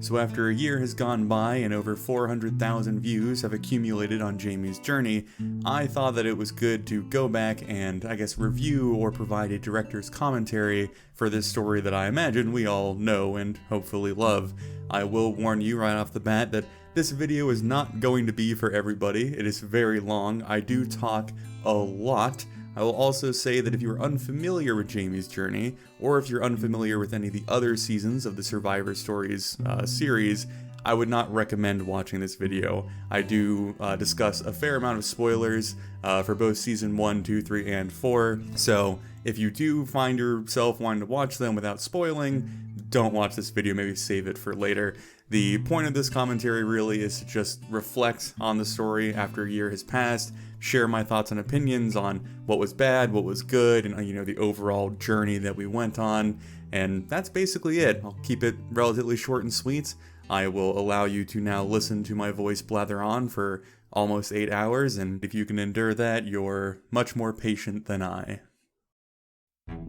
So after a year has gone by and over 400,000 views have accumulated on Jamie's journey, I thought that it was good to go back and, I guess, review or provide a director's commentary for this story that I imagine we all know and hopefully love. I will warn you right off the bat that this video is not going to be for everybody. It is very long. I do talk a lot. I will also say that if you're unfamiliar with Jamie's journey, or if you're unfamiliar with any of the other seasons of the Survivor Stories series, I would not recommend watching this video. I do discuss a fair amount of spoilers for both season 1, 2, 3, and 4, so if you do find yourself wanting to watch them without spoiling, don't watch this video, maybe save it for later. The point of this commentary really is to just reflect on the story after a year has passed, share my thoughts and opinions on what was bad, what was good, and the overall journey that we went on, and that's basically it. I'll keep it relatively short and sweet. I will allow you to now listen to my voice blather on for almost 8 hours, and if you can endure that, you're much more patient than I.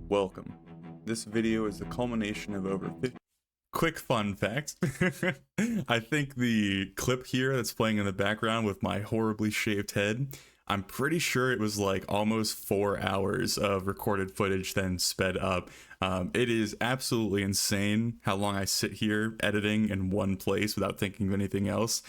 Welcome. This video is the culmination of over 50... Quick fun fact. I think the clip here that's playing in the background with my horribly shaved head, I'm pretty sure it was like almost 4 hours of recorded footage then sped up. It is absolutely insane how long I sit here editing in one place without thinking of anything else.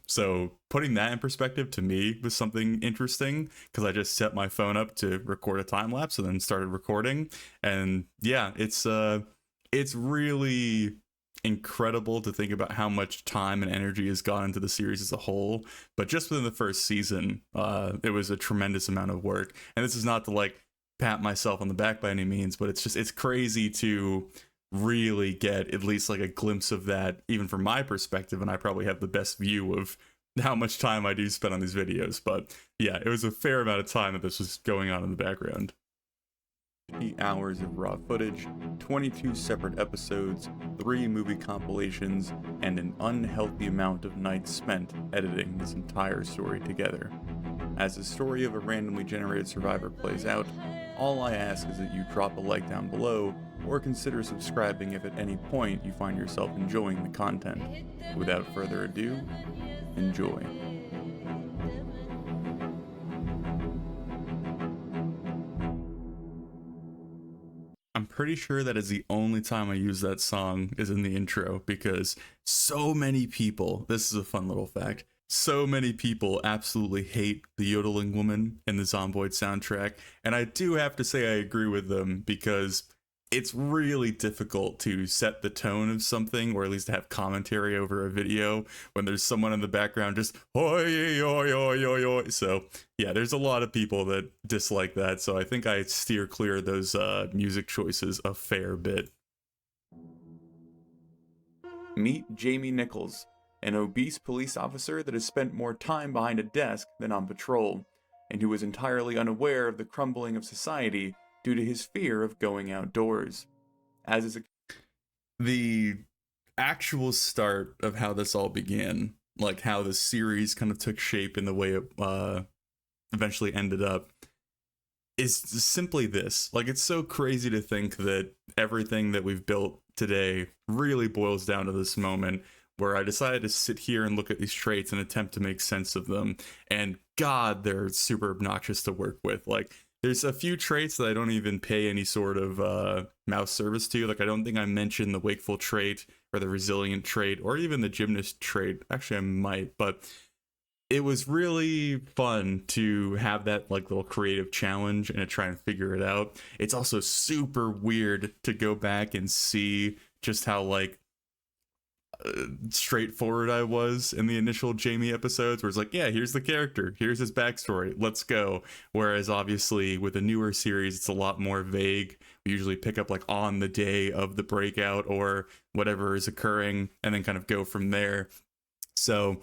So putting that in perspective to me was something interesting, because I just set my phone up to record a time lapse and then started recording. And yeah, it's really incredible to think about how much time and energy has gone into the series as a whole. But just within the first season, it was a tremendous amount of work. And this is not to like pat myself on the back by any means, but it's crazy to really get at least like a glimpse of that, even from my perspective. And I probably have the best view of how much time I do spend on these videos. But yeah, it was a fair amount of time that this was going on in the background. 50 hours of raw footage, 22 separate episodes, 3 movie compilations, and an unhealthy amount of nights spent editing this entire story together. As the story of a randomly generated survivor plays out, all I ask is that you drop a like down below, or consider subscribing if at any point you find yourself enjoying the content. Without further ado, enjoy. I'm pretty sure that is the only time I use that song is in the intro, because so many people, this is a fun little fact, so many people absolutely hate the yodeling woman in the Zomboid soundtrack, and I do have to say I agree with them, because it's really difficult to set the tone of something, or at least have commentary over a video when there's someone in the background just oi, oi, oi, oi, oi. So yeah, there's a lot of people that dislike that, so I think I steer clear of those music choices a fair bit. Meet Jamie Nichols, an obese police officer that has spent more time behind a desk than on patrol, and who is entirely unaware of the crumbling of society due to his fear of going outdoors. The actual start of how this all began, like how the series kind of took shape in the way it eventually ended up, is simply this. Like, it's so crazy to think that everything that we've built today really boils down to this moment where I decided to sit here and look at these traits and attempt to make sense of them. And God, they're super obnoxious to work with. Like, there's a few traits that I don't even pay any sort of mouse service to. Like, I don't think I mentioned the wakeful trait or the resilient trait or even the gymnast trait. Actually, I might, but it was really fun to have that like little creative challenge and to try and figure it out. It's also super weird to go back and see just how like straightforward I was in the initial Jamie episodes, where it's like, yeah, here's the character, here's his backstory, let's go. Whereas obviously with a newer series, it's a lot more vague. We usually pick up like on the day of the breakout or whatever is occurring and then kind of go from there. So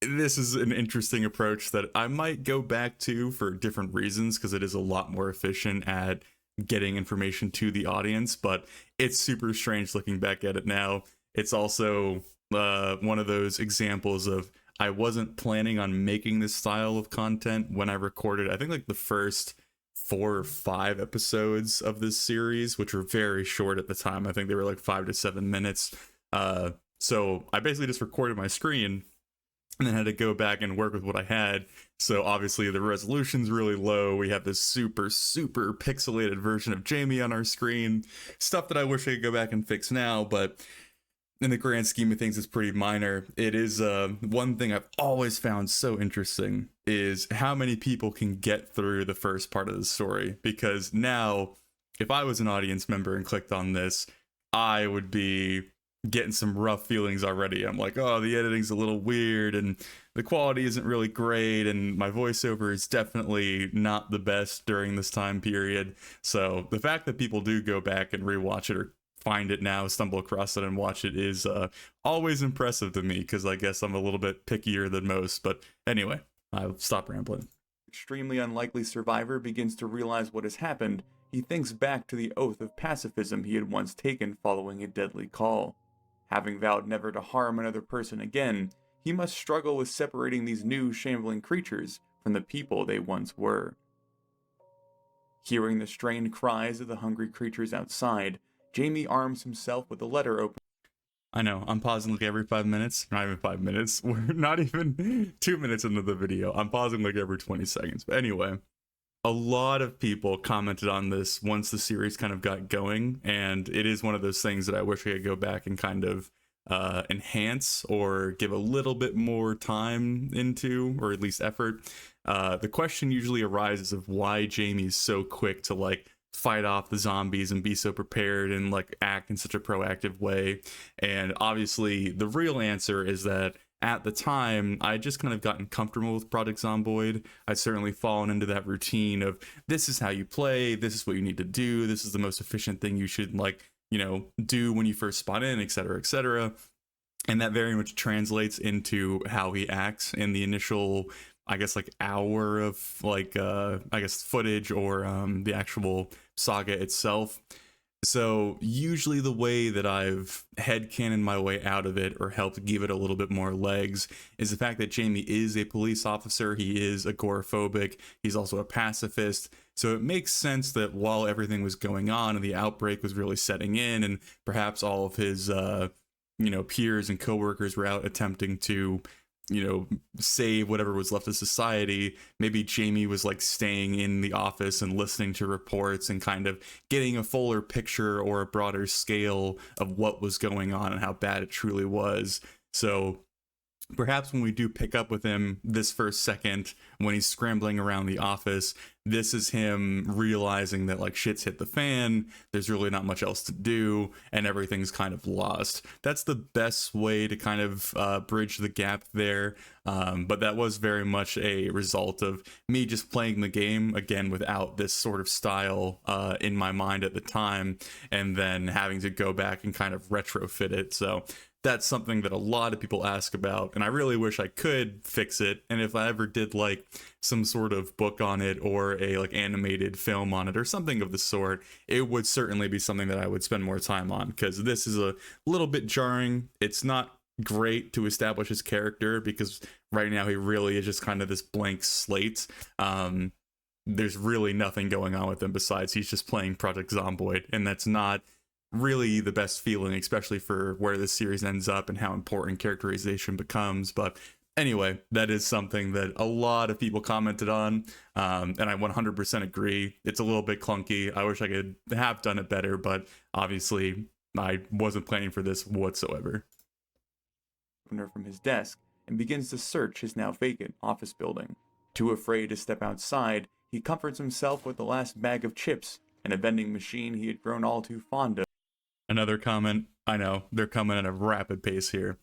this is an interesting approach that I might go back to for different reasons, because it is a lot more efficient at getting information to the audience, but it's super strange looking back at it now. It's also one of those examples of I wasn't planning on making this style of content when I recorded, I think, like the first 4 or 5 episodes of this series, which were very short at the time. I think they were like 5 to 7 minutes. So I basically just recorded my screen and then had to go back and work with what I had. So obviously the resolution's really low. We have this super pixelated version of Jamie on our screen. Stuff that I wish I could go back and fix now, but in the grand scheme of things, it's pretty minor. It is one thing I've always found so interesting is how many people can get through the first part of the story. Because now, if I was an audience member and clicked on this, I would be getting some rough feelings already. I'm like, oh, the editing's a little weird and the quality isn't really great, and my voiceover is definitely not the best during this time period. So the fact that people do go back and rewatch it or find it now, stumble across it and watch it is always impressive to me, because I guess I'm a little bit pickier than most. But anyway, I'll stop rambling. Extremely unlikely survivor begins to realize what has happened. He thinks back to the oath of pacifism he had once taken following a deadly call. Having vowed never to harm another person again, he must struggle with separating these new shambling creatures from the people they once were. Hearing the strained cries of the hungry creatures outside, Jamie arms himself with a letter opener. I know, I'm pausing like every 5 minutes. Not even 5 minutes. We're not even 2 minutes into the video. I'm pausing like every 20 seconds. But anyway, a lot of people commented on this once the series kind of got going. And it is one of those things that I wish I could go back and kind of enhance or give a little bit more time into, or at least effort. The question usually arises of why Jamie's so quick to like fight off the zombies and be so prepared and like act in such a proactive way. And obviously the real answer is that at the time I just kind of gotten comfortable with Project Zomboid. I'd certainly fallen into that routine of this is how you play, this is what you need to do, this is the most efficient thing you should like, you know, do when you first spawn in, etc., etc. And that very much translates into how he acts in the initial, I guess, like hour of like I guess footage or the actual saga itself. So usually the way that I've headcanoned my way out of it or helped give it a little bit more legs is the fact that Jamie is a police officer. He is agoraphobic. He's also a pacifist. So it makes sense that while everything was going on and the outbreak was really setting in, and perhaps all of his peers and coworkers were out attempting to save whatever was left of society, maybe Jamie was like staying in the office and listening to reports and kind of getting a fuller picture or a broader scale of what was going on and how bad it truly was. So perhaps when we do pick up with him this first second, when he's scrambling around the office, this is him realizing that like shit's hit the fan, there's really not much else to do, and everything's kind of lost. That's the best way to kind of bridge the gap there. But that was very much a result of me just playing the game again without this sort of style in my mind at the time, and then having to go back and kind of retrofit it. So that's something that a lot of people ask about, and I really wish I could fix it. And if I ever did like some sort of book on it or a like animated film on it or something of the sort, it would certainly be something that I would spend more time on, because this is a little bit jarring. It's not great to establish his character because right now he really is just kind of this blank slate. There's really nothing going on with him besides he's just playing Project Zomboid, and that's not really the best feeling, especially for where this series ends up and how important characterization becomes. But anyway, that is something that a lot of people commented on, and I 100% agree. It's a little bit clunky. I wish I could have done it better, but obviously I wasn't planning for this whatsoever. From his desk and begins to search his now vacant office building. Too afraid to step outside, he comforts himself with the last bag of chips and a vending machine he had grown all too fond of. Another comment. I know, they're coming at a rapid pace here.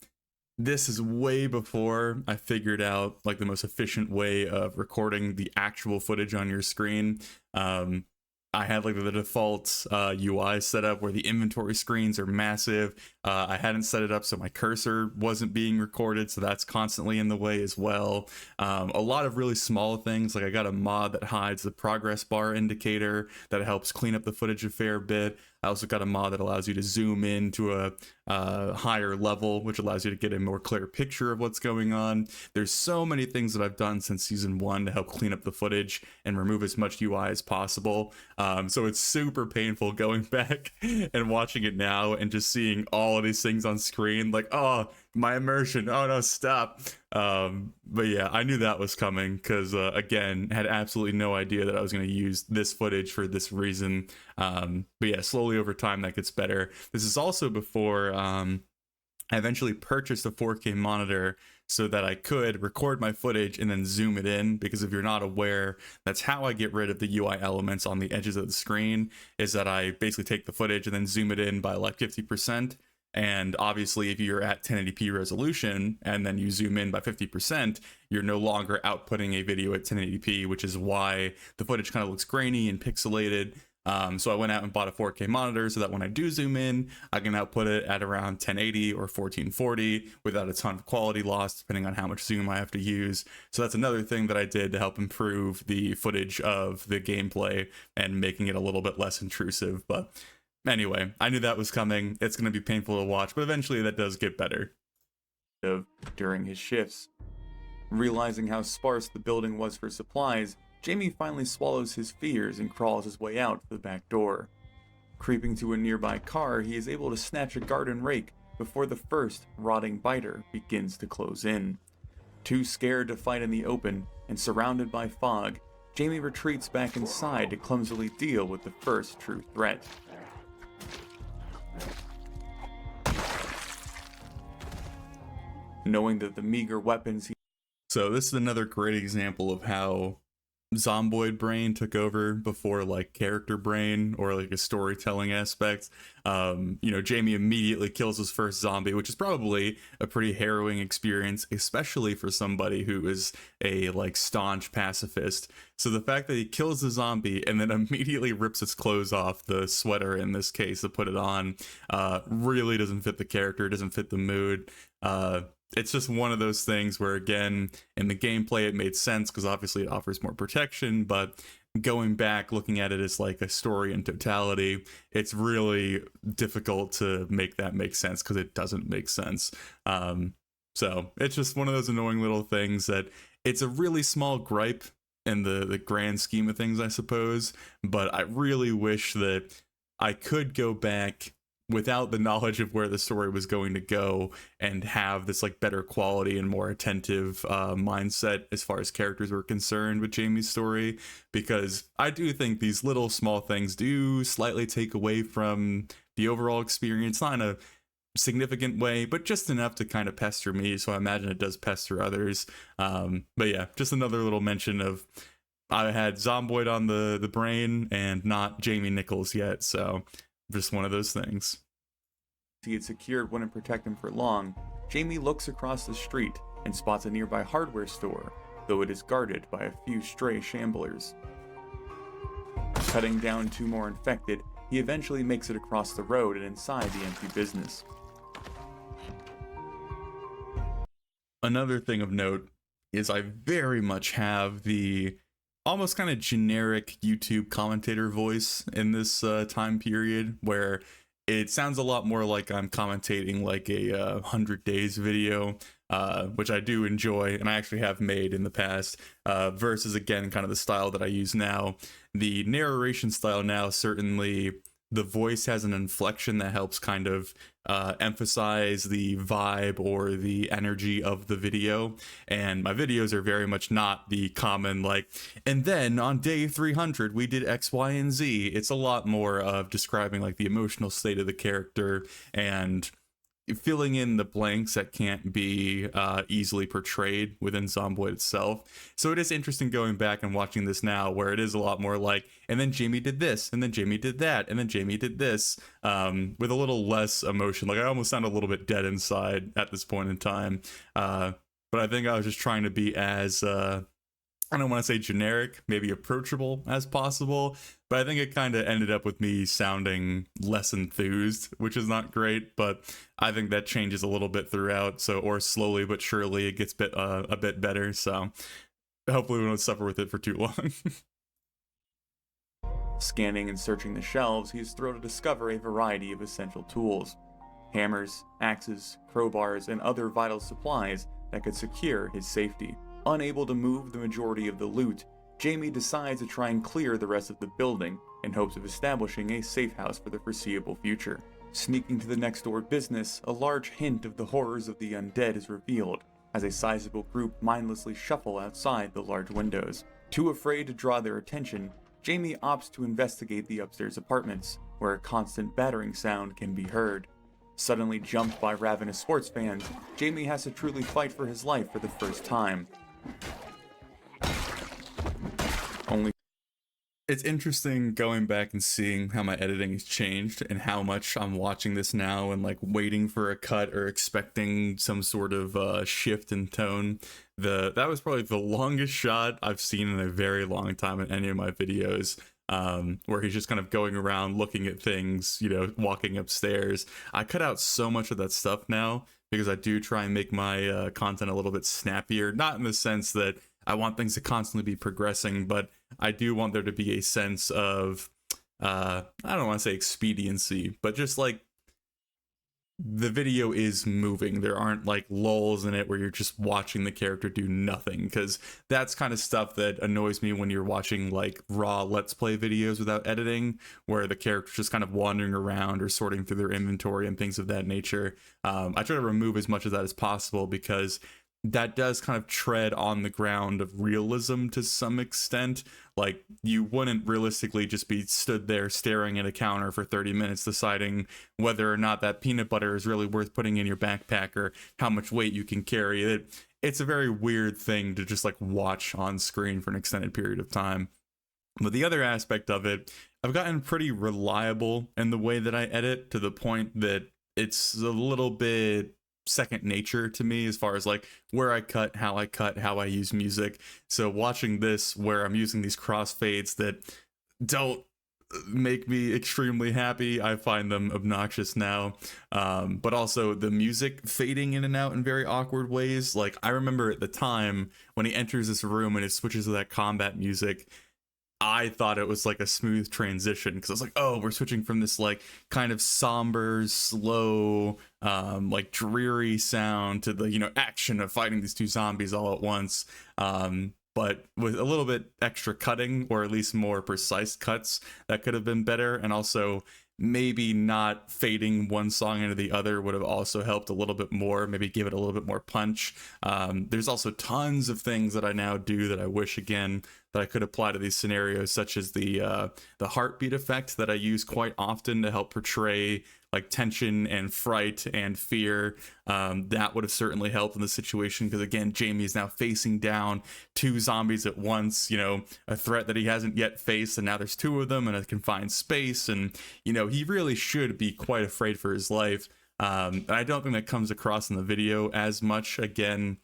This is way before I figured out like the most efficient way of recording the actual footage on your screen. I had like the default UI set up where the inventory screens are massive. I hadn't set it up so my cursor wasn't being recorded, so that's constantly in the way as well. A lot of really small things, like I got a mod that hides the progress bar indicator that helps clean up the footage a fair bit. I also got a mod that allows you to zoom in to a higher level, which allows you to get a more clear picture of what's going on. There's so many things that I've done since season 1 to help clean up the footage and remove as much UI as possible. So it's super painful going back and watching it now and just seeing all all these things on screen, like, oh, my immersion, oh no, stop. But yeah, I knew that was coming because again, had absolutely no idea that I was going to use this footage for this reason. But yeah, slowly over time that gets better. This is also before I eventually purchased a 4K monitor so that I could record my footage and then zoom it in, because if you're not aware, that's how I get rid of the UI elements on the edges of the screen, is that I basically take the footage and then zoom it in by like 50%. And obviously if you're at 1080p resolution and then you zoom in by 50%, you're no longer outputting a video at 1080p, which is why the footage kind of looks grainy and pixelated. So I went out and bought a 4K monitor so that when I do zoom in, I can output it at around 1080 or 1440 without a ton of quality loss, depending on how much zoom I have to use. So that's another thing that I did to help improve the footage of the gameplay and making it a little bit less intrusive. But anyway, I knew that was coming. It's going to be painful to watch, but eventually that does get better. During his shifts, realizing how sparse the building was for supplies, Jamie finally swallows his fears and crawls his way out the back door. Creeping to a nearby car, he is able to snatch a garden rake before the first rotting biter begins to close in. Too scared to fight in the open and surrounded by fog, Jamie retreats back inside to clumsily deal with the first true threat. Knowing that the meager weapons So this is another great example of how zomboid brain took over before like character brain or like a storytelling aspect. Jamie immediately kills his first zombie, which is probably a pretty harrowing experience, especially for somebody who is a like staunch pacifist. So the fact that he kills the zombie and then immediately rips its clothes off, the sweater in this case, to put it on, really doesn't fit the character, doesn't fit the mood. It's just one of those things where, again, in the gameplay it made sense because obviously it offers more protection, but going back, looking at it as like a story in totality, it's really difficult to make that make sense because it doesn't make sense. So it's just one of those annoying little things that it's a really small gripe in the grand scheme of things, I suppose, but I really wish that I could go back without the knowledge of where the story was going to go and have this like better quality and more attentive mindset as far as characters were concerned with Jamie's story, because I do think these little small things do slightly take away from the overall experience, not in a significant way, but just enough to kind of pester me, so I imagine it does pester others. But yeah, just another little mention of I had Zomboid on the brain and not Jamie Nichols yet, so just one of those things. He had secured wouldn't protect him for long, Jamie looks across the street and spots a nearby hardware store, though it is guarded by a few stray shamblers. Cutting down 2 more infected, he eventually makes it across the road and inside the empty business. Another thing of note is I very much have the almost kind of generic YouTube commentator voice in this time period, where it sounds a lot more like I'm commentating like a 100 days video, which I do enjoy and I actually have made in the past, versus again kind of the style that I use now. The narration style now, certainly the voice has an inflection that helps kind of emphasize the vibe or the energy of the video, and my videos are very much not the common like, and then on day 300 we did X, Y, and Z. It's a lot more of describing like the emotional state of the character and filling in the blanks that can't be easily portrayed within Zomboid itself. So it is interesting going back and watching this now, where it is a lot more like, and then Jamie did this, and then Jamie did that, and then Jamie did this, with a little less emotion. Like I almost sound a little bit dead inside at this point in time. But I think I was just trying to be as I don't want to say generic, maybe approachable as possible, but I think it kind of ended up with me sounding less enthused, which is not great, but I think that changes a little bit throughout, so, or slowly but surely it gets a bit better, so hopefully we don't suffer with it for too long. Scanning and searching the shelves, he is thrilled to discover a variety of essential tools. Hammers, axes, crowbars, and other vital supplies that could secure his safety. Unable to move the majority of the loot, Jamie decides to try and clear the rest of the building in hopes of establishing a safe house for the foreseeable future. Sneaking to the next door business, a large hint of the horrors of the undead is revealed, as a sizable group mindlessly shuffle outside the large windows. Too afraid to draw their attention, Jamie opts to investigate the upstairs apartments, where a constant battering sound can be heard. Suddenly jumped by ravenous sports fans, Jamie has to truly fight for his life for the first time. It's interesting going back and seeing how my editing has changed and how much I'm watching this now and like waiting for a cut or expecting some sort of shift in tone. That was probably the longest shot I've seen in a very long time in any of my videos, where he's just kind of going around looking at things, you know, walking upstairs. I cut out so much of that stuff now because I do try and make my content a little bit snappier, not in the sense that I want things to constantly be progressing, but I do want there to be a sense of, I don't want to say expediency, but just like the video is moving. There aren't like lulls in it where you're just watching the character do nothing, because that's kind of stuff that annoys me when you're watching like raw Let's Play videos without editing, where the character's just kind of wandering around or sorting through their inventory and things of that nature. I try to remove as much of that as possible because that does kind of tread on the ground of realism to some extent. Like, you wouldn't realistically just be stood there staring at a counter for 30 minutes deciding whether or not that peanut butter is really worth putting in your backpack or how much weight you can carry. It's a very weird thing to just like watch on screen for an extended period of time. But the other aspect of it, I've gotten pretty reliable in the way that I edit, to the point that it's a little bit second nature to me as far as like where I cut, how I use music. So watching this where I'm using these crossfades that don't make me extremely happy, I find them obnoxious now. But also the music fading in and out in very awkward ways. Like, I remember at the time when he enters this room and it switches to that combat music, I thought it was like a smooth transition, because I was like, oh, we're switching from this like kind of somber, slow, like dreary sound to the, you know, action of fighting these two zombies all at once. But with a little bit extra cutting, or at least more precise cuts, that could have been better. And also maybe not fading one song into the other would have also helped a little bit more, maybe give it a little bit more punch. There's also tons of things that I now do that I wish, again, that I could apply to these scenarios, such as the heartbeat effect that I use quite often to help portray like tension and fright and fear. That would have certainly helped in the situation, because again, Jamie is now facing down two zombies at once, you know, a threat that he hasn't yet faced, and now there's two of them in a confined space, and you know, he really should be quite afraid for his life. I don't think that comes across in the video as much, again,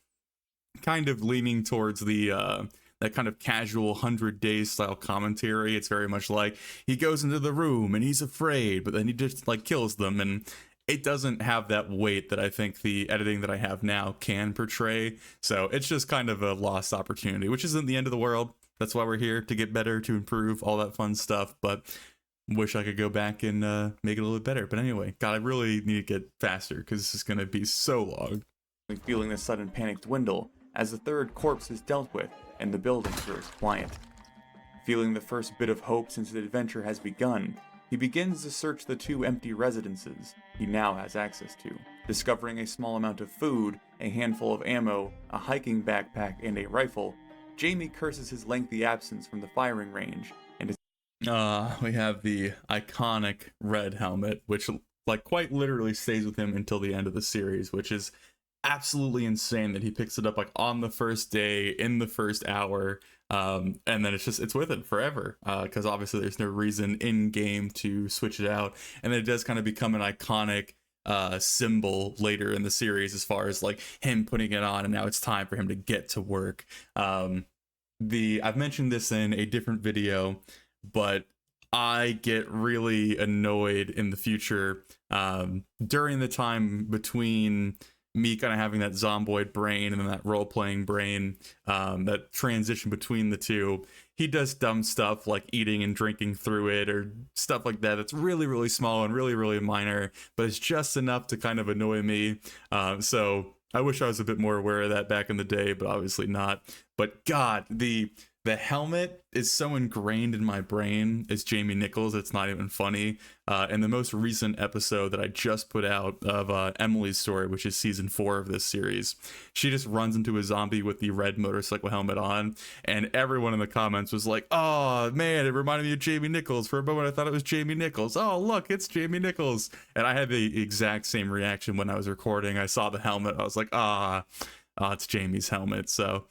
kind of leaning towards the that kind of casual 100 Days style commentary. It's very much like he goes into the room and he's afraid, but then he just like kills them, and it doesn't have that weight that I think the editing that I have now can portray. So it's just kind of a lost opportunity, which isn't the end of the world. That's why we're here, to get better, to improve, all that fun stuff. But wish I could go back and make it a little bit better. But anyway, God, I really need to get faster, because this is going to be so long. Feeling the sudden panic dwindle as the third corpse is dealt with and the building grows quiet. Feeling the first bit of hope since the adventure has begun, he begins to search the two empty residences he now has access to. Discovering a small amount of food, a handful of ammo, a hiking backpack, and a rifle, Jamie curses his lengthy absence from the firing range and is we have the iconic red helmet, which like quite literally stays with him until the end of the series, which is absolutely insane that he picks it up like on the first day, in the first hour, and then it's with it forever, because obviously there's no reason in game to switch it out, and then it does kind of become an iconic symbol later in the series, as far as like him putting it on and now it's time for him to get to work. I've mentioned this in a different video, but I get really annoyed in the future during the time between me kind of having that zomboid brain and then that role-playing brain, that transition between the two. He does dumb stuff like eating and drinking through it, or stuff like that. That's really, really small and really, really minor, but it's just enough to kind of annoy me. So I wish I was a bit more aware of that back in the day, but obviously not. But God, the The helmet is so ingrained in my brain as Jamie Nichols, it's not even funny. In the most recent episode that I just put out of Emily's Story, which is season 4 of this series, she just runs into a zombie with the red motorcycle helmet on, and everyone in the comments was like, oh man, it reminded me of Jamie Nichols. For a moment I thought it was Jamie Nichols. Oh look, it's Jamie Nichols. And I had the exact same reaction when I was recording. I saw the helmet, I was like, it's Jamie's helmet. So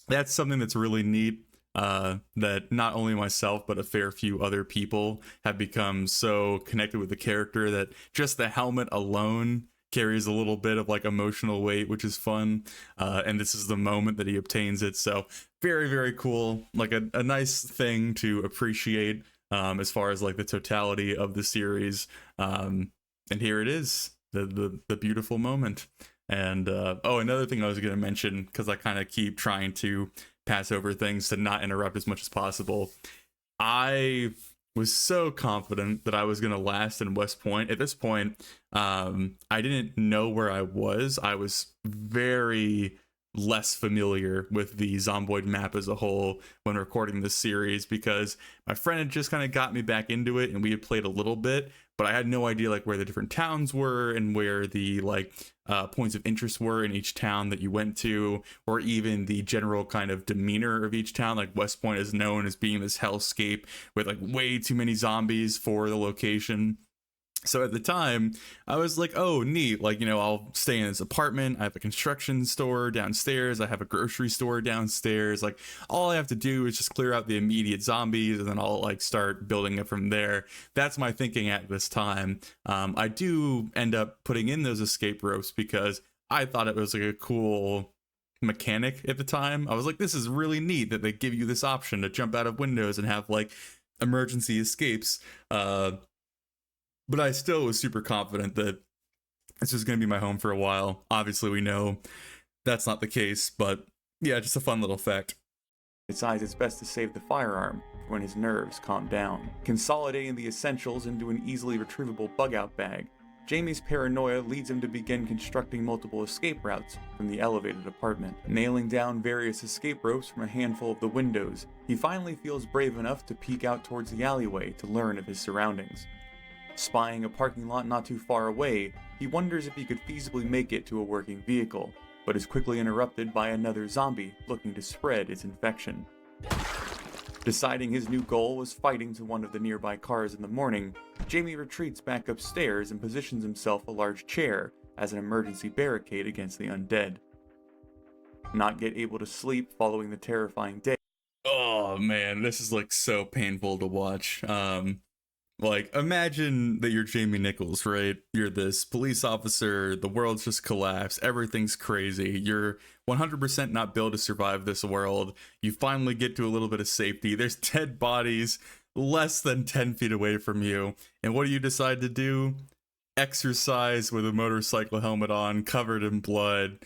that's something that's really neat, that not only myself but a fair few other people have become so connected with the character that just the helmet alone carries a little bit of like emotional weight, which is fun. And this is the moment that he obtains it, so very, very cool. Like a nice thing to appreciate, as far as like the totality of the series. And here it is, the beautiful moment. And another thing I was going to mention, because I kind of keep trying to pass over things to not interrupt as much as possible. I was so confident that I was going to last in West Point. At this point, I didn't know where I was. I was very less familiar with the Zomboid map as a whole when recording this series, because my friend had just kind of got me back into it and we had played a little bit, but I had no idea like where the different towns were and where the like points of interest were in each town that you went to, or even the general kind of demeanor of each town. Like West Point is known as being this hellscape with like way too many zombies for the location. So at the time, I was like, oh, neat. Like, I'll stay in this apartment. I have a construction store downstairs. I have a grocery store downstairs. Like, all I have to do is just clear out the immediate zombies, and then I'll like start building it from there. That's my thinking at this time. I do end up putting in those escape ropes because I thought it was like a cool mechanic at the time. I was like, this is really neat that they give you this option to jump out of windows and have like emergency escapes. But I still was super confident that this was going to be my home for a while. Obviously, we know that's not the case, but yeah, just a fun little fact. He decides it's best to save the firearm for when his nerves calm down. Consolidating the essentials into an easily retrievable bug-out bag, Jamie's paranoia leads him to begin constructing multiple escape routes from the elevated apartment. Nailing down various escape ropes from a handful of the windows, he finally feels brave enough to peek out towards the alleyway to learn of his surroundings. Spying a parking lot not too far away, he wonders if he could feasibly make it to a working vehicle, but is quickly interrupted by another zombie looking to spread its infection. Deciding his new goal was fighting to one of the nearby cars in the morning, Jamie retreats back upstairs and positions himself a large chair as an emergency barricade against the undead. Not yet able to sleep following the terrifying day. Oh man, this is like so painful to watch. Like, imagine that you're Jamie Nichols, right? You're this police officer, the world's just collapsed, everything's crazy, you're 100% not built to survive this world, you finally get to a little bit of safety, there's dead bodies less than 10 feet away from you, and what do you decide to do? Exercise with a motorcycle helmet on, covered in blood.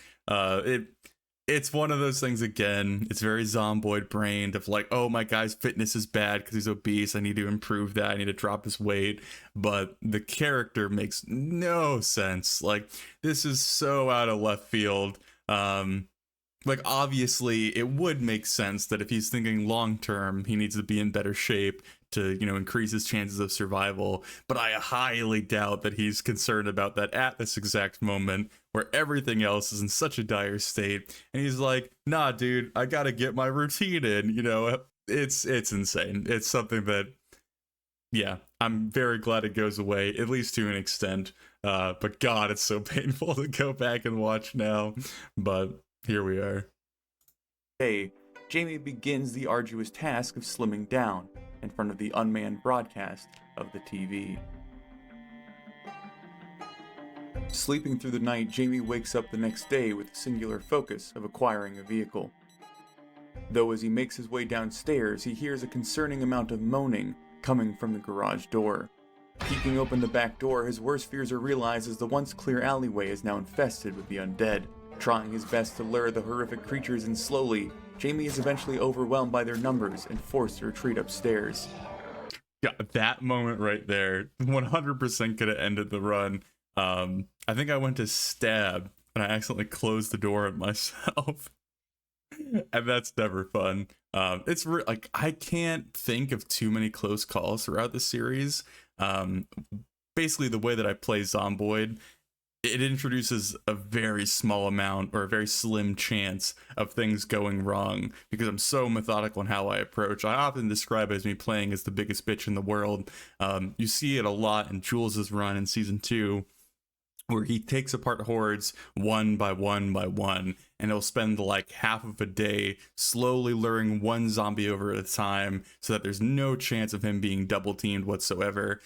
It's one of those things again, it's very zomboid brained of like, oh, my guy's fitness is bad because he's obese, I need to improve that, I need to drop his weight, but the character makes no sense. Like, this is so out of left field. Like, obviously, it would make sense that if he's thinking long term, he needs to be in better shape to, increase his chances of survival. But I highly doubt that he's concerned about that at this exact moment where everything else is in such a dire state. And he's like, nah, dude, I gotta get my routine in. It's insane. It's something that, yeah, I'm very glad it goes away, at least to an extent. But God, it's so painful to go back and watch now. But here we are. Hey, Jamie begins the arduous task of slimming down in front of the unmanned broadcast of the TV. Sleeping through the night, Jamie wakes up the next day with the singular focus of acquiring a vehicle. Though as he makes his way downstairs, he hears a concerning amount of moaning coming from the garage door. Peeking open the back door, his worst fears are realized as the once clear alleyway is now infested with the undead. Trying his best to lure the horrific creatures in slowly, Jamie is eventually overwhelmed by their numbers and forced to retreat upstairs. Yeah, that moment right there 100% could have ended the run. I think I went to stab and I accidentally closed the door on myself. And that's never fun. Like I can't think of too many close calls throughout the series. Um, Basically, the way that I play Zomboid, it introduces a very small amount or a very slim chance of things going wrong because I'm so methodical in how I approach. I often describe it as me playing as the biggest bitch in the world. You see it a lot in Jules's run in season 2, where he takes apart hordes one by one by one, and he'll spend like half of a day slowly luring one zombie over at a time so that there's no chance of him being double teamed whatsoever.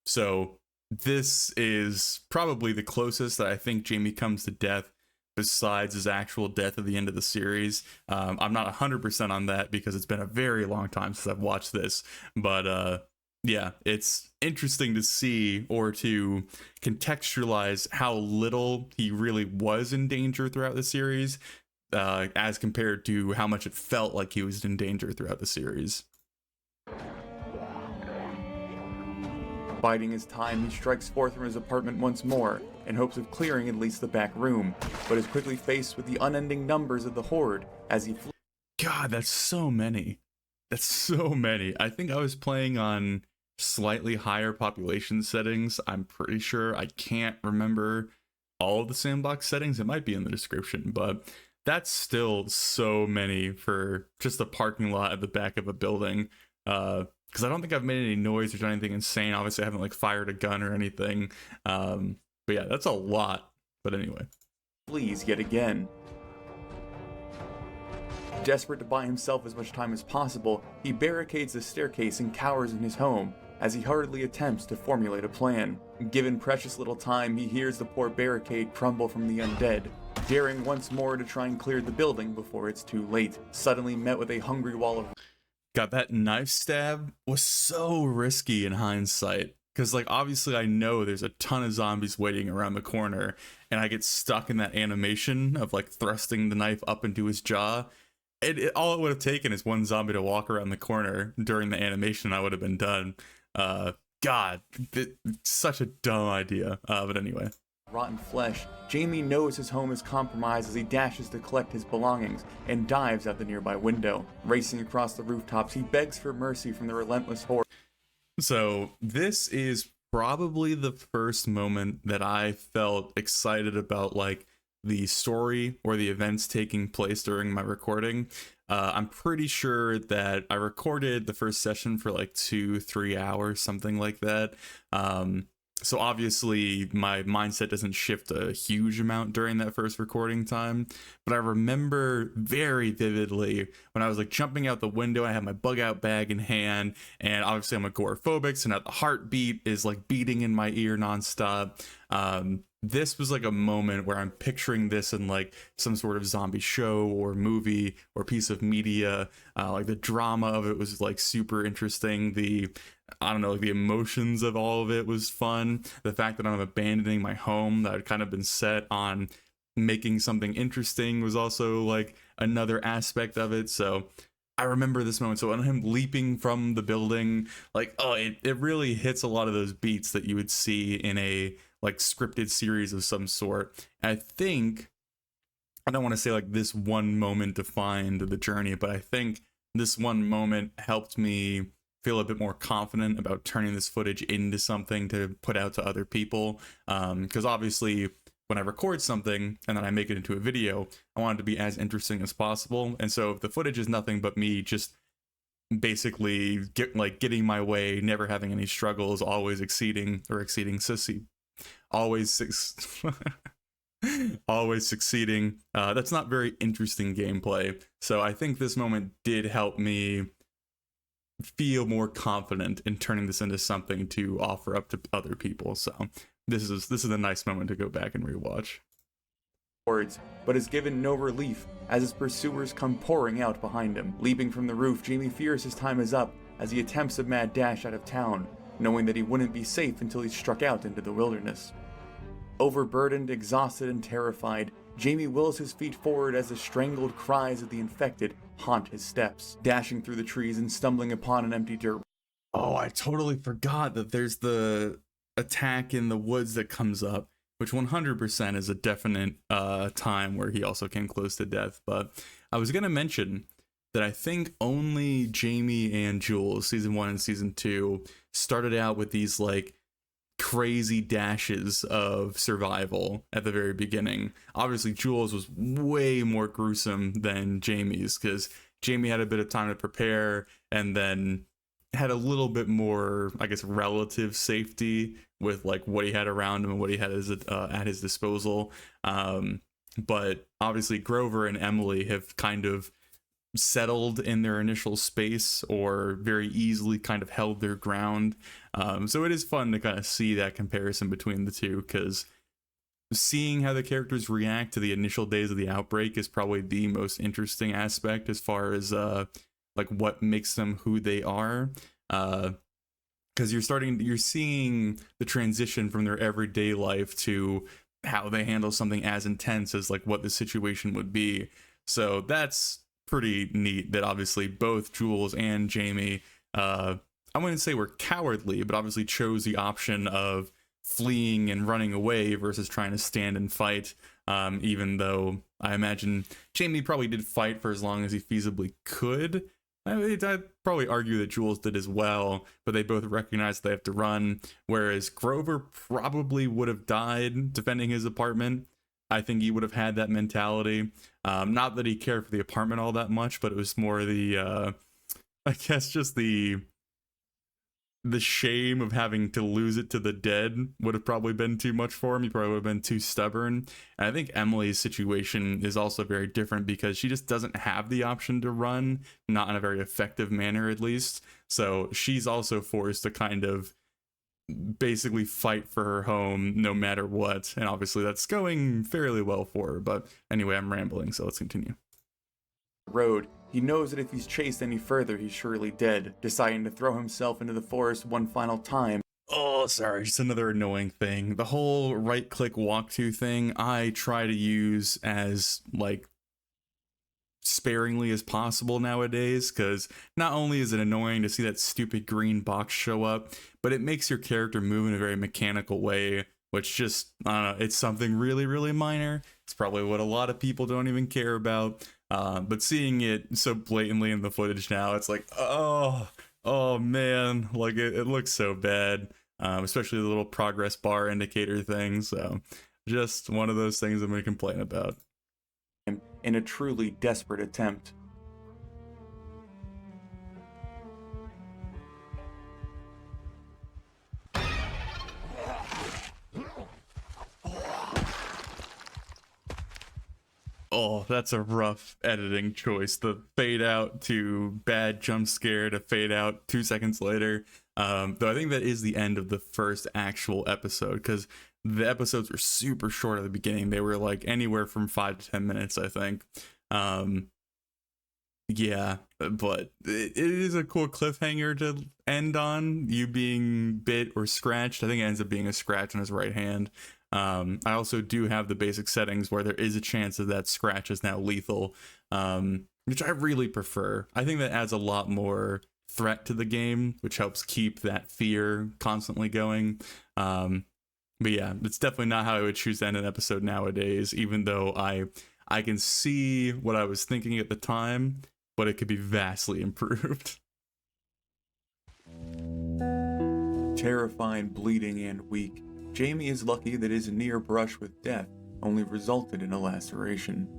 So this is probably the closest that I think Jamie comes to death besides his actual death at the end of the series. I'm not 100% on that because it's been a very long time since I've watched this, but yeah, it's interesting to see or to contextualize how little he really was in danger throughout the series, as compared to how much it felt like he was in danger throughout the series. Biding his time, he strikes forth from his apartment once more, in hopes of clearing at least the back room, but is quickly faced with the unending numbers of the horde as he God, that's so many. That's so many. I think I was playing on slightly higher population settings. I'm pretty sure. I can't remember all of the sandbox settings. It might be in the description, but that's still so many for just a parking lot at the back of a building. Because I don't think I've made any noise or done anything insane. Obviously, I haven't like fired a gun or anything. But yeah, that's a lot. But anyway. flees yet again. Desperate to buy himself as much time as possible, he barricades the staircase and cowers in his home as he hurriedly attempts to formulate a plan. Given precious little time, he hears the poor barricade crumble from the undead, daring once more to try and clear the building before it's too late, suddenly met with a hungry wall of... God, that knife stab was so risky in hindsight. Because, like, obviously I know there's a ton of zombies waiting around the corner, and I get stuck in that animation of, like, thrusting the knife up into his jaw. All it would have taken is one zombie to walk around the corner during the animation, and I would have been done. God, such a dumb idea. But anyway. Rotten flesh, Jamie knows his home is compromised as he dashes to collect his belongings and dives out the nearby window. Racing across the rooftops, he begs for mercy from the relentless horde. So this is probably the first moment that I felt excited about, like, the story or the events taking place during my recording. I'm pretty sure that I recorded the first session for like 2-3 hours, something like that. So obviously my mindset doesn't shift a huge amount during that first recording time, but I remember very vividly when I was like jumping out the window, I had my bug out bag in hand, and obviously I'm agoraphobic, so now the heartbeat is like beating in my ear nonstop. This was like a moment where I'm picturing this in like some sort of zombie show or movie or piece of media. Like the drama of it was like super interesting. I don't know, like the emotions of all of it was fun. The fact that I'm abandoning my home that had kind of been set on making something interesting was also like another aspect of it. So I remember this moment. So when him leaping from the building, like, oh, it really hits a lot of those beats that you would see in a like scripted series of some sort. And I think, I don't want to say like this one moment defined the journey, but I think this one moment helped me feel a bit more confident about turning this footage into something to put out to other people. Because obviously when I record something and then I make it into a video, I want it to be as interesting as possible. And so if the footage is nothing but me just basically getting my way, never having any struggles, always exceeding sissy, always succeeding, that's not very interesting gameplay. So I think this moment did help me feel more confident in turning this into something to offer up to other people. So this is a nice moment to go back and rewatch. But is given no relief as his pursuers come pouring out behind him. Leaping from the roof, Jamie fears his time is up as he attempts a mad dash out of town, knowing that he wouldn't be safe until he struck out into the wilderness. Overburdened, exhausted, and terrified, Jamie wills his feet forward as the strangled cries of the infected haunt his steps, dashing through the trees and stumbling upon an empty dirt. Oh, I totally forgot that there's the attack in the woods that comes up, which 100% is a definite time where he also came close to death. But I was gonna mention that I think only Jamie and Jules, season 1 and season 2, started out with these like crazy dashes of survival at the very beginning. Obviously, Jules was way more gruesome than Jamie's, because Jamie had a bit of time to prepare and then had a little bit more, I guess, relative safety with like what he had around him and what he had at his disposal. But obviously, Grover and Emily have kind of settled in their initial space, or very easily kind of held their ground. So it is fun to kind of see that comparison between the two, because seeing how the characters react to the initial days of the outbreak is probably the most interesting aspect as far as like what makes them who they are. Because you're seeing the transition from their everyday life to how they handle something as intense as like what the situation would be. So that's pretty neat that obviously both Jules and Jamie, I wouldn't say were cowardly, but obviously chose the option of fleeing and running away versus trying to stand and fight. Even though I imagine Jamie probably did fight for as long as he feasibly could. I'd probably argue that Jules did as well, but they both recognize they have to run, whereas Grover probably would have died defending his apartment. I think he would have had that mentality. Not that he cared for the apartment all that much, but it was more the, I guess, just the shame of having to lose it to the dead would have probably been too much for him. He probably would have been too stubborn. And I think Emily's situation is also very different, because she just doesn't have the option to run, not in a very effective manner at least. So she's also forced to kind of basically fight for her home no matter what, and obviously that's going fairly well for her. But anyway, I'm rambling, so let's continue. Road, he knows that if he's chased any further, he's surely dead, deciding to throw himself into the forest one final time. Oh, sorry, just another annoying thing. The whole right-click walk-to thing, I try to use as, like, sparingly as possible nowadays, because not only is it annoying to see that stupid green box show up, but it makes your character move in a very mechanical way, which just, I don't know, it's something really, really minor. It's probably what a lot of people don't even care about, but seeing it so blatantly in the footage now, it's like, oh man, like it looks so bad, especially the little progress bar indicator thing. So just one of those things I'm going to complain about. In a truly desperate attempt. Oh, that's a rough editing choice. The fade out to bad jump scare to fade out 2 seconds later. Though I think that is the end of the first actual episode, because the episodes were super short at the beginning. They were like anywhere from 5 to 10 minutes, I think. Yeah, but it is a cool cliffhanger to end on, you being bit or scratched. I think it ends up being a scratch on his right hand. I also do have the basic settings where there is a chance that scratch is now lethal, which I really prefer. I think that adds a lot more threat to the game, which helps keep that fear constantly going. But yeah, it's definitely not how I would choose to end an episode nowadays, even though I can see what I was thinking at the time, but it could be vastly improved. Terrified, bleeding, and weak, Jamie is lucky that his near brush with death only resulted in a laceration.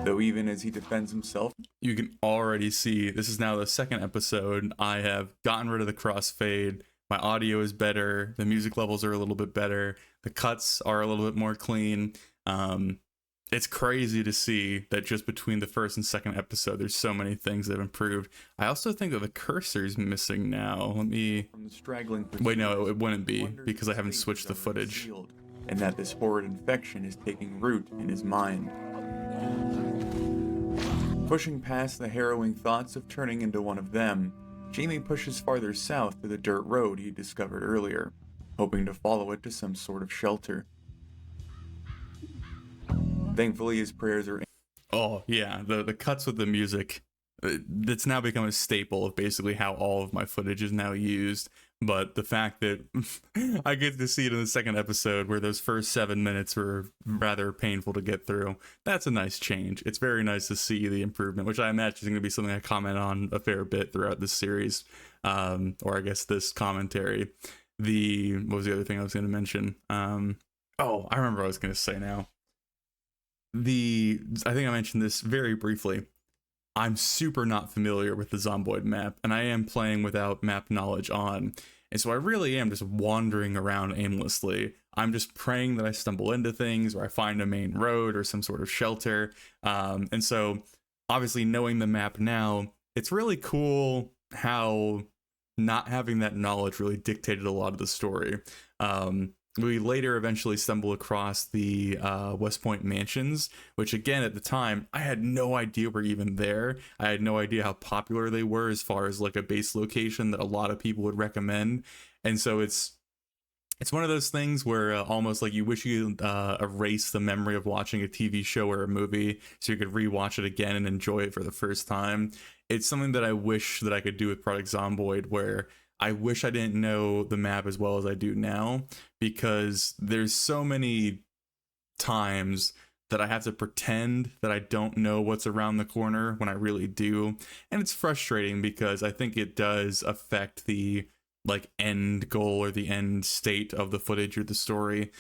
Though even as he defends himself, you can already see, this is now the second episode, I have gotten rid of the crossfade, my audio is better, the music levels are a little bit better, the cuts are a little bit more clean. It's crazy to see that just between the first and second episode, there's so many things that have improved. I also think that the cursor's missing now. Let me... from the straggling wait, no, it wouldn't be, because I haven't switched the footage. And that this horrid infection is taking root in his mind. Pushing past the harrowing thoughts of turning into one of them, Jamie pushes farther south to the dirt road he discovered earlier, hoping to follow it to some sort of shelter. Thankfully, his prayers are... Oh, yeah, the cuts with the music, that's now become a staple of basically how all of my footage is now used. But the fact that I get to see it in the second episode where those first 7 minutes were rather painful to get through, that's a nice change. It's very nice to see the improvement, which I imagine is going to be something I comment on a fair bit throughout this series, or I guess this commentary. What was the other thing I was going to mention? Oh, I remember what I was going to say now. I think I mentioned this very briefly. I'm super not familiar with the Zomboid map, and I am playing without map knowledge on. And so I really am just wandering around aimlessly. I'm just praying that I stumble into things, or I find a main road or some sort of shelter. And so, obviously, knowing the map now, it's really cool how not having that knowledge really dictated a lot of the story. We later eventually stumble across the West Point mansions, which again, at the time, I had no idea were even there. I had no idea how popular they were as far as like a base location that a lot of people would recommend. And so it's one of those things where almost like you wish you could erase the memory of watching a TV show or a movie so you could rewatch it again and enjoy it for the first time. It's something that I wish that I could do with Project Zomboid, where I wish I didn't know the map as well as I do now, because there's so many times that I have to pretend that I don't know what's around the corner when I really do. And it's frustrating because I think it does affect the like end goal or the end state of the footage or the story.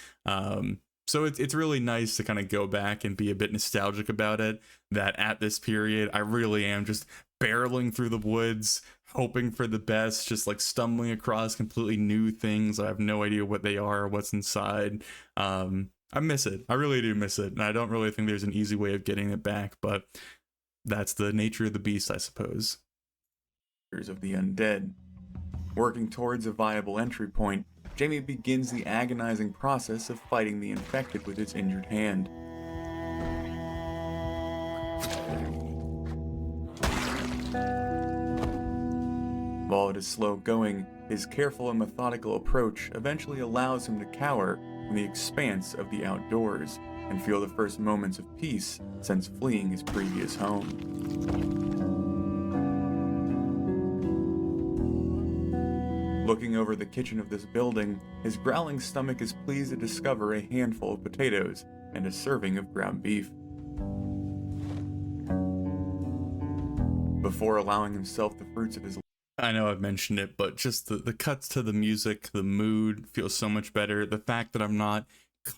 So it's really nice to kind of go back and be a bit nostalgic about it, that at this period, I really am just barreling through the woods, hoping for the best, just like stumbling across completely new things. I have no idea what they are or what's inside. I miss it. I really do miss it. And I don't really think there's an easy way of getting it back, but that's the nature of the beast, I suppose. Of the undead. Working towards a viable entry point, Jamie begins the agonizing process of fighting the infected with his injured hand. While it is slow going, his careful and methodical approach eventually allows him to cower in the expanse of the outdoors and feel the first moments of peace since fleeing his previous home. Looking over the kitchen of this building, his growling stomach is pleased to discover a handful of potatoes and a serving of ground beef. Before allowing himself the fruits of his I know I've mentioned it, but just the cuts to the music, the mood feels so much better. The fact that I'm not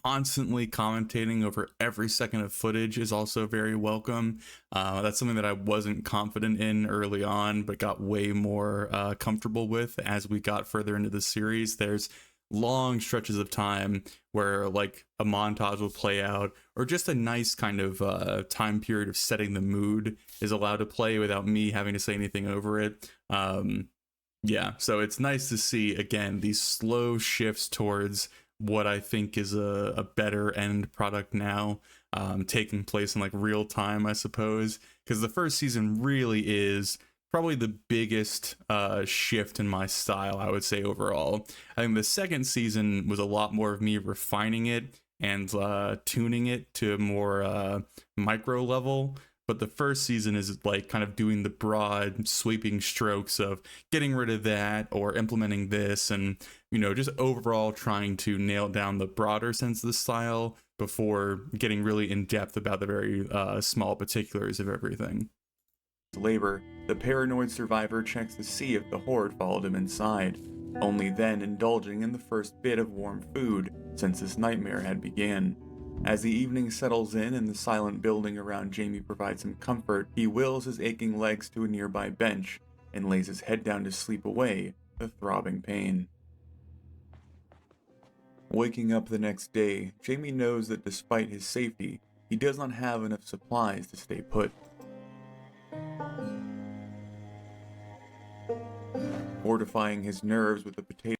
constantly commentating over every second of footage is also very welcome. That's something that I wasn't confident in early on, but got way more comfortable with as we got further into the series. There's long stretches of time where like a montage will play out, or just a nice kind of time period of setting the mood is allowed to play without me having to say anything over it. Yeah, so it's nice to see again these slow shifts towards what I think is a better end product now, taking place in like real time, I suppose, because the first season really is probably the biggest shift in my style, I would say, overall. I think the second season was a lot more of me refining it and tuning it to a more micro level. But the first season is like kind of doing the broad sweeping strokes of getting rid of that or implementing this, and, you know, just overall trying to nail down the broader sense of the style before getting really in depth about the very small particulars of everything. Labor, the paranoid survivor checks to see if the horde followed him inside, only then indulging in the first bit of warm food since this nightmare had begun. As the evening settles in and the silent building around Jamie provides him comfort, he wills his aching legs to a nearby bench and lays his head down to sleep away the throbbing pain. Waking up the next day, Jamie knows that despite his safety, he does not have enough supplies to stay put. Fortifying his nerves with a potato.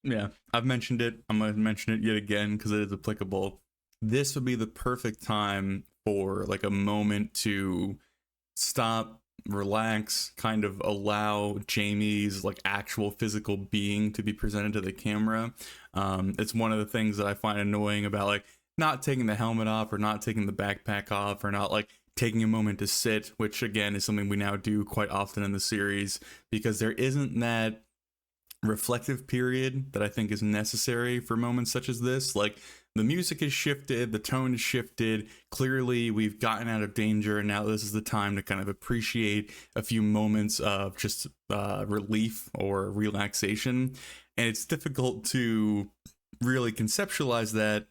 Yeah, I've mentioned it. I'm going to mention it yet again because it is applicable. This would be the perfect time for like a moment to stop, relax, kind of allow Jamie's like actual physical being to be presented to the camera. It's one of the things that I find annoying about like not taking the helmet off or not taking the backpack off or not like taking a moment to sit, which again is something we now do quite often in the series, because there isn't that reflective period that I think is necessary for moments such as this. Like, the music has shifted, the tone has shifted. Clearly, we've gotten out of danger, and now this is the time to kind of appreciate a few moments of just relief or relaxation. And it's difficult to really conceptualize that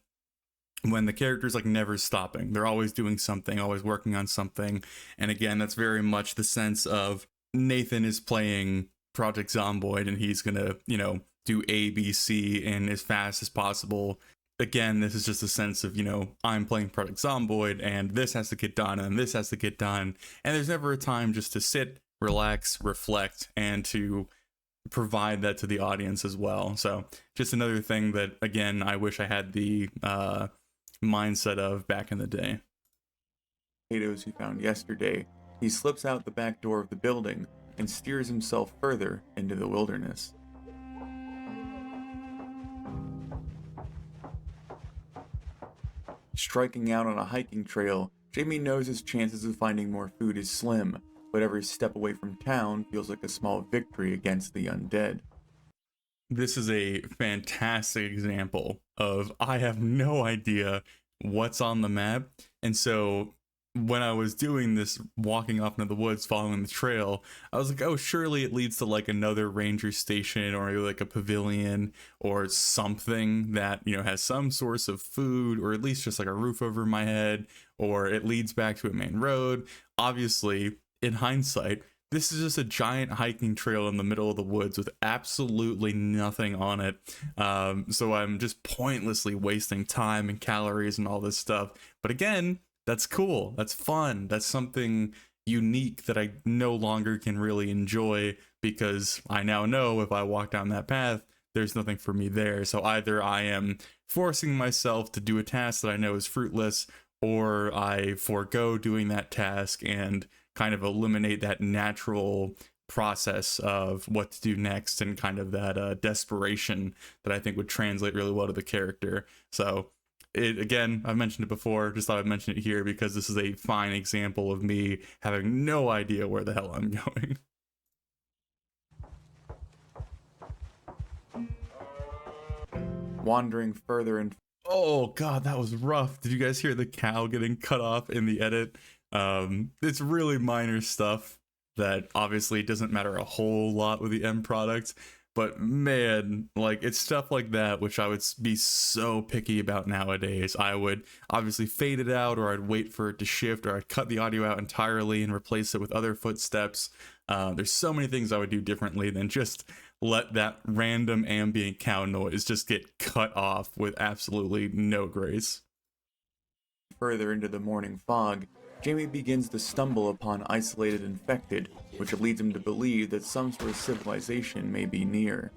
when the character's like never stopping. They're always doing something, always working on something. And again, that's very much the sense of Nathan is playing Project Zomboid, and he's gonna, you know, do A, B, C and as fast as possible. Again, this is just a sense of, you know, I'm playing Project Zomboid and this has to get done and this has to get done. And there's never a time just to sit, relax, reflect, and to provide that to the audience as well. So just another thing that, again, I wish I had the mindset of back in the day. Potatoes he found yesterday, he slips out the back door of the building and steers himself further into the wilderness. Striking out on a hiking trail, Jamie knows his chances of finding more food is slim, but every step away from town feels like a small victory against the undead. This is a fantastic example of I have no idea what's on the map. And so when I was doing this, walking off into the woods, following the trail, I was like, oh, surely it leads to like another ranger station or maybe like a pavilion or something that, you know, has some source of food or at least just like a roof over my head, or it leads back to a main road. Obviously, in hindsight, this is just a giant hiking trail in the middle of the woods with absolutely nothing on it. So I'm just pointlessly wasting time and calories and all this stuff. But again, that's cool. That's fun. That's something unique that I no longer can really enjoy because I now know if I walk down that path, there's nothing for me there. So either I am forcing myself to do a task that I know is fruitless, or I forego doing that task and kind of eliminate that natural process of what to do next and kind of that desperation that I think would translate really well to the character. So it, again, I've mentioned it before, just thought I'd mention it here because this is a fine example of me having no idea where the hell I'm going. Wandering further and Oh god, that was rough. Did you guys hear the cow getting cut off in the edit? It's really minor stuff that obviously doesn't matter a whole lot with the end product, but man, like, it's stuff like that which I would be so picky about nowadays. I would obviously fade it out, or I'd wait for it to shift, or I'd cut the audio out entirely and replace it with other footsteps. There's so many things I would do differently than just let that random ambient cow noise just get cut off with absolutely no grace. further into the morning fog, Jamie begins to stumble upon isolated infected, which leads him to believe that some sort of civilization may be near.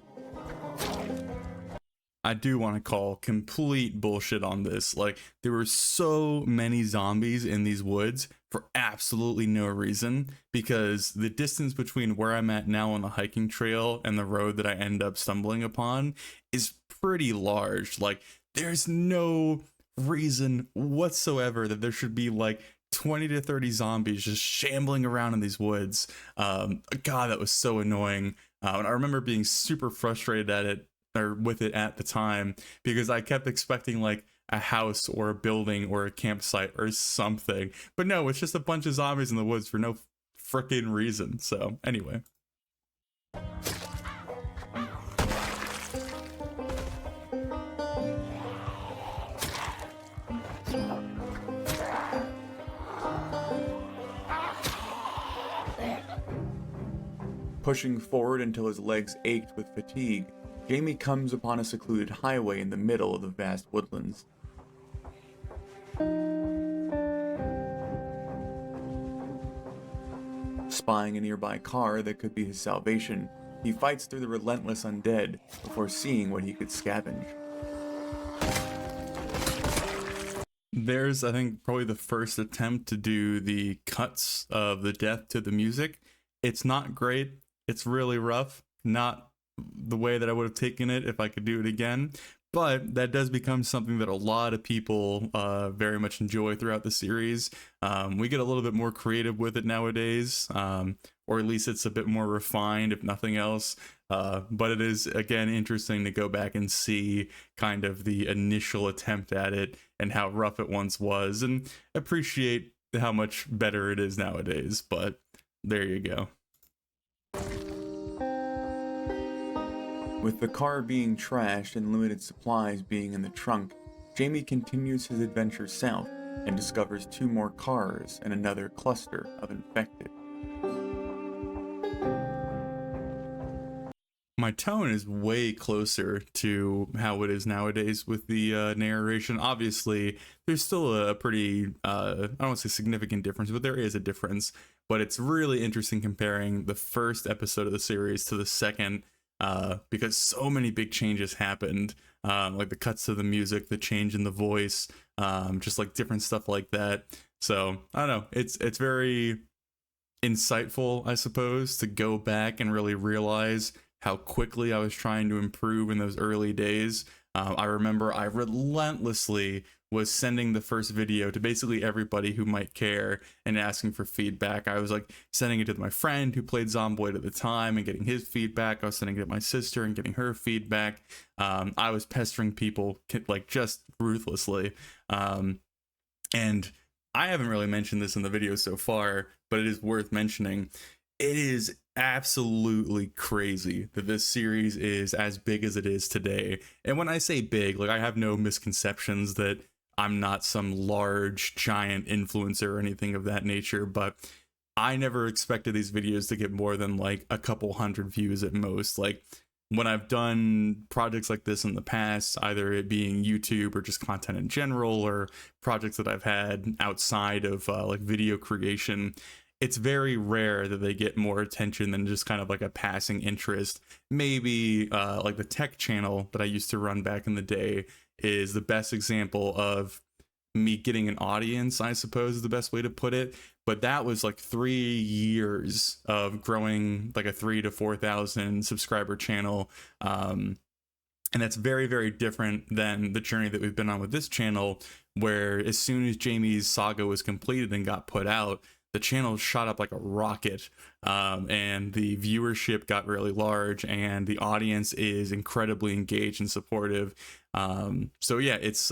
I do want to call complete bullshit on this. Like, there were so many zombies in these woods for absolutely no reason, because the distance between where I'm at now on the hiking trail and the road that I end up stumbling upon is pretty large. Like, there's no reason whatsoever that there should be like 20 to 30 zombies just shambling around in these woods. God, that was so annoying. And I remember being super frustrated at it, or with it at the time, because I kept expecting like a house or a building or a campsite or something, but no, it's just a bunch of zombies in the woods for no freaking reason. So anyway, Pushing forward until his legs ached with fatigue, Jamie comes upon a secluded highway in the middle of the vast woodlands. Spying a nearby car that could be his salvation, he fights through the relentless undead before seeing what he could scavenge. there's, I think, probably the first attempt to do the cuts of the death to the music. It's not great. It's really rough. Not the way that I would have taken it if I could do it again. But that does become something that a lot of people very much enjoy throughout the series. We get a little bit more creative with it nowadays, or at least it's a bit more refined, if nothing else. But it is, again, interesting to go back and see kind of the initial attempt at it and how rough it once was, and appreciate how much better it is nowadays. But there you go. With the car being trashed and limited supplies being in the trunk, Jamie continues his adventure south and discovers 2 more cars and another cluster of infected. My tone is way closer to how it is nowadays with the narration. Obviously, there's still a pretty, I don't want to say significant difference, but there is a difference. But it's really interesting comparing the first episode of the series to the second, because so many big changes happened, like the cuts to the music, the change in the voice, just like different stuff like that. So I don't know, it's very insightful, I suppose, to go back and really realize how quickly I was trying to improve in those early days. I remember I relentlessly was sending the first video to basically everybody who might care and asking for feedback. I was like sending it to my friend who played Zomboid at the time and getting his feedback. I was sending it to my sister and getting her feedback. I was pestering people like just ruthlessly. And I haven't really mentioned this in the video so far, but it is worth mentioning. It is absolutely crazy that this series is as big as it is today. And when I say big, like, I have no misconceptions that I'm not some large giant influencer or anything of that nature, but I never expected these videos to get more than like a couple hundred views at most. Like, when I've done projects like this in the past, either it being YouTube or just content in general, or projects that I've had outside of like video creation, it's very rare that they get more attention than just kind of like a passing interest. Maybe like the tech channel that I used to run back in the day is the best example of me getting an audience, I suppose is the best way to put it. But that was like 3 years of growing like a 3,000 to 4,000 subscriber channel. And that's very, very different than the journey that we've been on with this channel, where as soon as Jamie's saga was completed and got put out, the channel shot up like a rocket, and the viewership got really large, and the audience is incredibly engaged and supportive. So yeah, it's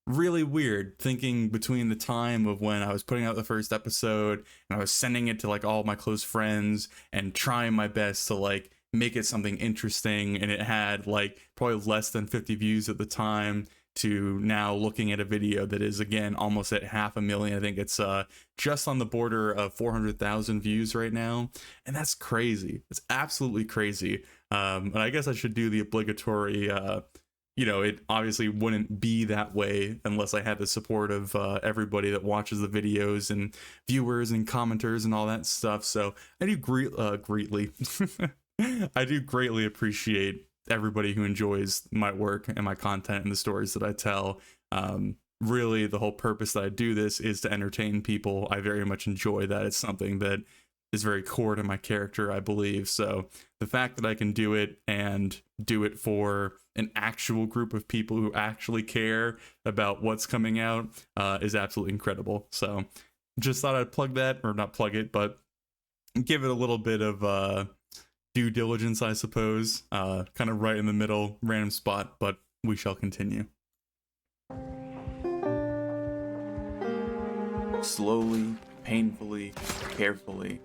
really weird thinking between the time of when I was putting out the first episode and I was sending it to like all my close friends and trying my best to like make it something interesting, and it had like probably less than 50 views at the time, to now looking at a video that is again almost at 500,000. I think it's just on the border of 400,000 views right now, and that's crazy. It's absolutely crazy. And I guess I should do the obligatory it obviously wouldn't be that way unless I had the support of everybody that watches the videos and viewers and commenters and all that stuff. So I do greatly I do greatly appreciate everybody who enjoys my work and my content and the stories that I tell. Really, the whole purpose that I do this is to entertain people. I very much enjoy that. It's something that is very core to my character, I believe. So the fact that I can do it and do it for an actual group of people who actually care about what's coming out is absolutely incredible. So just thought I'd plug that, or not plug it, but give it a little bit of due diligence, I suppose. Kind of right in the middle, random spot, but we shall continue. Slowly, painfully, carefully,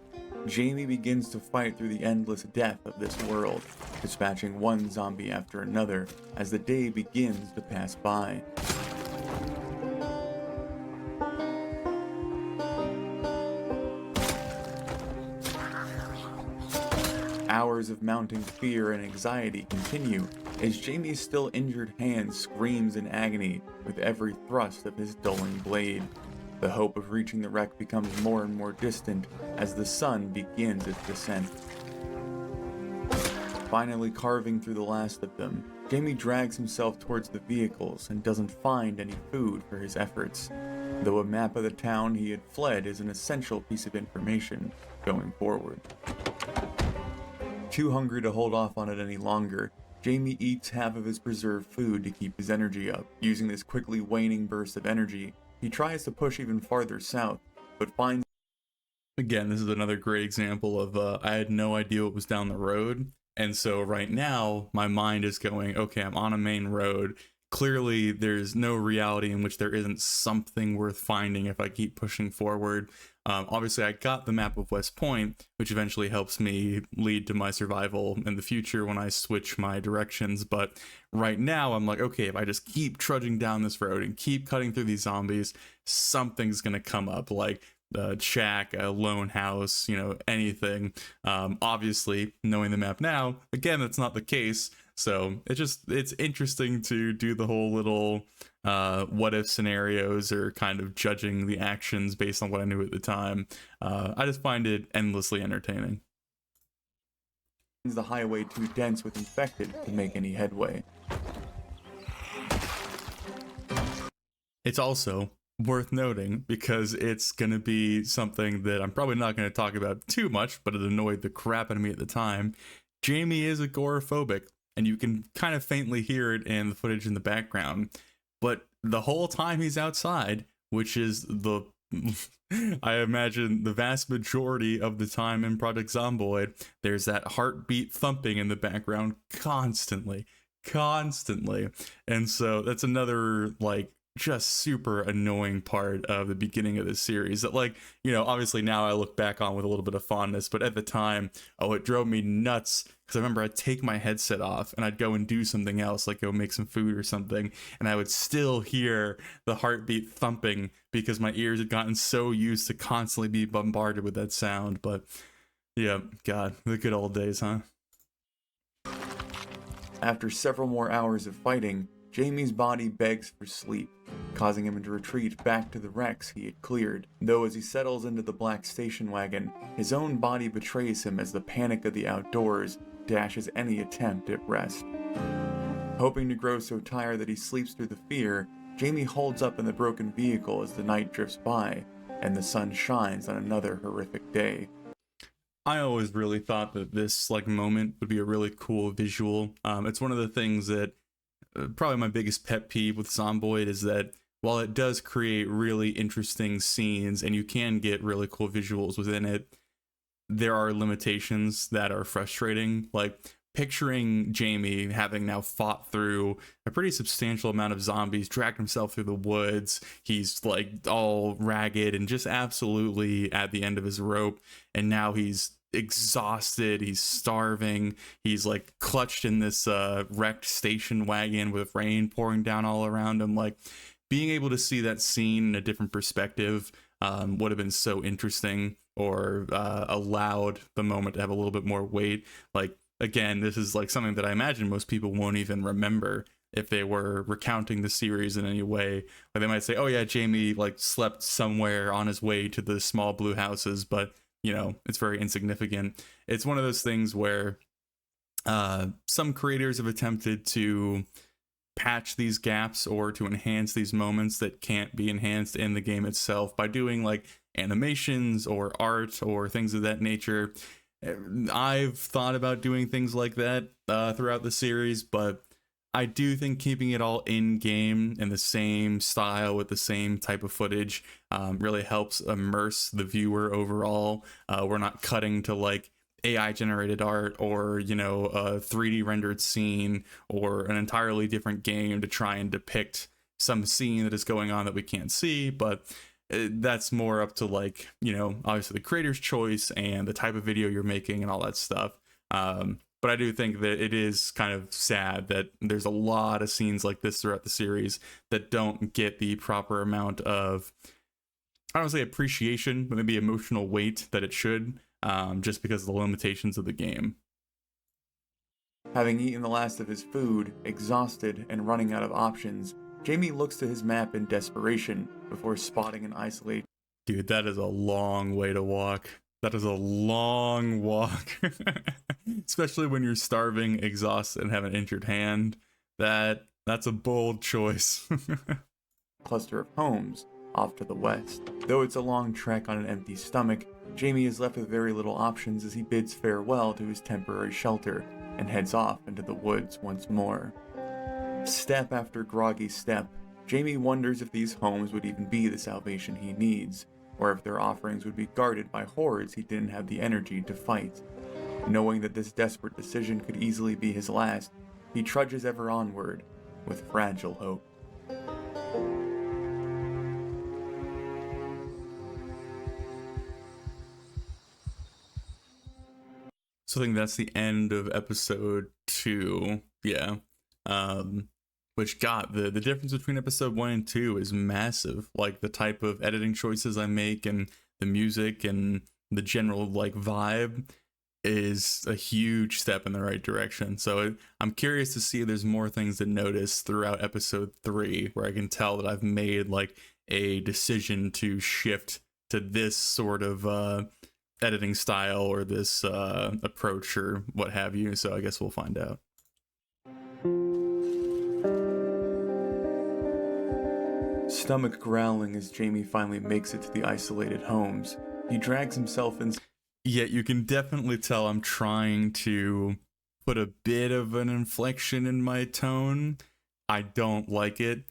Jamie begins to fight through the endless death of this world, dispatching one zombie after another as the day begins to pass by. Hours of mounting fear and anxiety continue as Jamie's still injured hand screams in agony with every thrust of his dulling blade. The hope of reaching the wreck becomes more and more distant as the sun begins its descent. Finally carving through the last of them, Jamie drags himself towards the vehicles and doesn't find any food for his efforts, though a map of the town he had fled is an essential piece of information going forward. Too hungry to hold off on it any longer, Jamie eats half of his preserved food to keep his energy up. Using this quickly waning burst of energy, he tries to push even farther south, but finds... Again, this is another great example of I had no idea what was down the road, And so right now, my mind is going, okay, I'm on a main road. Clearly, there's no reality in which there isn't something worth finding if I keep pushing forward. Obviously, I got the map of West Point, which eventually helps me lead to my survival in the future when I switch my directions. But right now, I'm like, okay, if I just keep trudging down this road and keep cutting through these zombies, something's going to come up. Like, a shack, a lone house, anything. Obviously, knowing the map now, again, that's not the case. So it's interesting to do the whole little what if scenarios, or kind of judging the actions based on what I knew at the time. I just find it endlessly entertaining. Is the highway too dense with infected to make any headway? It's also worth noting, because it's going to be something that I'm probably not going to talk about too much, but it annoyed the crap out of me at the time. Jamie is agoraphobic, and you can kind of faintly hear it in the footage in the background. But the whole time he's outside, which is I imagine the vast majority of the time in Project Zomboid, there's that heartbeat thumping in the background constantly. And so that's another, just super annoying part of the beginning of this series that, obviously now I look back on with a little bit of fondness, but at the time, it drove me nuts, because I remember I'd take my headset off and I'd go and do something else, like go make some food or something, and I would still hear the heartbeat thumping because my ears had gotten so used to constantly be bombarded with that sound. But yeah, God, the good old days, huh? After several more hours of fighting, Jamie's body begs for sleep, causing him to retreat back to the wrecks he had cleared. Though as he settles into the black station wagon, his own body betrays him as the panic of the outdoors dashes any attempt at rest. Hoping to grow so tired that he sleeps through the fear, Jamie holds up in the broken vehicle as the night drifts by, and the sun shines on another horrific day. I always really thought that this moment would be a really cool visual. It's one of the things that probably my biggest pet peeve with Zomboid is that while it does create really interesting scenes and you can get really cool visuals within it, there are limitations that are frustrating. Like picturing Jamie having now fought through a pretty substantial amount of zombies, dragged himself through the woods. He's all ragged and just absolutely at the end of his rope. And now he's exhausted, he's starving, he's clutched in this wrecked station wagon with rain pouring down all around him. Being able to see that scene in a different perspective would have been so interesting, or allowed the moment to have a little bit more weight. Again, this is something that I imagine most people won't even remember if they were recounting the series in any way. They might say, oh yeah, Jamie slept somewhere on his way to the small blue houses, but it's very insignificant. It's one of those things where some creators have attempted to patch these gaps or to enhance these moments that can't be enhanced in the game itself by doing animations or art or things of that nature. I've thought about doing things like that throughout the series, but I do think keeping it all in game in the same style with the same type of footage really helps immerse the viewer overall. We're not cutting to AI generated art or, a 3D rendered scene or an entirely different game to try and depict some scene that is going on that we can't see, but that's more up to obviously the creator's choice and the type of video you're making and all that stuff. But I do think that it is kind of sad that there's a lot of scenes like this throughout the series that don't get the proper amount of, I don't want to say appreciation, but maybe emotional weight that it should, just because of the limitations of the game. Having eaten the last of his food, exhausted and running out of options, Jamie looks to his map in desperation before spotting an isolated... Dude, that is a long way to walk. That is a long walk. Especially when you're starving, exhausted, and have an injured hand. That's a bold choice. cluster of homes off to the west. Though it's a long trek on an empty stomach, Jamie is left with very little options as he bids farewell to his temporary shelter and heads off into the woods once more. Step after groggy step, Jamie wonders if these homes would even be the salvation he needs, or if their offerings would be guarded by hordes he didn't have the energy to fight. Knowing that this desperate decision could easily be his last, he trudges ever onward with fragile hope. So I think that's the end of episode 2. Yeah. Which got the difference between episode 1 and 2 is massive. Like the type of editing choices I make and the music and the general like vibe is a huge step in the right direction. So I'm curious to see if there's more things to notice throughout episode 3 where I can tell that I've made like a decision to shift to this sort of editing style or this approach or what have you. So I guess we'll find out. Stomach growling as Jamie finally makes it to the isolated homes. He drags himself in. Yeah, you can definitely tell I'm trying to put a bit of an inflection in my tone. I don't like it.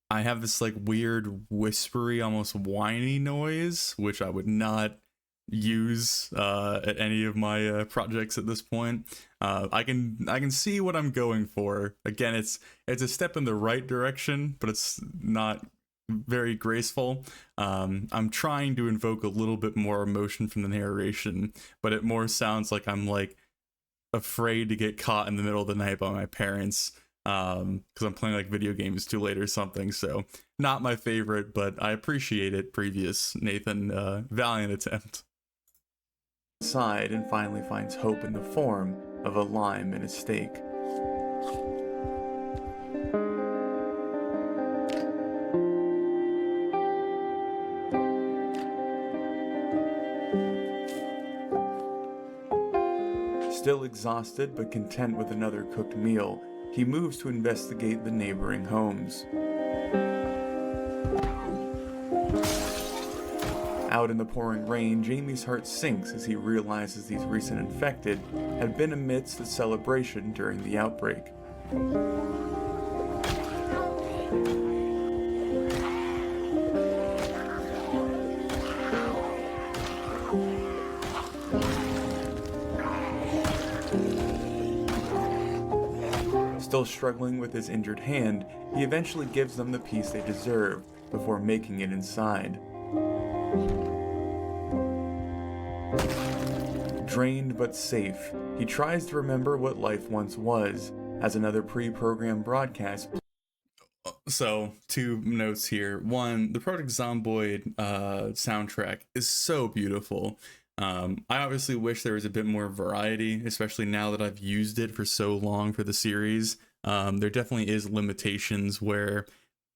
I have this like weird whispery, almost whiny noise, which I would not use at any of my projects at this point. I can see what I'm going for. Again, it's a step in the right direction, but it's not very graceful. I'm trying to invoke a little bit more emotion from the narration, but it more sounds like I'm like afraid to get caught in the middle of the night by my parents because I'm playing like video games too late or something. So not my favorite, but I appreciate it. Previous Nathan, valiant attempt. Inside and finally finds hope in the form of a lime and a steak. Still exhausted but content with another cooked meal, he moves to investigate the neighboring homes. Out in the pouring rain, Jamie's heart sinks as he realizes these recent infected had been amidst the celebration during the outbreak. Still struggling with his injured hand, he eventually gives them the peace they deserve before making it inside. Drained but safe, he tries to remember what life once was, as another pre-programmed broadcast. So, 2 notes here. 1, the Project Zomboid soundtrack is so beautiful. I obviously wish there was a bit more variety, especially now that I've used it for so long for the series. There definitely is limitations where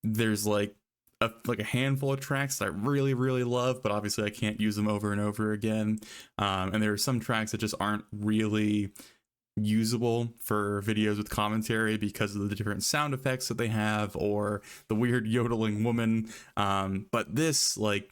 there's like a handful of tracks that I really, really love, but obviously I can't use them over and over again. And there are some tracks that just aren't really usable for videos with commentary because of the different sound effects that they have or the weird yodeling woman. But this, like,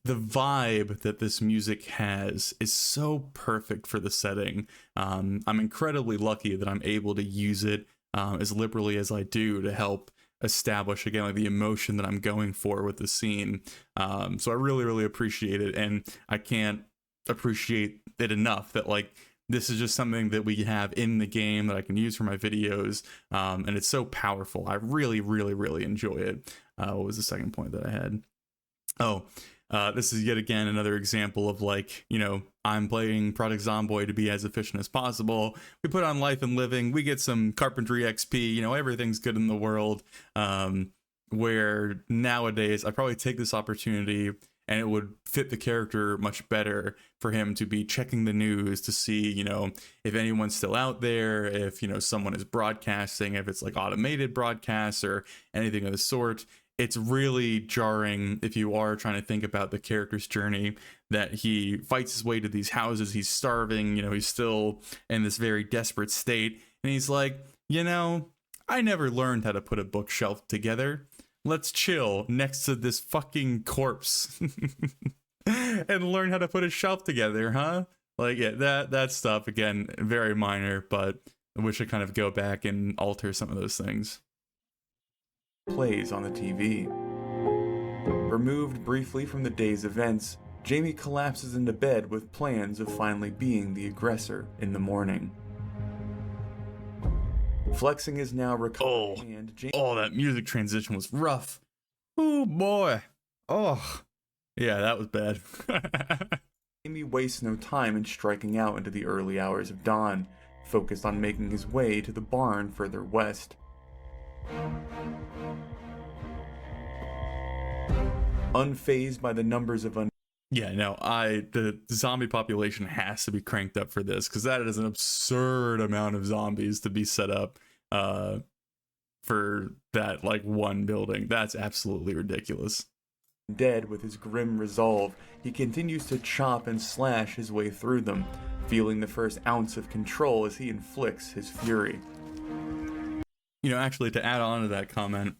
the vibe that this music has is so perfect for the setting. I'm incredibly lucky that I'm able to use it as liberally as I do to help establish again like the emotion that I'm going for with the scene. So I really, really appreciate it, and I can't appreciate it enough that like this is just something that we have in the game that I can use for my videos, and it's so powerful. I really, really, really enjoy it. What was the second point that I had? This is yet again another example of like, you know, I'm playing Project Zomboid to be as efficient as possible. We put on Life and Living, we get some carpentry XP, you know, everything's good in the world. Where nowadays I probably take this opportunity and it would fit the character much better for him to be checking the news to see, you know, if anyone's still out there, if, you know, someone is broadcasting, if it's like automated broadcasts or anything of the sort. It's really jarring if you are trying to think about the character's journey that he fights his way to these houses. He's starving, you know, he's still in this very desperate state. And he's like, you know, I never learned how to put a bookshelf together. Let's chill next to this fucking corpse and learn how to put a shelf together, huh? Like, yeah, that stuff, again, very minor, but I wish I kind of go back and alter some of those things. Plays on the TV. Removed briefly from the day's events, Jamie collapses into bed with plans of finally being the aggressor in the morning. Flexing his now recovered hand, that music transition was rough. Oh boy. Oh. Yeah, that was bad. Jamie wastes no time in striking out into the early hours of dawn, focused on making his way to the barn further west. Unfazed by the numbers of Yeah, no, the zombie population has to be cranked up for this, because that is an absurd amount of zombies to be set up for that like one building. That's absolutely ridiculous. Dead with his grim resolve, he continues to chop and slash his way through them, feeling the first ounce of control as he inflicts his fury. You know, actually, to add on to that comment,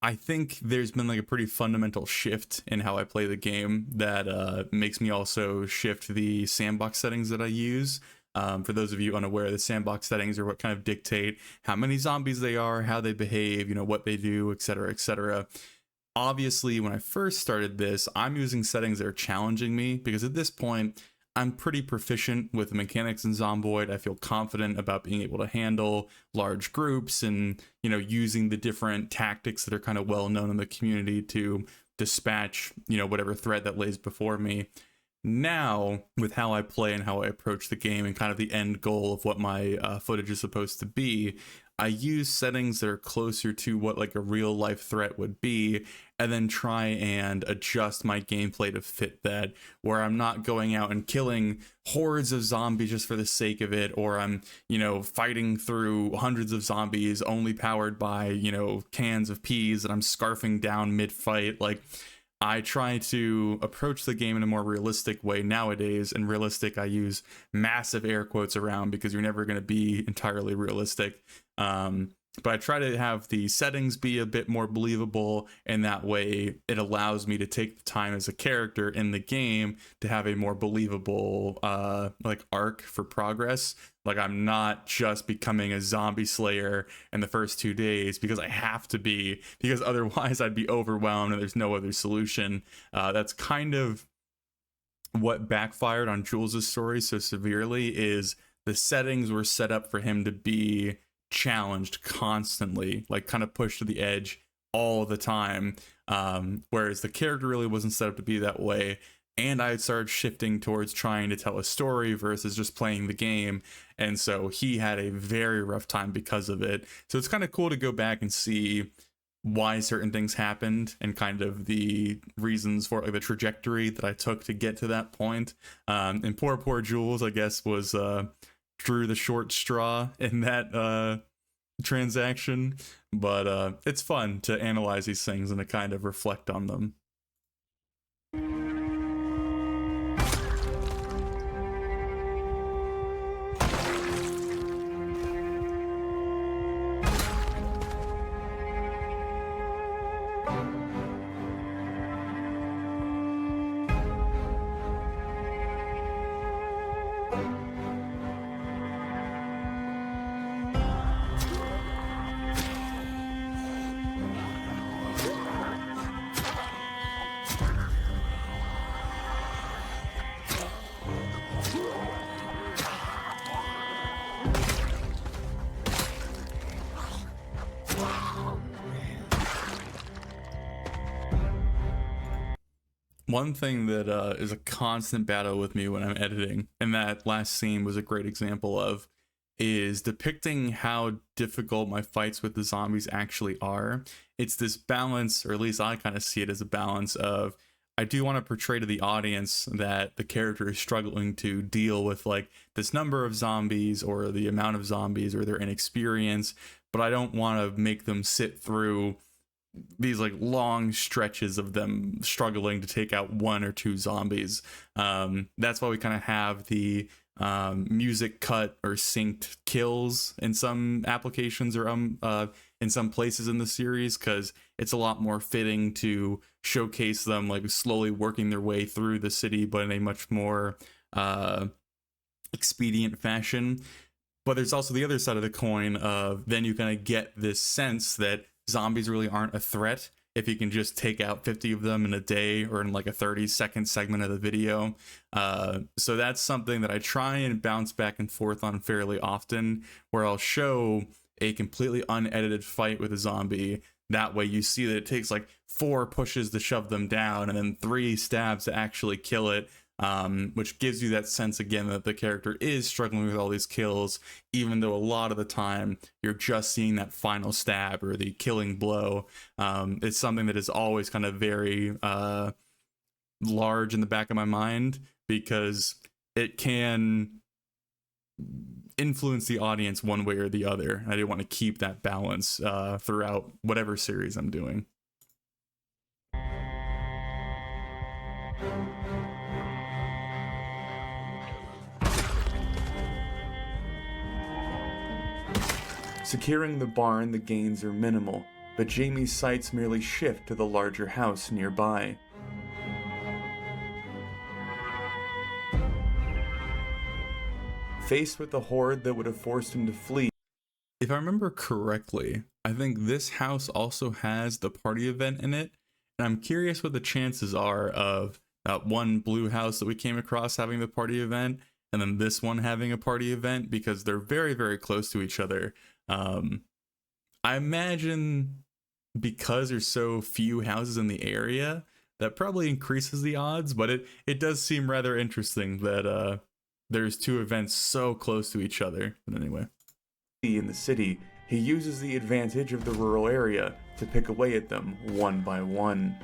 I think there's been like a pretty fundamental shift in how I play the game that makes me also shift the sandbox settings that I use. For those of you unaware, the sandbox settings are what kind of dictate how many zombies they are, how they behave, you know, what they do, etc., etc. Obviously, when I first started this, I'm using settings that are challenging me because at this point, I'm pretty proficient with the mechanics in Zomboid. I feel confident about being able to handle large groups and, you know, using the different tactics that are kind of well known in the community to dispatch, you know, whatever threat that lays before me. Now, with how I play and how I approach the game and kind of the end goal of what my footage is supposed to be, I use settings that are closer to what like a real life threat would be, and then try and adjust my gameplay to fit that, where I'm not going out and killing hordes of zombies just for the sake of it, or I'm, you know, fighting through hundreds of zombies only powered by, you know, cans of peas that I'm scarfing down mid-fight. Like, I try to approach the game in a more realistic way nowadays, and realistic I use massive air quotes around because you're never going to be entirely realistic. But I try to have the settings be a bit more believable, and that way it allows me to take the time as a character in the game to have a more believable like arc for progress. Like, I'm not just becoming a zombie slayer in the first 2 days because I have to be, because otherwise I'd be overwhelmed and there's no other solution. That's kind of what backfired on Jules's story so severely, is the settings were set up for him to be challenged constantly, like kind of pushed to the edge all the time, whereas the character really wasn't set up to be that way. And I had started shifting towards trying to tell a story versus just playing the game, and so he had a very rough time because of it. So it's kind of cool to go back and see why certain things happened and kind of the reasons for, like, the trajectory that I took to get to that point. And poor Jules, I guess, was drew the short straw in that transaction, but it's fun to analyze these things and to kind of reflect on them. One thing that is a constant battle with me when I'm editing, and that last scene was a great example of, is depicting how difficult my fights with the zombies actually are. It's this balance, or at least I kind of see it as a balance of, I do want to portray to the audience that the character is struggling to deal with like this number of zombies or the amount of zombies or their inexperience, but I don't want to make them sit through these like long stretches of them struggling to take out one or two zombies. That's why we kind of have the music cut or synced kills in some applications, or in some places in the series, because it's a lot more fitting to showcase them like slowly working their way through the city, but in a much more expedient fashion. But there's also the other side of the coin of, then you kind of get this sense that zombies really aren't a threat. if you can just take out 50 of them in a day or in like a 30-second segment of the video. So that's something that I try and bounce back and forth on fairly often, where I'll show a completely unedited fight with a zombie. That way you see that it takes like 4 pushes to shove them down and then 3 stabs to actually kill it, which gives you that sense again that the character is struggling with all these kills, even though a lot of the time you're just seeing that final stab or the killing blow. It's something that is always kind of very large in the back of my mind, because it can influence the audience one way or the other. I do want to keep that balance throughout whatever series I'm doing. Securing the barn, the gains are minimal, but Jamie's sights merely shift to the larger house nearby. Faced with the horde that would have forced him to flee, if I remember correctly, I think this house also has the party event in it, and I'm curious what the chances are of that one blue house that we came across having the party event, and then this one having a party event, because they're very, very close to each other. I imagine because there's so few houses in the area, that probably increases the odds, but it does seem rather interesting that there's 2 events so close to each other. But anyway. in the city, he uses the advantage of the rural area to pick away at them one by one.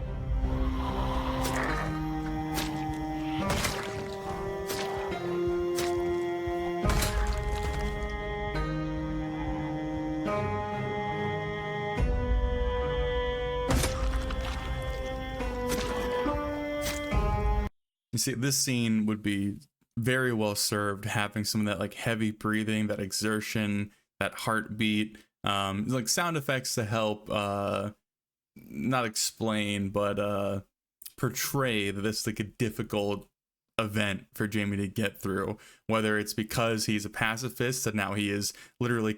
You see, this scene would be very well served having some of that like heavy breathing, that exertion, that heartbeat, like sound effects to help not explain but portray this like a difficult event for Jamie to get through, whether it's because he's a pacifist and now he is literally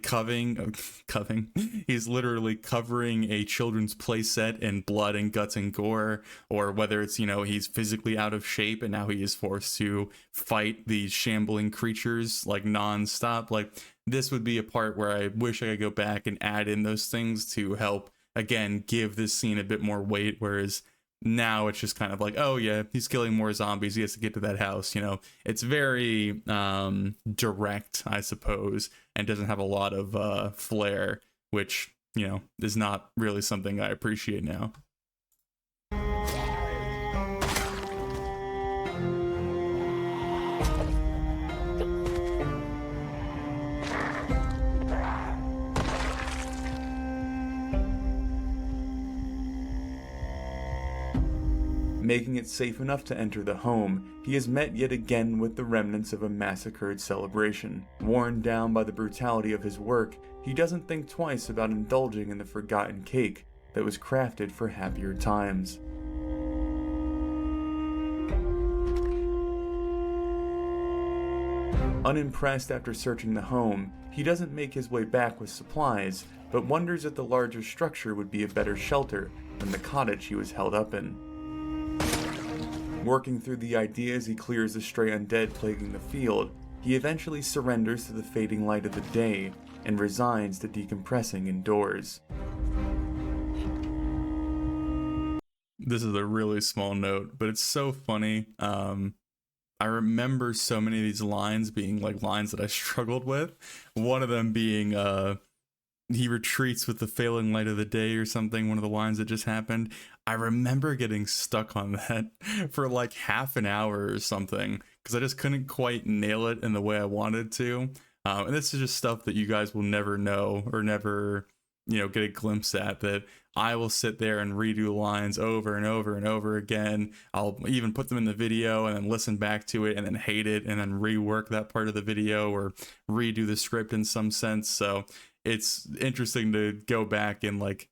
he's literally covering a children's playset in blood and guts and gore, or whether it's, you know, he's physically out of shape and now he is forced to fight these shambling creatures like non-stop. Like, this would be a part where I wish I could go back and add in those things to help again give this scene a bit more weight, whereas now it's just kind of like, oh yeah, he's killing more zombies, he has to get to that house, you know. It's very direct, I suppose, and doesn't have a lot of flair, which, you know, is not really something I appreciate now. Making it safe enough to enter the home, he is met yet again with the remnants of a massacred celebration. Worn down by the brutality of his work, he doesn't think twice about indulging in the forgotten cake that was crafted for happier times. Unimpressed after searching the home, he doesn't make his way back with supplies, but wonders if the larger structure would be a better shelter than the cottage he was held up in. Working through the ideas, he clears the stray undead plaguing the field. He eventually surrenders to the fading light of the day and resigns to decompressing indoors. This is a really small note, but it's so funny. I remember so many of these lines being like lines that I struggled with. One of them being he retreats with the failing light of the day or something, one of the lines that just happened. I remember getting stuck on that for like half an hour or something, because I just couldn't quite nail it in the way I wanted to. And this is just stuff that you guys will never know or never, you know, get a glimpse at, that I will sit there and redo lines over and over and over again. I'll even put them in the video and then listen back to it and then hate it and then rework that part of the video or redo the script in some sense. So it's interesting to go back and like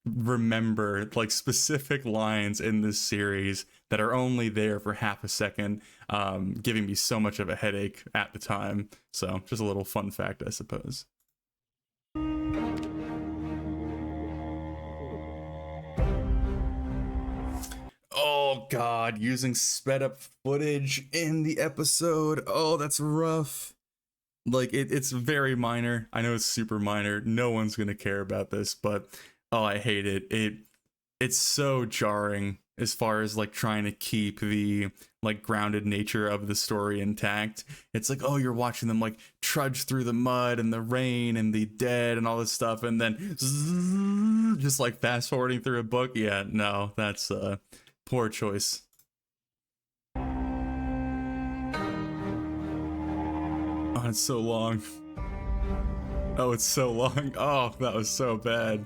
remember like specific lines in this series that are only there for half a second, giving me so much of a headache at the time. So just a little fun fact, I suppose. Oh god, using sped up footage in the episode. Oh, that's rough. Like it's very minor. I know it's super minor. No one's gonna care about this, but oh, I hate it. It's so jarring as far as like trying to keep the like grounded nature of the story intact. It's like, oh, you're watching them like trudge through the mud and the rain and the dead and all this stuff, and then just like fast forwarding through a book. Yeah, no, that's poor choice. Oh, it's so long. Oh, it's so long. Oh, that was so bad.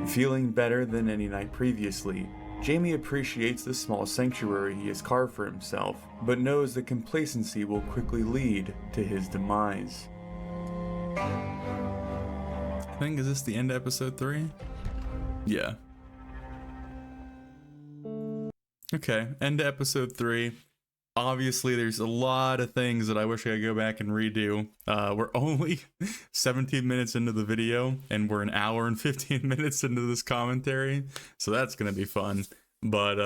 Feeling better than any night previously, Jamie appreciates the small sanctuary he has carved for himself, but knows that complacency will quickly lead to his demise. I think, is this the end of episode 3? Yeah. Okay, end of episode 3. Obviously, there's a lot of things that I wish I could go back and redo. We're only 17 minutes into the video, and we're an hour and 15 minutes into this commentary, so that's gonna be fun. But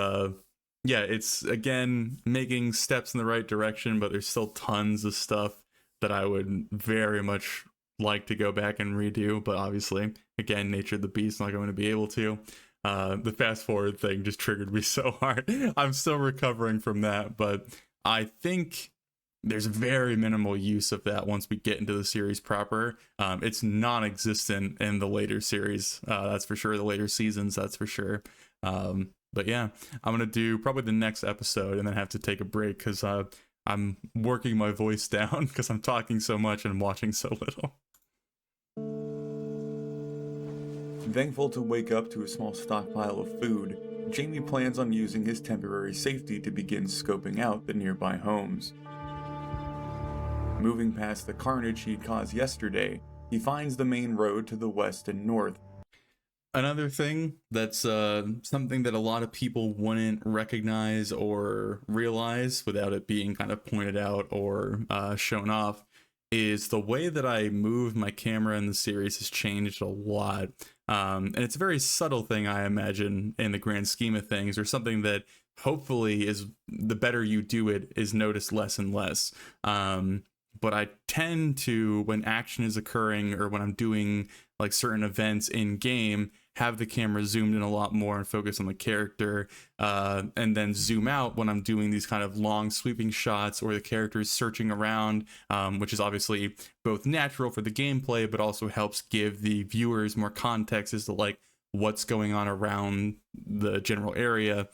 yeah, it's, again, making steps in the right direction, but there's still tons of stuff that I would very much like to go back and redo, but obviously, again, nature of the beast, not going to be able to. The fast forward thing just triggered me so hard. I'm still recovering from that, but I think there's very minimal use of that once we get into the series proper. It's non-existent in the later series, that's for sure. The later seasons, that's for sure. But yeah, I'm gonna do probably the next episode and then have to take a break because I'm working my voice down because I'm talking so much and watching so little. Thankful to wake up to a small stockpile of food, Jamie plans on using his temporary safety to begin scoping out the nearby homes. Moving past the carnage he'd caused yesterday, he finds the main road to the west and north. Another thing that's something that a lot of people wouldn't recognize or realize without it being kind of pointed out or shown off is the way that I move my camera in the series has changed a lot. And it's a very subtle thing, I imagine, in the grand scheme of things, or something that hopefully is, the better you do it, is noticed less and less. But I tend to, when action is occurring or when I'm doing like certain events in game, have the camera zoomed in a lot more and focus on the character, and then zoom out when I'm doing these kind of long sweeping shots or the character is searching around, which is obviously both natural for the gameplay, but also helps give the viewers more context as to like what's going on around the general area.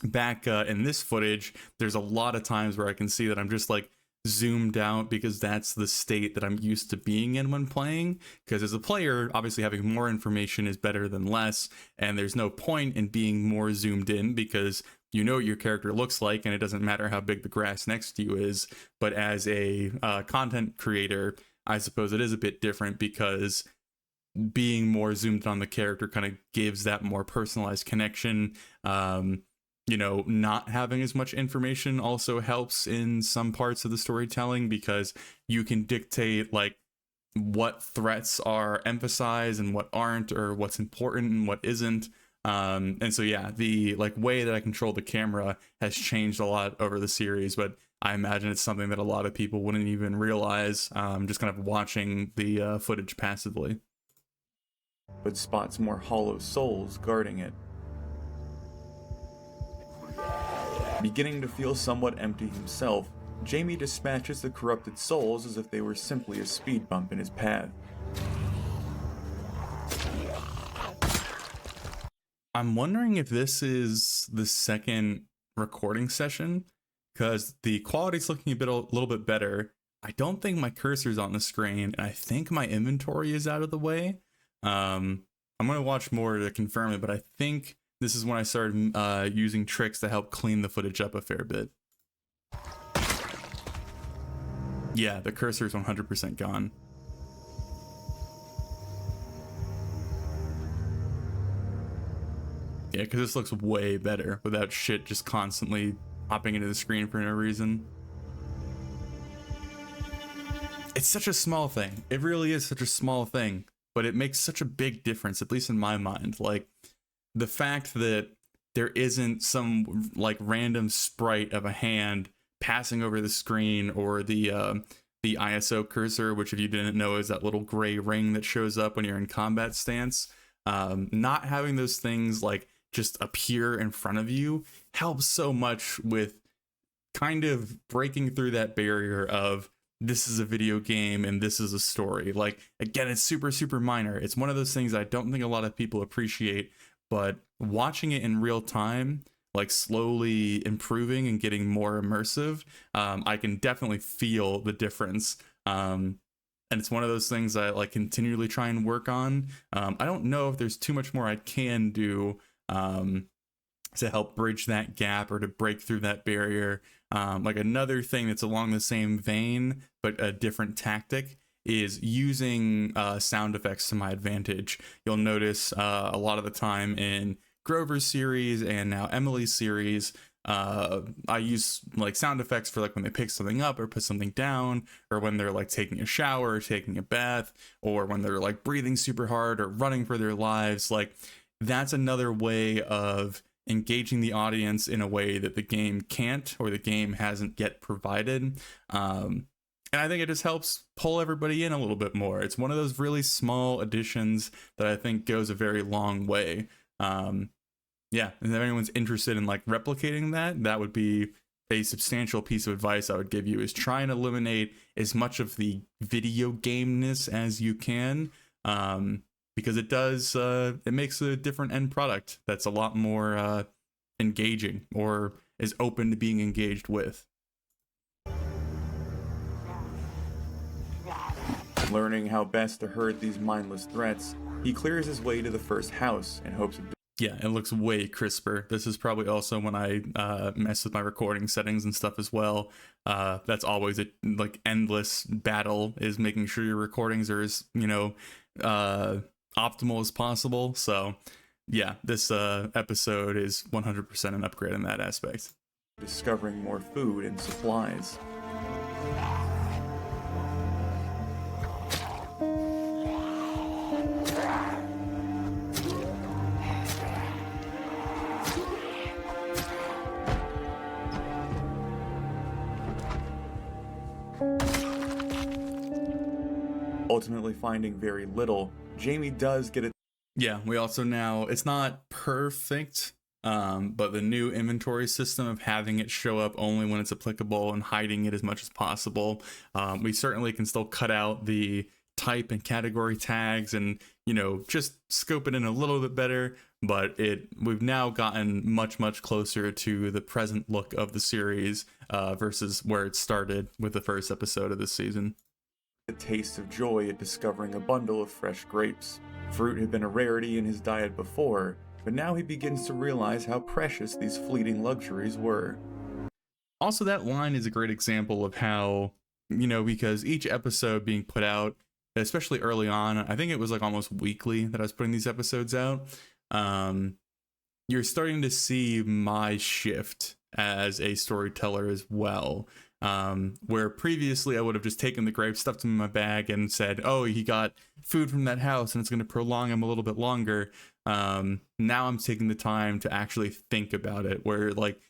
Back in this footage, there's a lot of times where I can see that I'm just like zoomed out because that's the state that I'm used to being in when playing, because as a player, obviously having more information is better than less, and there's no point in being more zoomed in because you know what your character looks like and it doesn't matter how big the grass next to you is. But as a content creator, I suppose it is a bit different because being more zoomed in on the character kind of gives that more personalized connection. You know, not having as much information also helps in some parts of the storytelling because you can dictate like what threats are emphasized and what aren't, or what's important and what isn't. And so yeah, the like way that I control the camera has changed a lot over the series, but I imagine it's something that a lot of people wouldn't even realize, just kind of watching the footage passively. But spots more hollow souls guarding it. Beginning to feel somewhat empty himself, Jamie dispatches the corrupted souls as if they were simply a speed bump in his path. I'm wondering if this is the second recording session, because the quality's looking a little bit better. I don't think my cursor's on the screen, and I think my inventory is out of the way. I'm going to watch more to confirm it, but I think this is when I started using tricks to help clean the footage up a fair bit. Yeah, the cursor's 100% gone. Yeah, because this looks way better without shit just constantly popping into the screen for no reason. It's such a small thing. It really is such a small thing, but it makes such a big difference, at least in my mind. Like, the fact that there isn't some like random sprite of a hand passing over the screen, or the ISO cursor, which if you didn't know is that little gray ring that shows up when you're in combat stance. Not having those things like just appear in front of you helps so much with kind of breaking through that barrier of this is a video game and this is a story. Like, again, it's super minor. It's one of those things I don't think a lot of people appreciate, but watching it in real time, like slowly improving and getting more immersive, I can definitely feel the difference. And it's one of those things I like continually try and work on. I don't know if there's too much more I can do to help bridge that gap or to break through that barrier. Like another thing that's along the same vein, but a different tactic, is using sound effects to my advantage. You'll notice a lot of the time in Grover's series and now Emily's series, I use like sound effects for like when they pick something up or put something down, or when they're like taking a shower or taking a bath, or when they're like breathing super hard or running for their lives. Like, that's another way of engaging the audience in a way that the game can't, or the game hasn't yet provided. And I think it just helps pull everybody in a little bit more. It's one of those really small additions that I think goes a very long way. Yeah, and if anyone's interested in like replicating that, that would be a substantial piece of advice I would give you, is try and eliminate as much of the video gameness as you can. Because it does, it makes a different end product that's a lot more engaging, or is open to being engaged with. Learning how best to herd these mindless threats, he clears his way to the first house in hopes of... Yeah, it looks way crisper. This is probably also when I mess with my recording settings and stuff as well. That's always a like endless battle, is making sure your recordings are as, optimal as possible. So yeah, this episode is 100% an upgrade in that aspect. Discovering more food and supplies. Ultimately finding very little, Jamie does get it. Yeah, we also now, it's not perfect, but the new inventory system of having it show up only when it's applicable and hiding it as much as possible. We certainly can still cut out the type and category tags and, just scope it in a little bit better, but we've now gotten much closer to the present look of the series versus where it started with the first episode of this season. A taste of joy at discovering a bundle of fresh grapes. Fruit had been a rarity in his diet before, but now he begins to realize how precious these fleeting luxuries were. Also, that line is a great example of how, because each episode being put out, especially early on, I think it was like almost weekly that I was putting these episodes out, you're starting to see my shift as a storyteller as well. Where previously I would have just taken the grapes, stuffed them in my bag, and said, oh, he got food from that house and it's going to prolong him a little bit longer. Now I'm taking the time to actually think about it, where like,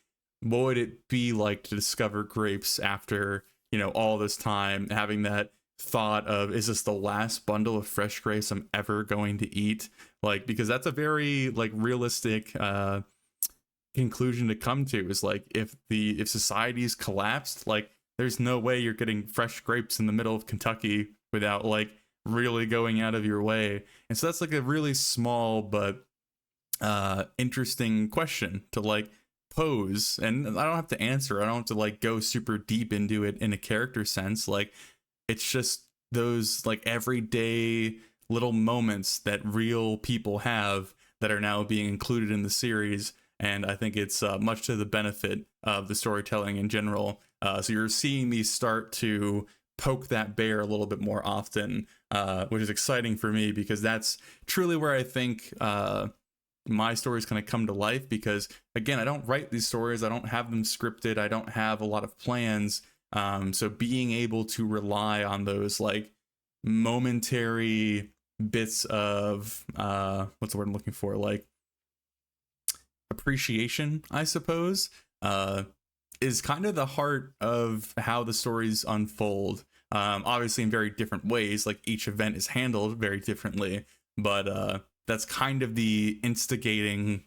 what would it be like to discover grapes after, all this time, having that thought of, is this the last bundle of fresh grapes I'm ever going to eat? Like, because that's a very like realistic, conclusion to come to, is like, if society's collapsed, like there's no way you're getting fresh grapes in the middle of Kentucky without like really going out of your way. And so that's like a really small but interesting question to like pose, and I don't have to answer. I don't have to like go super deep into it in a character sense. Like, it's just those like everyday little moments that real people have that are now being included in the series. And I think it's much to the benefit of the storytelling in general. So you're seeing me start to poke that bear a little bit more often, which is exciting for me, because that's truly where I think my stories kind of come to life. Because, again, I don't write these stories. I don't have them scripted. I don't have a lot of plans. So being able to rely on those like momentary bits of, what's the word I'm looking for? Like, appreciation, I suppose, is kind of the heart of how the stories unfold. Obviously in very different ways, like each event is handled very differently, but that's kind of the instigating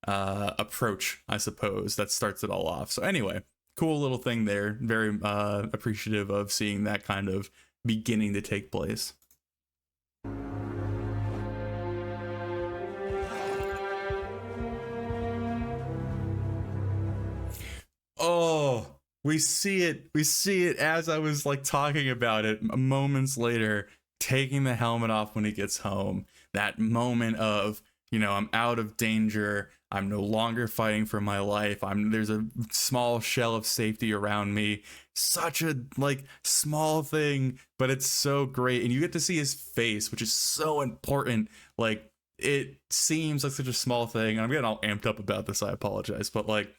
approach, I suppose, that starts it all off. So anyway, cool little thing there. Very appreciative of seeing that kind of beginning to take place. Oh, we see it as I was like talking about it moments later, taking the helmet off when he gets home. That moment of, you know, I'm out of danger, I'm no longer fighting for my life, there's a small shell of safety around me. Such a like small thing, but it's so great, and you get to see his face, which is so important. Like, it seems like such a small thing, and I'm getting all amped up about this, I apologize, but like,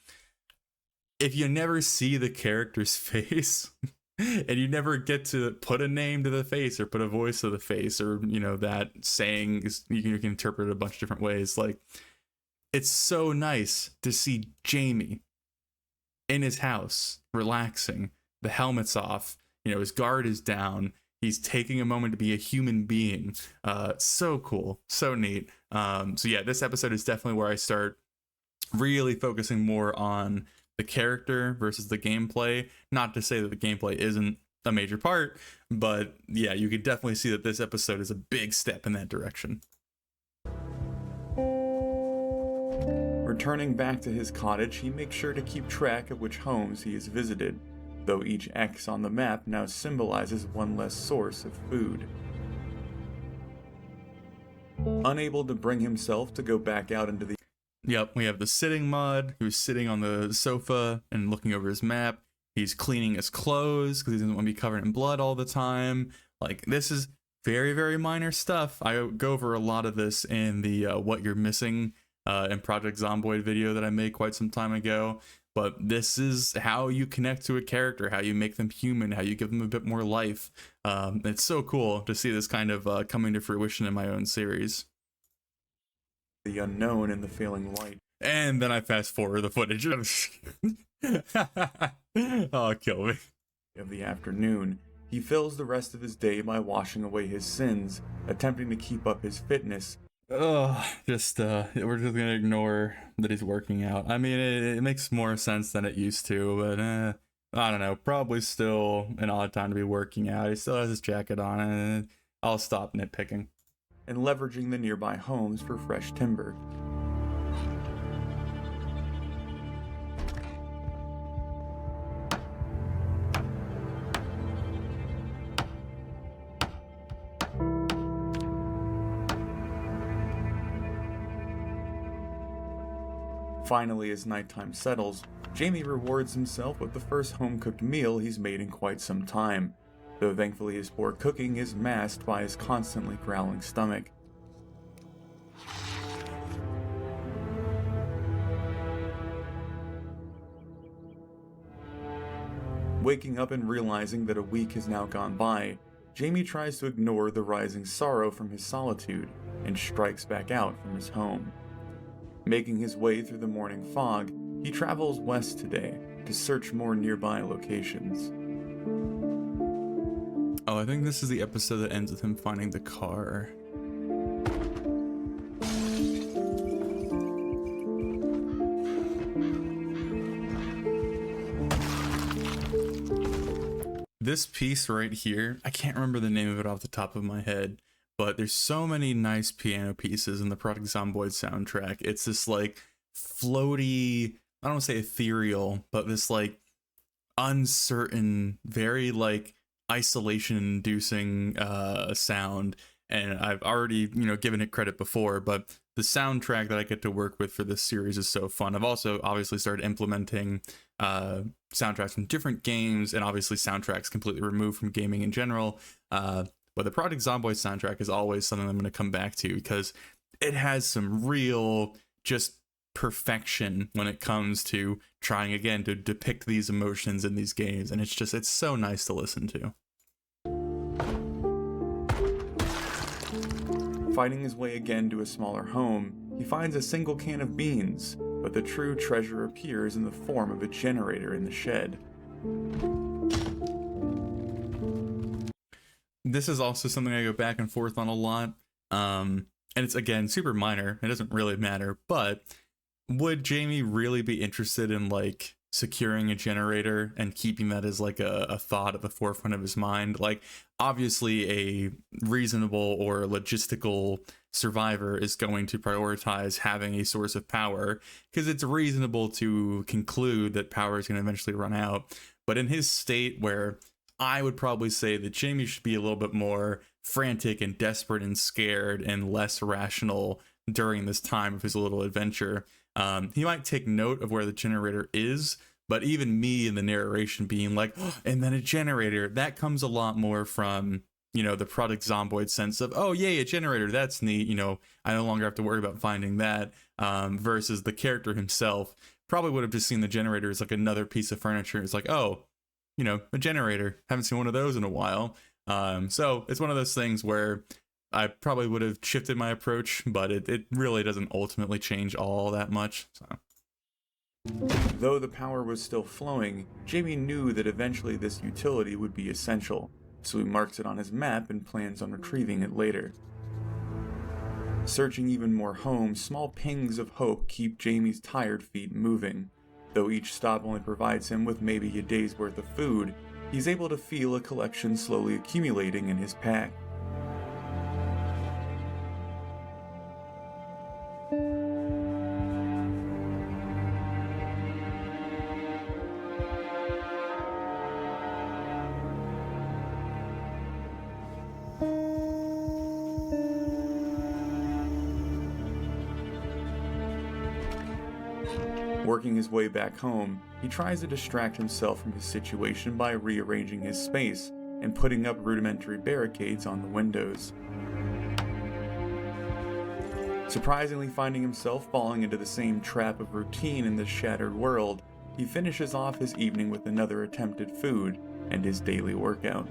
if you never see the character's face and you never get to put a name to the face or put a voice to the face, or, you know, that saying is, you can interpret it a bunch of different ways. Like, it's so nice to see Jamie in his house, relaxing, the helmet's off, you know, his guard is down, he's taking a moment to be a human being. So cool, so neat. So yeah, this episode is definitely where I start really focusing more on the character versus the gameplay. Not to say that the gameplay isn't a major part, but yeah, you could definitely see that this episode is a big step in that direction. Returning back to his cottage, he makes sure to keep track of which homes he has visited, though each X on the map now symbolizes one less source of food. Unable to bring himself to go back out into the... Yep, we have the sitting mod, who's sitting on the sofa and looking over his map. He's cleaning his clothes because he doesn't want to be covered in blood all the time. Like, this is very, very minor stuff. I go over a lot of this in the What You're Missing in Project Zomboid video that I made quite some time ago. But this is how you connect to a character, how you make them human, how you give them a bit more life. It's so cool to see this kind of coming to fruition in my own series. The unknown and the failing light. And then I fast forward the footage. Oh, kill me. Of the afternoon, he fills the rest of his day by washing away his sins, attempting to keep up his fitness. Oh, we're just gonna ignore that he's working out. I mean, it makes more sense than it used to, but I don't know. Probably still an odd time to be working out. He still has his jacket on, and I'll stop nitpicking. And leveraging the nearby homes for fresh timber. Finally, as nighttime settles, Jamie rewards himself with the first home-cooked meal he's made in quite some time, though thankfully his poor cooking is masked by his constantly growling stomach. Waking up and realizing that a week has now gone by, Jamie tries to ignore the rising sorrow from his solitude and strikes back out from his home. Making his way through the morning fog, he travels west today to search more nearby locations. Oh, I think this is the episode that ends with him finding the car. This piece right here, I can't remember the name of it off the top of my head, but there's so many nice piano pieces in the Project Zomboid soundtrack. It's this like floaty, I don't want to say ethereal, but this like uncertain, very like isolation-inducing sound. And I've already, given it credit before, but the soundtrack that I get to work with for this series is so fun. I've also obviously started implementing soundtracks from different games, and obviously soundtracks completely removed from gaming in general. But the Project Zomboid soundtrack is always something I'm going to come back to because it has some real just perfection when it comes to trying again to depict these emotions in these games, and it's so nice to listen to. Finding his way again to a smaller home, he finds a single can of beans, but the true treasure appears in the form of a generator in the shed. This is also something I go back and forth on a lot. And it's, again, super minor. It doesn't really matter. But would Jamie really be interested in, like, securing a generator and keeping that as, like, a thought at the forefront of his mind? Like, obviously a reasonable or logistical survivor is going to prioritize having a source of power because it's reasonable to conclude that power is going to eventually run out. But in his state, where I would probably say that Jamie should be a little bit more frantic and desperate and scared and less rational during this time of his little adventure. He might take note of where the generator is, but even me in the narration being like, oh, and then a generator, that comes a lot more from, you know, the product zomboid sense of, oh, yay, a generator, that's neat. You know, I no longer have to worry about finding that, versus the character himself probably would have just seen the generator as like another piece of furniture. It's like, oh, you know, a generator. Haven't seen one of those in a while. So it's one of those things where I probably would have shifted my approach, but it really doesn't ultimately change all that much. So. Though the power was still flowing, Jamie knew that eventually this utility would be essential, so he marks it on his map and plans on retrieving it later. Searching even more homes, small pings of hope keep Jamie's tired feet moving. Though each stop only provides him with maybe a day's worth of food, he's able to feel a collection slowly accumulating in his pack. Working his way back home, he tries to distract himself from his situation by rearranging his space and putting up rudimentary barricades on the windows. Surprisingly finding himself falling into the same trap of routine in this shattered world, he finishes off his evening with another attempt at food and his daily workout.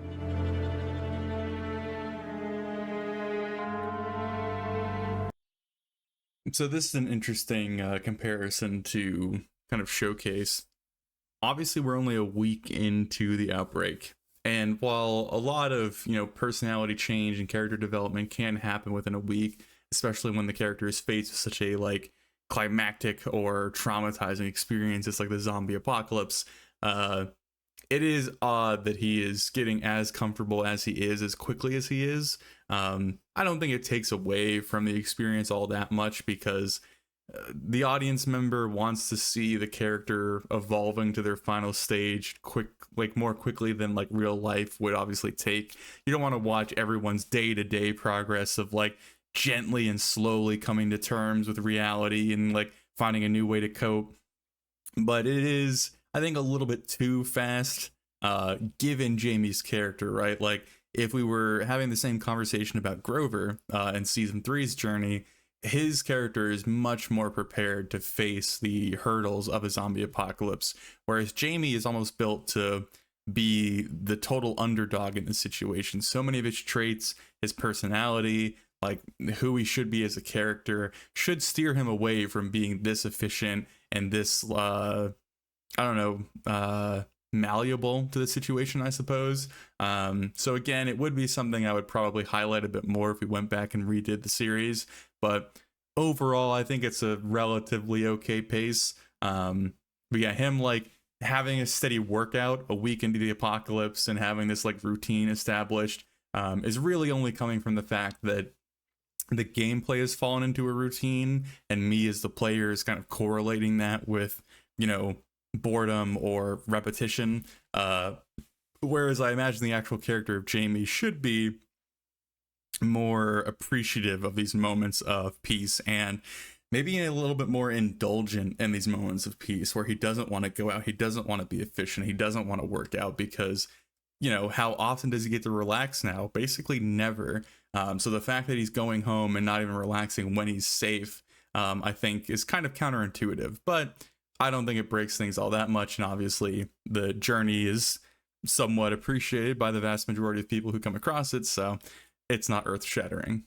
So this is an interesting comparison to kind of showcase. Obviously, we're only a week into the outbreak. And while a lot of, you know, personality change and character development can happen within a week, especially when the character is faced with such a, like, climactic or traumatizing experience, it's like the zombie apocalypse, it is odd that he is getting as comfortable as he is as quickly as he is. I don't think it takes away from the experience all that much because the audience member wants to see the character evolving to their final stage more quickly than like real life would obviously take. You don't want to watch everyone's day-to-day progress of like gently and slowly coming to terms with reality and like finding a new way to cope. But it is, I think, a little bit too fast, given Jamie's character, right? Like, if we were having the same conversation about Grover in season 3's journey, his character is much more prepared to face the hurdles of a zombie apocalypse, whereas Jamie is almost built to be the total underdog in this situation. So many of his traits, his personality, like who he should be as a character, should steer him away from being this efficient and this malleable to the situation, I suppose. So again, it would be something I would probably highlight a bit more if we went back and redid the series, but overall I think it's a relatively okay pace. But yeah, him like having a steady workout a week into the apocalypse and having this like routine established is really only coming from the fact that the gameplay has fallen into a routine, and me as the player is kind of correlating that with, you know, boredom or repetition. Whereas I imagine the actual character of Jamie should be more appreciative of these moments of peace and maybe a little bit more indulgent in these moments of peace where he doesn't want to go out, he doesn't want to be efficient, he doesn't want to work out because, you know, how often does he get to relax now? Basically never. So the fact that he's going home and not even relaxing when he's safe, I think is kind of counterintuitive, but I don't think it breaks things all that much. And obviously the journey is somewhat appreciated by the vast majority of people who come across it, so it's not earth shattering.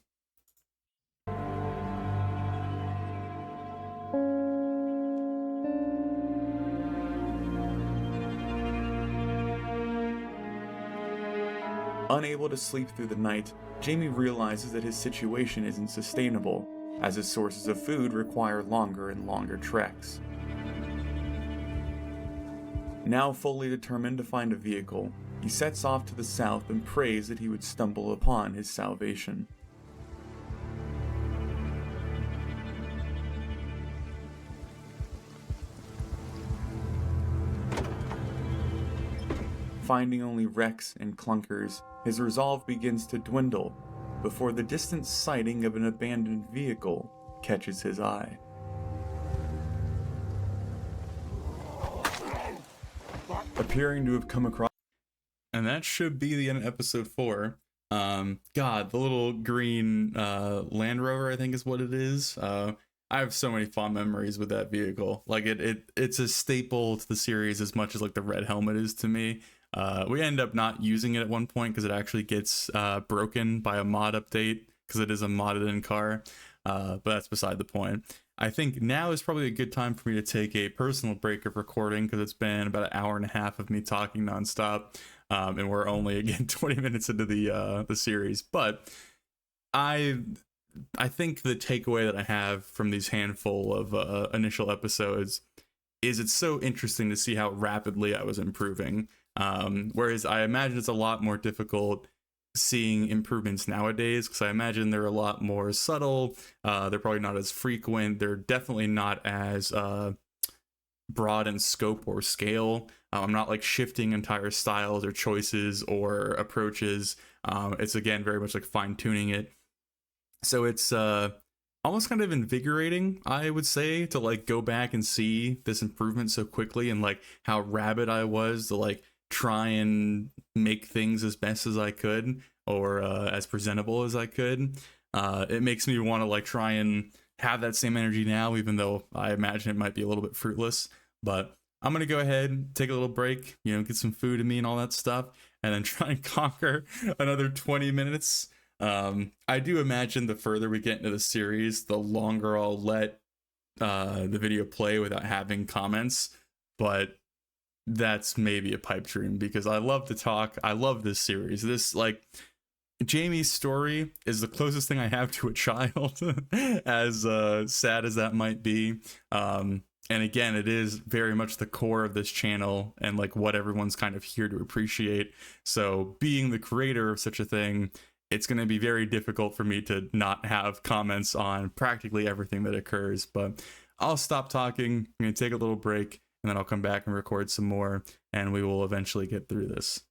Unable to sleep through the night, Jamie realizes that his situation isn't sustainable, as his sources of food require longer and longer treks. Now fully determined to find a vehicle, he sets off to the south and prays that he would stumble upon his salvation. Finding only wrecks and clunkers, his resolve begins to dwindle before the distant sighting of an abandoned vehicle catches his eye. Appearing to have come across... And that should be the end of episode 4. God, the little green Land Rover, I think is what it is. I have so many fond memories with that vehicle. Like it's a staple to the series as much as like the red helmet is to me. We end up not using it at one point because it actually gets broken by a mod update because it is a modded in car. But that's beside the point. I think now is probably a good time for me to take a personal break of recording because it's been about an hour and a half of me talking nonstop. And we're only, again, 20 minutes into the series. But I think the takeaway that I have from these handful of initial episodes is it's so interesting to see how rapidly I was improving. Whereas I imagine it's a lot more difficult seeing improvements nowadays because I imagine they're a lot more subtle. They're probably not as frequent. They're definitely not as broad in scope or scale. I'm not like shifting entire styles or choices or approaches. It's again very much like fine tuning it. So it's almost kind of invigorating, I would say, to like go back and see this improvement so quickly and like how rabid I was to like try and make things as best as I could or as presentable as I could. It makes me want to like try and have that same energy now, even though I imagine it might be a little bit fruitless. But I'm gonna go ahead, take a little break, get some food in me and all that stuff, and then try and conquer another 20 minutes. I do imagine the further we get into the series, the longer I'll let the video play without having comments. But that's maybe a pipe dream because I love to talk. I love this series. This, like, Jamie's story is the closest thing I have to a child, as sad as that might be. And again, it is very much the core of this channel and like what everyone's kind of here to appreciate. So being the creator of such a thing, it's going to be very difficult for me to not have comments on practically everything that occurs. But I'll stop talking. I'm going to take a little break and then I'll come back and record some more and we will eventually get through this.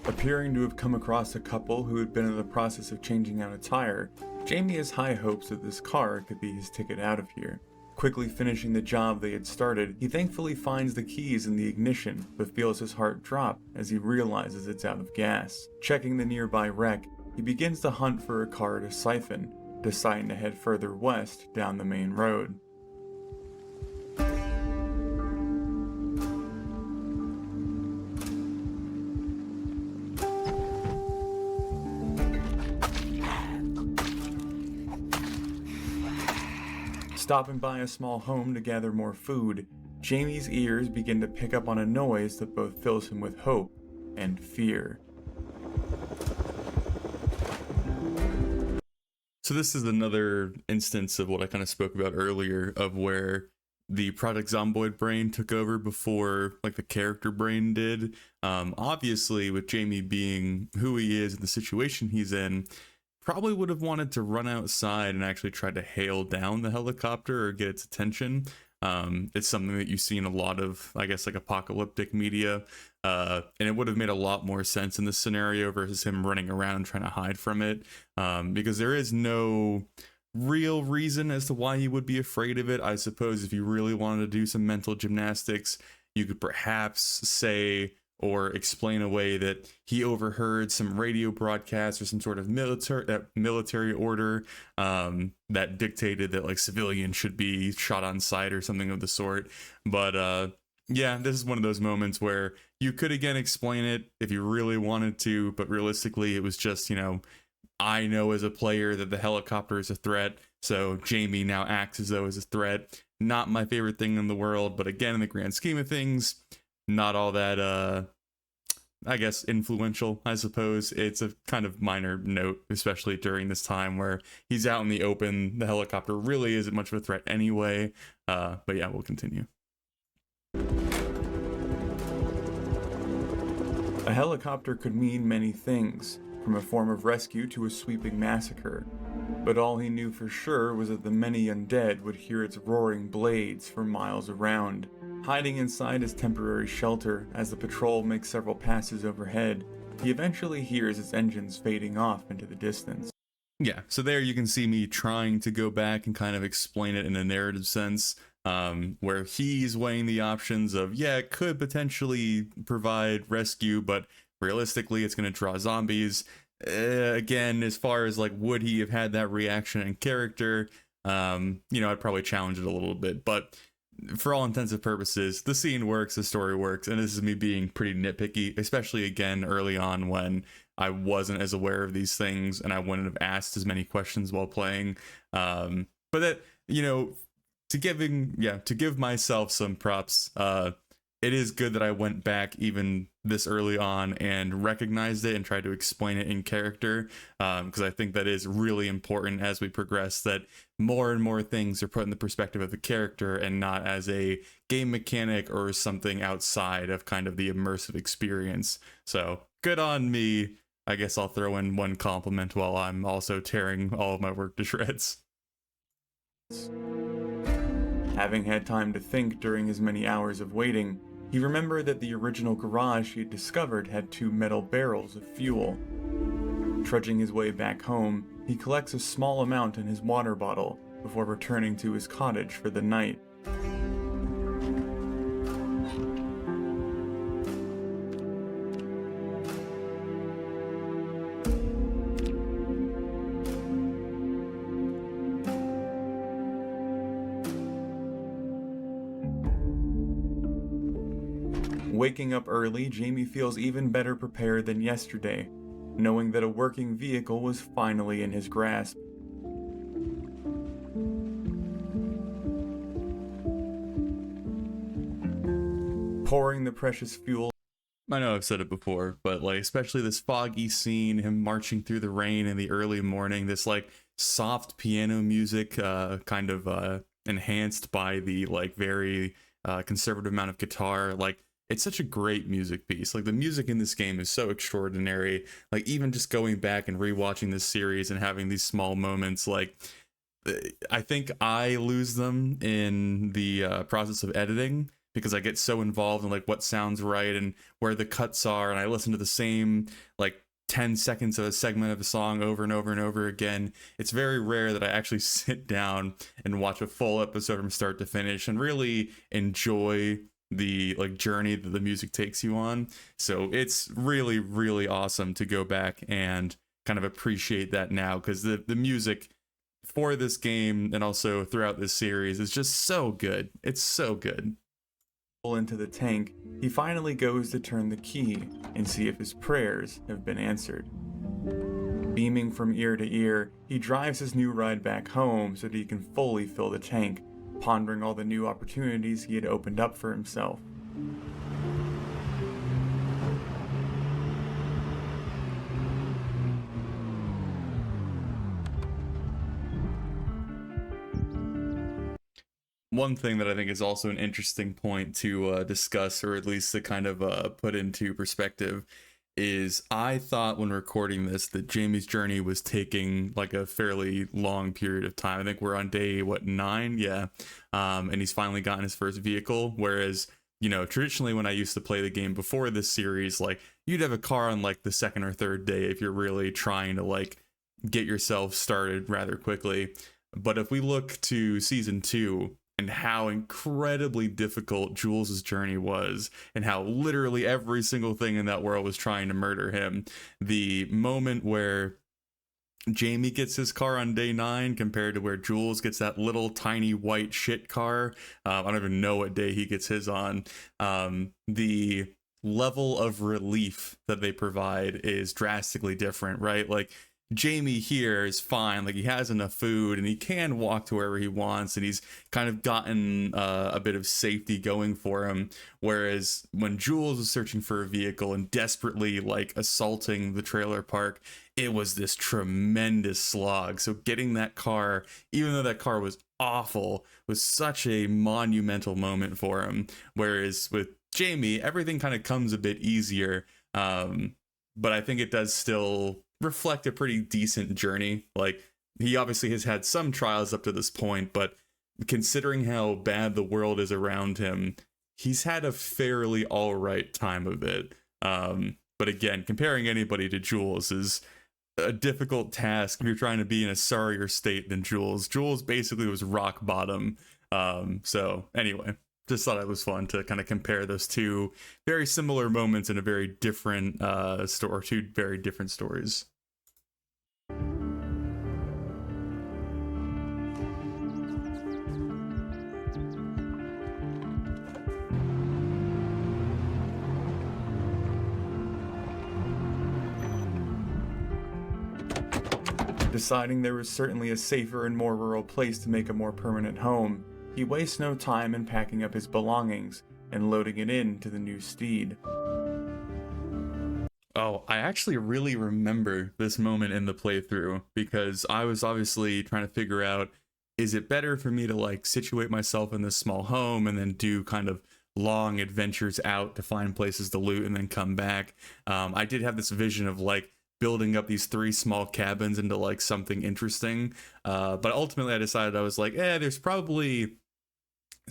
Appearing to have come across a couple who had been in the process of changing out a tire, Jamie has high hopes that this car could be his ticket out of here. Quickly finishing the job they had started, he thankfully finds the keys in the ignition, but feels his heart drop as he realizes it's out of gas. Checking the nearby wreck, he begins to hunt for a car to siphon, deciding to head further west down the main road. Stopping by a small home to gather more food, Jamie's ears begin to pick up on a noise that both fills him with hope and fear. So this is another instance of what I kind of spoke about earlier, of where the Project Zomboid brain took over before like the character brain did. Obviously, with Jamie being who he is and the situation he's in, probably would have wanted to run outside and actually try to hail down the helicopter or get its attention. It's something that you see in a lot of, I guess, like apocalyptic media. And it would have made a lot more sense in this scenario versus him running around and trying to hide from it. Because there is no real reason as to why he would be afraid of it. I suppose if you really wanted to do some mental gymnastics, you could perhaps say or explain away that he overheard some radio broadcast or some sort of military order that dictated that like civilians should be shot on sight or something of the sort. But yeah, this is one of those moments where you could again explain it if you really wanted to, but realistically it was just, I know as a player that the helicopter is a threat, so Jamie now acts as though it's a threat. Not my favorite thing in the world, but again, in the grand scheme of things, not all that I guess, influential, I suppose. It's a kind of minor note, especially during this time where he's out in the open. The helicopter really isn't much of a threat anyway. But yeah, we'll continue. A helicopter could mean many things, from a form of rescue to a sweeping massacre. But all he knew for sure was that the many undead would hear its roaring blades for miles around. Hiding inside his temporary shelter as the patrol makes several passes overhead, he eventually hears its engines fading off into the distance. Yeah, so there you can see me trying to go back and kind of explain it in a narrative sense, where he's weighing the options of, yeah, it could potentially provide rescue, but realistically it's going to draw zombies. Again, as far as like, would he have had that reaction in character? I'd probably challenge it a little bit, but for all intents and purposes, the scene works, the story works, and this is me being pretty nitpicky, especially again early on when I wasn't as aware of these things and I wouldn't have asked as many questions while playing. But that, to give myself some props, it is good that I went back even this early on and recognized it and tried to explain it in character, because I think that is really important as we progress, that more and more things are put in the perspective of the character and not as a game mechanic or something outside of kind of the immersive experience. So good on me. I guess I'll throw in one compliment while I'm also tearing all of my work to shreds. Having had time to think during his many hours of waiting, he remembered that the original garage he had discovered had 2 metal barrels of fuel. Trudging his way back home, he collects a small amount in his water bottle before returning to his cottage for the night. Waking up early, Jamie feels even better prepared than yesterday, knowing that a working vehicle was finally in his grasp. Pouring the precious fuel. I know I've said it before, but like, especially this foggy scene, him marching through the rain in the early morning, this like soft piano music, kind of enhanced by the like very conservative amount of guitar, like, it's such a great music piece. Like, the music in this game is so extraordinary. Like, even just going back and rewatching this series and having these small moments, like, I think I lose them in the process of editing, because I get so involved in like what sounds right and where the cuts are, and I listen to the same like 10 seconds of a segment of a song over and over and over again. It's very rare that I actually sit down and watch a full episode from start to finish and really enjoy the like journey that the music takes you on. So it's really, really awesome to go back and kind of appreciate that now, because the music for this game and also throughout this series is just so good. It's so good. Into the tank, he finally goes to turn the key and see if his prayers have been answered. Beaming from ear to ear, he drives his new ride back home so that he can fully fill the tank, pondering all the new opportunities he had opened up for himself. One thing that I think is also an interesting point to discuss, or at least to kind of put into perspective, is I thought when recording this that Jamie's journey was taking like a fairly long period of time. I think we're on day 9, yeah, and he's finally gotten his first vehicle. Whereas, traditionally when I used to play the game before this series, like, you'd have a car on like the 2nd or 3rd day if you're really trying to like get yourself started rather quickly. But if we look to season 2 and how incredibly difficult Jules' journey was, and how literally every single thing in that world was trying to murder him, the moment where Jamie gets his car on day 9 compared to where Jules gets that little tiny white shit car, I don't even know what day he gets his on, the level of relief that they provide is drastically different, right? Like, Jamie here is fine. Like, he has enough food and he can walk to wherever he wants, and he's kind of gotten a bit of safety going for him. Whereas when Jules was searching for a vehicle and desperately like assaulting the trailer park, it was this tremendous slog. So getting that car, even though that car was awful, was such a monumental moment for him. Whereas with Jamie, everything kind of comes a bit easier. But I think it does still reflect a pretty decent journey. Like, he obviously has had some trials up to this point, but considering how bad the world is around him, he's had a fairly all right time of it. But again, comparing anybody to Jules is a difficult task if you're trying to be in a sorrier state than Jules. Jules basically was rock bottom. So anyway, just thought it was fun to kind of compare those two very similar moments in a very different story, two very different stories. Deciding there was certainly a safer and more rural place to make a more permanent home, he wastes no time in packing up his belongings and loading it into the new steed. Oh, I actually really remember this moment in the playthrough because I was obviously trying to figure out, is it better for me to like situate myself in this small home and then do kind of long adventures out to find places to loot and then come back? I did have this vision of like building up these 3 small cabins into like something interesting. But ultimately I decided, I was like, there's probably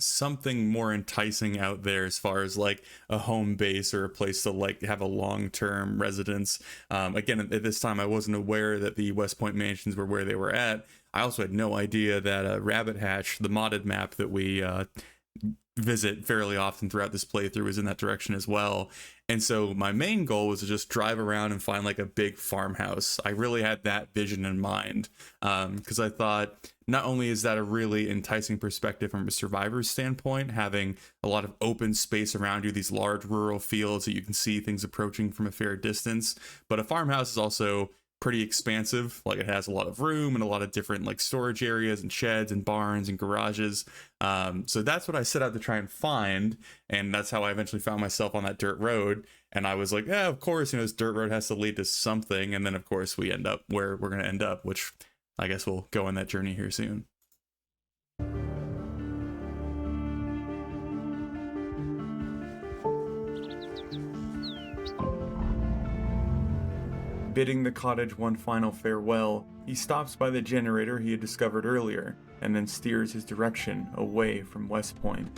something more enticing out there as far as like a home base or a place to like have a long-term residence. Again, at this time I wasn't aware that the West Point mansions were where they were at. I also had no idea that Rabbit Hatch, the modded map that we visit fairly often throughout this playthrough, is in that direction as well. And so my main goal was to just drive around and find like a big farmhouse. I really had that vision in mind, because I thought not only is that a really enticing perspective from a survivor's standpoint, having a lot of open space around you, these large rural fields that you can see things approaching from a fair distance, but a farmhouse is also pretty expansive. Like, it has a lot of room and a lot of different like storage areas and sheds and barns and garages. So that's what I set out to try and find, and that's how I eventually found myself on that dirt road. And I was like, yeah, of course, this dirt road has to lead to something. And then of course we end up where we're going to end up, which I guess we'll go on that journey here soon. Bidding the cottage one final farewell, he stops by the generator he had discovered earlier, and then steers his direction away from West Point.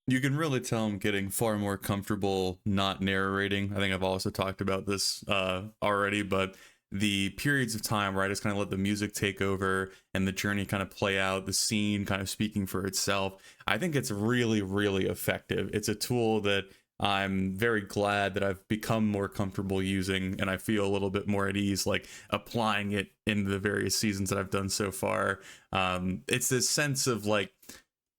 You can really tell I'm getting far more comfortable not narrating. I think I've also talked about this already, but the periods of time where I just kind of let the music take over and the journey kind of play out, the scene kind of speaking for itself, I think it's really, really effective. It's a tool that I'm very glad that I've become more comfortable using, and I feel a little bit more at ease like applying it in the various seasons that I've done so far. It's this sense of like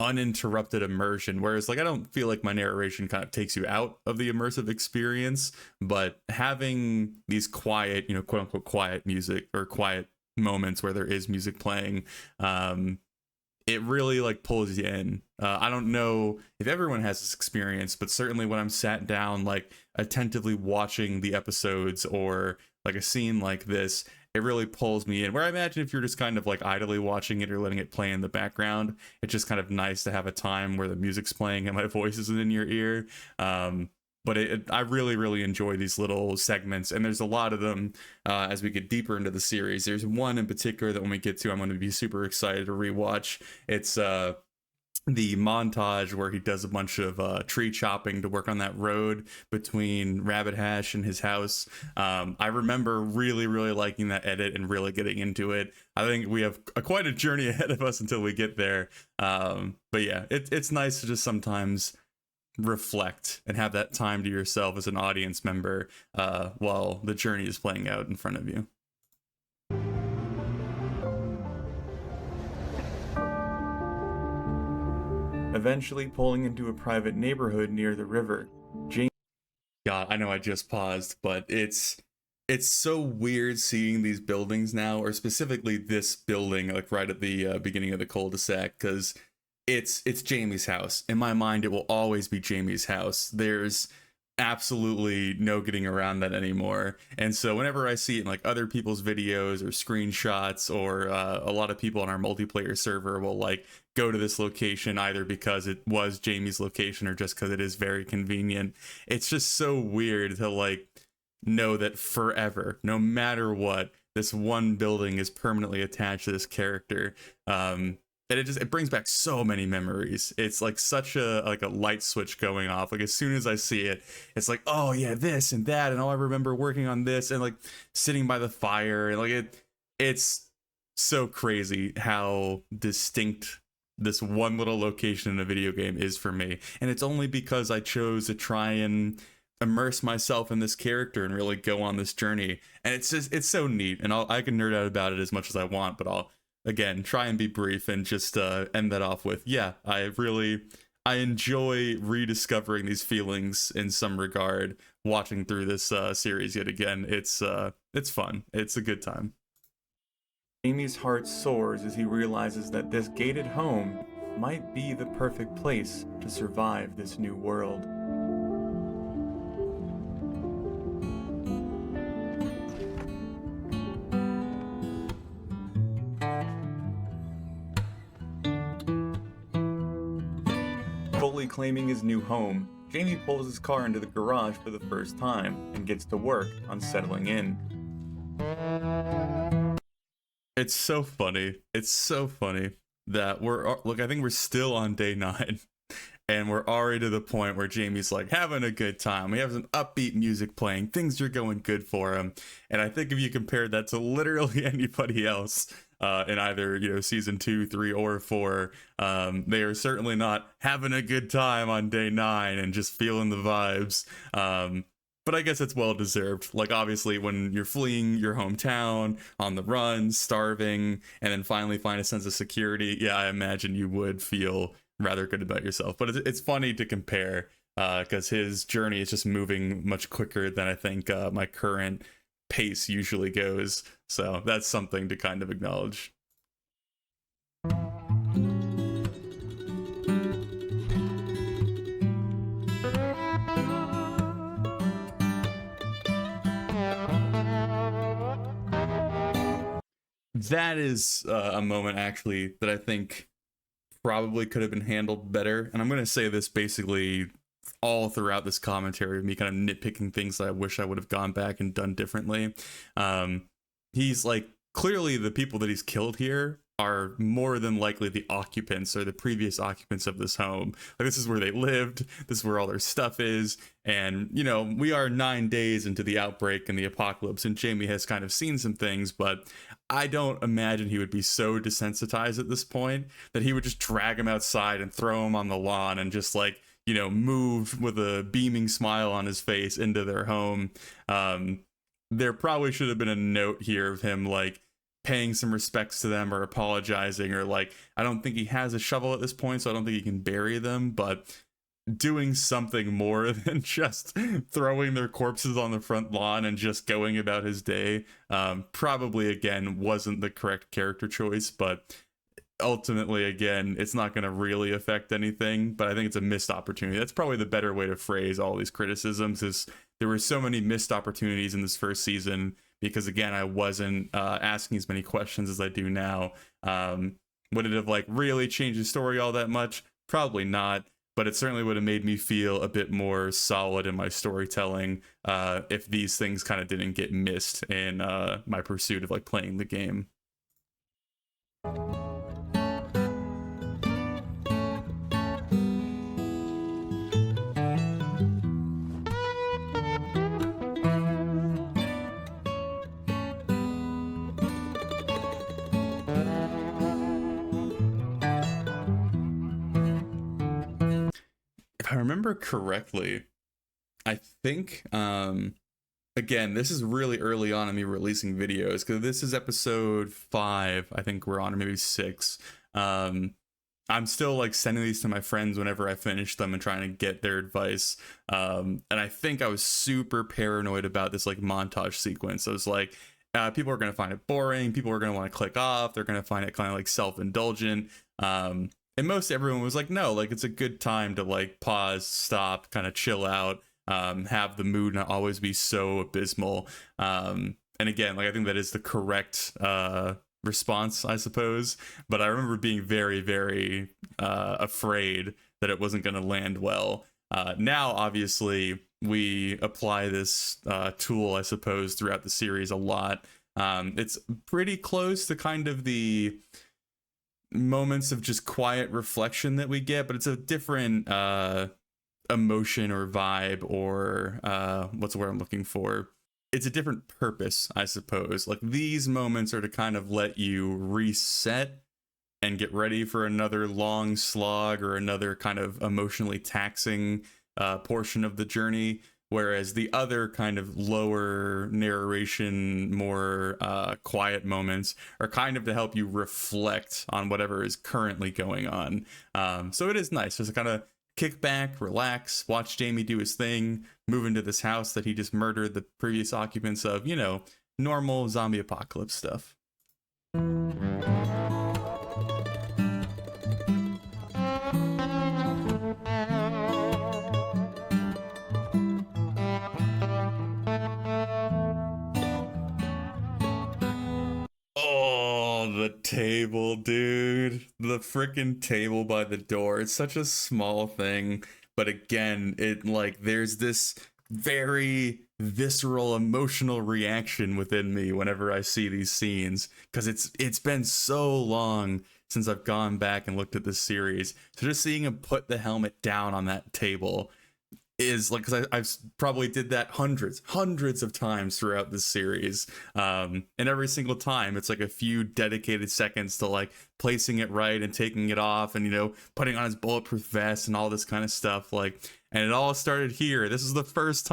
uninterrupted immersion, whereas like I don't feel like my narration kind of takes you out of the immersive experience, but having these quiet, quote unquote quiet music or quiet moments where there is music playing, it really like pulls you in. I don't know if everyone has this experience, but certainly when I'm sat down like attentively watching the episodes or like a scene like this, it really pulls me in. Where I imagine if you're just kind of like idly watching it or letting it play in the background, it's just kind of nice to have a time where the music's playing and my voice isn't in your ear. But I really, really enjoy these little segments, and there's a lot of them as we get deeper into the series. There's one in particular that when we get to, I'm going to be super excited to rewatch. It's the montage where he does a bunch of tree chopping to work on that road between Rabbit Hash and his house. I remember really, really liking that edit and really getting into it. I think we have quite a journey ahead of us until we get there. But yeah, it's nice to just sometimes reflect and have that time to yourself as an audience member while the journey is playing out in front of you. Eventually pulling into a private neighborhood near the river, Jamie... God, I know I just paused, but it's so weird seeing these buildings now, or specifically this building, like right at the beginning of the cul-de-sac, because it's Jamie's house. In my mind, it will always be Jamie's house. There's absolutely no getting around that anymore. And so whenever I see it in like other people's videos or screenshots, or a lot of people on our multiplayer server will like go to this location either because it was Jamie's location or just because it is very convenient. It's just so weird to like know that forever, no matter what, this one building is permanently attached to this character. And it brings back so many memories. It's like such a light switch going off. Like as soon as I see it, it's like, oh yeah, this and that, and oh, I remember working on this and like sitting by the fire, and like it's so crazy how distinct this one little location in a video game is for me. And it's only because I chose to try and immerse myself in this character and really go on this journey. And it's so neat. And I can nerd out about it as much as I want, but I'll again try and be brief and just end that off with, yeah, I enjoy rediscovering these feelings in some regard watching through this series yet again. It's fun. It's a good time. Jamie's heart soars as he realizes that this gated home might be the perfect place to survive this new world. Fully claiming his new home, Jamie pulls his car into the garage for the first time and gets to work on settling in. It's so funny. It's so funny that I think we're still on day 9 and we're already to the point where Jamie's like having a good time. We have some upbeat music playing. Things are going good for him. And I think if you compared that to literally anybody else in either, season 2, 3, or 4, they are certainly not having a good time on day 9 and just feeling the vibes. But I guess it's well deserved. Like, obviously, when you're fleeing your hometown, on the run, starving, and then finally find a sense of security, yeah, I imagine you would feel rather good about yourself. But it's funny to compare, because his journey is just moving much quicker than I think my current pace usually goes. So that's something to kind of acknowledge. That is a moment actually that I think probably could have been handled better. And I'm going to say this basically all throughout this commentary of me kind of nitpicking things that I wish I would have gone back and done differently. He's like, clearly the people that he's killed here are more than likely the occupants or the previous occupants of this home. Like, this is where they lived, this is where all their stuff is, and we are 9 days into the outbreak and the apocalypse, and Jamie has kind of seen some things, but I don't imagine he would be so desensitized at this point that he would just drag him outside and throw him on the lawn and just like move with a beaming smile on his face into their home. There probably should have been a note here of him like paying some respects to them or apologizing, or like, I don't think he has a shovel at this point, so I don't think he can bury them, but doing something more than just throwing their corpses on the front lawn and just going about his day probably again wasn't the correct character choice. But ultimately, again, it's not going to really affect anything, but I think it's a missed opportunity. That's probably the better way to phrase all these criticisms, is there were so many missed opportunities in this first season because again, I wasn't asking as many questions as I do now. Would it have like really changed the story all that much? Probably not, but it certainly would have made me feel a bit more solid in my storytelling if these things kind of didn't get missed in my pursuit of like playing the game. If I remember correctly, I think again, this is really early on in me releasing videos, because this is episode 5 I think we're on, or maybe 6. I'm still like sending these to my friends whenever I finish them and trying to get their advice. And I think I was super paranoid about this like montage sequence. I was like, people are going to find it boring, people are going to want to click off, they're going to find it kind of like self-indulgent. And most everyone was like, no, like it's a good time to like pause, stop, kind of chill out, have the mood not always be so abysmal. And again, like I think that is the correct response, I suppose. But I remember being very, very afraid that it wasn't going to land well. Now, obviously, we apply this tool, I suppose, throughout the series a lot. It's pretty close to kind of the moments of just quiet reflection that we get, but it's a different emotion or vibe, or what's the word I'm looking for? It's a different purpose, I suppose. Like these moments are to kind of let you reset and get ready for another long slog or another kind of emotionally taxing portion of the journey. Whereas the other kind of lower narration, more quiet moments are kind of to help you reflect on whatever is currently going on. So it is nice just to kind of kick back, relax, watch Jamie do his thing, move into this house that he just murdered the previous occupants of, you know, normal zombie apocalypse stuff. Oh, the table, dude. The freaking table by the door. It's such a small thing, but again, it like there's this very visceral emotional reaction within me whenever I see these scenes, because it's been so long since I've gone back and looked at this series. So just seeing him put the helmet down on that table is like, because I've probably did that hundreds of times throughout this series, and every single time it's like a few dedicated seconds to like placing it right and taking it off, and you know, putting on his bulletproof vest and all this kind of stuff. Like, and it all started here. This is the first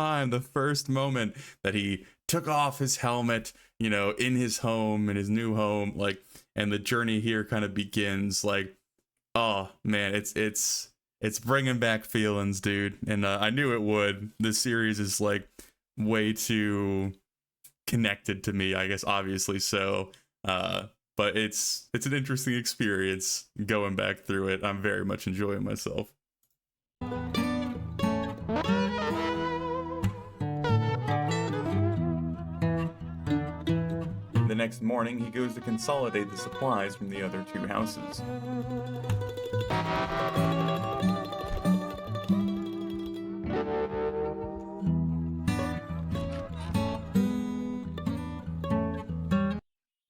moment that he took off his helmet, you know, in his home, in his new home, like, and the journey here kind of begins. Like, oh man, it's bringing back feelings, dude. And I knew it would. This series is like way too connected to me, I guess, obviously so. But it's an interesting experience going back through it. I'm very much enjoying myself. The next morning, he goes to consolidate the supplies from the other 2 houses.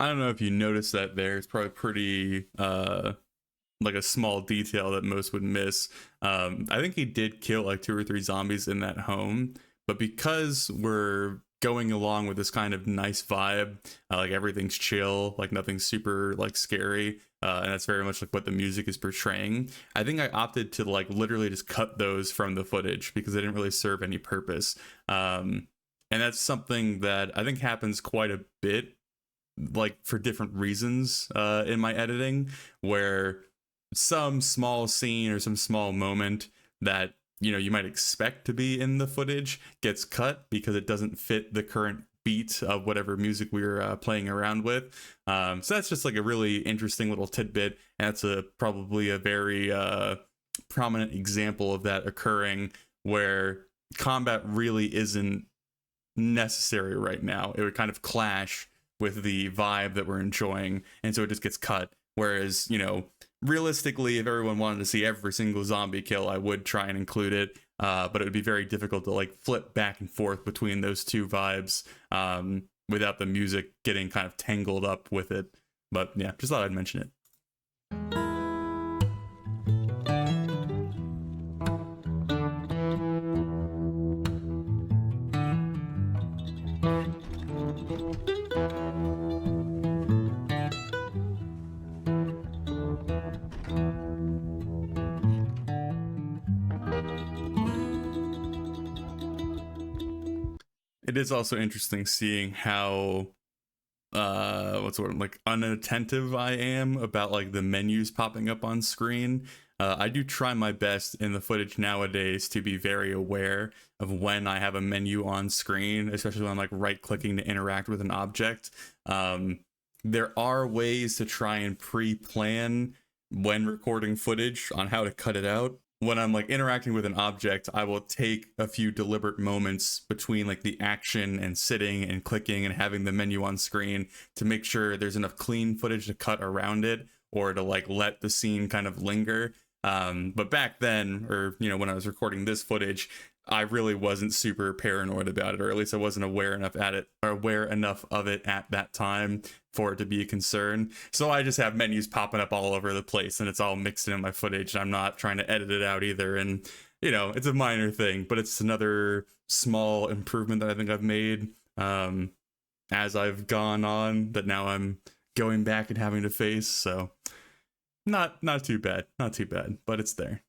I don't know if you noticed that there. It's probably pretty like a small detail that most would miss. I think he did kill like 2 or 3 zombies in that home, but because we're going along with this kind of nice vibe, like everything's chill, like nothing's super like scary, and that's very much like what the music is portraying. I think I opted to like literally just cut those from the footage because they didn't really serve any purpose. And that's something that I think happens quite a bit, like for different reasons in my editing, where some small scene or some small moment that, you know, you might expect to be in the footage gets cut because it doesn't fit the current beat of whatever music we were playing around with. So that's just like a really interesting little tidbit, and that's probably a very prominent example of that occurring, where combat really isn't necessary right now. It would kind of clash with the vibe that we're enjoying, and so it just gets cut. Whereas, you know, realistically, if everyone wanted to see every single zombie kill, I would try and include it, but it would be very difficult to like flip back and forth between those two vibes without the music getting kind of tangled up with it. But yeah, just thought I'd mention it. It is also interesting seeing how what's the word, like unattentive I am about like the menus popping up on screen. I do try my best in the footage nowadays to be very aware of when I have a menu on screen, especially when I'm like right clicking to interact with an object. There are ways to try and pre-plan when recording footage on how to cut it out. When I'm like interacting with an object, I will take a few deliberate moments between like the action and sitting and clicking and having the menu on screen to make sure there's enough clean footage to cut around it or to like let the scene kind of linger. But back then, or, you know, when I was recording this footage, I really wasn't super paranoid about it, or at least I wasn't aware enough of it at that time for it to be a concern. So I just have menus popping up all over the place and it's all mixed in my footage. I'm not trying to edit it out either. And, you know, it's a minor thing, but it's another small improvement that I think I've made as I've gone on that now I'm going back and having to face. So not too bad, but it's there.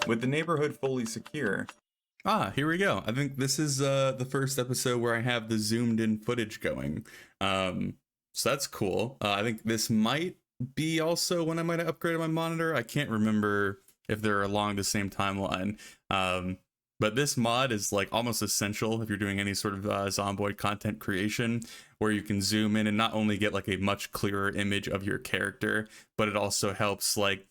With the neighborhood fully secure. Here we go. I think this is the first episode where I have the zoomed in footage going. So that's cool. I think this might be also when I might have upgraded my monitor. I can't remember if they're along the same timeline. But this mod is like almost essential if you're doing any sort of Zomboid content creation, where you can zoom in and not only get like a much clearer image of your character, but it also helps like,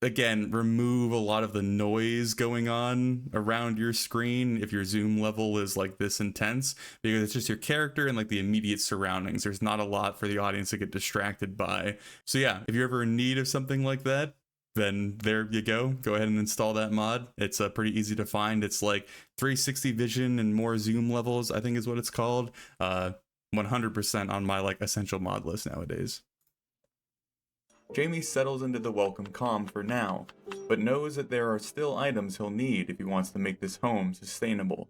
again, remove a lot of the noise going on around your screen if your zoom level is like this intense, because it's just your character and like the immediate surroundings. There's not a lot for the audience to get distracted by. So yeah, if you're ever in need of something like that, then there you go. Go ahead and install that mod. It's pretty easy to find. It's like 360 vision and more zoom levels, I think is what it's called. 100% on my like essential mod list nowadays. Jamie settles into the welcome calm for now, but knows that there are still items he'll need if he wants to make this home sustainable.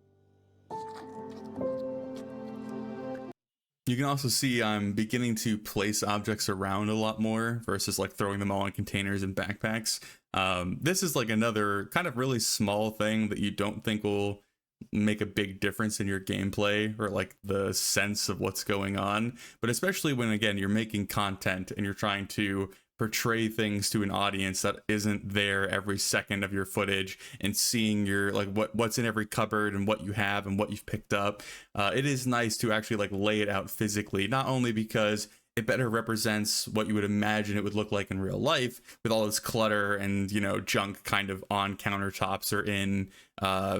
You can also see I'm beginning to place objects around a lot more versus like throwing them all in containers and backpacks. This is like another kind of really small thing that you don't think will make a big difference in your gameplay or like the sense of what's going on. But especially when, again, you're making content and you're trying to portray things to an audience that isn't there every second of your footage and seeing your like what's in every cupboard and what you have and what you've picked up. It is nice to actually like lay it out physically, not only because it better represents what you would imagine it would look like in real life with all this clutter and, you know, junk kind of on countertops or in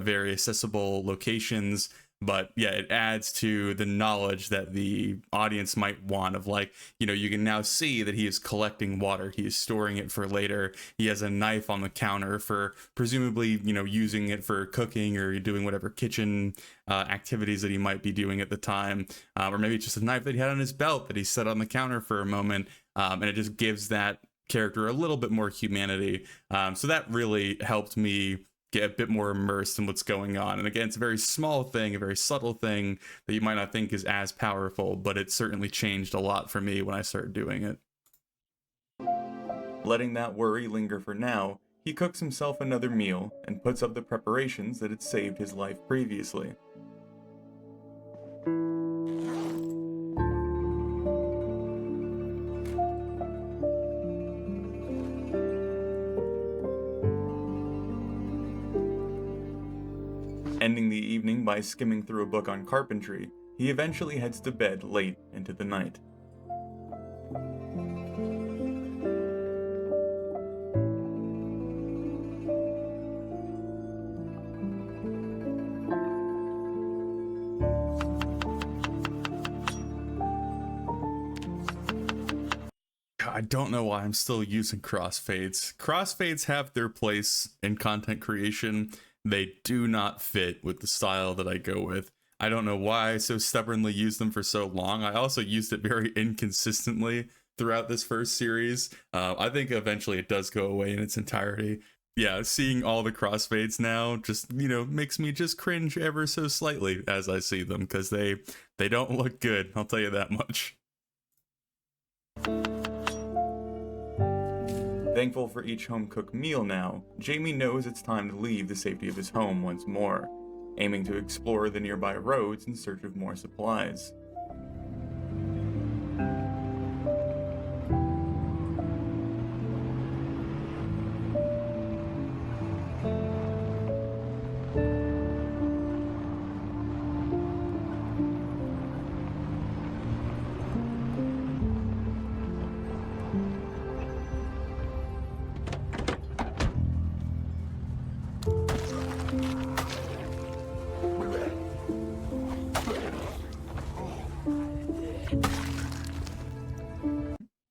very accessible locations. But yeah, it adds to the knowledge that the audience might want of like, you know, you can now see that he is collecting water. He is storing it for later. He has a knife on the counter for presumably, you know, using it for cooking or doing whatever kitchen activities that he might be doing at the time. Or maybe it's just a knife that he had on his belt that he set on the counter for a moment. And it just gives that character a little bit more humanity. So that really helped me get a bit more immersed in what's going on. And again, it's a very small thing, a very subtle thing that you might not think is as powerful, but it certainly changed a lot for me when I started doing it. Letting that worry linger for now, he cooks himself another meal and puts up the preparations that had saved his life previously. Ending the evening by skimming through a book on carpentry, he eventually heads to bed late into the night. don't know why I'm still using crossfades. Crossfades have their place in content creation. They do not fit with the style that I go with. I don't know why I so stubbornly used them for so long. I also used it very inconsistently throughout this first series. I think eventually it does go away in its entirety. Yeah, seeing all the crossfades now just, makes me just cringe ever so slightly as I see them, because they don't look good, I'll tell you that much. Thankful for each home-cooked meal now, Jamie knows it's time to leave the safety of his home once more, aiming to explore the nearby roads in search of more supplies.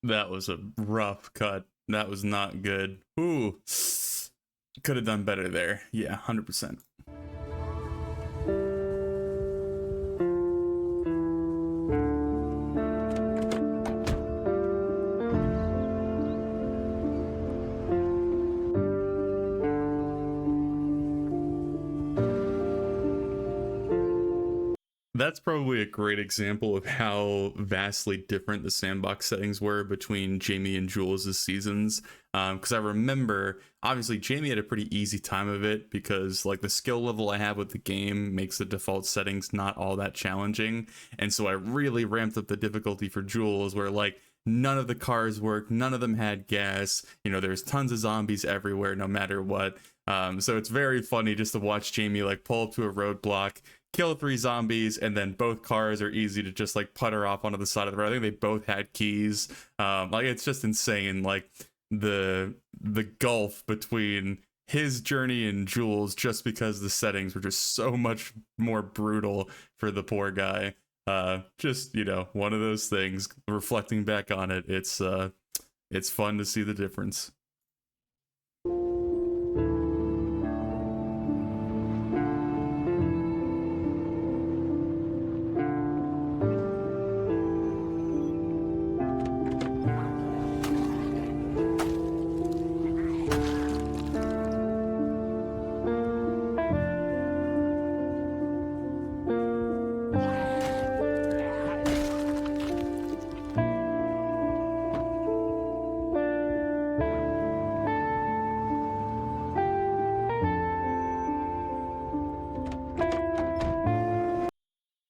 That was a rough cut. That was not good. Ooh. Could have done better there. Yeah, 100%. That's probably a great example of how vastly different the sandbox settings were between Jamie and Jules' seasons. Because I remember, obviously, Jamie had a pretty easy time of it because, like, the skill level I have with the game makes the default settings not all that challenging. And so I really ramped up the difficulty for Jules, where, like, none of the cars worked, none of them had gas. There's tons of zombies everywhere, no matter what. So it's very funny just to watch Jamie, like, pull up to a roadblock, kill 3 zombies, and then both cars are easy to just like putter off onto the side of the road. I think they both had keys. Like, it's just insane, like the gulf between his journey and Jules, just because the settings were just so much more brutal for the poor guy. Just, one of those things. Reflecting back on it, it's fun to see the difference.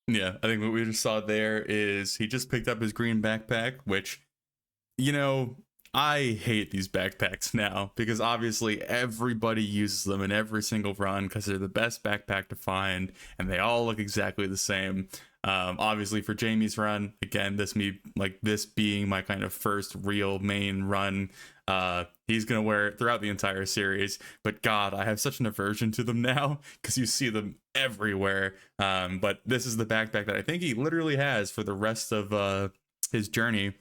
Yeah, I think what we just saw there is he just picked up his green backpack, which, I hate these backpacks now because obviously everybody uses them in every single run because they're the best backpack to find and they all look exactly the same. Obviously for Jamie's run, again, this being my kind of first real main run, he's gonna wear it throughout the entire series, but God, I have such an aversion to them now because you see them everywhere. But this is the backpack that I think he literally has for the rest of his journey.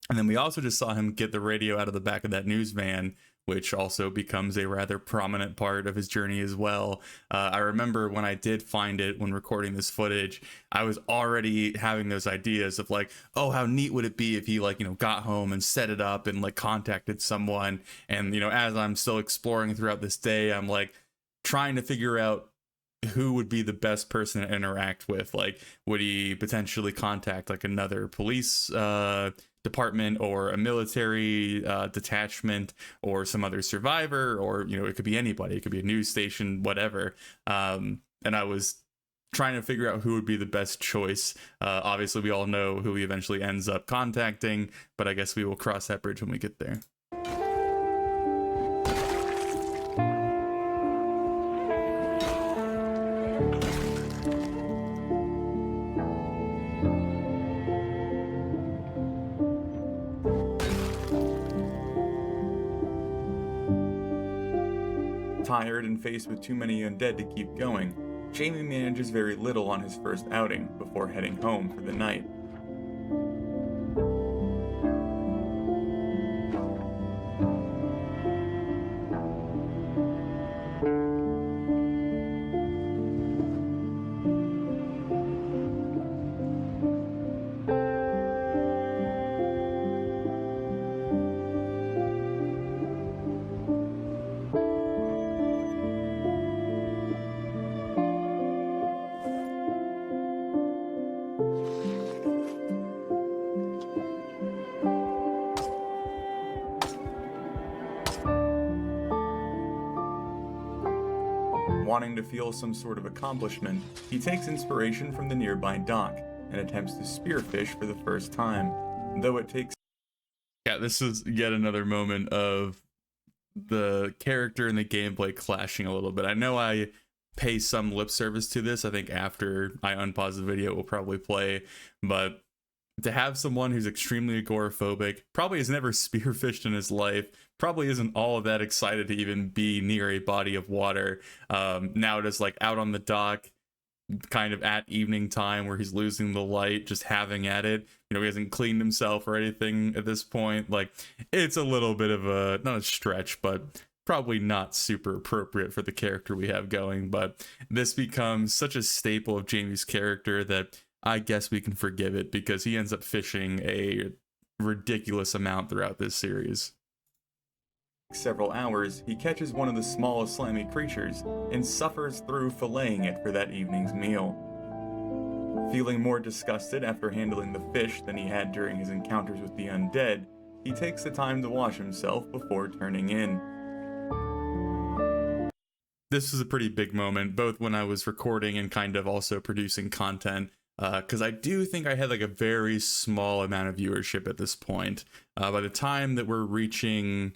And then we also just saw him get the radio out of the back of that news van, which also becomes a rather prominent part of his journey as well. I remember when I did find it when recording this footage, I was already having those ideas of like, oh, how neat would it be if he got home and set it up and like contacted someone. And, as I'm still exploring throughout this day, I'm like trying to figure out who would be the best person to interact with. Like, would he potentially contact like another police department or a military detachment or some other survivor, or it could be anybody, it could be a news station, whatever. And I was trying to figure out who would be the best choice. Obviously we all know who he eventually ends up contacting, but I guess we will cross that bridge when we get there. Tired and faced with too many undead to keep going, Jamie manages very little on his first outing before heading home for the night. Wanting to feel some sort of accomplishment, he takes inspiration from the nearby dock and attempts to spearfish for the first time, though it takes... Yeah, this is yet another moment of the character and the gameplay clashing a little bit. I know I pay some lip service to this. I think after I unpause the video, it will probably play, but to have someone who's extremely agoraphobic, probably has never spearfished in his life, probably isn't all of that excited to even be near a body of water, now just like out on the dock, kind of at evening time where he's losing the light, just having at it. You know, he hasn't cleaned himself or anything at this point. Like, it's a little bit of a, not a stretch, but probably not super appropriate for the character we have going. But this becomes such a staple of Jamie's character that I guess we can forgive it, because he ends up fishing a ridiculous amount throughout this series. Several hours, he catches one of the smallest slimy creatures and suffers through filleting it for that evening's meal. Feeling more disgusted after handling the fish than he had during his encounters with the undead, he takes the time to wash himself before turning in. This was a pretty big moment, both when I was recording and kind of also producing content, because I do think I had like a very small amount of viewership at this point. By the time that we're reaching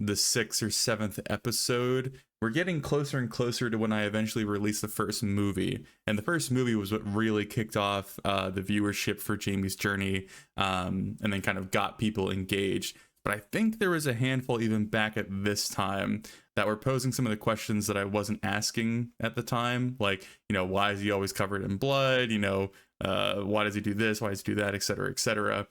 the 6th or 7th episode, we're getting closer and closer to when I eventually released the first movie. And the first movie was what really kicked off the viewership for Jamie's Journey, and then kind of got people engaged. But I think there was a handful even back at this time that were posing some of the questions that I wasn't asking at the time. Like, you know, why is he always covered in blood? You know, why does he do this? Why does he do that? Et cetera, et cetera.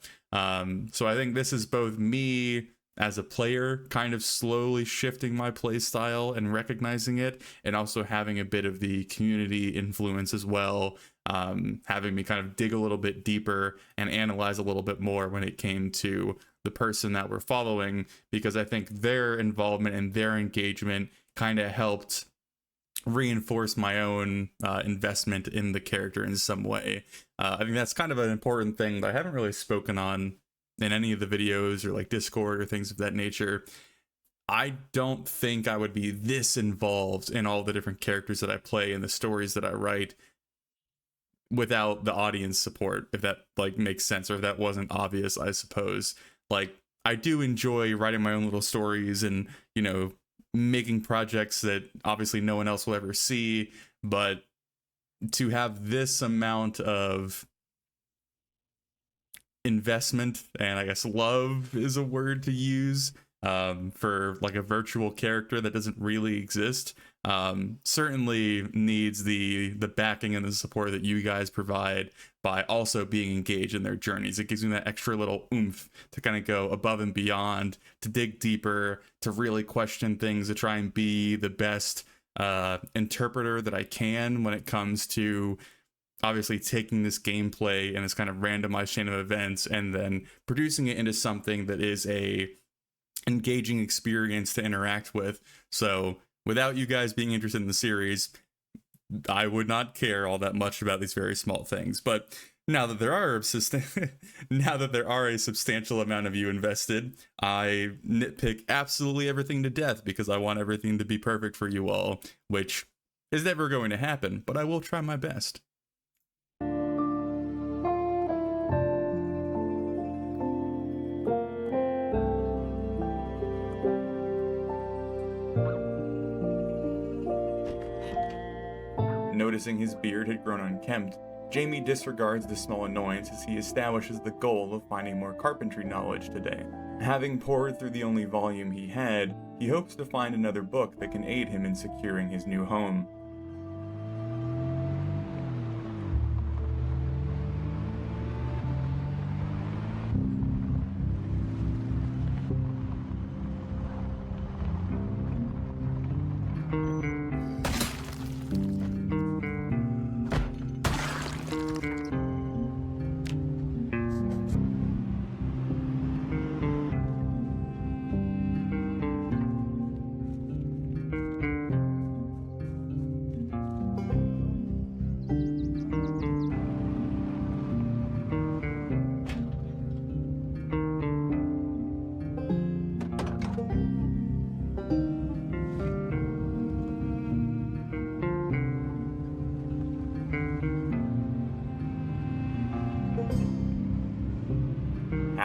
So I think this is both me as a player kind of slowly shifting my play style and recognizing it, and also having a bit of the community influence as well, having me kind of dig a little bit deeper and analyze a little bit more when it came to the person that we're following, because I think their involvement and their engagement kind of helped reinforce my own investment in the character in some way. I think that's kind of an important thing that I haven't really spoken on in any of the videos or like Discord or things of that nature. I don't think I would be this involved in all the different characters that I play and the stories that I write without the audience support, if that like makes sense, or if that wasn't obvious, I suppose. Like, I do enjoy writing my own little stories and, you know, making projects that obviously no one else will ever see, but to have this amount of investment, and I guess love is a word to use, for like a virtual character that doesn't really exist, certainly needs the backing and the support that you guys provide by also being engaged in their journeys. It gives me that extra little oomph to kind of go above and beyond, to dig deeper, to really question things, to try and be the best interpreter that I can when it comes to obviously taking this gameplay and this kind of randomized chain of events and then producing it into something that is a engaging experience to interact with. So without you guys being interested in the series, I would not care all that much about these very small things. But now that there are a substantial amount of you invested, I nitpick absolutely everything to death because I want everything to be perfect for you all, which is never going to happen, but I will try my best. Noticing his beard had grown unkempt, Jamie disregards the small annoyance as he establishes the goal of finding more carpentry knowledge today. Having poured through the only volume he had, he hopes to find another book that can aid him in securing his new home.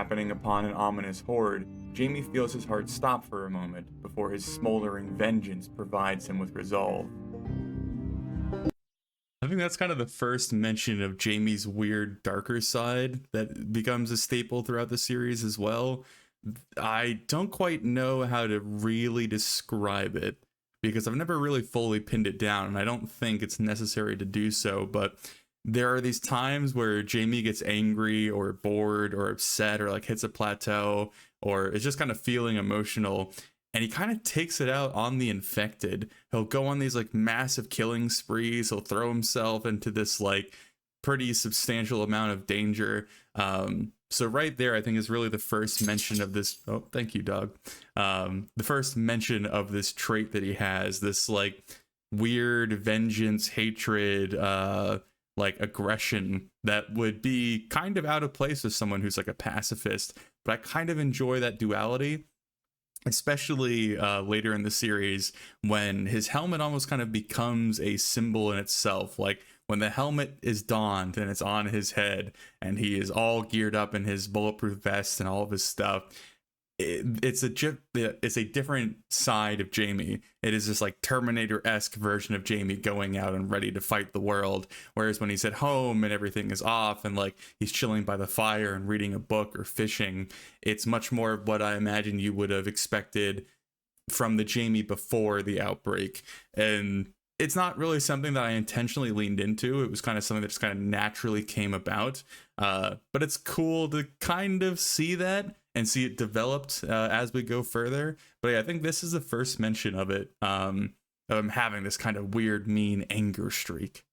Happening upon an ominous horde, Jamie feels his heart stop for a moment before his smoldering vengeance provides him with resolve. I think that's kind of the first mention of Jamie's weird, darker side that becomes a staple throughout the series as well. I don't quite know how to really describe it because I've never really fully pinned it down, and I don't think it's necessary to do so, but there are these times where Jamie gets angry or bored or upset or like hits a plateau or is just kind of feeling emotional, and he kind of takes it out on the infected. He'll go on these like massive killing sprees. He'll throw himself into this like pretty substantial amount of danger. So right there, I think is really the first mention of this. Oh, thank you, dog. The first mention of this trait that he has, this like weird vengeance, hatred, like aggression that would be kind of out of place with someone who's like a pacifist. But I kind of enjoy that duality, especially later in the series when his helmet almost kind of becomes a symbol in itself. Like when the helmet is donned and it's on his head and he is all geared up in his bulletproof vest and all of his stuff, it's a different side of Jamie. It is this like Terminator-esque version of Jamie going out and ready to fight the world. Whereas when he's at home and everything is off and like he's chilling by the fire and reading a book or fishing, it's much more of what I imagine you would have expected from the Jamie before the outbreak. And it's not really something that I intentionally leaned into. It was kind of something that just kind of naturally came about. But it's cool to kind of see that and see it developed as we go further. But yeah, I think this is the first mention of it, of him having this kind of weird, mean anger streak.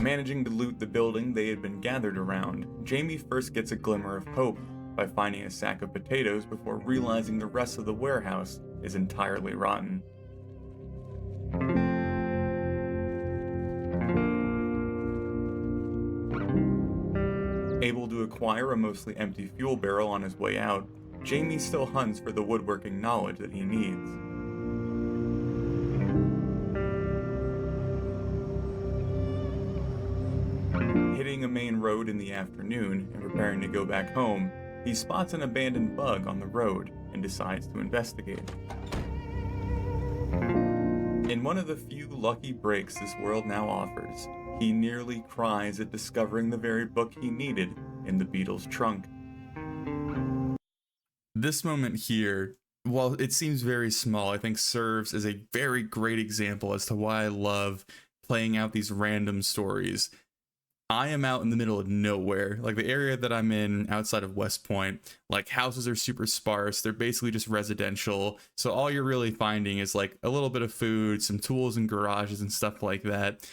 Managing to loot the building they had been gathered around, Jamie first gets a glimmer of hope by finding a sack of potatoes before realizing the rest of the warehouse is entirely rotten. Able to acquire a mostly empty fuel barrel on his way out, Jamie still hunts for the woodworking knowledge that he needs. Hitting a main road in the afternoon and preparing to go back home, he spots an abandoned bug on the road and decides to investigate. In one of the few lucky breaks this world now offers, he nearly cries at discovering the very book he needed in the beetle's trunk. This moment here, while it seems very small, I think serves as a very great example as to why I love playing out these random stories. I am out in the middle of nowhere. Like the area that I'm in outside of West Point, like houses are super sparse. They're basically just residential. So all you're really finding is like a little bit of food, some tools and garages and stuff like that.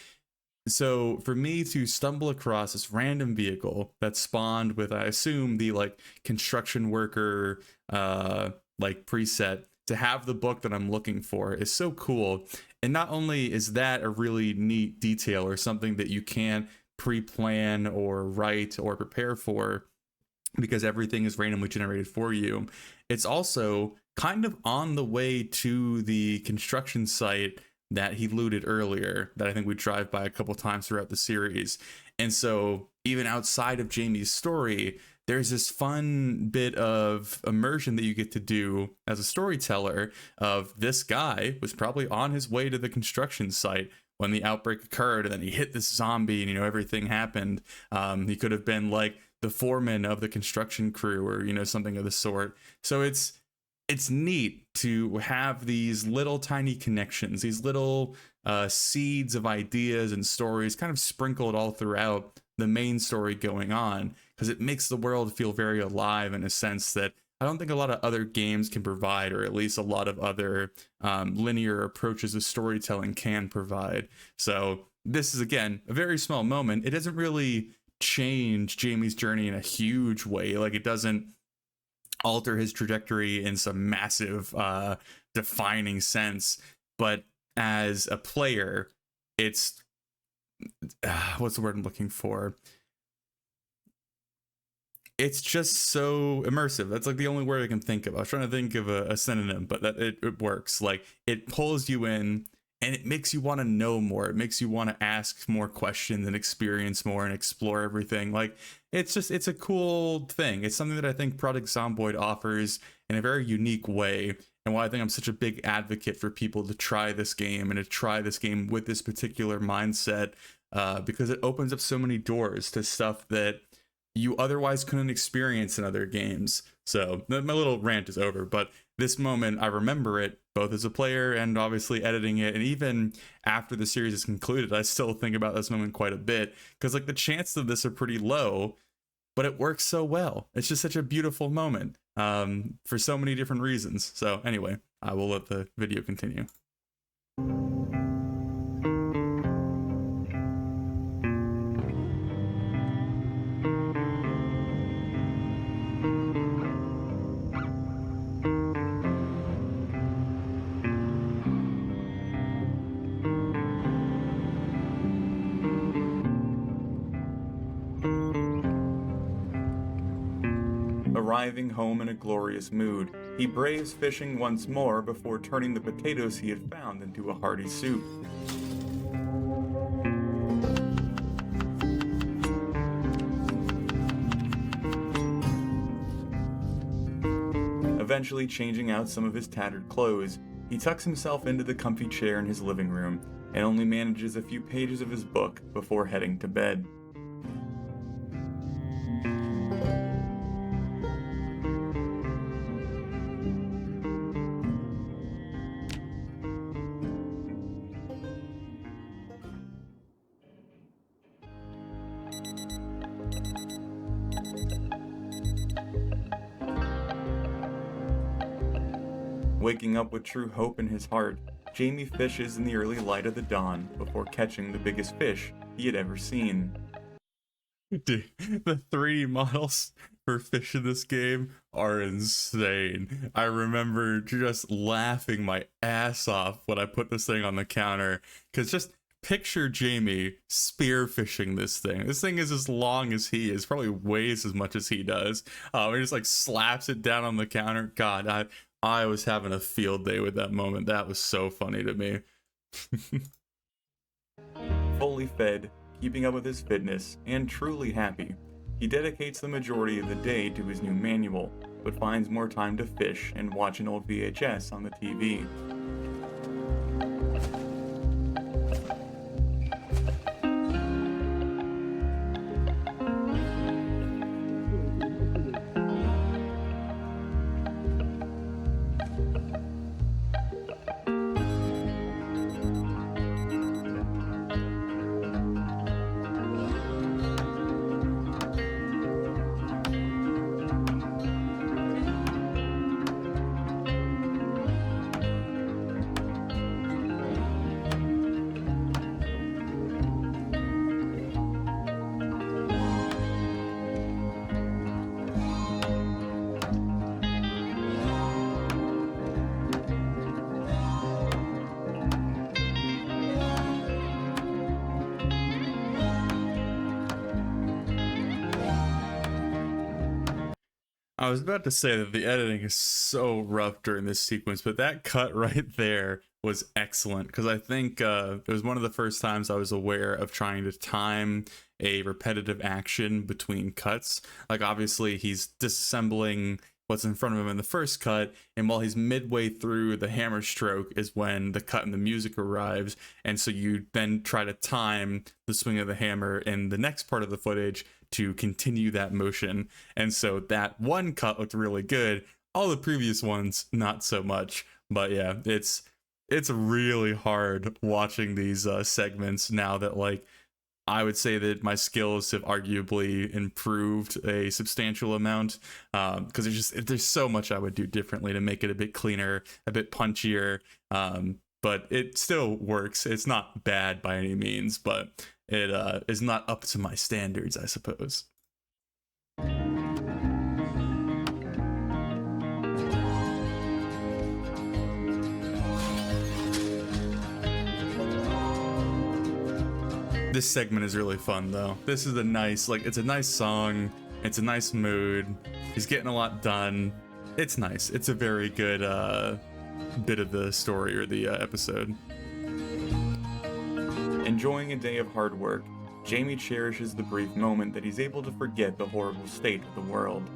So for me to stumble across this random vehicle that spawned with, I assume, the like construction worker like preset, to have the book that I'm looking for is so cool. And not only is that a really neat detail or something that you can pre-plan or write or prepare for because everything is randomly generated for you, it's also kind of on the way to the construction site that he looted earlier, that I think we drive by a couple times throughout the series. And so even outside of Jamie's story, there's this fun bit of immersion that you get to do as a storyteller of this guy was probably on his way to the construction site when the outbreak occurred, and then he hit this zombie and, everything happened. He could have been like the foreman of the construction crew or, something of the sort. So it's neat to have these little tiny connections, these little seeds of ideas and stories kind of sprinkled all throughout the main story going on, because it makes the world feel very alive in a sense that I don't think a lot of other games can provide, or at least a lot of other linear approaches of storytelling can provide. So this is, again, a very small moment. It doesn't really change Jamie's journey in a huge way. Like, it doesn't alter his trajectory in some massive defining sense, but as a player, it's what's the word I'm looking for? It's just so immersive. That's like the only word I can think of. I was trying to think of a synonym, but that it works. Like, it pulls you in and it makes you want to know more. It makes you want to ask more questions and experience more and explore everything. Like, it's a cool thing. It's something that I think Project Zomboid offers in a very unique way, and why I think I'm such a big advocate for people to try this game and to try this game with this particular mindset, because it opens up so many doors to stuff that you otherwise couldn't experience in other games. So my little rant is over, but this moment, I remember it both as a player and obviously editing it, and even after the series is concluded, I still think about this moment quite a bit, because like the chances of this are pretty low, but it works so well. It's just such a beautiful moment, for so many different reasons. So anyway, I will let the video continue. Arriving home in a glorious mood, he braves fishing once more before turning the potatoes he had found into a hearty soup. Eventually changing out some of his tattered clothes, he tucks himself into the comfy chair in his living room and only manages a few pages of his book before heading to bed. Waking up with true hope in his heart, Jamie fishes in the early light of the dawn before catching the biggest fish he had ever seen. Dude, the 3D models for fish in this game are insane. I remember just laughing my ass off when I put this thing on the counter, because just picture Jamie spearfishing this thing. This thing is as long as he is, probably weighs as much as he does. He just like slaps it down on the counter. God, I was having a field day with that moment. That was so funny to me. Fully fed, keeping up with his fitness, and truly happy, he dedicates the majority of the day to his new manual, but finds more time to fish and watch an old VHS on the TV. I was about to say that the editing is so rough during this sequence, but that cut right there was excellent, because I think it was one of the first times I was aware of trying to time a repetitive action between cuts. Like, obviously he's disassembling what's in front of him in the first cut, and while he's midway through the hammer stroke is when the cut and the music arrives, and so you then try to time the swing of the hammer in the next part of the footage to continue that motion. And so that one cut looked really good, all the previous ones not so much. But yeah, it's really hard watching these segments now that, like, I would say that my skills have arguably improved a substantial amount, because there's so much I would do differently to make it a bit cleaner, a bit punchier, but it still works. It's not bad by any means, but it is not up to my standards, I suppose. This segment is really fun though. This is a nice, like, it's a nice song, it's a nice mood, he's getting a lot done. It's nice. It's a very good bit of the story or the episode. Enjoying a day of hard work, Jamie cherishes the brief moment that he's able to forget the horrible state of the world,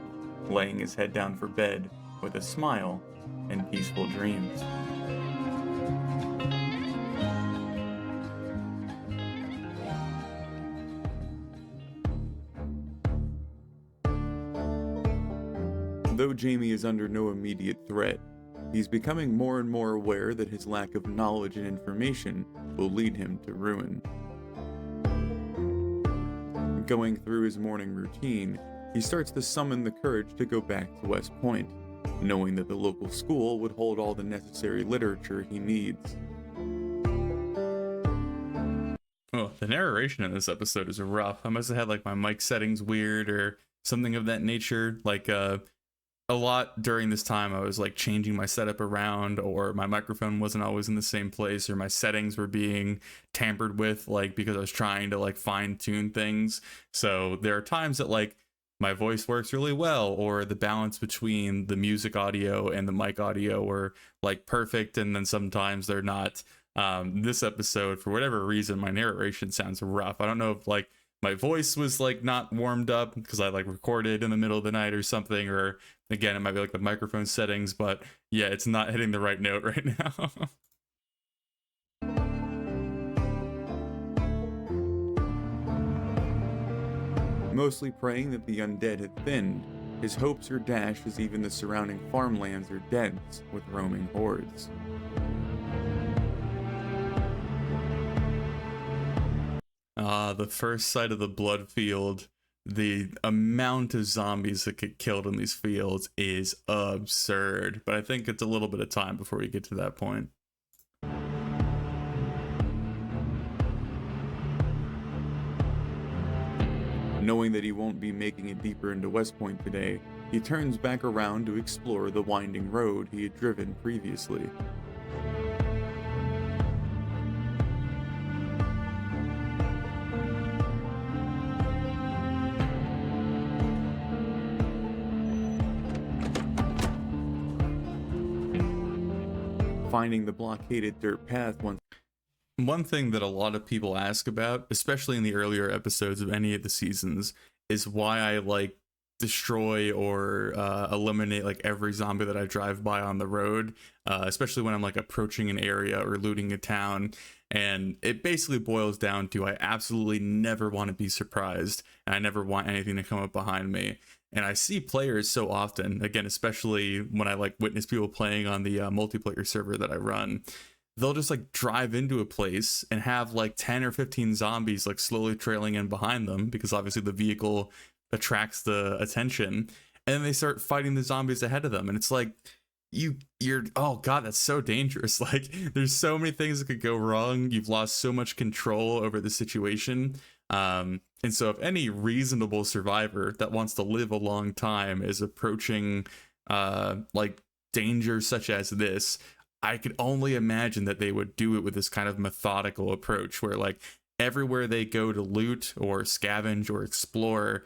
laying his head down for bed with a smile and peaceful dreams. Though Jamie is under no immediate threat, he's becoming more and more aware that his lack of knowledge and information will lead him to ruin. Going through his morning routine, he starts to summon the courage to go back to West Point, knowing that the local school would hold all the necessary literature he needs. Oh, the narration in this episode is rough. I must have had like my mic settings weird or something of that nature. Like a lot during this time I was like changing my setup around, or my microphone wasn't always in the same place, or my settings were being tampered with, like because I was trying to like fine tune things. So there are times that like my voice works really well, or the balance between the music audio and the mic audio were like perfect, and then sometimes they're not. This episode, for whatever reason, my narration sounds rough. I don't know if like my voice was like not warmed up because I like recorded in the middle of the night or something, or again, it might be like the microphone settings, but yeah, it's not hitting the right note right now. Mostly praying that the undead had thinned, his hopes are dashed as even the surrounding farmlands are dense with roaming hordes. The first sight of the blood field, the amount of zombies that get killed in these fields is absurd, but I think it's a little bit of time before we get to that point. Knowing that he won't be making it deeper into West Point today, he turns back around to explore the winding road he had driven previously. Finding the blockaded dirt path once. One thing that a lot of people ask about, especially in the earlier episodes of any of the seasons, is why I like destroy or eliminate like every zombie that I drive by on the road, especially when I'm like approaching an area or looting a town. And it basically boils down to I absolutely never want to be surprised, and I never want anything to come up behind me. And I see players so often, again, especially when I like witness people playing on the multiplayer server that I run, they'll just like drive into a place and have like 10 or 15 zombies like slowly trailing in behind them, because obviously the vehicle attracts the attention, and then they start fighting the zombies ahead of them. And it's like, you're oh god, that's so dangerous. Like there's so many things that could go wrong. You've lost so much control over the situation. And so if any reasonable survivor that wants to live a long time is approaching like danger such as this, I could only imagine that they would do it with this kind of methodical approach where like everywhere they go to loot or scavenge or explore,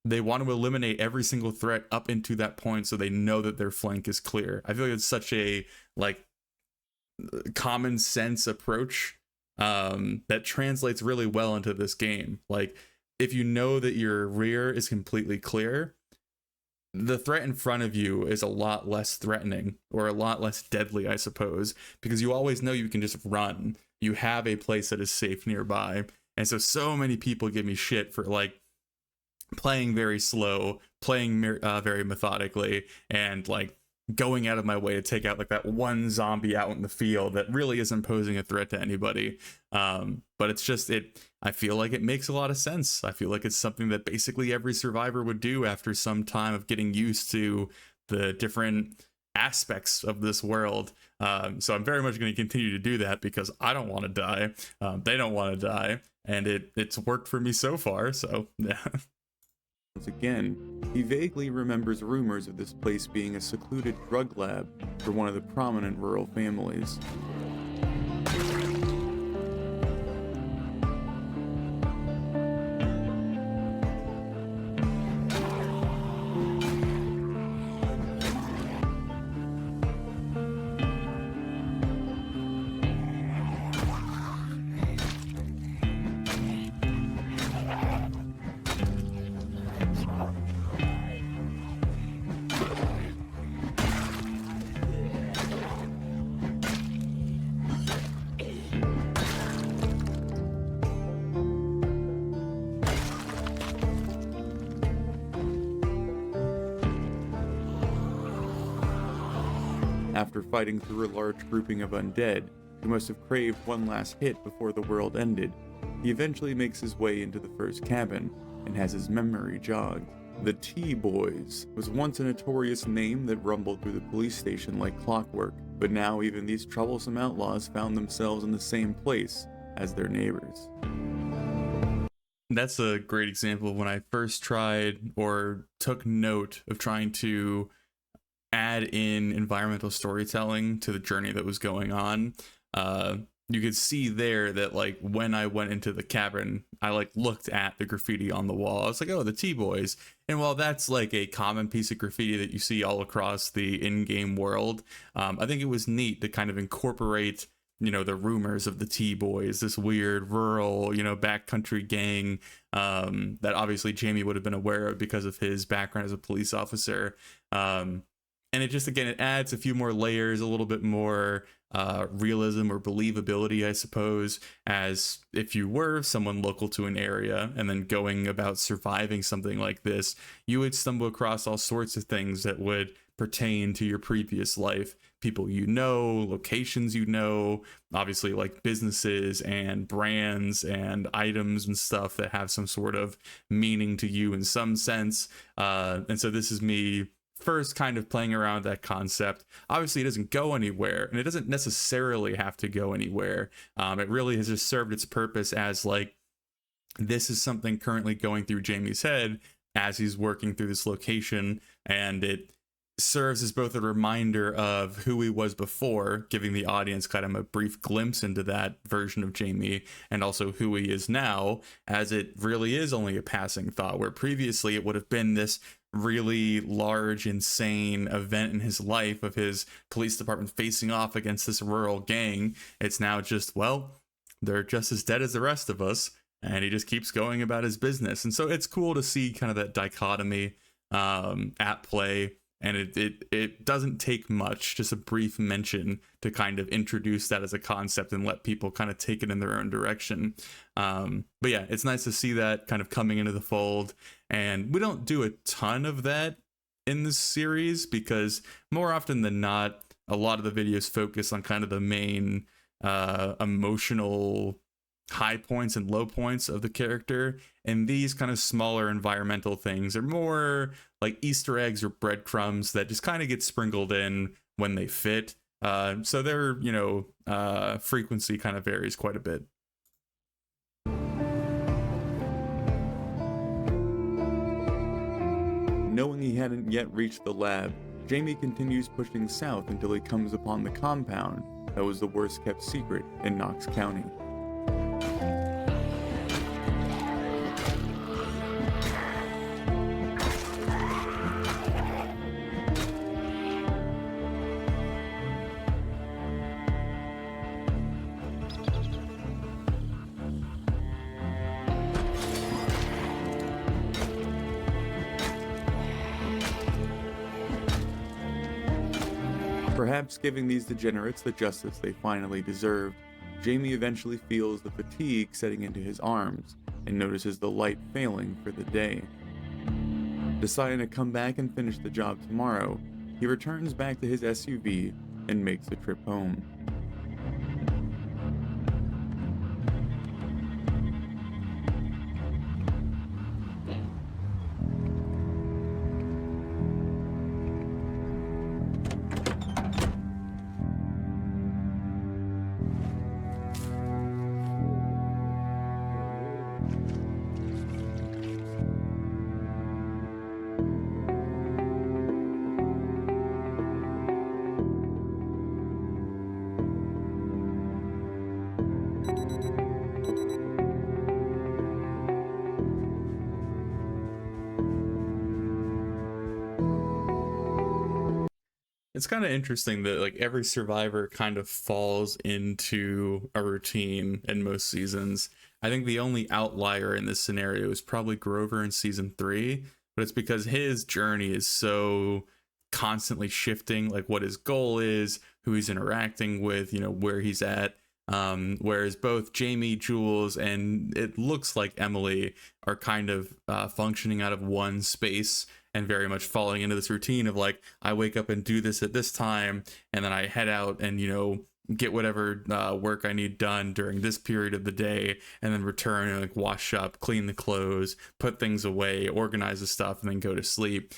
they want to eliminate every single threat up into that point so they know that their flank is clear. I feel like it's such a like common sense approach that translates really well into this game. Like if you know that your rear is completely clear, the threat in front of you is a lot less threatening, or a lot less deadly, I suppose, because you always know you can just run. You have a place that is safe nearby. And so many people give me shit for like playing very slow, playing very methodically, and like going out of my way to take out like that one zombie out in the field that really isn't posing a threat to anybody. But it's just, I feel like it makes a lot of sense. I feel like it's something that basically every survivor would do after some time of getting used to the different aspects of this world. So I'm very much going to continue to do that because I don't want to die. They don't want to die. and it's worked for me so far, so yeah. Once again, he vaguely remembers rumors of this place being a secluded drug lab for one of the prominent rural families. After fighting through a large grouping of undead, who must have craved one last hit before the world ended, he eventually makes his way into the first cabin and has his memory jogged. The T-Boys was once a notorious name that rumbled through the police station like clockwork, but now even these troublesome outlaws found themselves in the same place as their neighbors. That's a great example of when I first tried or took note of trying to add in environmental storytelling to the journey that was going on. You could see there that like when I went into the cabin, I like looked at the graffiti on the wall. I was like, oh, the T-Boys. And while that's like a common piece of graffiti that you see all across the in-game world, I think it was neat to kind of incorporate, you know, the rumors of the T-Boys, this weird rural, you know, backcountry gang that obviously Jamie would have been aware of because of his background as a police officer. And it just, again, it adds a few more layers, a little bit more realism or believability, I suppose, as if you were someone local to an area and then going about surviving something like this, you would stumble across all sorts of things that would pertain to your previous life. People you know, locations you know, obviously like businesses and brands and items and stuff that have some sort of meaning to you in some sense. And so this is me first kind of playing around with that concept. Obviously it doesn't go anywhere, and it doesn't necessarily have to go anywhere. It really has just served its purpose as like, this is something currently going through Jamie's head as he's working through this location, and it serves as both a reminder of who he was before, giving the audience kind of a brief glimpse into that version of Jamie, and also who he is now, as it really is only a passing thought, where previously it would have been this really large, insane event in his life of his police department facing off against this rural gang. It's now just, well, they're just as dead as the rest of us, and he just keeps going about his business. And so it's cool to see kind of that dichotomy at play. And it doesn't take much, just a brief mention to kind of introduce that as a concept and let people kind of take it in their own direction. But yeah, it's nice to see that kind of coming into the fold. And we don't do a ton of that in this series because more often than not, a lot of the videos focus on kind of the main emotional high points and low points of the character, and these kind of smaller environmental things are more like Easter eggs or breadcrumbs that just kind of get sprinkled in when they fit. So their, you know, frequency kind of varies quite a bit. Knowing he hadn't yet reached the lab, Jamie continues pushing south until he comes upon the compound that was the worst kept secret in Knox County. Perhaps giving these degenerates the justice they finally deserved, Jamie eventually feels the fatigue setting into his arms and notices the light failing for the day. Deciding to come back and finish the job tomorrow, he returns back to his SUV and makes the trip home. It's kind of interesting that like every survivor kind of falls into a routine in most seasons. I think the only outlier in this scenario is probably Grover in season 3, but it's because his journey is so constantly shifting, like what his goal is, who he's interacting with, you know, where he's at. Whereas both Jamie, Jules, and it looks like Emily are kind of functioning out of one space and very much falling into this routine of like, I wake up and do this at this time, and then I head out and, you know, get whatever work I need done during this period of the day, and then return and like wash up, clean the clothes, put things away, organize the stuff, and then go to sleep.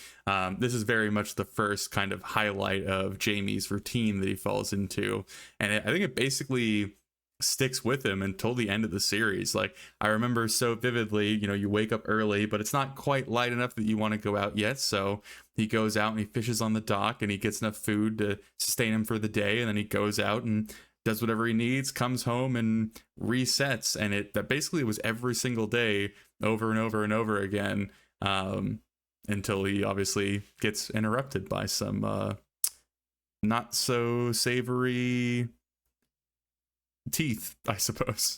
This is very much the first kind of highlight of Jamie's routine that he falls into, and I think it basically sticks with him until the end of the series. Like, I remember so vividly, you know, you wake up early, but it's not quite light enough that you want to go out yet, so he goes out and he fishes on the dock and he gets enough food to sustain him for the day, and then he goes out and does whatever he needs, comes home and resets. And that basically was every single day over and over and over again, until he obviously gets interrupted by some not so savory teeth, I suppose.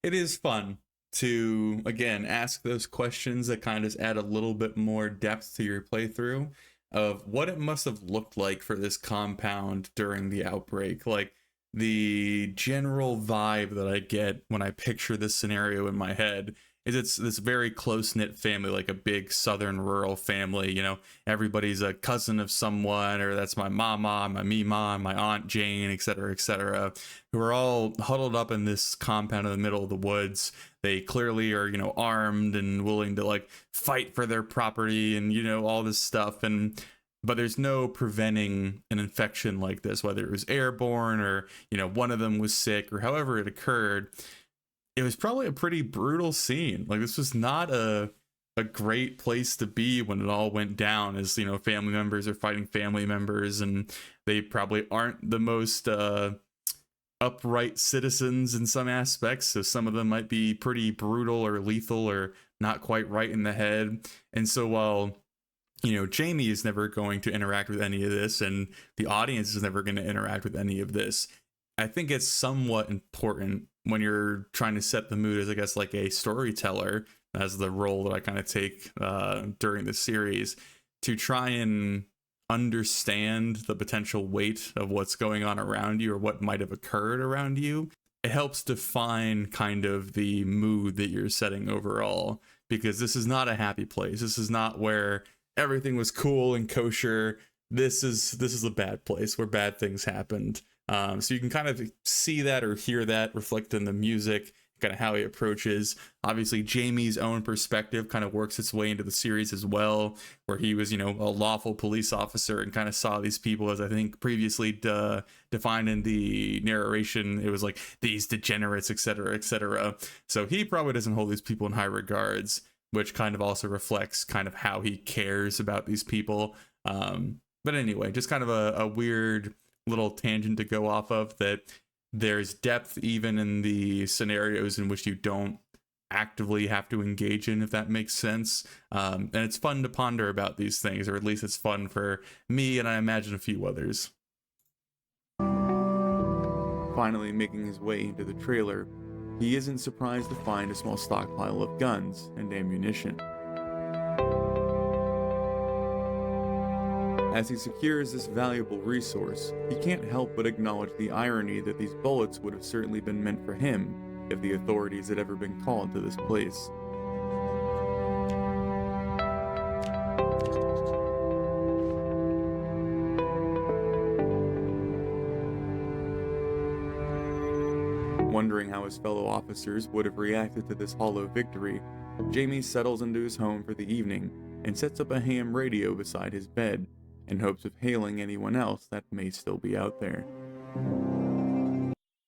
It is fun to, again, ask those questions that kind of add a little bit more depth to your playthrough of what it must have looked like for this compound during the outbreak. Like, the general vibe that I get when I picture this scenario in my head is it's this very close-knit family, like a big southern rural family. You know, everybody's a cousin of someone, or that's my mama, my mima, my aunt Jane, etc., who are all huddled up in this compound in the middle of the woods. They clearly are, you know, armed and willing to like fight for their property and, you know, all this stuff. But there's no preventing an infection like this, whether it was airborne or, you know, one of them was sick or however it occurred. It was probably a pretty brutal scene. Like, this was not a great place to be when it all went down, as, you know, family members are fighting family members, and they probably aren't the most upright citizens in some aspects. So some of them might be pretty brutal or lethal or not quite right in the head. And so while, you know, Jamie is never going to interact with any of this, and the audience is never going to interact with any of this, I think it's somewhat important when you're trying to set the mood as, I guess, like a storyteller, as the role that I kind of take during the series, to try and understand the potential weight of what's going on around you or what might have occurred around you. It helps define kind of the mood that you're setting overall, because this is not a happy place. This is not where everything was cool and kosher. This is a bad place where bad things happened. So you can kind of see that or hear that reflected in the music, kind of how he approaches. Obviously, Jamie's own perspective kind of works its way into the series as well, where he was, you know, a lawful police officer and kind of saw these people as, I think, previously defined in the narration. It was like these degenerates, etc., etc. So he probably doesn't hold these people in high regards, which kind of also reflects kind of how he cares about these people. But anyway, just kind of a weird little tangent to go off of, that there's depth even in the scenarios in which you don't actively have to engage in, if that makes sense. And it's fun to ponder about these things, or at least it's fun for me, and I imagine a few others. Finally making his way into the trailer, he isn't surprised to find a small stockpile of guns and ammunition. As he secures this valuable resource, he can't help but acknowledge the irony that these bullets would have certainly been meant for him if the authorities had ever been called to this place. Wondering how his fellow officers would have reacted to this hollow victory, Jamie settles into his home for the evening and sets up a ham radio beside his bed, in hopes of hailing anyone else that may still be out there.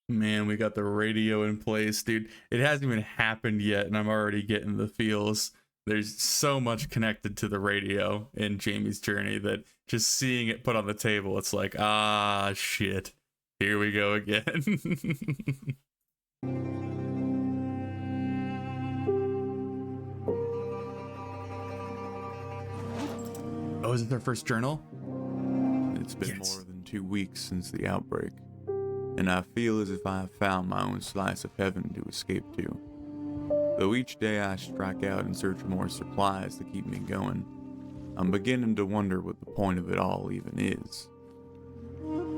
Man, we got the radio in place, dude. It hasn't even happened yet, and I'm already getting the feels. There's so much connected to the radio in Jamie's journey that just seeing it put on the table, it's like, ah, shit. Here we go again. Oh, is it their first journal? It's been more than 2 weeks since the outbreak, and I feel as if I have found my own slice of heaven to escape to. Though each day I strike out in search of more supplies to keep me going, I'm beginning to wonder what the point of it all even is.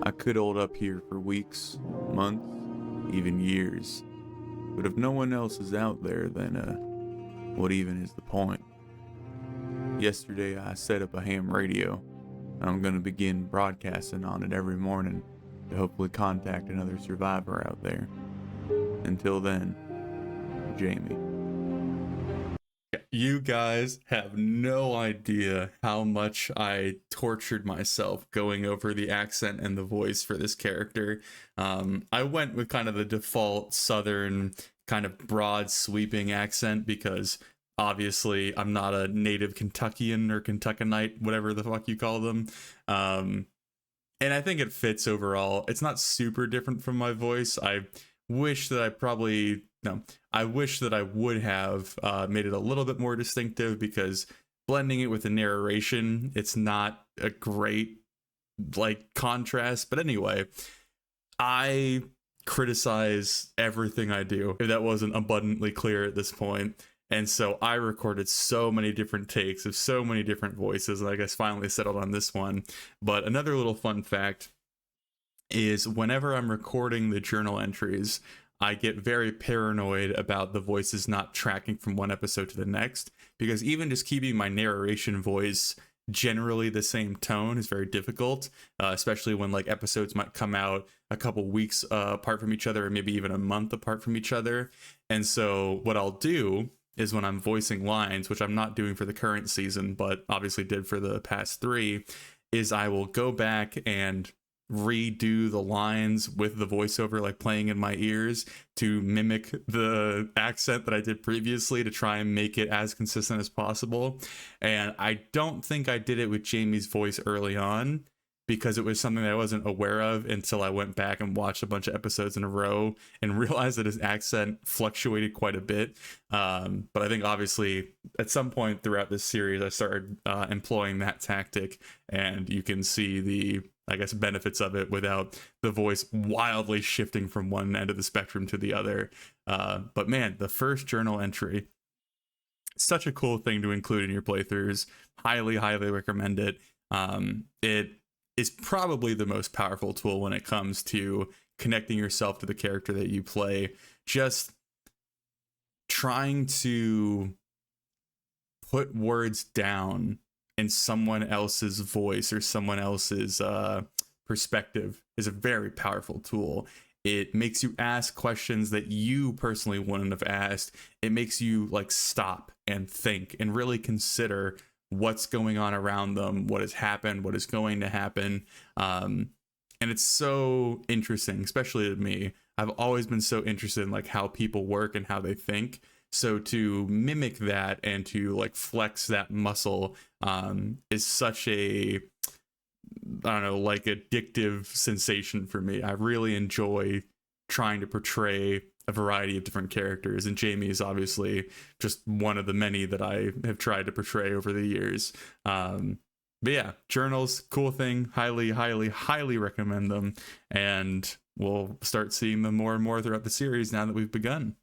I could hold up here for weeks, months, even years, but if no one else is out there, then what even is the point? Yesterday I set up a ham radio, and I'm going to begin broadcasting on it every morning to hopefully contact another survivor out there. Until then, Jamie. You guys have no idea how much I tortured myself going over the accent and the voice for this character. I went with kind of the default Southern, kind of broad, sweeping accent because obviously I'm not a native Kentuckian or Kentuckanite, whatever the fuck you call them. And I think it fits overall. It's not super different from my voice. I wish that I would have made it a little bit more distinctive, because blending it with the narration, it's not a great like contrast. But anyway, I criticize everything I do, if that wasn't abundantly clear at this point. And so I recorded so many different takes of so many different voices, and I guess finally settled on this one. But another little fun fact is whenever I'm recording the journal entries, I get very paranoid about the voices not tracking from one episode to the next, because even just keeping my narration voice generally the same tone is very difficult, especially when like episodes might come out a couple weeks apart from each other, or maybe even a month apart from each other. And so what I'll do is when I'm voicing lines, which I'm not doing for the current season, but obviously did for the past 3, is I will go back and redo the lines with the voiceover like playing in my ears to mimic the accent that I did previously, to try and make it as consistent as possible. And I don't think I did it with Jamie's voice early on, because it was something that I wasn't aware of until I went back and watched a bunch of episodes in a row and realized that his accent fluctuated quite a bit. But I think obviously at some point throughout this series, I started employing that tactic, and you can see the, I guess, benefits of it without the voice wildly shifting from one end of the spectrum to the other. But man, the first journal entry, such a cool thing to include in your playthroughs. Highly, highly recommend it. It is probably the most powerful tool when it comes to connecting yourself to the character that you play. Just trying to put words down in someone else's voice or someone else's perspective is a very powerful tool. It makes you ask questions that you personally wouldn't have asked. It makes you like stop and think and really consider what's going on around them, what has happened, what is going to happen. And it's so interesting, especially to me. I've always been so interested in like how people work and how they think. So to mimic that and to like flex that muscle is such a, I don't know, like addictive sensation for me. I really enjoy trying to portray a variety of different characters, and Jamie is obviously just one of the many that I have tried to portray over the years. But yeah, journals, cool thing. Highly, highly, highly recommend them, and we'll start seeing them more and more throughout the series now that we've begun.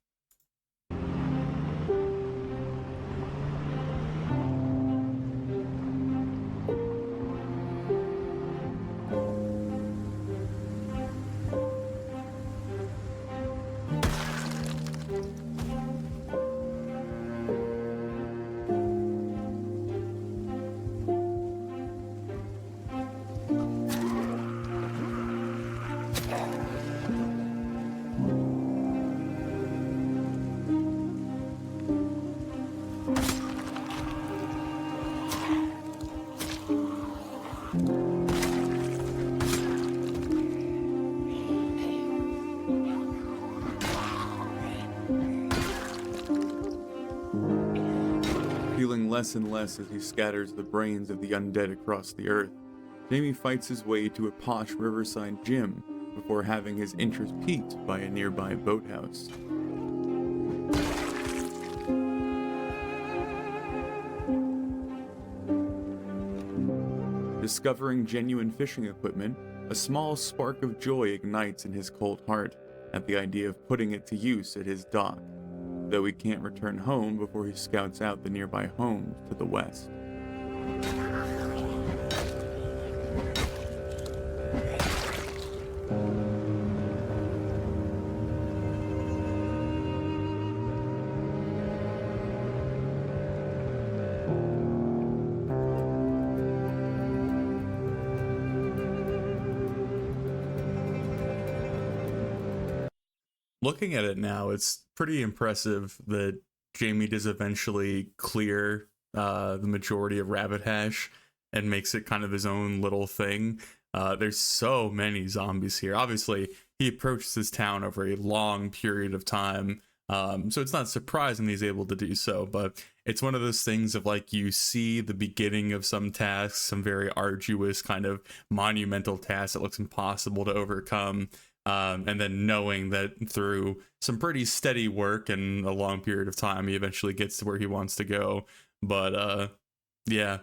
less and less as he scatters the brains of the undead across the earth. Jamie fights his way to a posh riverside gym before having his interest piqued by a nearby boathouse. Discovering genuine fishing equipment, a small spark of joy ignites in his cold heart at the idea of putting it to use at his dock, though he can't return home before he scouts out the nearby homes to the west. Looking at it now, it's pretty impressive that Jamie does eventually clear the majority of Rabbit Hash and makes it kind of his own little thing. There's so many zombies here. Obviously, he approached this town over a long period of time, so it's not surprising he's able to do so, but it's one of those things of like you see the beginning of some tasks, some very arduous kind of monumental tasks that looks impossible to overcome. And then knowing that through some pretty steady work and a long period of time, he eventually gets to where he wants to go. But yeah,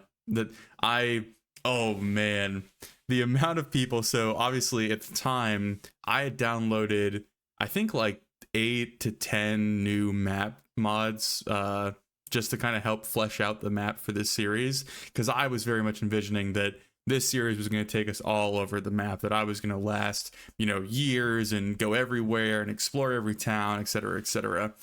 oh man, the amount of people. So obviously at the time, I had downloaded, I think like 8 to 10 new map mods, just to kind of help flesh out the map for this series, because I was very much envisioning that this series was going to take us all over the map, that I was going to last, years and go everywhere and explore every town, etc., etc.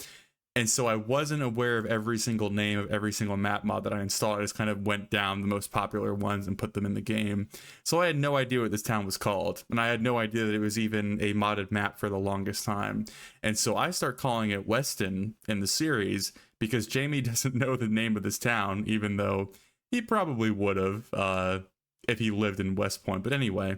And so I wasn't aware of every single name of every single map mod that I installed. I just kind of went down the most popular ones and put them in the game. So I had no idea what this town was called, and I had no idea that it was even a modded map for the longest time. And so I start calling it Weston in the series because Jamie doesn't know the name of this town, even though he probably would have, if he lived in West Point. But anyway,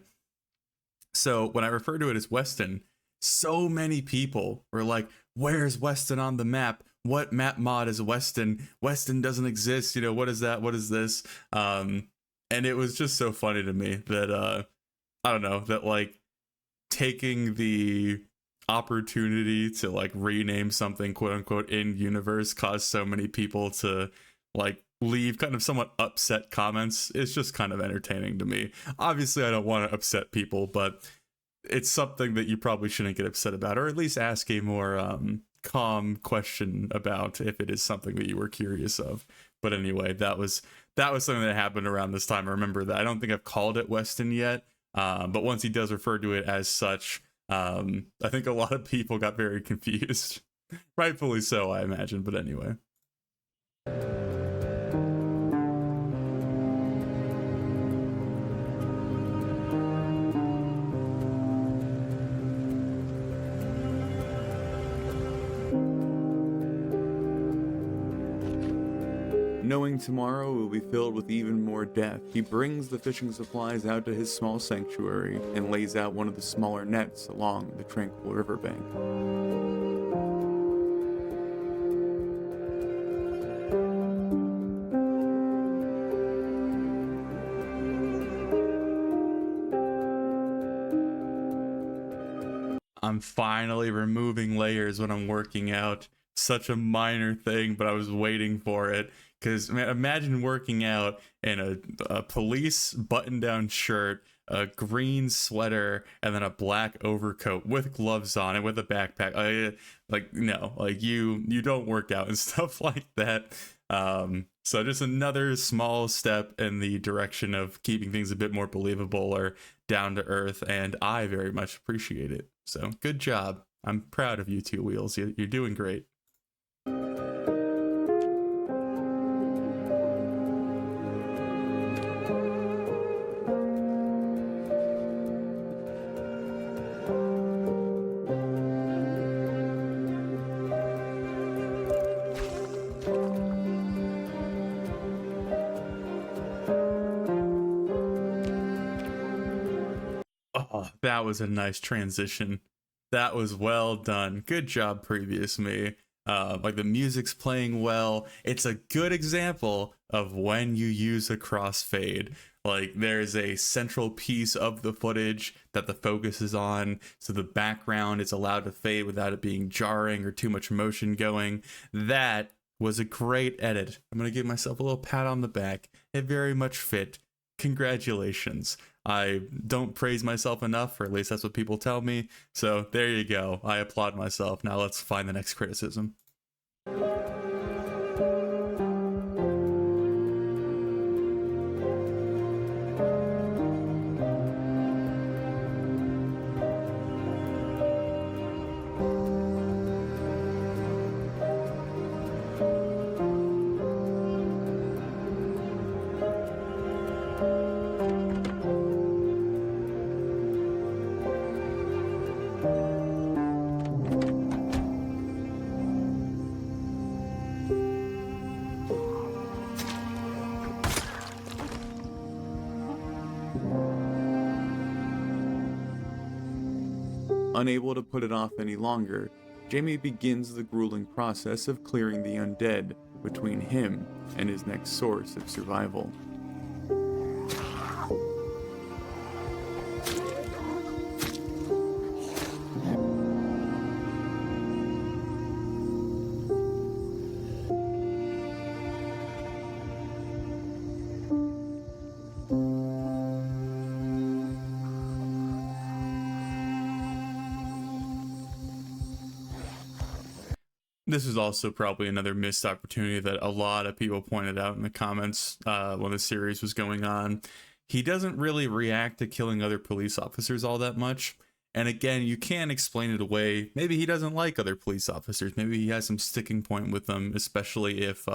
so when I refer to it as Weston, so many people were like, where's Weston on the map? What map mod is Weston? Weston doesn't exist. What is that? What is this? And it was just so funny to me that, I don't know, that like taking the opportunity to like rename something quote unquote in universe caused so many people to like leave kind of somewhat upset comments. It's just kind of entertaining to me. Obviously I don't want to upset people, but it's something that you probably shouldn't get upset about, or at least ask a more calm question about if it is something that you were curious of. But anyway, that was something that happened around this time. I remember that. I don't think I've called it Weston yet, but once he does refer to it as such, I think a lot of people got very confused. Rightfully so, I imagine. But anyway. Knowing tomorrow will be filled with even more death, he brings the fishing supplies out to his small sanctuary and lays out one of the smaller nets along the tranquil riverbank. I'm finally removing layers when I'm working out. Such a minor thing, but I was waiting for it. Because imagine working out in a police button-down shirt, a green sweater, and then a black overcoat with gloves on and with a backpack. You don't work out and stuff like that. So just another small step in the direction of keeping things a bit more believable or down to earth, and I very much appreciate it. So good job. I'm proud of you, Two Wheels. You're doing great. Oh, that was a nice transition. That was well done. Good job, previous me. Like the music's playing well. It's a good example of when you use a crossfade. Like there's a central piece of the footage that the focus is on, so the background is allowed to fade without it being jarring or too much motion going. That was a great edit. I'm gonna give myself a little pat on the back. It very much fit. Congratulations. I don't praise myself enough, or at least that's what people tell me. So there you go. I applaud myself. Now let's find the next criticism. Unable to put it off any longer, Jamie begins the grueling process of clearing the undead between him and his next source of survival. This is also probably another missed opportunity that a lot of people pointed out in the comments when the series was going on. He doesn't really react to killing other police officers all that much. And again, you can't explain it away. Maybe he doesn't like other police officers. Maybe he has some sticking point with them, especially if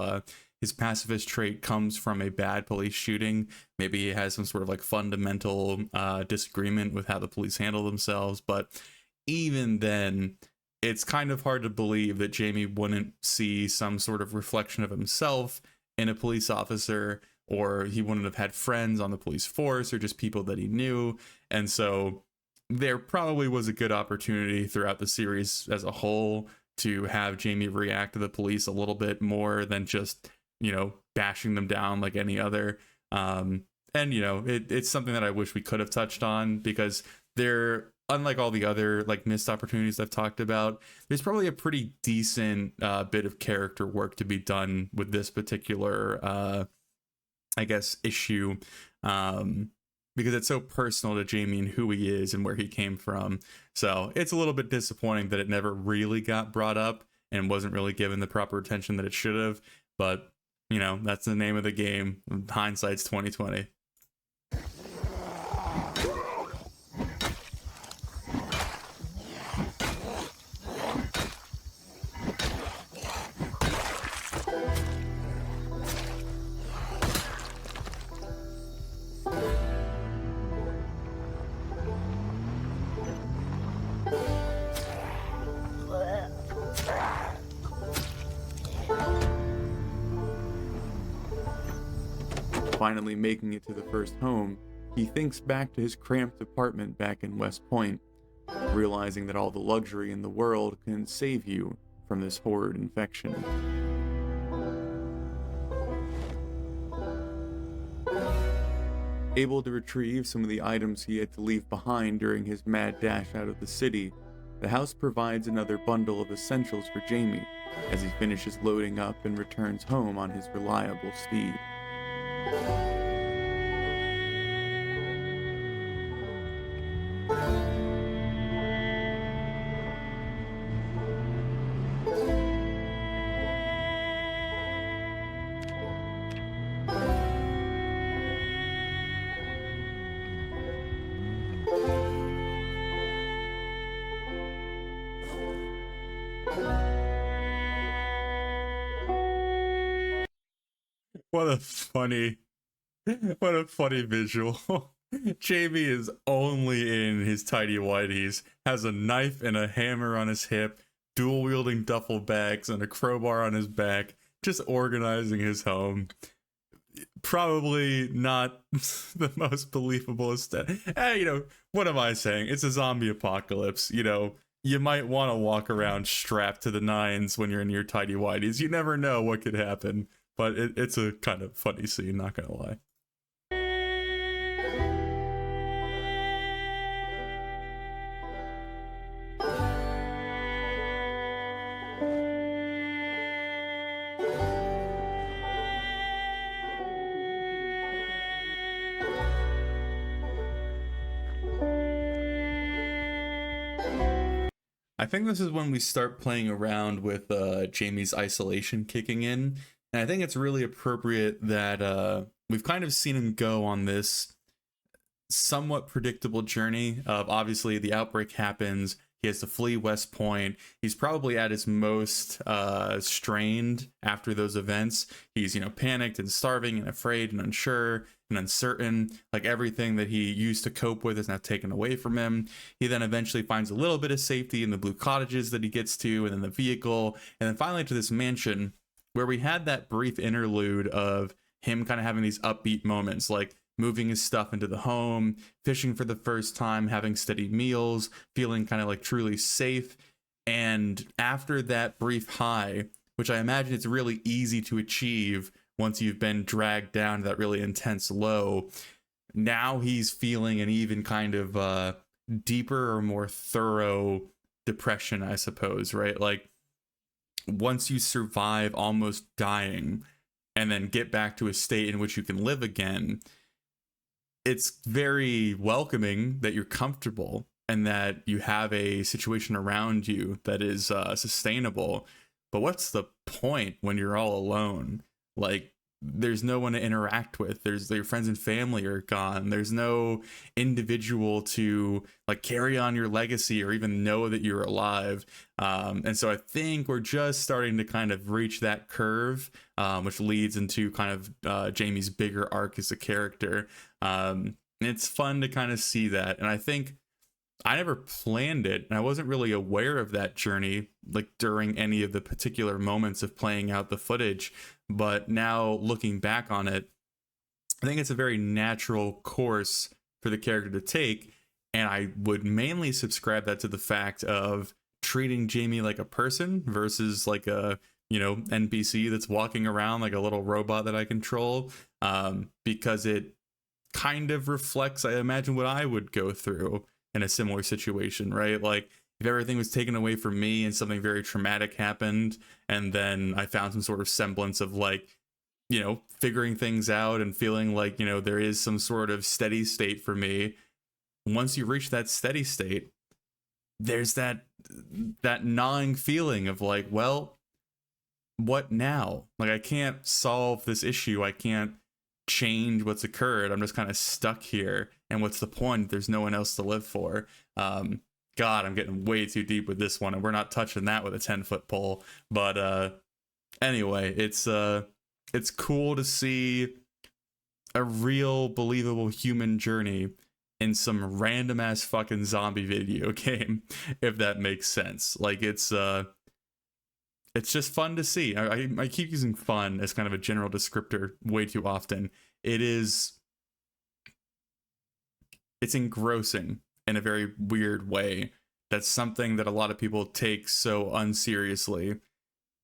his pacifist trait comes from a bad police shooting. Maybe he has some sort of like fundamental disagreement with how the police handle themselves. But even then, it's kind of hard to believe that Jamie wouldn't see some sort of reflection of himself in a police officer, or he wouldn't have had friends on the police force or just people that he knew. And so there probably was a good opportunity throughout the series as a whole to have Jamie react to the police a little bit more than just, you know, bashing them down like any other. And, you know, it's something that I wish we could have touched on, because they're, unlike all the other like missed opportunities I've talked about, there's probably a pretty decent bit of character work to be done with this particular, I guess, issue, because it's so personal to Jamie and who he is and where he came from. So it's a little bit disappointing that it never really got brought up and wasn't really given the proper attention that it should have. But, you know, that's the name of the game. Hindsight's 2020. Finally making it to the first home, he thinks back to his cramped apartment back in West Point, realizing that all the luxury in the world can save you from this horrid infection. Able to retrieve some of the items he had to leave behind during his mad dash out of the city, the house provides another bundle of essentials for Jamie as he finishes loading up and returns home on his reliable steed. What a funny visual. Jamie is only in his tidy whities, has a knife and a hammer on his hip, dual wielding duffel bags and a crowbar on his back, just organizing his home. Probably not the most believable aesthetic. You know, what am I saying? It's a zombie apocalypse. You know, you might want to walk around strapped to the nines when you're in your tidy whities. You never know what could happen, but it's a kind of funny scene, not gonna lie. I think this is when we start playing around with Jamie's isolation kicking in. And I think it's really appropriate that we've kind of seen him go on this somewhat predictable journey of, obviously, the outbreak happens. He has to flee West Point. He's probably at his most strained after those events. He's, panicked and starving and afraid and unsure and uncertain. Like, everything that he used to cope with is now taken away from him. He then eventually finds a little bit of safety in the blue cottages that he gets to, and then the vehicle, and then finally to this mansion where we had that brief interlude of him kind of having these upbeat moments, like moving his stuff into the home, fishing for the first time, having steady meals, feeling kind of like truly safe. And after that brief high, which I imagine it's really easy to achieve once you've been dragged down to that really intense low, now he's feeling an even kind of deeper or more thorough depression, I suppose, right? Like, once you survive almost dying and then get back to a state in which you can live again, it's very welcoming that you're comfortable and that you have a situation around you that is sustainable. But what's the point when you're all alone? Like, there's no one to interact with. There's your friends and family are gone. There's no individual to like carry on your legacy or even know that you're alive. And so I think we're just starting to kind of reach that curve, which leads into kind of Jamie's bigger arc as a character. And it's fun to kind of see that. And I think I never planned it, and I wasn't really aware of that journey like during any of the particular moments of playing out the footage. But now looking back on it, I think it's a very natural course for the character to take. And I would mainly subscribe that to the fact of treating Jamie like a person versus like a, NPC that's walking around like a little robot that I control, because it kind of reflects, I imagine, what I would go through in a similar situation, right? Like, if everything was taken away from me and something very traumatic happened, and then I found some sort of semblance of like, figuring things out and feeling like, there is some sort of steady state for me. Once you reach that steady state, there's that gnawing feeling of like, well, what now? Like, I can't solve this issue. I can't change what's occurred. I'm just kind of stuck here. And what's the point? There's no one else to live for. God, I'm getting way too deep with this one, and we're not touching that with a 10-foot pole. But anyway, it's cool to see a real believable human journey in some random ass fucking zombie video game, if that makes sense. Like, it's just fun to see. I keep using fun as kind of a general descriptor way too often. It's engrossing in a very weird way. That's something that a lot of people take so unseriously.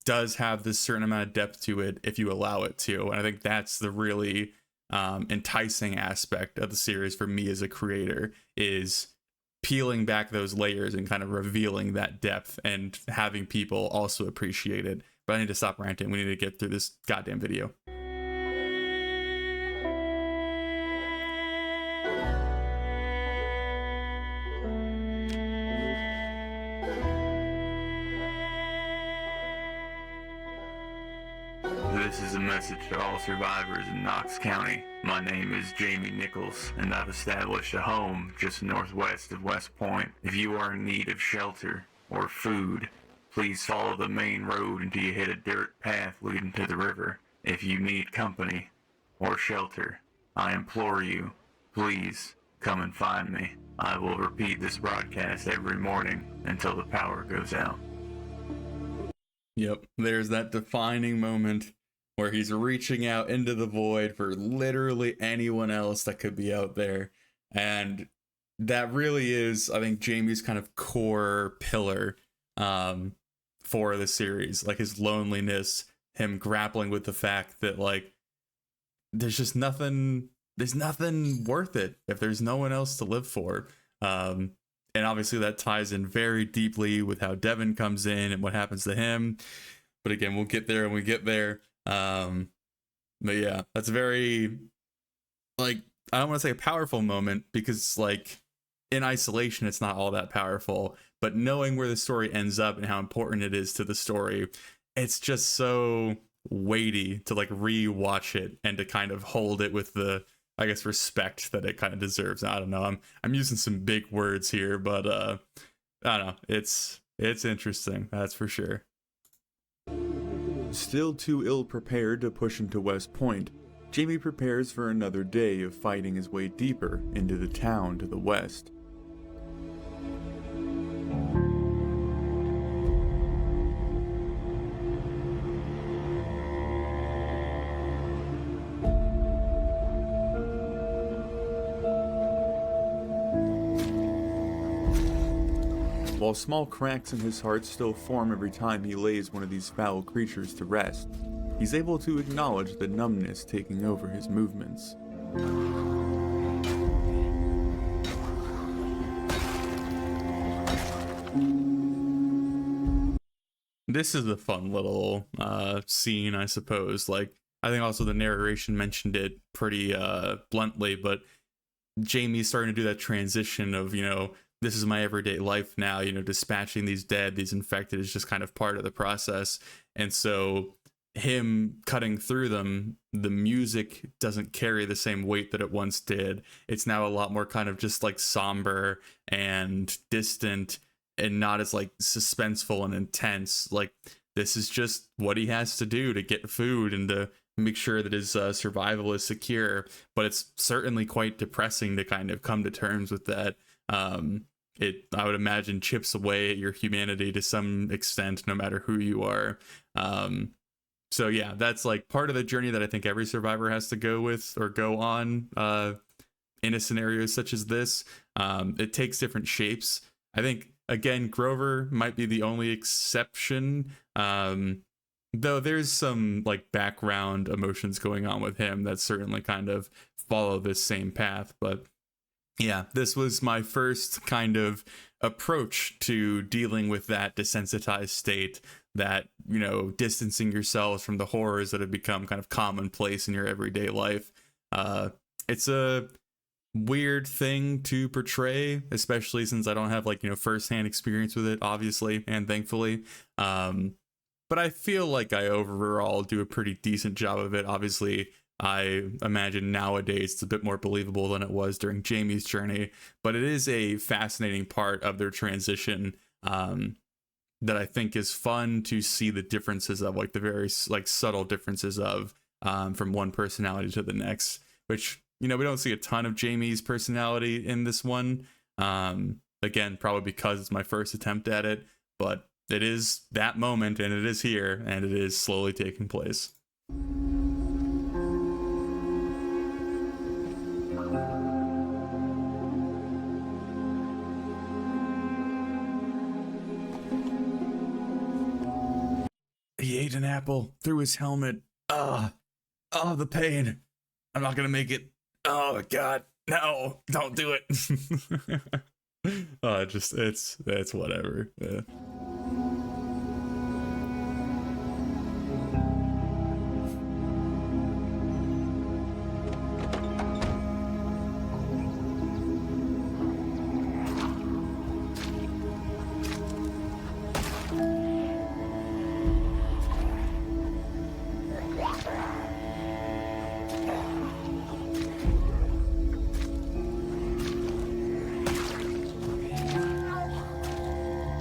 Does have this certain amount of depth to it if you allow it to. And I think that's the really enticing aspect of the series for me as a creator, is peeling back those layers and kind of revealing that depth and having people also appreciate it. But I need to stop ranting. We need to get through this goddamn video. This is a message to all survivors in Knox County. My name is Jamie Nichols, and I've established a home just northwest of West Point. If you are in need of shelter or food, please follow the main road until you hit a dirt path leading to the river. If you need company or shelter, I implore you, please come and find me. I will repeat this broadcast every morning until the power goes out. Yep, there's that defining moment where he's reaching out into the void for literally anyone else that could be out there. And that really is, I think, Jamie's kind of core pillar for the series. Like his loneliness, him grappling with the fact that like there's nothing worth it if there's no one else to live for. And obviously that ties in very deeply with how Devon comes in and what happens to him. But again, we'll get there when we get there. But yeah, that's very, like, I don't want to say a powerful moment because, like, in isolation, it's not all that powerful. But knowing where the story ends up and how important it is to the story, it's just so weighty to, like, re-watch it and to kind of hold it with the, I guess, respect that it kind of deserves. I don't know. I'm using some big words here, but I don't know. It's interesting, that's for sure. Still too ill-prepared to push into West Point, Jamie prepares for another day of fighting his way deeper into the town to the west. While small cracks in his heart still form every time he lays one of these foul creatures to rest, he's able to acknowledge the numbness taking over his movements. This is a fun little scene, I suppose. Like, I think also the narration mentioned it pretty bluntly, but Jamie's starting to do that transition of, you know, this is my everyday life now, you know, dispatching these dead, these infected is just kind of part of the process. And so him cutting through them, the music doesn't carry the same weight that it once did. It's now a lot more kind of just like somber and distant and not as like suspenseful and intense. Like, this is just what he has to do to get food and to make sure that his survival is secure. But it's certainly quite depressing to kind of come to terms with that. It, I would imagine, chips away at your humanity to some extent, no matter who you are. So yeah, that's like part of the journey that I think every survivor has to go with or go on in a scenario such as this. It takes different shapes. I think, again, Grover might be the only exception, though there's some like background emotions going on with him that certainly kind of follow this same path. But yeah, this was my first kind of approach to dealing with that desensitized state, that, you know, distancing yourselves from the horrors that have become kind of commonplace in your everyday life. It's a weird thing to portray, especially since I don't have, like, you know, firsthand experience with it, obviously, and thankfully. But I feel like I overall do a pretty decent job of it. Obviously, I imagine nowadays it's a bit more believable than it was during Jamie's journey, but it is a fascinating part of their transition that I think is fun to see the differences of, like the very like subtle differences of from one personality to the next, which, you know, we don't see a ton of Jamie's personality in this one. Again, probably because it's my first attempt at it, but it is that moment and it is here and it is slowly taking place. He ate an apple through his helmet. Oh, the pain. I'm not gonna make it. Oh God, no, don't do it. It's whatever. Yeah.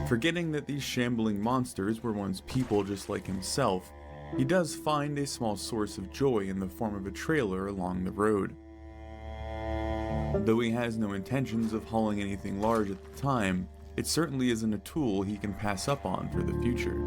Forgetting that these shambling monsters were once people just like himself, he does find a small source of joy in the form of a trailer along the road. Though he has no intentions of hauling anything large at the time, it certainly isn't a tool he can pass up on for the future.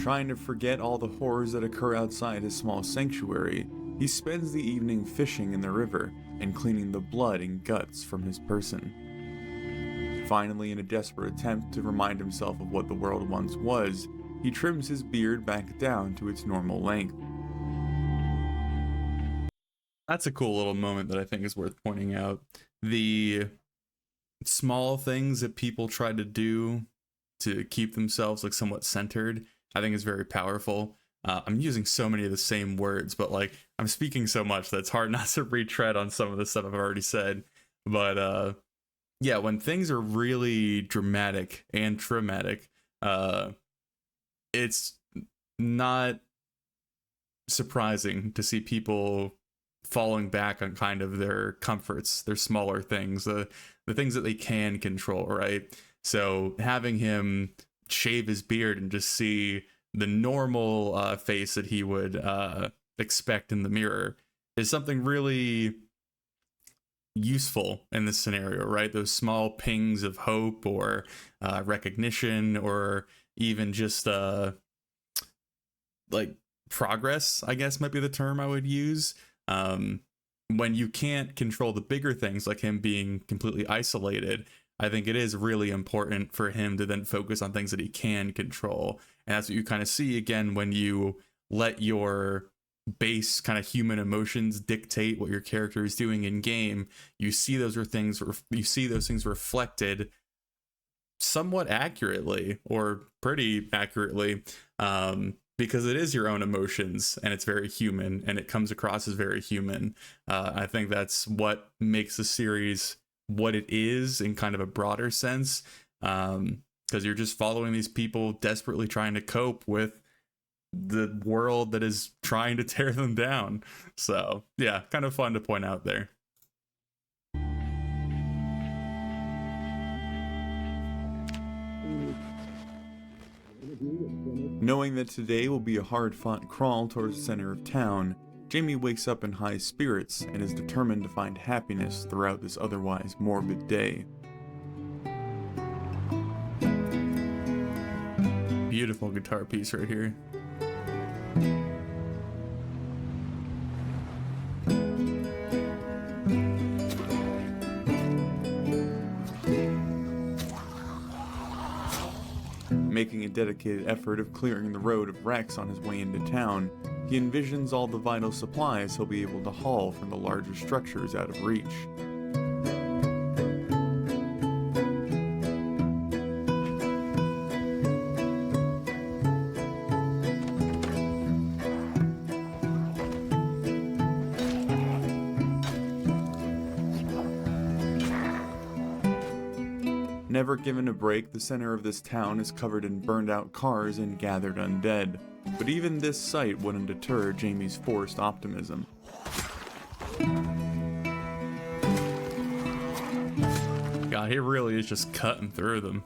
Trying to forget all the horrors that occur outside his small sanctuary, he spends the evening fishing in the river and cleaning the blood and guts from his person. Finally, in a desperate attempt to remind himself of what the world once was, he trims his beard back down to its normal length. That's a cool little moment that I think is worth pointing out. The small things that people try to do to keep themselves like somewhat centered, I think is very powerful. I'm using so many of the same words, but like I'm speaking so much that it's hard not to retread on some of the stuff I've already said. But yeah, when things are really dramatic and traumatic, it's not surprising to see people falling back on kind of their comforts, their smaller things, the things that they can control, right? So having him shave his beard and just see the normal face that he would expect in the mirror is something really useful in this scenario, right? Those small pings of hope or recognition, or even just like progress, I guess might be the term I would use. When you can't control the bigger things, like him being completely isolated, I think it is really important for him to then focus on things that he can control. And that's what you kind of see again when you let your base kind of human emotions dictate what your character is doing in game. You see those things reflected somewhat accurately, or pretty accurately, because it is your own emotions and it's very human and it comes across as very human. I think that's what makes the series what it is in kind of a broader sense, because you're just following these people desperately trying to cope with the world that is trying to tear them down. So yeah, kind of fun to point out there. Knowing that today will be a hard-fought crawl towards the center of town, Jamie wakes up in high spirits and is determined to find happiness throughout this otherwise morbid day. Beautiful guitar piece right here. Making a dedicated effort of clearing the road of wrecks on his way into town, he envisions all the vital supplies he'll be able to haul from the larger structures out of reach. Never given a break, the center of this town is covered in burned out cars and gathered undead. But even this sight wouldn't deter Jamie's forced optimism. God, he really is just cutting through them.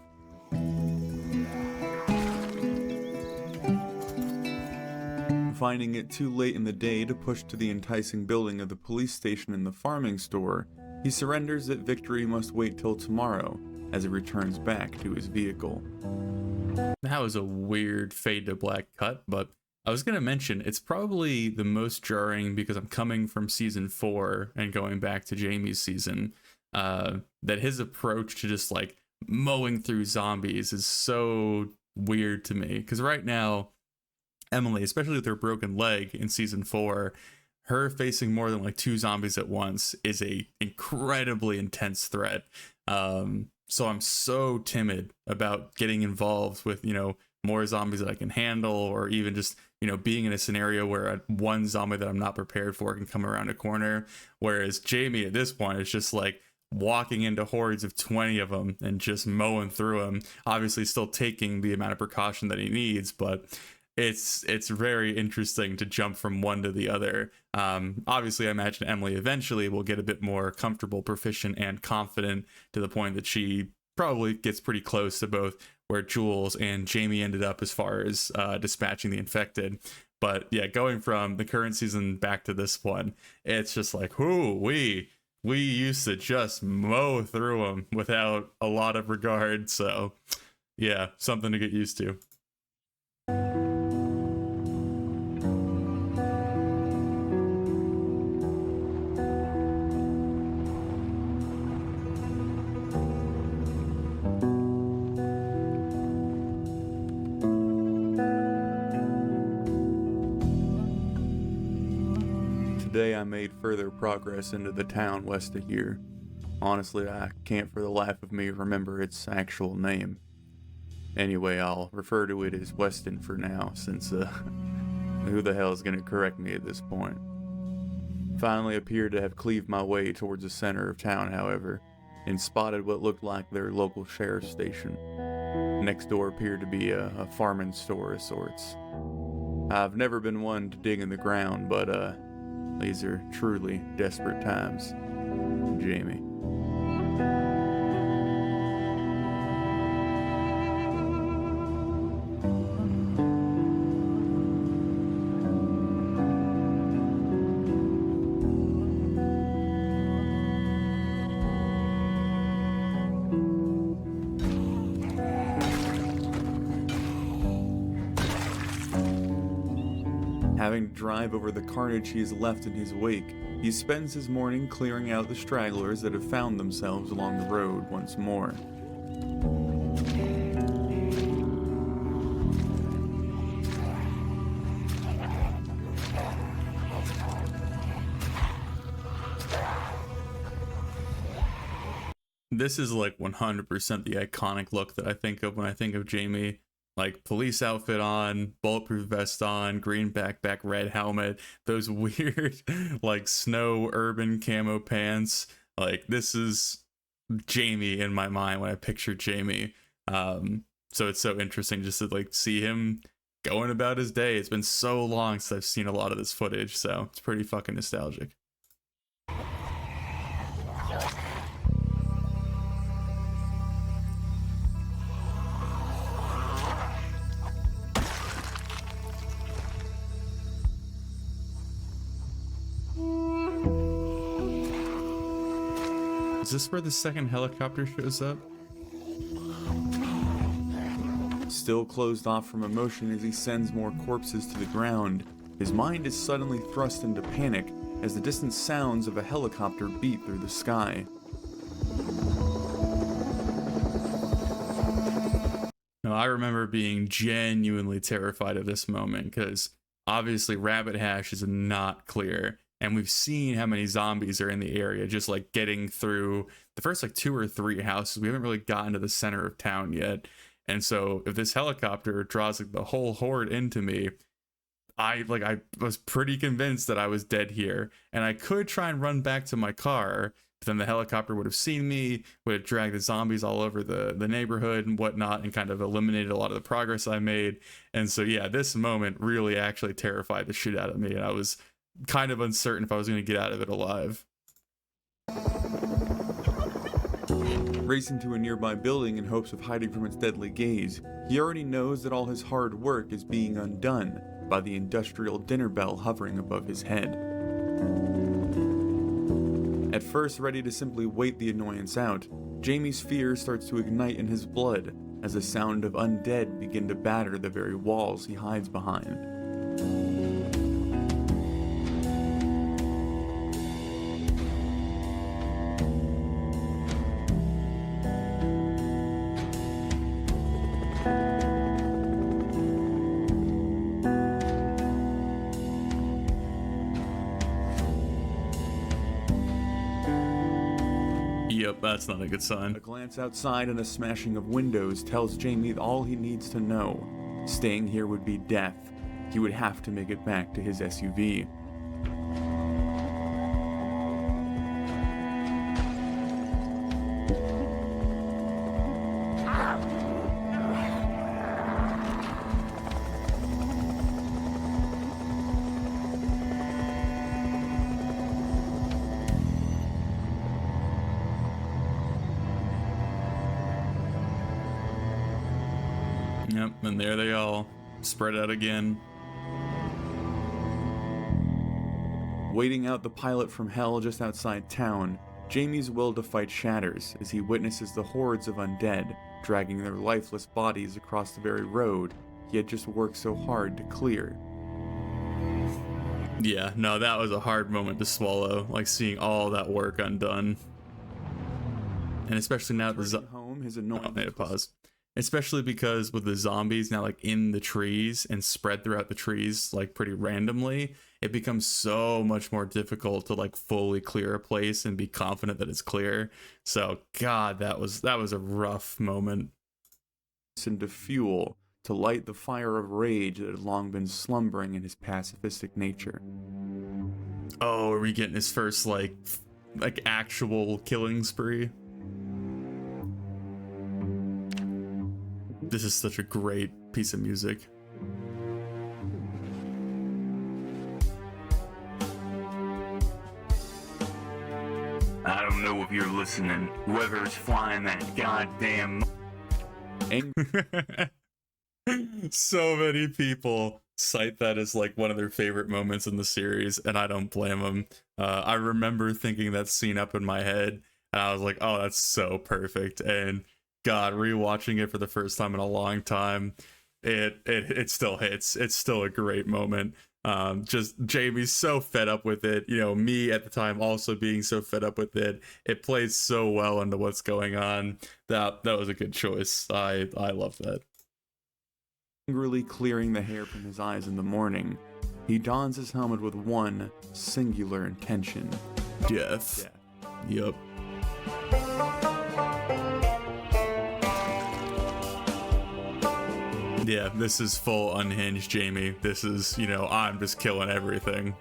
Finding it too late in the day to push to the enticing building of the police station and the farming store, he surrenders that victory must wait till tomorrow, as he returns back to his vehicle. That was a weird fade to black cut, but I was going to mention it's probably the most jarring because I'm coming from season 4 and going back to Jamie's season, that his approach to just like mowing through zombies is so weird to me. Because right now, Emily, especially with her broken leg in season 4, her facing more than like 2 zombies at once is a incredibly intense threat. So I'm so timid about getting involved with, more zombies that I can handle, or even just, being in a scenario where one zombie that I'm not prepared for can come around a corner. Whereas Jamie at this point is just like walking into hordes of 20 of them and just mowing through them, obviously still taking the amount of precaution that he needs, but it's very interesting to jump from one to the other. Obviously, I imagine Emily eventually will get a bit more comfortable, proficient, and confident to the point that she probably gets pretty close to both where Jules and Jamie ended up as far as dispatching the infected. But yeah, going from the current season back to this one, it's just like, we used to just mow through them without a lot of regard. So yeah, something to get used to. Today I made further progress into the town west of here. Honestly, I can't for the life of me remember its actual name. Anyway, I'll refer to it as Weston for now, since who the hell is gonna correct me at this point? Finally appeared to have cleaved my way towards the center of town, however, and spotted what looked like their local sheriff's station. Next door appeared to be a farming store of sorts. I've never been one to dig in the ground, but these are truly desperate times. Jamie. Having to drive over the carnage he has left in his wake, he spends his morning clearing out the stragglers that have found themselves along the road once more. This is like 100% the iconic look that I think of when I think of Jamie. Like police outfit on, bulletproof vest on, green backpack, red helmet, those weird like snow urban camo pants. Like this is Jamie in my mind when I picture Jamie. So it's so interesting just to like see him going about his day. It's been so long since I've seen a lot of this footage, so it's pretty fucking nostalgic. Is this where the second helicopter shows up? Still closed off from emotion as he sends more corpses to the ground, his mind is suddenly thrust into panic as the distant sounds of a helicopter beat through the sky. Now, I remember being genuinely terrified of this moment because obviously Rabbit Hash is not clear. And we've seen how many zombies are in the area, just like getting through the first like 2 or 3 houses. We haven't really gotten to the center of town yet. And so if this helicopter draws like the whole horde into me, I was pretty convinced that I was dead here. And I could try and run back to my car, but then the helicopter would have seen me, would have dragged the zombies all over the neighborhood and whatnot, and kind of eliminated a lot of the progress I made. And so yeah, this moment really actually terrified the shit out of me. And I was kind of uncertain if I was going to get out of it alive. Racing to a nearby building in hopes of hiding from its deadly gaze, he already knows that all his hard work is being undone by the industrial dinner bell hovering above his head. At first ready to simply wait the annoyance out, Jamie's fear starts to ignite in his blood as the sound of undead begin to batter the very walls he hides behind. Yep, that's not a good sign. A glance outside and a smashing of windows tells Jamie all he needs to know. Staying here would be death. He would have to make it back to his SUV. Yep, and there they all spread out again. Waiting out the pilot from hell just outside town, Jamie's will to fight shatters as he witnesses the hordes of undead dragging their lifeless bodies across the very road he had just worked so hard to clear. Yeah, no, that was a hard moment to swallow, like seeing all that work undone. And especially now home, his annoying pause. Especially because with the zombies now like in the trees and spread throughout the trees like pretty randomly, it becomes so much more difficult to like fully clear a place and be confident that it's clear. So God, that was a rough moment. Into fuel to light the fire of rage that had long been slumbering in his pacifistic nature. Oh, are we getting his first like actual killing spree? This is such a great piece of music. I don't know if you're listening, whoever's flying that goddamn... So many people cite that as like one of their favorite moments in the series, and I don't blame them. I remember thinking that scene up in my head, and I was like, oh, that's so perfect. And God, rewatching it for the first time in a long time, it still hits. It's still a great moment. Just Jamie's so fed up with it, you know, me at the time also being so fed up with it. It plays so well into what's going on. That was a good choice. I love that. Angrily clearing the hair from his eyes in the morning, he dons his helmet with one singular intention: Death. Yup. Yeah, this is full unhinged Jamie. This is, you know, I'm just killing everything.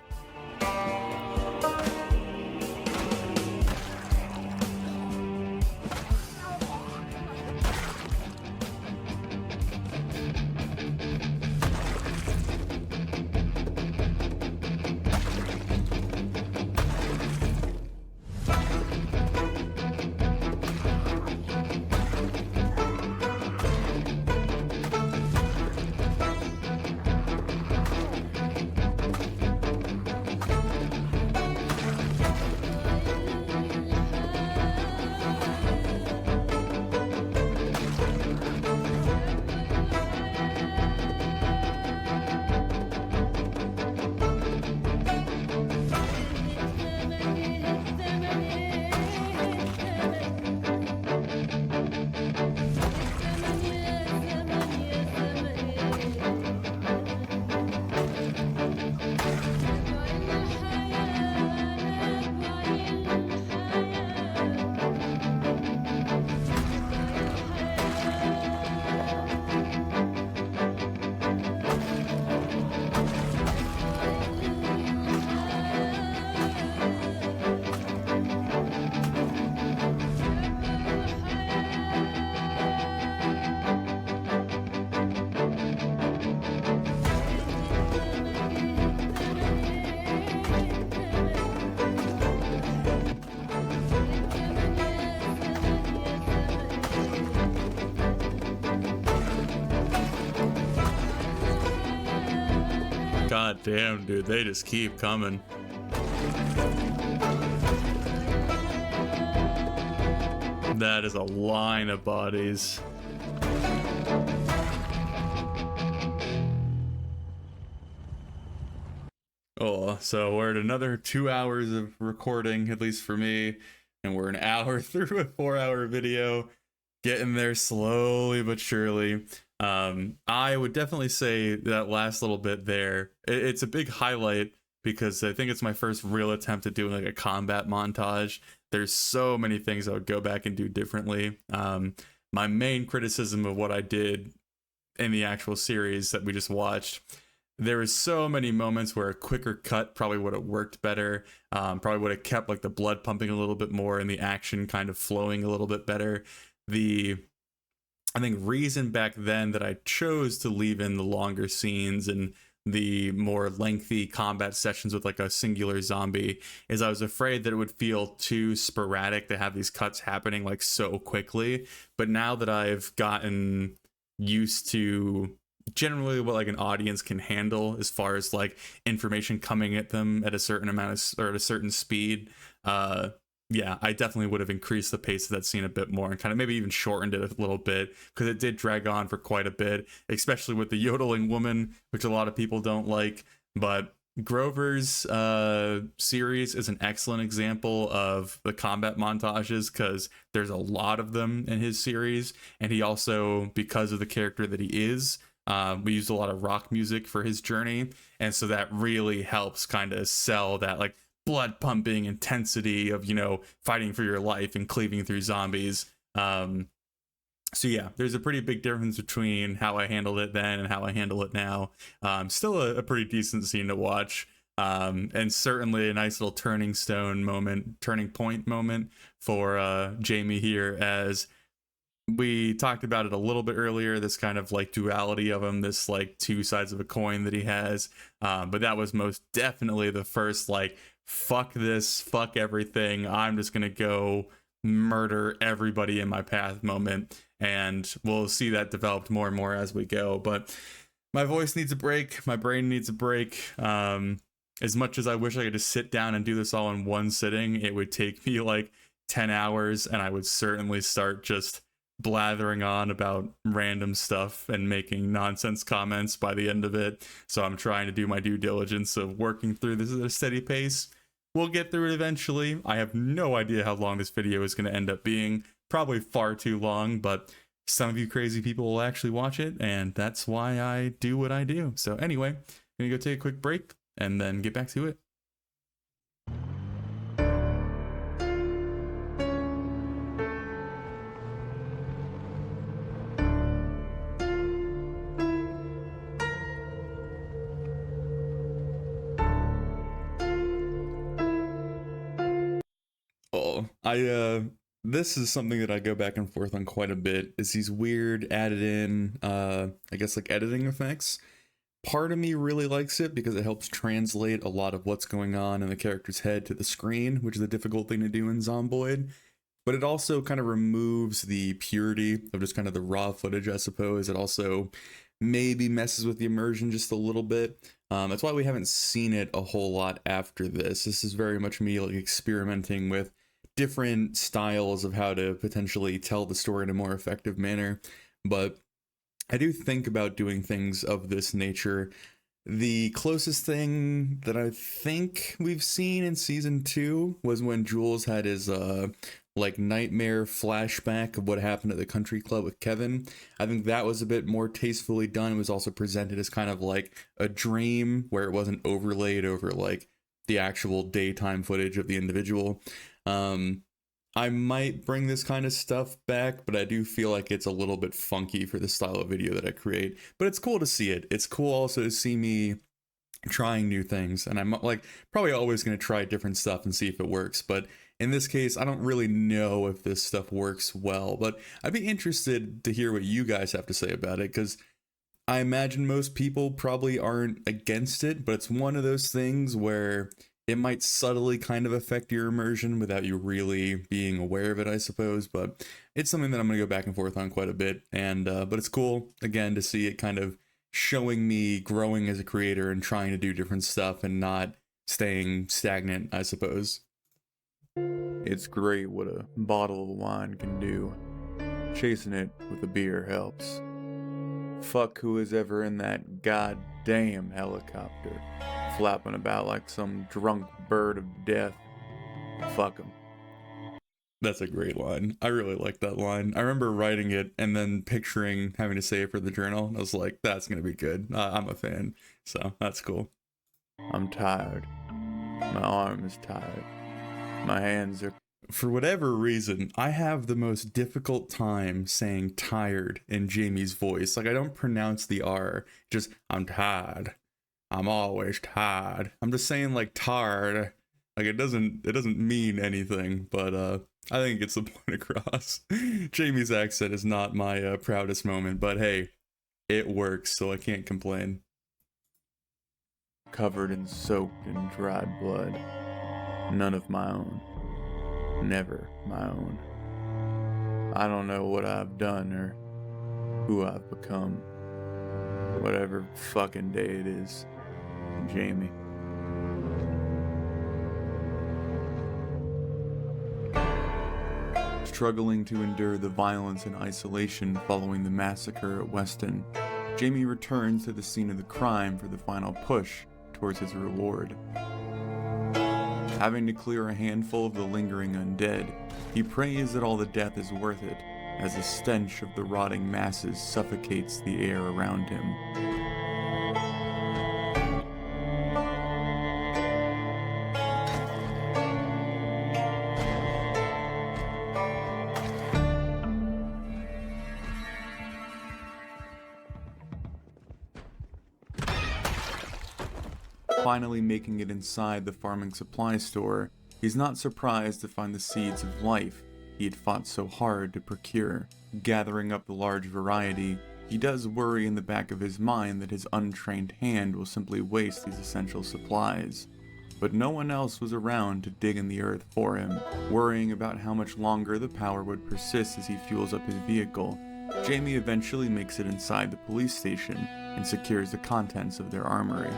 God damn, dude, they just keep coming. That is a line of bodies. Oh, so we're at another 2 hours of recording, at least for me, and we're an hour through a 4-hour video. Getting there slowly but surely. I would definitely say that last little bit there, it's a big highlight because I think it's my first real attempt at doing like a combat montage. There's so many things I would go back and do differently. My main criticism of what I did in the actual series that we just watched, there was so many moments where a quicker cut probably would have worked better. Probably would have kept like the blood pumping a little bit more and the action kind of flowing a little bit better. I think reason back then that I chose to leave in the longer scenes and the more lengthy combat sessions with like a singular zombie is I was afraid that it would feel too sporadic to have these cuts happening like so quickly. But now that I've gotten used to generally what like an audience can handle as far as like information coming at them at a certain amount of, or at a certain speed, yeah, I definitely would have increased the pace of that scene a bit more and kind of maybe even shortened it a little bit because it did drag on for quite a bit, especially with the yodeling woman, which a lot of people don't like. But Grover's series is an excellent example of the combat montages because there's a lot of them in his series. And he also, because of the character that he is, We used a lot of rock music for his journey, and so that really helps kind of sell that like blood pumping intensity of, you know, fighting for your life and cleaving through zombies. So yeah, there's a pretty big difference between how I handled it then and how I handle it now. Still a pretty decent scene to watch. And certainly a nice little turning point moment for Jamie here, as we talked about it a little bit earlier, this kind of like duality of him, this like two sides of a coin that he has. But that was most definitely the first like, fuck this, fuck everything, I'm just gonna go murder everybody in my path moment. And we'll see that developed more and more as we go. But my voice needs a break, my brain needs a break. As much as I wish I could just sit down and do this all in one sitting, it would take me like 10 hours, and I would certainly start just blathering on about random stuff and making nonsense comments by the end of it. So I'm trying to do my due diligence of working through this at a steady pace. We'll get through it eventually. I have no idea how long this video is going to end up being. Probably far too long, but some of you crazy people will actually watch it, and that's why I do what I do. So anyway, I'm going to go take a quick break and then get back to it. This is something that I go back and forth on quite a bit, is these weird added in, I guess like editing effects. Part of me really likes it because it helps translate a lot of what's going on in the character's head to the screen, which is a difficult thing to do in Zomboid. But it also kind of removes the purity of just kind of the raw footage, I suppose. It also maybe messes with the immersion just a little bit. That's why we haven't seen it a whole lot after this. This is very much me like experimenting with different styles of how to potentially tell the story in a more effective manner. But I do think about doing things of this nature. The closest thing that I think we've seen in season 2 was when Jules had his like nightmare flashback of what happened at the country club with Kevin. I think that was a bit more tastefully done. It was also presented as kind of like a dream where it wasn't overlaid over like the actual daytime footage of the individual. I might bring this kind of stuff back, but I do feel like it's a little bit funky for the style of video that I create. But it's cool to see it. It's cool also to see me trying new things. And I'm like probably always going to try different stuff and see if it works. But in this case, I don't really know if this stuff works well. But I'd be interested to hear what you guys have to say about it, because I imagine most people probably aren't against it. But it's one of those things where it might subtly kind of affect your immersion without you really being aware of it, I suppose. But it's something that I'm going to go back and forth on quite a bit. And but it's cool, again, to see it kind of showing me growing as a creator and trying to do different stuff and not staying stagnant, I suppose. It's great what a bottle of wine can do. Chasing it with a beer helps. Fuck who is ever in that goddamn helicopter, flapping about like some drunk bird of death. Fuck 'em. That's a great line. I really like that line. I remember writing it and then picturing having to say it for the journal. I was like, that's going to be good. I'm a fan. So that's cool. I'm tired. My arm is tired. My hands are... For whatever reason, I have the most difficult time saying tired in Jamie's voice. Like, I don't pronounce the R. Just, I'm tired. I'm always tired. I'm just saying like tired. Like it doesn't mean anything, but I think it gets the point across. Jamie's accent is not my proudest moment, but hey, it works, so I can't complain. Covered and soaked in dried blood. None of my own. Never my own. I don't know what I've done or who I've become. Whatever fucking day it is. Jamie. Struggling to endure the violence and isolation following the massacre at Weston, Jamie returns to the scene of the crime for the final push towards his reward. Having to clear a handful of the lingering undead, he prays that all the death is worth it, as the stench of the rotting masses suffocates the air around him. Finally making it inside the farming supply store, he's not surprised to find the seeds of life he had fought so hard to procure. Gathering up the large variety, he does worry in the back of his mind that his untrained hand will simply waste these essential supplies. But no one else was around to dig in the earth for him. Worrying about how much longer the power would persist as he fuels up his vehicle, Jamie eventually makes it inside the police station and secures the contents of their armory.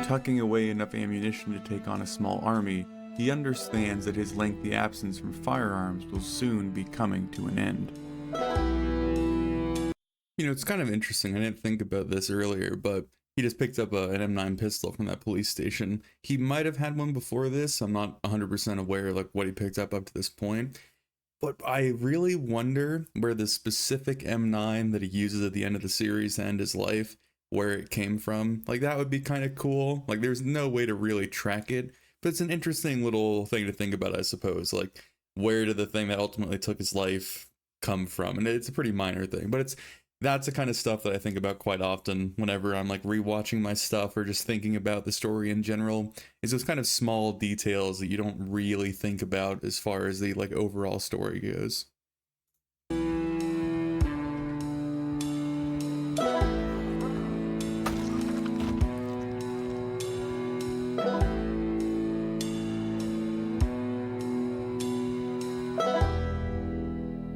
Tucking away enough ammunition to take on a small army, he understands that his lengthy absence from firearms will soon be coming to an end. You know, it's kind of interesting. I didn't think about this earlier, but he just picked up an M9 pistol from that police station. He might have had one before this. I'm not 100% aware like what he picked up to this point. But I really wonder where the specific M9 that he uses at the end of the series to end his life, where it came from. Like, that would be kind of cool. Like, there's no way to really track it, but it's an interesting little thing to think about, I suppose. Like, where did the thing that ultimately took his life come from? And it's a pretty minor thing, but that's the kind of stuff that I think about quite often whenever I'm like rewatching my stuff or just thinking about the story in general. Is those kind of small details that you don't really think about as far as the like overall story goes.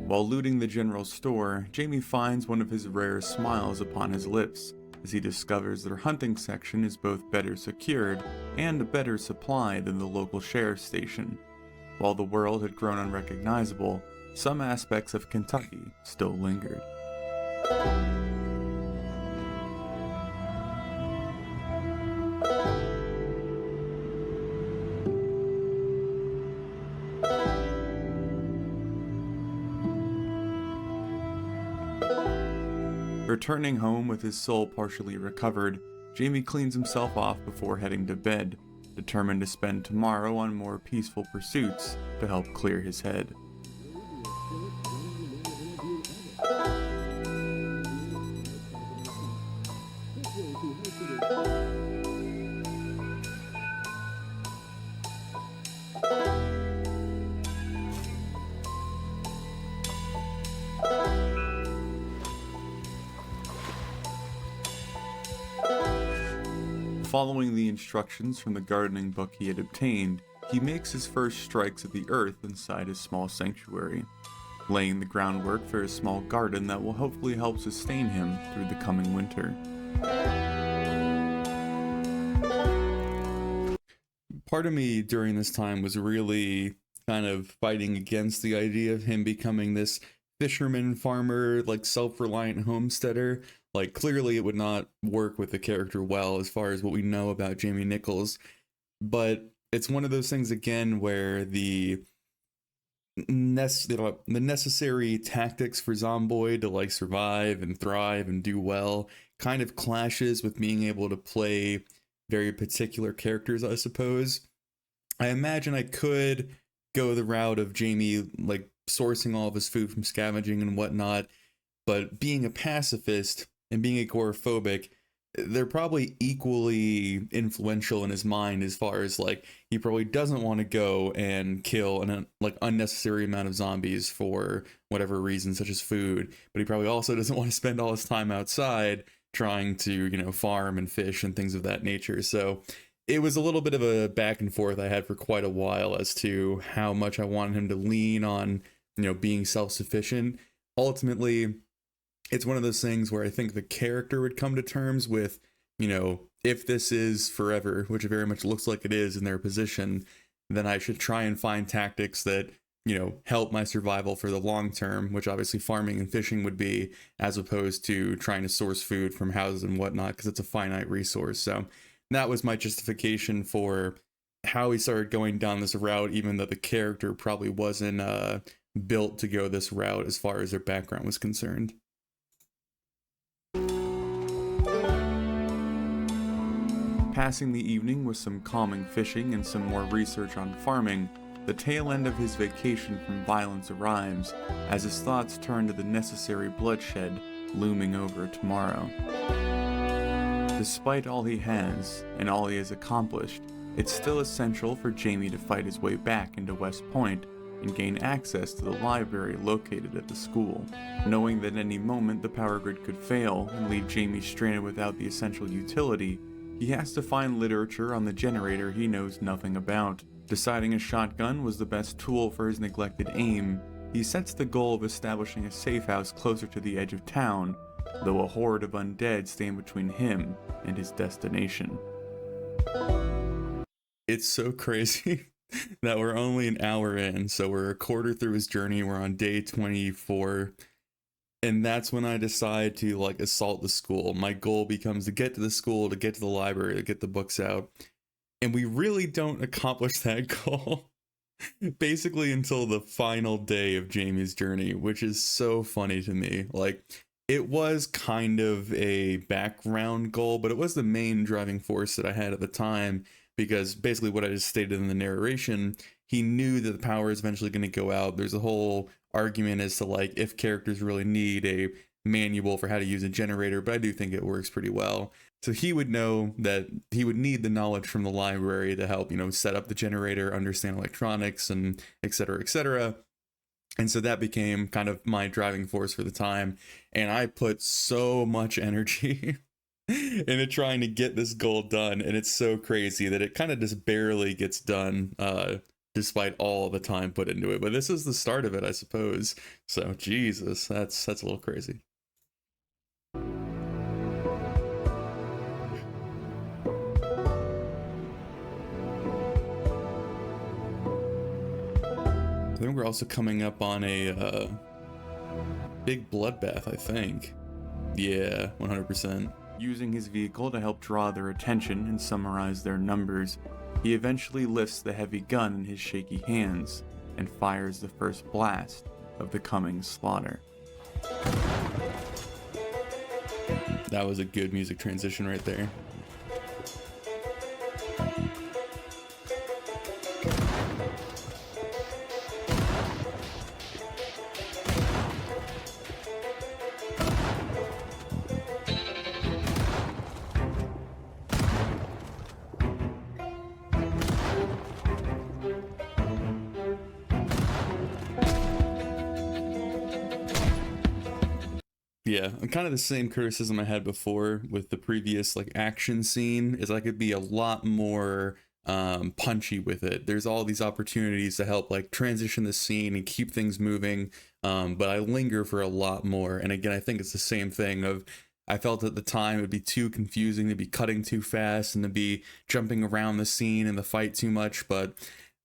While looting the general store, Jamie finds one of his rare smiles upon his lips, as he discovers their hunting section is both better secured and better supplied than the local sheriff's station. While the world had grown unrecognizable, some aspects of Kentucky still lingered. Returning home with his soul partially recovered, Jamie cleans himself off before heading to bed, determined to spend tomorrow on more peaceful pursuits to help clear his head. Following the instructions from the gardening book he had obtained, he makes his first strikes at the earth inside his small sanctuary, laying the groundwork for a small garden that will hopefully help sustain him through the coming winter. Part of me during this time was really kind of fighting against the idea of him becoming this fisherman, farmer, like self-reliant homesteader. Like, clearly it would not work with the character well as far as what we know about Jamie Nichols. But it's one of those things, again, where the necessary tactics for Zomboid to like survive and thrive and do well kind of clashes with being able to play very particular characters, I suppose. I imagine I could go the route of Jamie like sourcing all of his food from scavenging and whatnot, but being a pacifist and being agoraphobic, they're probably equally influential in his mind as far as like he probably doesn't want to go and kill an like unnecessary amount of zombies for whatever reason, such as food, but he probably also doesn't want to spend all his time outside trying to, you know, farm and fish and things of that nature. So it was a little bit of a back and forth I had for quite a while as to how much I wanted him to lean on, you know, being self-sufficient. Ultimately, it's one of those things where I think the character would come to terms with, you know, if this is forever, which it very much looks like it is in their position, then I should try and find tactics that, you know, help my survival for the long term, which obviously farming and fishing would be, as opposed to trying to source food from houses and whatnot, because it's a finite resource. So that was my justification for how he started going down this route, even though the character probably wasn't built to go this route as far as their background was concerned. Passing the evening with some calming fishing and some more research on farming, the tail end of his vacation from violence arrives, as his thoughts turn to the necessary bloodshed looming over tomorrow. Despite all he has, and all he has accomplished, it's still essential for Jamie to fight his way back into West Point and gain access to the library located at the school. Knowing that at any moment the power grid could fail and leave Jamie stranded without the essential utility, he has to find literature on the generator he knows nothing about. Deciding a shotgun was the best tool for his neglected aim, he sets the goal of establishing a safe house closer to the edge of town, though a horde of undead stand between him and his destination. It's so crazy that we're only an hour in, so we're a quarter through his journey, we're on day 24, and that's when I decide to like assault the school. My goal becomes to get to the school, to get to the library, to get the books out, and we really don't accomplish that goal basically until the final day of Jamie's journey, which is so funny to me. Like, it was kind of a background goal, but it was the main driving force that I had at the time, because basically what I just stated in the narration, he knew that the power is eventually going to go out. There's a whole argument as to like if characters really need a manual for how to use a generator, but I do think it works pretty well. So he would know that he would need the knowledge from the library to help, set up the generator, understand electronics, and et cetera, et cetera. And so that became kind of my driving force for the time. And I put so much energy into trying to get this goal done. And it's so crazy that it kind of just barely gets done, despite all the time put into it. But this is the start of it, I suppose. So Jesus, that's a little crazy. I think we're also coming up on a big bloodbath, I think. Yeah, 100%. Using his vehicle to help draw their attention and summarize their numbers, he eventually lifts the heavy gun in his shaky hands and fires the first blast of the coming slaughter. That was a good music transition right there. Yeah, and kind of the same criticism I had before with the previous action scene is I could be a lot more punchy with it. There's all these opportunities to help transition the scene and keep things moving, but I linger for a lot more. And again, I think it's the same thing of I felt at the time it would be too confusing to be cutting too fast and to be jumping around the scene and the fight too much, but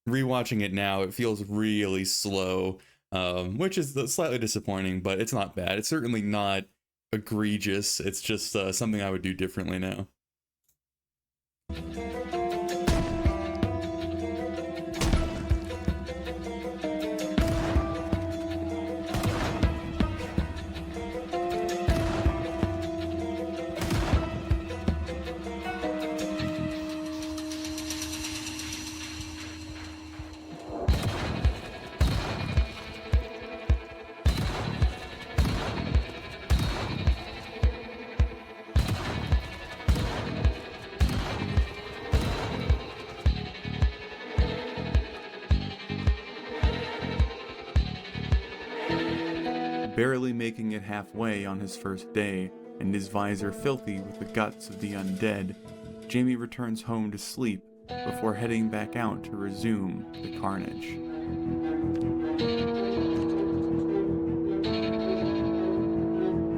rewatching it now, it feels really slow. Which is slightly disappointing, but it's not bad. It's certainly not egregious. It's just something I would do differently now. Barely making it halfway on his first day, and his visor filthy with the guts of the undead, Jamie returns home to sleep before heading back out to resume the carnage.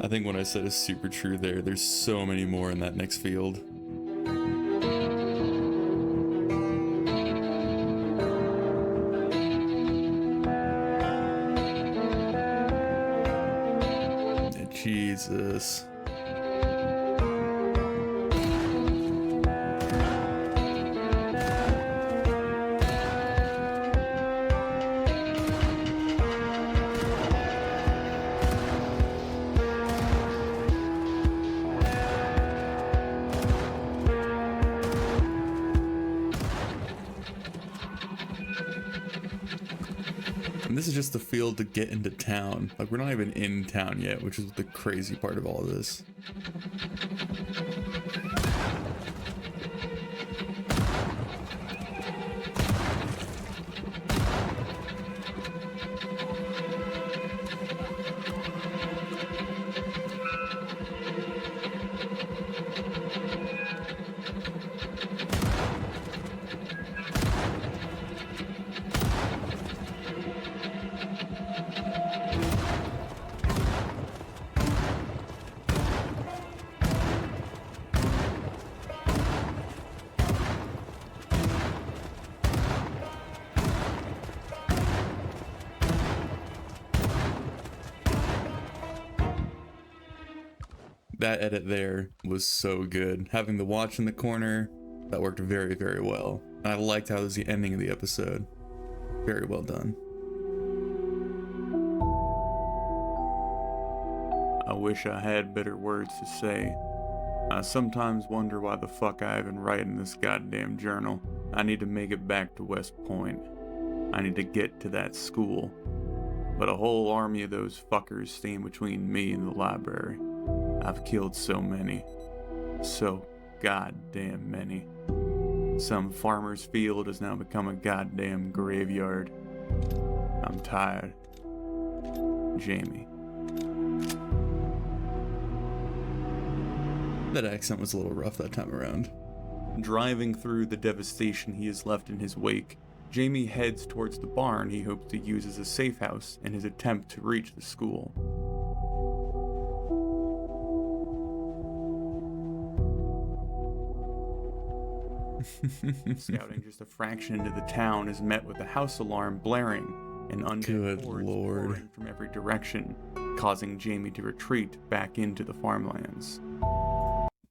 I think what I said is super true there. There's so many more in that next field. Jesus. And this is just the field to get into town. Like, we're not even in town yet, which is the crazy part of all of this. That edit there was so good. Having the watch in the corner, that worked very, very well. And I liked how it was the ending of the episode. Very well done. I wish I had better words to say. I sometimes wonder why the fuck I even write in this goddamn journal. I need to make it back to West Point. I need to get to that school. But a whole army of those fuckers stand between me and the library. I've killed so many. So goddamn many. Some farmer's field has now become a goddamn graveyard. I'm tired. Jamie. That accent was a little rough that time around. Driving through the devastation he has left in his wake, Jamie heads towards the barn he hopes to use as a safe house in his attempt to reach the school. Scouting just a fraction into the town is met with a house alarm blaring and undead hordes pouring from every direction, causing Jamie to retreat back into the farmlands.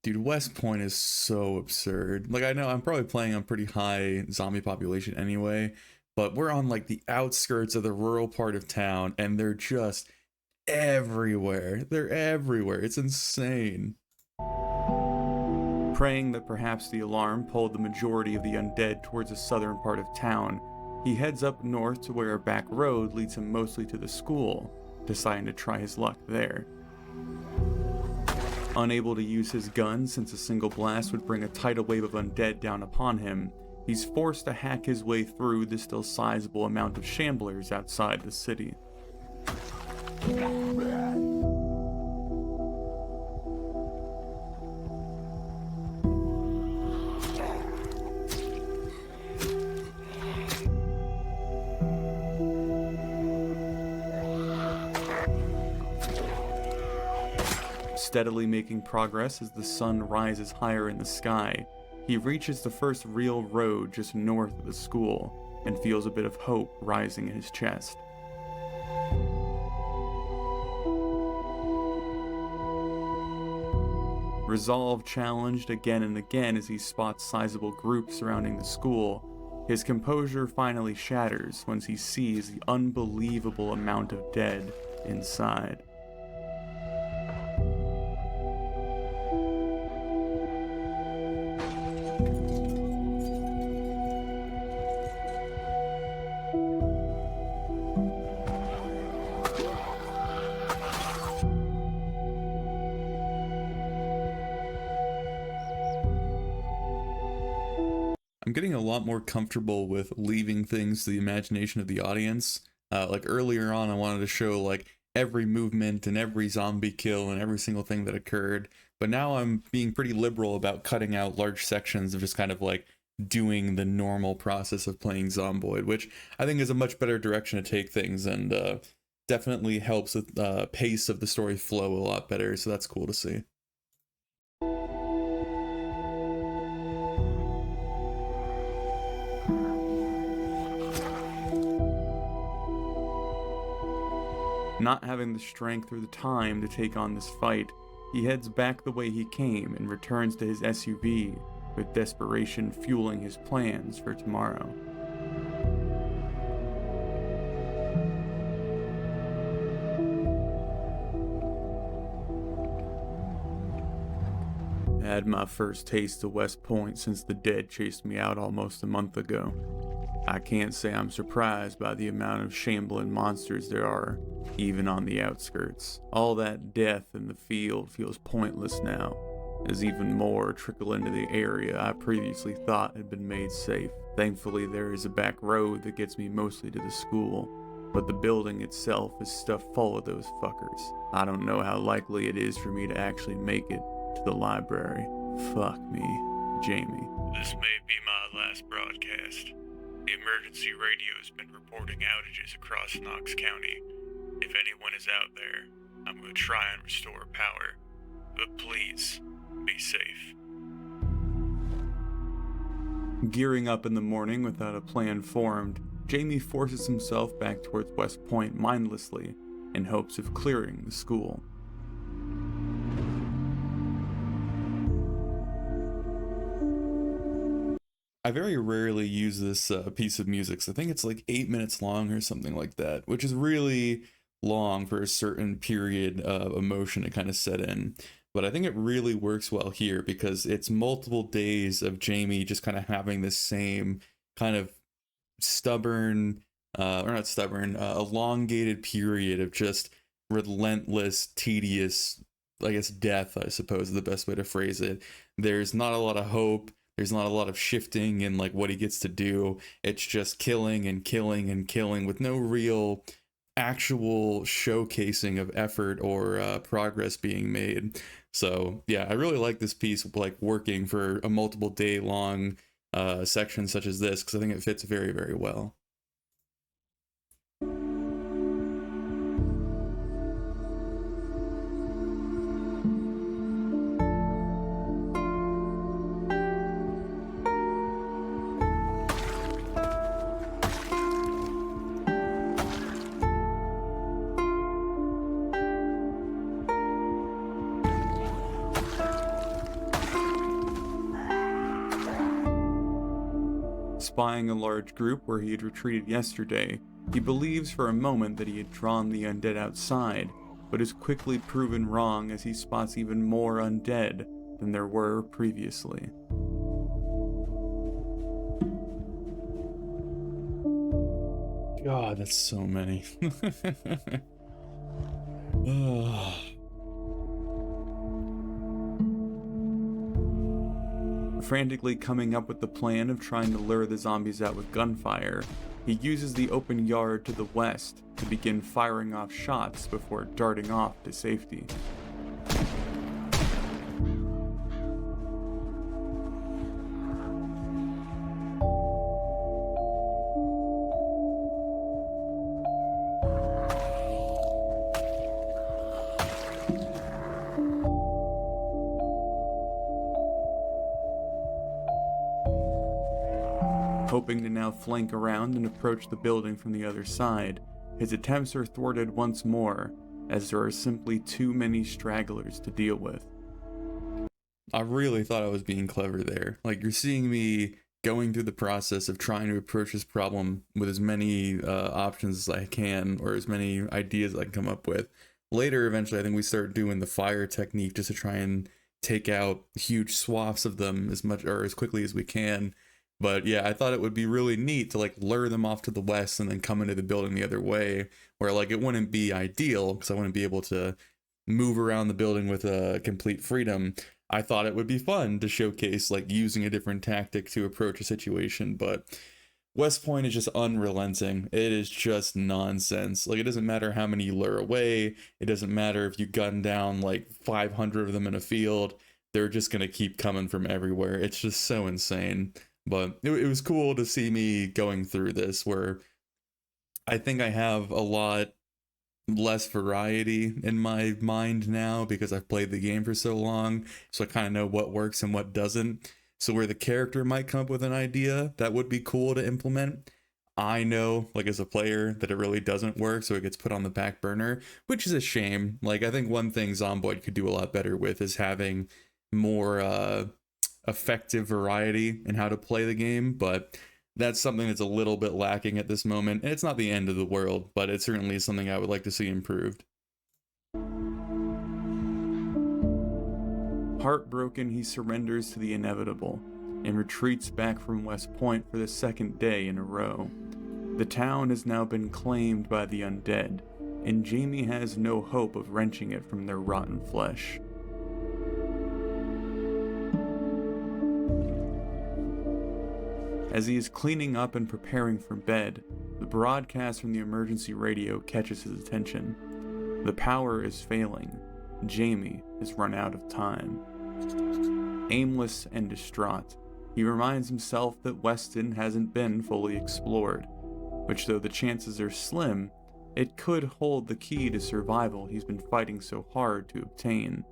Dude, West Point is so absurd. Like, I know I'm probably playing on pretty high zombie population anyway, but we're on like the outskirts of the rural part of town and they're just everywhere. They're everywhere. It's insane. Praying that perhaps the alarm pulled the majority of the undead towards the southern part of town, he heads up north to where a back road leads him mostly to the school, deciding to try his luck there. Unable to use his gun since a single blast would bring a tidal wave of undead down upon him, he's forced to hack his way through the still sizable amount of shamblers outside the city. Steadily making progress as the sun rises higher in the sky, he reaches the first real road just north of the school and feels a bit of hope rising in his chest. Resolve challenged again and again as he spots sizable groups surrounding the school, his composure finally shatters once he sees the unbelievable amount of dead inside. I'm getting a lot more comfortable with leaving things to the imagination of the audience. Like earlier on, I wanted to show like every movement and every zombie kill and every single thing that occurred. But now I'm being pretty liberal about cutting out large sections of just kind of like doing the normal process of playing Zomboid, which I think is a much better direction to take things and definitely helps the pace of the story flow a lot better. So that's cool to see. Not having the strength or the time to take on this fight, he heads back the way he came and returns to his SUV, with desperation fueling his plans for tomorrow. had my first taste of West Point since the dead chased me out almost a month ago. I can't say I'm surprised by the amount of shambling monsters there are, even on the outskirts. All that death in the field feels pointless now, as even more trickle into the area I previously thought had been made safe. Thankfully, there is a back road that gets me mostly to the school, but the building itself is stuffed full of those fuckers. I don't know how likely it is for me to actually make it to the library. Fuck me, Jamie. This may be my last broadcast. The emergency radio has been reporting outages across Knox County. If anyone is out there, I'm going to try and restore power. But please, be safe. Gearing up in the morning without a plan formed, Jamie forces himself back towards West Point mindlessly in hopes of clearing the school. I very rarely use this piece of music, so I think it's like 8 minutes long or something like that, which is really long for a certain period of emotion to kind of set in. But I think it really works well here because it's multiple days of Jamie just kind of having this same kind of stubborn, elongated period of just relentless, tedious, I guess, death, I suppose is the best way to phrase it. There's not a lot of hope. There's not a lot of shifting in like what he gets to do. It's just killing and killing and killing with no real actual showcasing of effort or progress being made. So yeah, I really like this piece like working for a multiple day long section such as this because I think it fits very, very well. Spying a large group where he had retreated yesterday, he believes for a moment that he had drawn the undead outside, but is quickly proven wrong as he spots even more undead than there were previously. God, that's so many. Ugh. Frantically coming up with the plan of trying to lure the zombies out with gunfire, he uses the open yard to the west to begin firing off shots before darting off to safety. Hoping to now flank around and approach the building from the other side, his attempts are thwarted once more, as there are simply too many stragglers to deal with. I really thought I was being clever there. Like, you're seeing me going through the process of trying to approach this problem with as many options as I can, or as many ideas as I can come up with. Later, eventually, I think we start doing the fire technique just to try and take out huge swaths of them as much or as quickly as we can. But yeah, I thought it would be really neat to like lure them off to the west and then come into the building the other way, where like it wouldn't be ideal because I wouldn't be able to move around the building with complete freedom. I thought it would be fun to showcase like using a different tactic to approach a situation, but West Point is just unrelenting. It is just nonsense. Like, it doesn't matter how many you lure away. It doesn't matter if you gun down like 500 of them in a field. They're just going to keep coming from everywhere. It's just so insane. But it was cool to see me going through this where I think I have a lot less variety in my mind now because I've played the game for so long. So I kind of know what works and what doesn't. So where the character might come up with an idea that would be cool to implement, I know, like as a player, that it really doesn't work. So it gets put on the back burner, which is a shame. Like, I think one thing Zomboid could do a lot better with is having more effective variety in how to play the game, but that's something that's a little bit lacking at this moment, and it's not the end of the world, but it certainly is something I would like to see improved. Heartbroken, he surrenders to the inevitable and retreats back from West Point for the second day in a row. The town has now been claimed by the undead, and Jamie has no hope of wrenching it from their rotten flesh. As he is cleaning up and preparing for bed, the broadcast from the emergency radio catches his attention. The power is failing. Jamie has run out of time. Aimless and distraught, he reminds himself that Weston hasn't been fully explored, which, though the chances are slim, it could hold the key to survival he's been fighting so hard to obtain.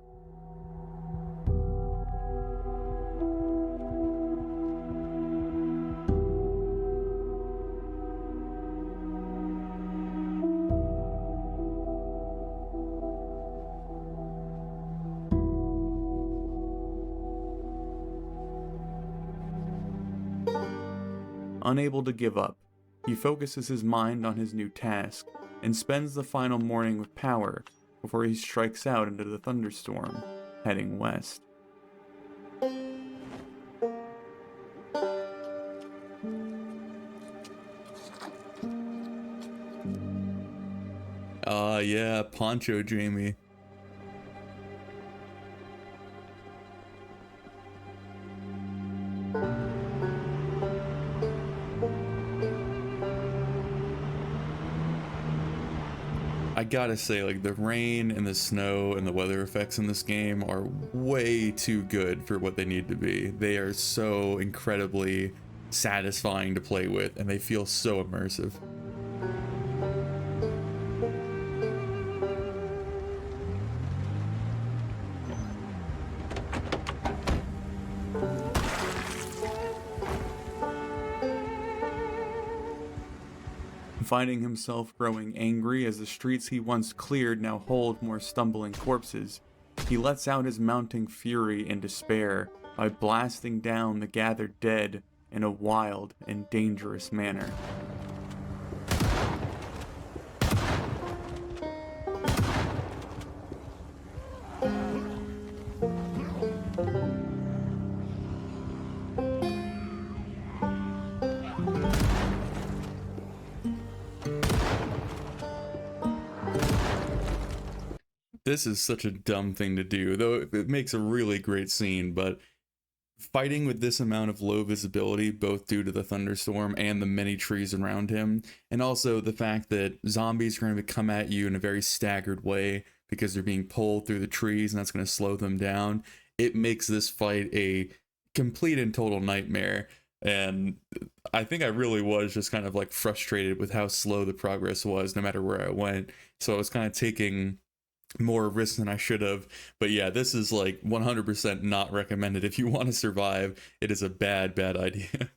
Unable to give up, he focuses his mind on his new task and spends the final morning with power before he strikes out into the thunderstorm, heading west. Yeah, Poncho Jamie. I gotta say, like, the rain and the snow and the weather effects in this game are way too good for what they need to be. They are so incredibly satisfying to play with, and they feel so immersive. Finding himself growing angry as the streets he once cleared now hold more stumbling corpses, he lets out his mounting fury and despair by blasting down the gathered dead in a wild and dangerous manner. This is such a dumb thing to do, though it makes a really great scene, but fighting with this amount of low visibility, both due to the thunderstorm and the many trees around him, and also the fact that zombies are going to come at you in a very staggered way because they're being pulled through the trees, and that's going to slow them down, it makes this fight a complete and total nightmare. And I think I really was just kind of like frustrated with how slow the progress was no matter where I went. So I was kind of taking more risks than I should have. But yeah, this is like 100% not recommended if you want to survive. It is a bad idea.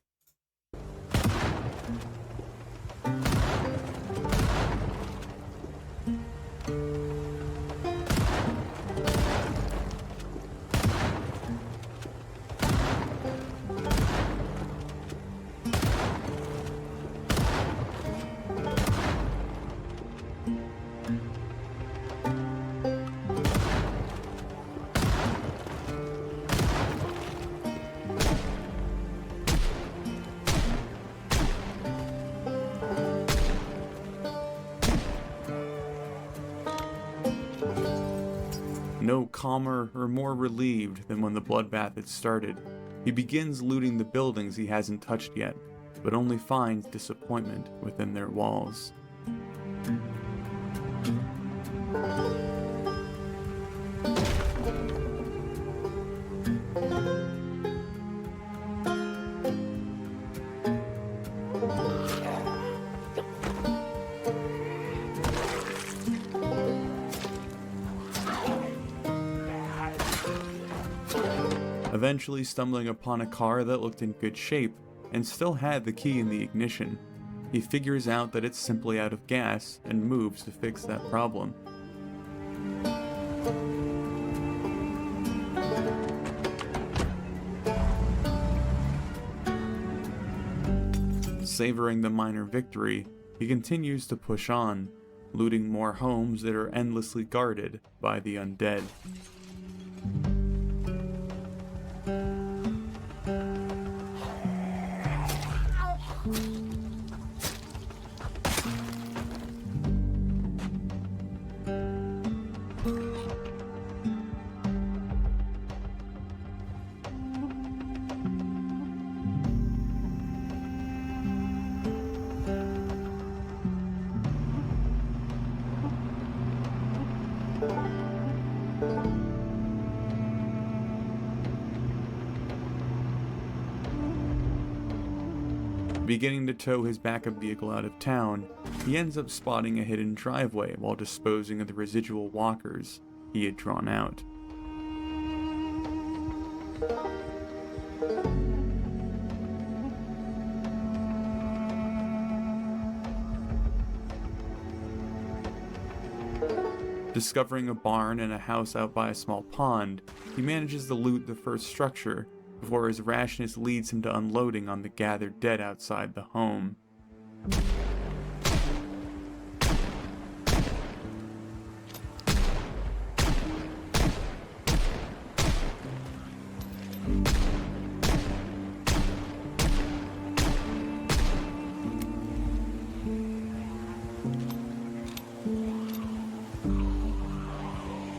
No calmer or more relieved than when the bloodbath had started, he begins looting the buildings he hasn't touched yet, but only finds disappointment within their walls. Eventually stumbling upon a car that looked in good shape and still had the key in the ignition, he figures out that it's simply out of gas and moves to fix that problem. Savoring the minor victory, he continues to push on, looting more homes that are endlessly guarded by the undead. Beginning to tow his backup vehicle out of town, he ends up spotting a hidden driveway while disposing of the residual walkers he had drawn out. Discovering a barn and a house out by a small pond, he manages to loot the first structure before his rashness leads him to unloading on the gathered dead outside the home.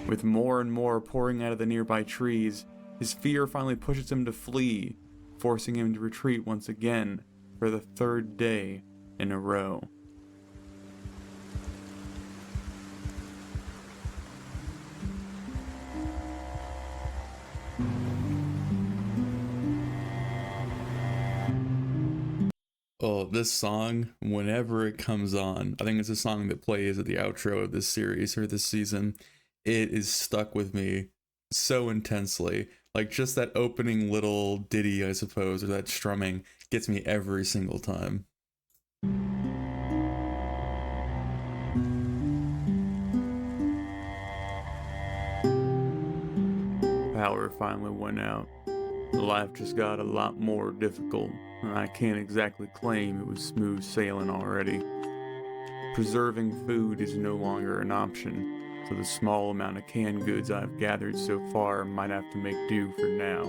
With more and more pouring out of the nearby trees, his fear finally pushes him to flee, forcing him to retreat once again for the third day in a row. Oh, this song, whenever it comes on, I think it's a song that plays at the outro of this series or this season. It is stuck with me so intensely. Like, just that opening little ditty, I suppose, or that strumming gets me every single time. Power finally went out. Life just got a lot more difficult, and I can't exactly claim it was smooth sailing already. Preserving food is no longer an option, so the small amount of canned goods I've gathered so far might have to make do for now.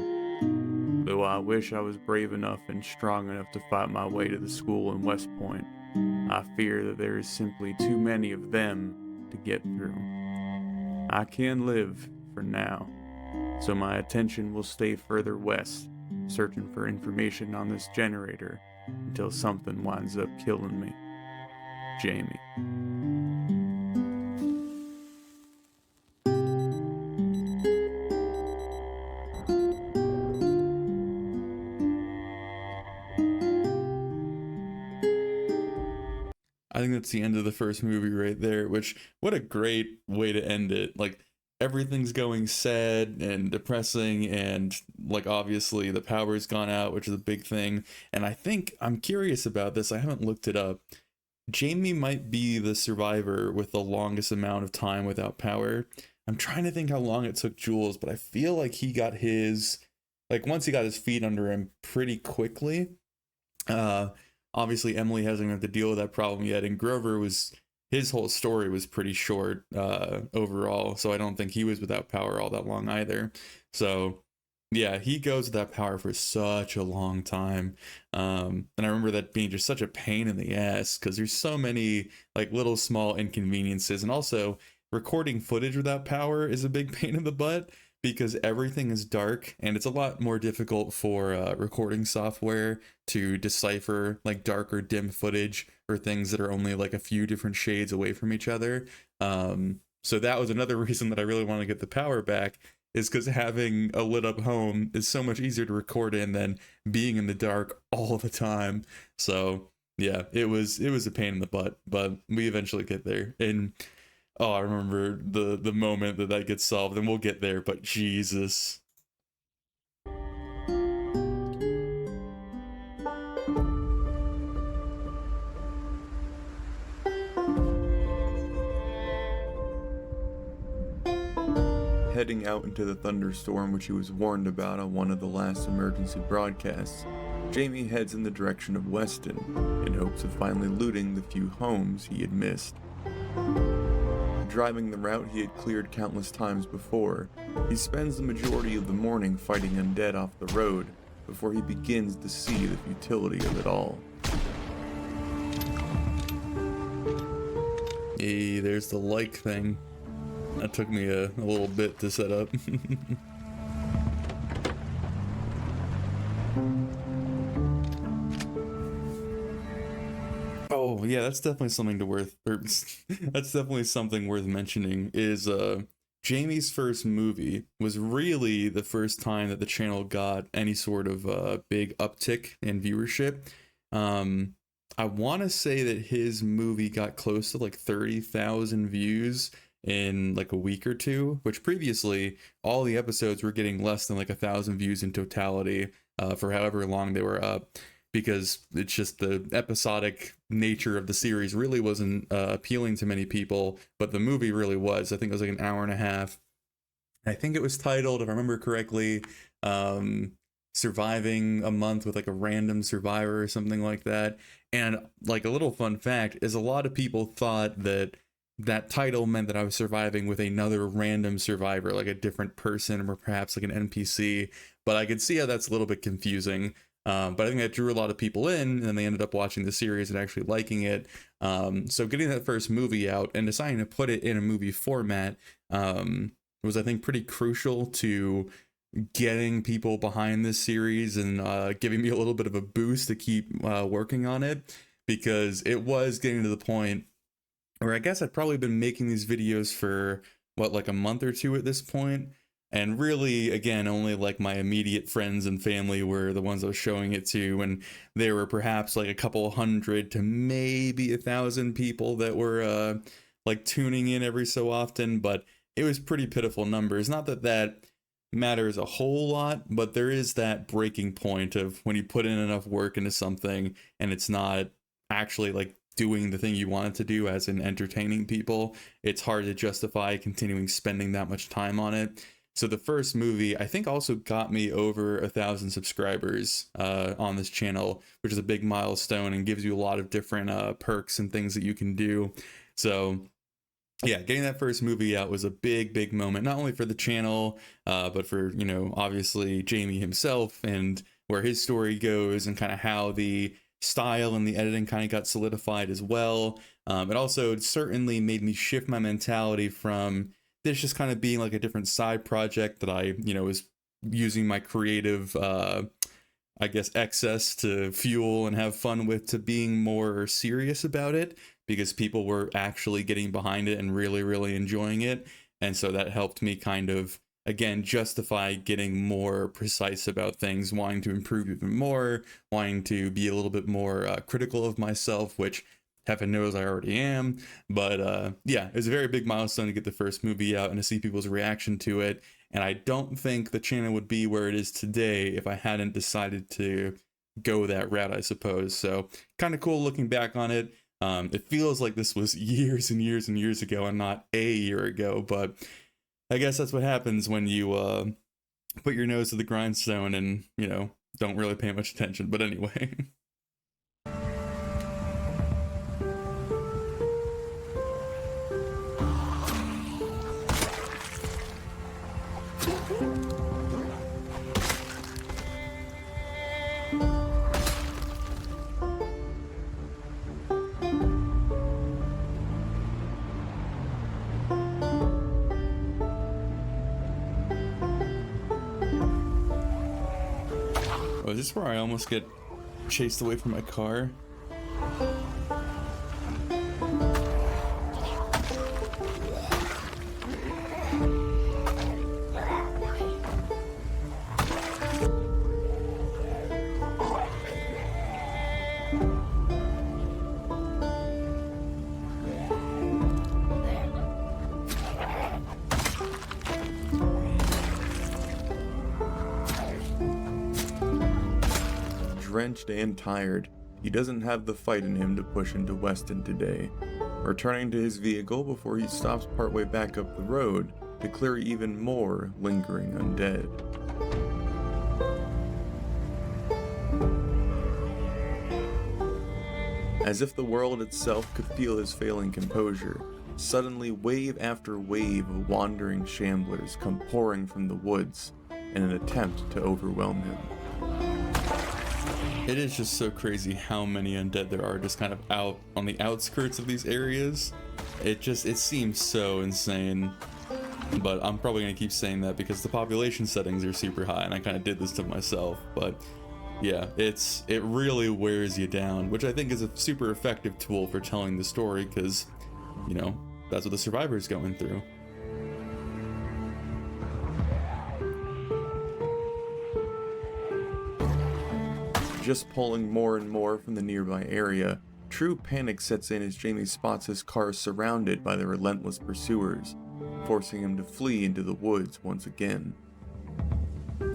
Though I wish I was brave enough and strong enough to fight my way to the school in West Point, I fear that there is simply too many of them to get through. I can live for now, so my attention will stay further west, searching for information on this generator until something winds up killing me. Jamie. I think that's the end of the first movie right there, which, what a great way to end it. Like, everything's going sad and depressing, and, like, obviously the power's gone out, which is a big thing. And I think, I'm curious about this, I haven't looked it up. Jamie might be the survivor with the longest amount of time without power. I'm trying to think how long it took Jules, but I feel like he got his, like, once he got his feet under him pretty quickly. Obviously Emily hasn't had to deal with that problem yet, and Grover his whole story was pretty short overall, so I don't think he was without power all that long either. So yeah, he goes without power for such a long time. And I remember that being just such a pain in the ass, because there's so many like little small inconveniences, and also recording footage without power is a big pain in the butt, because everything is dark, and it's a lot more difficult for recording software to decipher like dark or dim footage or things that are only like a few different shades away from each other. So that was another reason that I really want to get the power back, is because having a lit up home is so much easier to record in than being in the dark all the time. So yeah, it was a pain in the butt, but we eventually get there. And oh, I remember the moment that gets solved, and we'll get there, but Jesus. Heading out into the thunderstorm which he was warned about on one of the last emergency broadcasts, Jamie heads in the direction of Weston in hopes of finally looting the few homes he had missed. Driving the route he had cleared countless times before, he spends the majority of the morning fighting undead off the road before he begins to see the futility of it all. Hey, there's the like thing. That took me a little bit to set up. Oh yeah, that's definitely something that's definitely something worth mentioning. Is Jamie's first movie was really the first time that the channel got any sort of big uptick in viewership. I want to say that his movie got close to like 30,000 views in like a week or two, which previously all the episodes were getting less than like 1,000 views in totality for however long they were up, because it's just the episodic nature of the series really wasn't appealing to many people, but the movie really was. I think it was like an hour and a half. I think it was titled, if I remember correctly, Surviving a Month with like a Random Survivor or something like that. And like a little fun fact is a lot of people thought that that title meant that I was surviving with another random survivor, like a different person or perhaps like an NPC. But I could see how that's a little bit confusing. But I think that drew a lot of people in, and they ended up watching the series and actually liking it. So getting that first movie out and deciding to put it in a movie format was, I think, pretty crucial to getting people behind this series and giving me a little bit of a boost to keep working on it, because it was getting to the point where I guess I'd probably been making these videos for like a month or two at this point, and really, again, only like my immediate friends and family were the ones I was showing it to, and there were perhaps like a couple hundred to maybe 1,000 people that were like tuning in every so often, but it was pretty pitiful numbers. Not that that matters a whole lot, but there is that breaking point of when you put in enough work into something and it's not actually like doing the thing you want it to do, as in entertaining people. It's hard to justify continuing spending that much time on it. So the first movie, I think, also got me over 1,000 subscribers on this channel, which is a big milestone and gives you a lot of different perks and things that you can do. So yeah, getting that first movie out was a big moment, not only for the channel, but for, you know, obviously Jamie himself and where his story goes and kind of how the style and the editing kind of got solidified as well. It also certainly made me shift my mentality from this just kind of being like a different side project that I, you know, was using my creative, I guess, excess to fuel and have fun with, to being more serious about it, because people were actually getting behind it and really enjoying it. And so that helped me kind of, again, justify getting more precise about things, wanting to improve even more, wanting to be a little bit more critical of myself, which heaven knows I already am. But yeah, it was a very big milestone to get the first movie out and to see people's reaction to it. And I don't think the channel would be where it is today if I hadn't decided to go that route, I suppose. So kind of cool looking back on it. It feels like this was years and years ago and not a year ago, but I guess that's what happens when you put your nose to the grindstone and, you know, don't really pay much attention. But anyway. Oh, is this where I almost get chased away from my car? Drenched and tired, he doesn't have the fight in him to push into Weston today, returning to his vehicle before he stops partway back up the road to clear even more lingering undead. As if the world itself could feel his failing composure, suddenly wave after wave of wandering shamblers come pouring from the woods in an attempt to overwhelm him. It is just so crazy how many undead there are just kind of out on the outskirts of these areas. It seems so insane, but I'm probably gonna keep saying that because the population settings are super high and I kind of did this to myself. But yeah, it really wears you down, which I think is a super effective tool for telling the story, because, you know, that's what the survivor's going through. just pulling more and more from the nearby area, true panic sets in as Jamie spots his car surrounded by the relentless pursuers, forcing him to flee into the woods once again.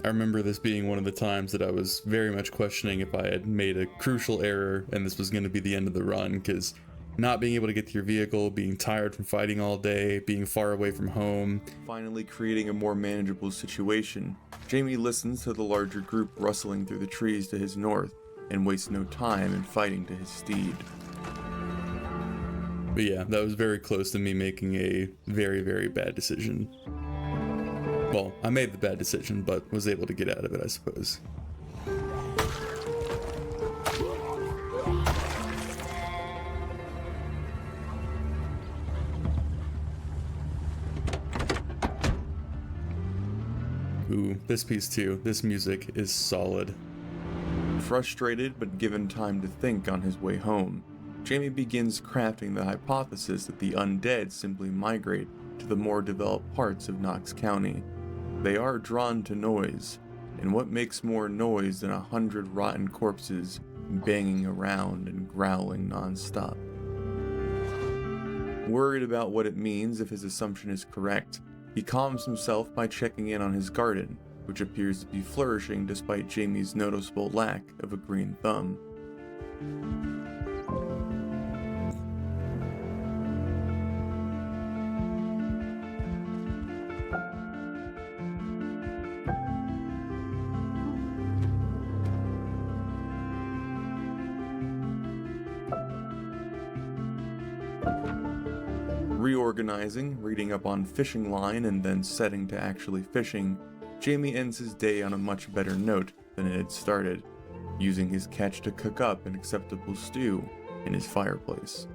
I remember this being one of the times that I was very much questioning if I had made a crucial error and this was going to be the end of the run, because not being able to get to your vehicle, being tired from fighting all day, being far away from home. Finally creating a more manageable situation, Jamie listens to the larger group rustling through the trees to his north and wastes no time in fighting to his steed. But yeah, that was very close to me making a very, very bad decision. Well, I made the bad decision, but was able to get out of it, I suppose. Ooh, this piece too. This music is solid. Frustrated but given time to think on his way home, Jamie begins crafting the hypothesis that the undead simply migrate to the more developed parts of Knox County. They are drawn to noise, and what makes more noise than 100 rotten corpses banging around and growling non-stop? Worried about what it means if his assumption is correct, he calms himself by checking in on his garden, which appears to be flourishing despite Jamie's noticeable lack of a green thumb. Reorganizing, reading up on fishing line, and then setting to actually fishing, Jamie ends his day on a much better note than it had started, using his catch to cook up an acceptable stew in his fireplace.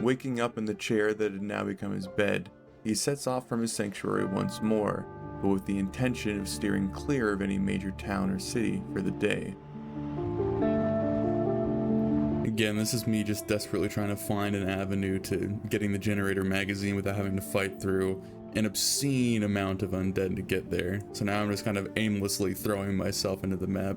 Waking up in the chair that had now become his bed, he sets off from his sanctuary once more, but with the intention of steering clear of any major town or city for the day. Again, this is me just desperately trying to find an avenue to getting the Generator magazine without having to fight through an obscene amount of undead to get there. So now I'm just kind of aimlessly throwing myself into the map.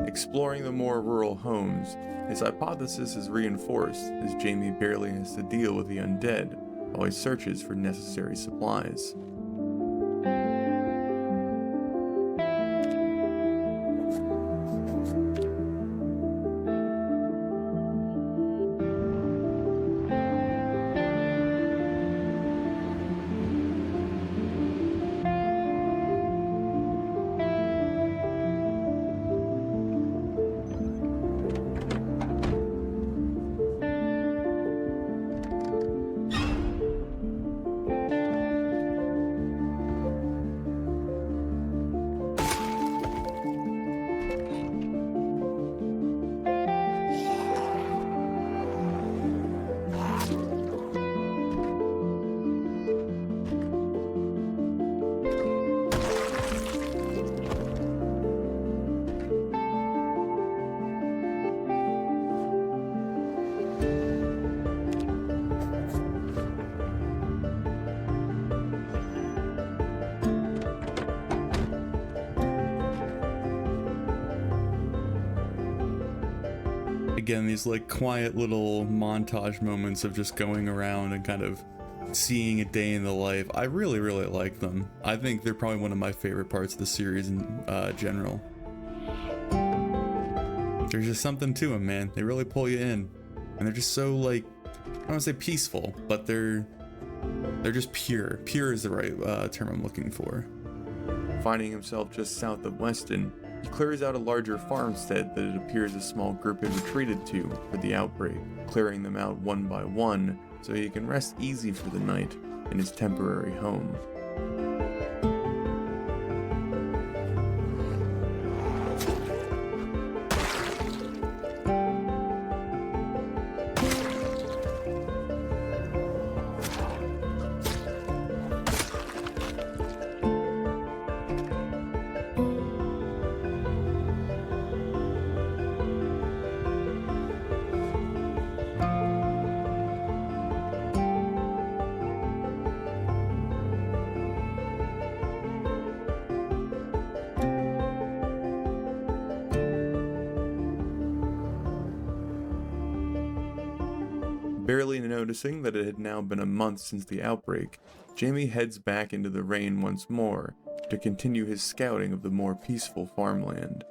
Exploring the more rural homes, his hypothesis is reinforced as Jamie barely has to deal with the undead while he searches for necessary supplies. Again, these like quiet little montage moments of just going around and kind of seeing a day in the life. I really, really like them. I think they're probably one of my favorite parts of the series in general. There's just something to them, man. They really pull you in. And they're just so like, I don't want to say peaceful, but they're They're just pure. Pure is the right term I'm looking for. Finding himself just south of Weston, he clears out a larger farmstead that it appears a small group had retreated to for the outbreak, clearing them out one by one so he can rest easy for the night in his temporary home. Barely noticing that it had now been a month since the outbreak, Jamie heads back into the rain once more to continue his scouting of the more peaceful farmland.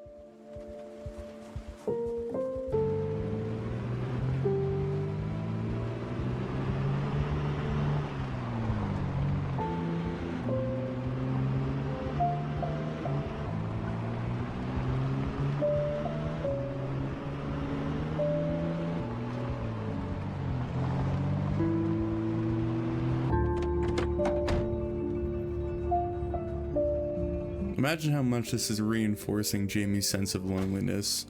Imagine how much this is reinforcing Jamie's sense of loneliness.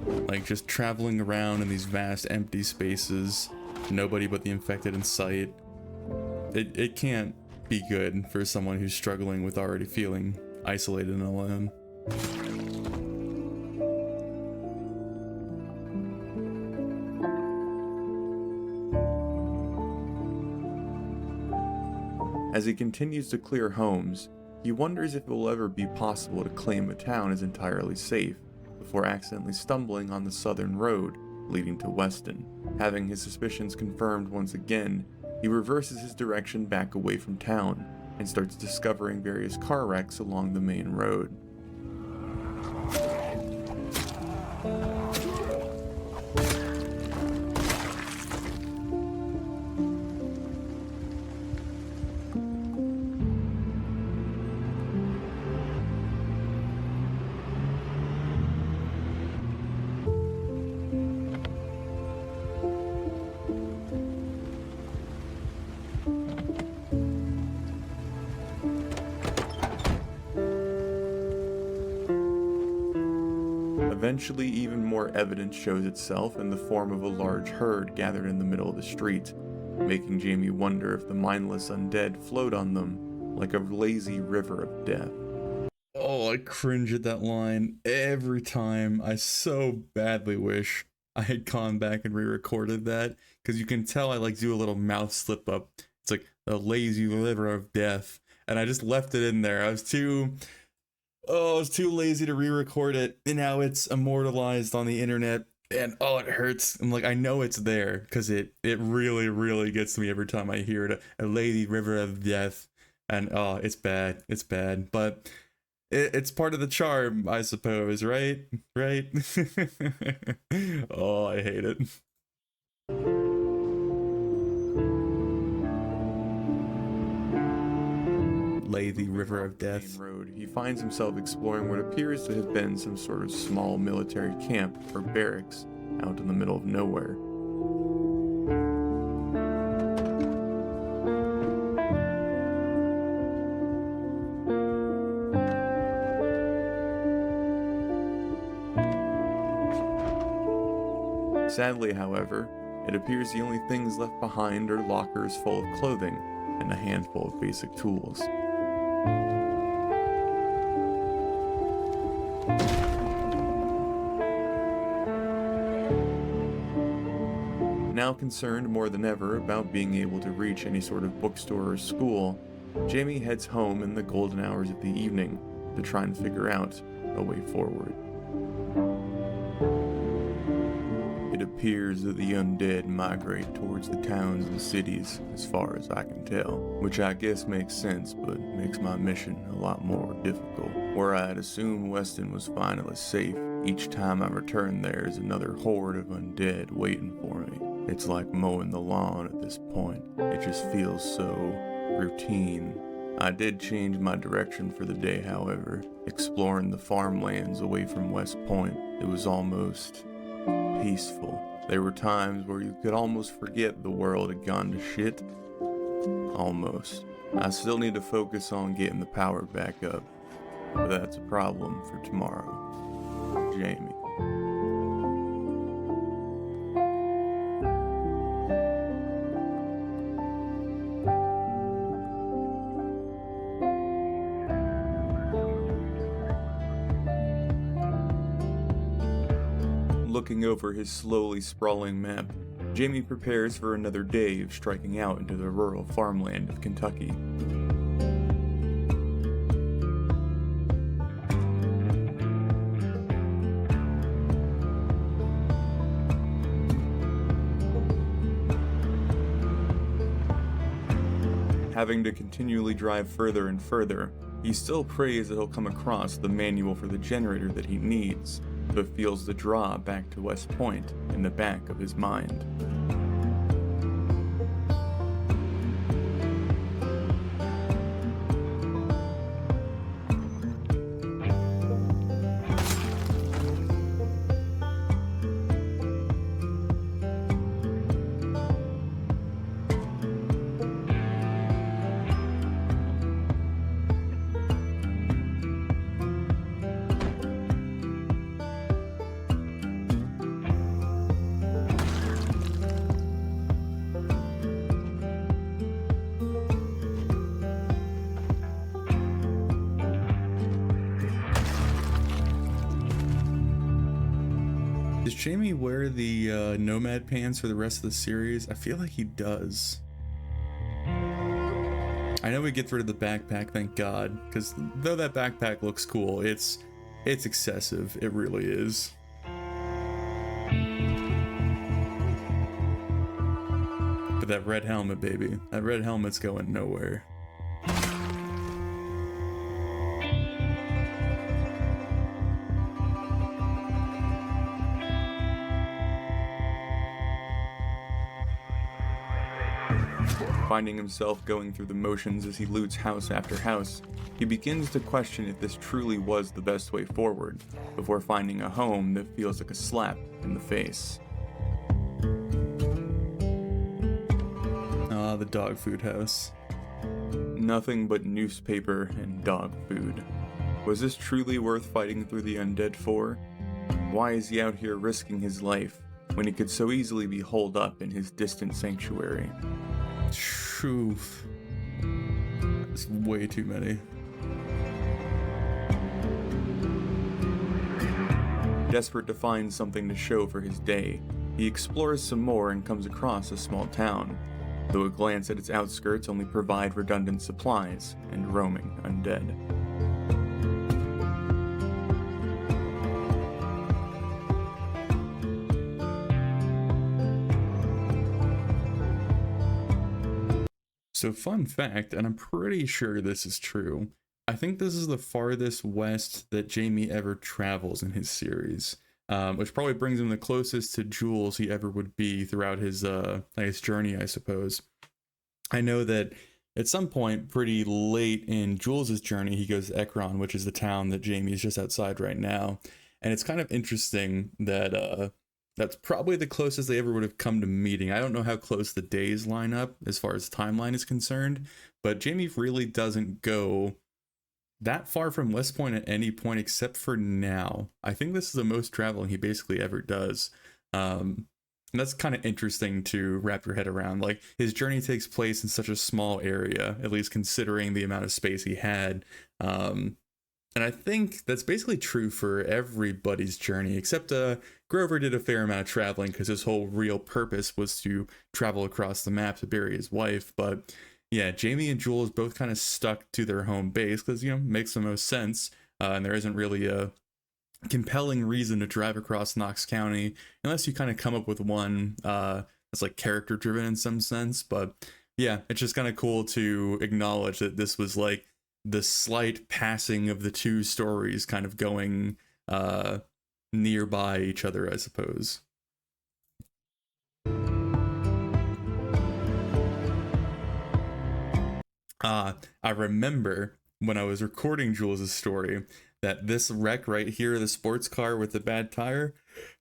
Like, just traveling around in these vast empty spaces, nobody but the infected in sight. It can't be good for someone who's struggling with already feeling isolated and alone. As he continues to clear homes, he wonders if it will ever be possible to claim a town as entirely safe before accidentally stumbling on the southern road leading to Weston. Having his suspicions confirmed once again, he reverses his direction back away from town and starts discovering various car wrecks along the main road. Eventually, even more evidence shows itself in the form of a large herd gathered in the middle of the street, making Jamie wonder if the mindless undead float on them like a lazy river of death. Oh, I cringe at that line every time. I so badly wish I had gone back and re-recorded that, because you can tell I like do a little mouth slip up. It's like a lazy river of death, and I just left it in there. I was too lazy to re-record it, and now it's immortalized on the internet, and oh, it hurts. I'm like, I know it's there, because it really, really gets to me every time I hear it. A lazy river of death, and oh, it's bad, but it's part of the charm, I suppose, right? Oh, I hate it. Lazy river of death. Main road, he finds himself exploring what appears to have been some sort of small military camp or barracks out in the middle of nowhere. Sadly, however, it appears the only things left behind are lockers full of clothing and a handful of basic tools. Now concerned more than ever about being able to reach any sort of bookstore or school, Jamie heads home in the golden hours of the evening to try and figure out a way forward. It appears that the undead migrate towards the towns and cities, as far as I can tell, which I guess makes sense, but makes my mission a lot more difficult. Where I had assumed Weston was finally safe, each time I return there is another horde of undead waiting for me. It's like mowing the lawn at this point. It just feels so routine. I did change my direction for the day, however, exploring the farmlands away from West Point. It was almost peaceful. There were times where you could almost forget the world had gone to shit. Almost. I still need to focus on getting the power back up, but that's a problem for tomorrow. Jamie. Looking over his slowly sprawling map, Jamie prepares for another day of striking out into the rural farmland of Kentucky. Having to continually drive further and further, he still prays that he'll come across the manual for the generator that he needs, but feels the draw back to West Point in the back of his mind. Does Jamie wear the nomad pants for the rest of the series? I feel like he does. I know we get rid of the backpack, thank God, because though that backpack looks cool, it's excessive. It really is. But that red helmet, baby. That red helmet's going nowhere. Finding himself going through the motions as he loots house after house, he begins to question if this truly was the best way forward, before finding a home that feels like a slap in the face. Ah, the dog food house. Nothing but newspaper and dog food. Was this truly worth fighting through the undead for? Why is he out here risking his life when he could so easily be holed up in his distant sanctuary? Oof. It's way too many. Desperate to find something to show for his day, he explores some more and comes across a small town, though a glance at its outskirts only provide redundant supplies and roaming undead. So fun fact, and I'm pretty sure this is true, I think this is the farthest west that Jamie ever travels in his series, which probably brings him the closest to Jules he ever would be throughout his journey, I suppose. I know that at some point pretty late in Jules' journey, he goes to Ekron, which is the town that Jamie is just outside right now, and it's kind of interesting that that's probably the closest they ever would have come to meeting. I don't know how close the days line up as far as timeline is concerned, but Jamie really doesn't go that far from West Point at any point except for now. I think this is the most traveling he basically ever does. And that's kind of interesting to wrap your head around. Like, his journey takes place in such a small area, at least considering the amount of space he had. And I think that's basically true for everybody's journey, except Grover did a fair amount of traveling because his whole real purpose was to travel across the map to bury his wife. But yeah, Jamie and Jules both kind of stuck to their home base because, you know, makes the most sense. And there isn't really a compelling reason to drive across Knox County unless you kind of come up with one that's like character driven in some sense. But yeah, it's just kind of cool to acknowledge that this was like the slight passing of the two stories kind of going nearby each other, I suppose. I remember when I was recording Jules' story that this wreck right here, the sports car with the bad tire,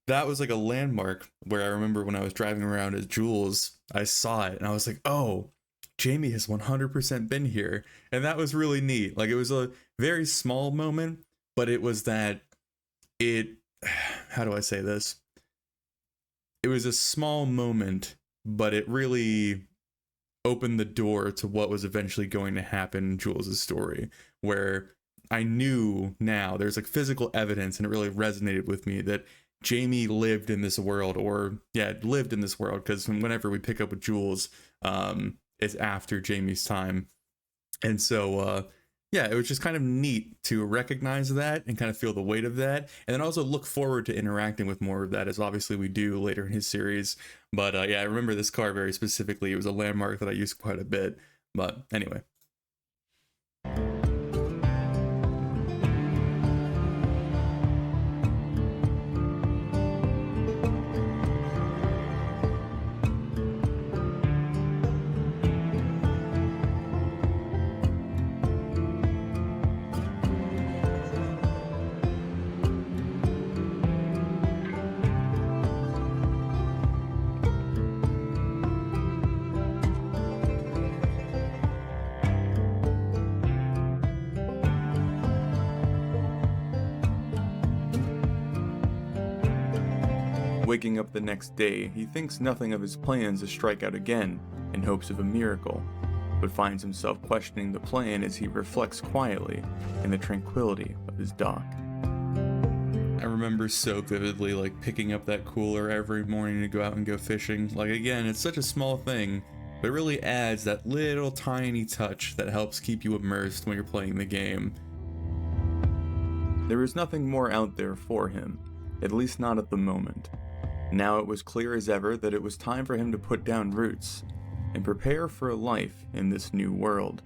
that was like a landmark where I remember when I was driving around as Jules, I saw it and I was like, oh, Jamie has 100% been here. And that was really neat. Like, it was a very small moment, but it was that how do I say this? It was a small moment, but it really opened the door to what was eventually going to happen in Jules' story, where I knew now there's like physical evidence, and it really resonated with me that Jamie lived in this world, lived in this world, because whenever we pick up with Jules, it's after Jamie's time. And so it was just kind of neat to recognize that and kind of feel the weight of that, and then also look forward to interacting with more of that, as obviously we do later in his series. But I remember this car very specifically. It was a landmark that I used quite a bit. But anyway. Waking up the next day, he thinks nothing of his plans to strike out again in hopes of a miracle, but finds himself questioning the plan as he reflects quietly in the tranquility of his dock. I remember so vividly like picking up that cooler every morning to go out and go fishing. Like, again, it's such a small thing, but it really adds that little tiny touch that helps keep you immersed when you're playing the game. There was nothing more out there for him, at least not at the moment. Now it was clear as ever that it was time for him to put down roots and prepare for a life in this new world.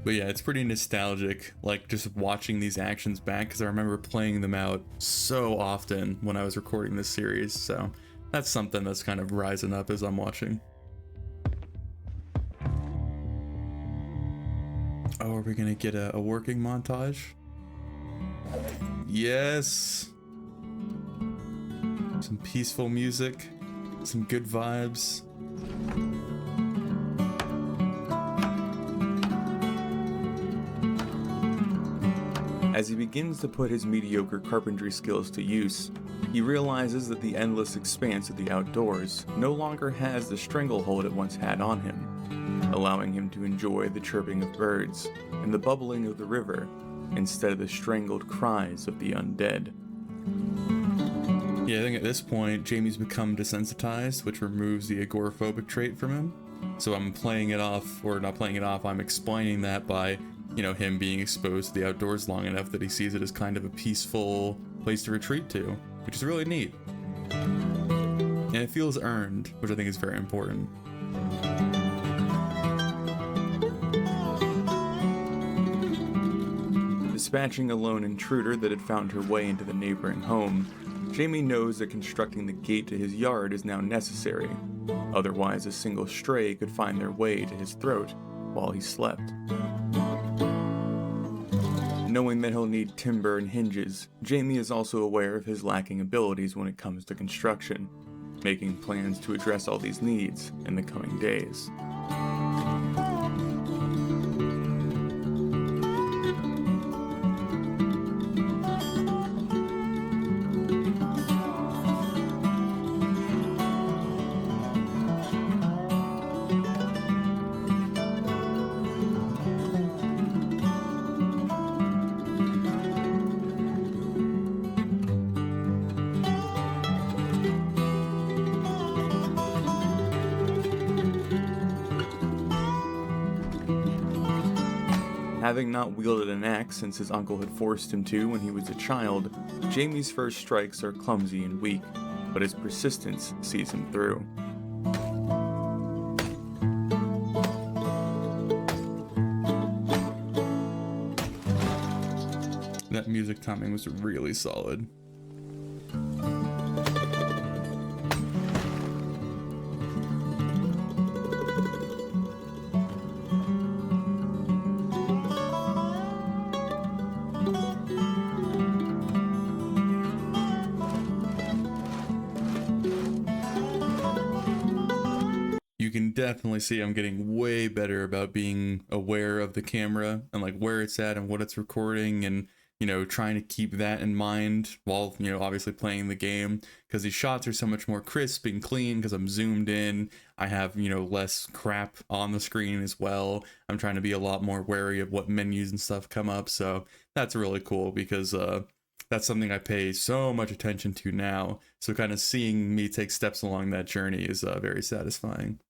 But yeah, it's pretty nostalgic, like just watching these actions back, because I remember playing them out so often when I was recording this series, so that's something that's kind of rising up as I'm watching. Oh, are we gonna get a working montage? Yes! Some peaceful music, some good vibes. As he begins to put his mediocre carpentry skills to use, he realizes that the endless expanse of the outdoors no longer has the stranglehold it once had on him, allowing him to enjoy the chirping of birds and the bubbling of the river instead of the strangled cries of the undead. Yeah, I think at this point, Jamie's become desensitized, which removes the agoraphobic trait from him. So I'm playing it off, or not playing it off, I'm explaining that by, him being exposed to the outdoors long enough that he sees it as kind of a peaceful place to retreat to, which is really neat. And it feels earned, which I think is very important. Dispatching a lone intruder that had found her way into the neighboring home, Jamie knows that constructing the gate to his yard is now necessary, otherwise a single stray could find their way to his throat while he slept. Knowing that he'll need timber and hinges, Jamie is also aware of his lacking abilities when it comes to construction, making plans to address all these needs in the coming days. Having not wielded an axe since his uncle had forced him to when he was a child, Jamie's first strikes are clumsy and weak, but his persistence sees him through. That music timing was really solid. definitely see I'm getting way better about being aware of the camera and like where it's at and what it's recording, and trying to keep that in mind while obviously playing the game, because these shots are so much more crisp and clean because I'm zoomed in. I have less crap on the screen as well. I'm trying to be a lot more wary of what menus and stuff come up, so that's really cool because that's something I pay so much attention to now. So kind of seeing me take steps along that journey is very satisfying.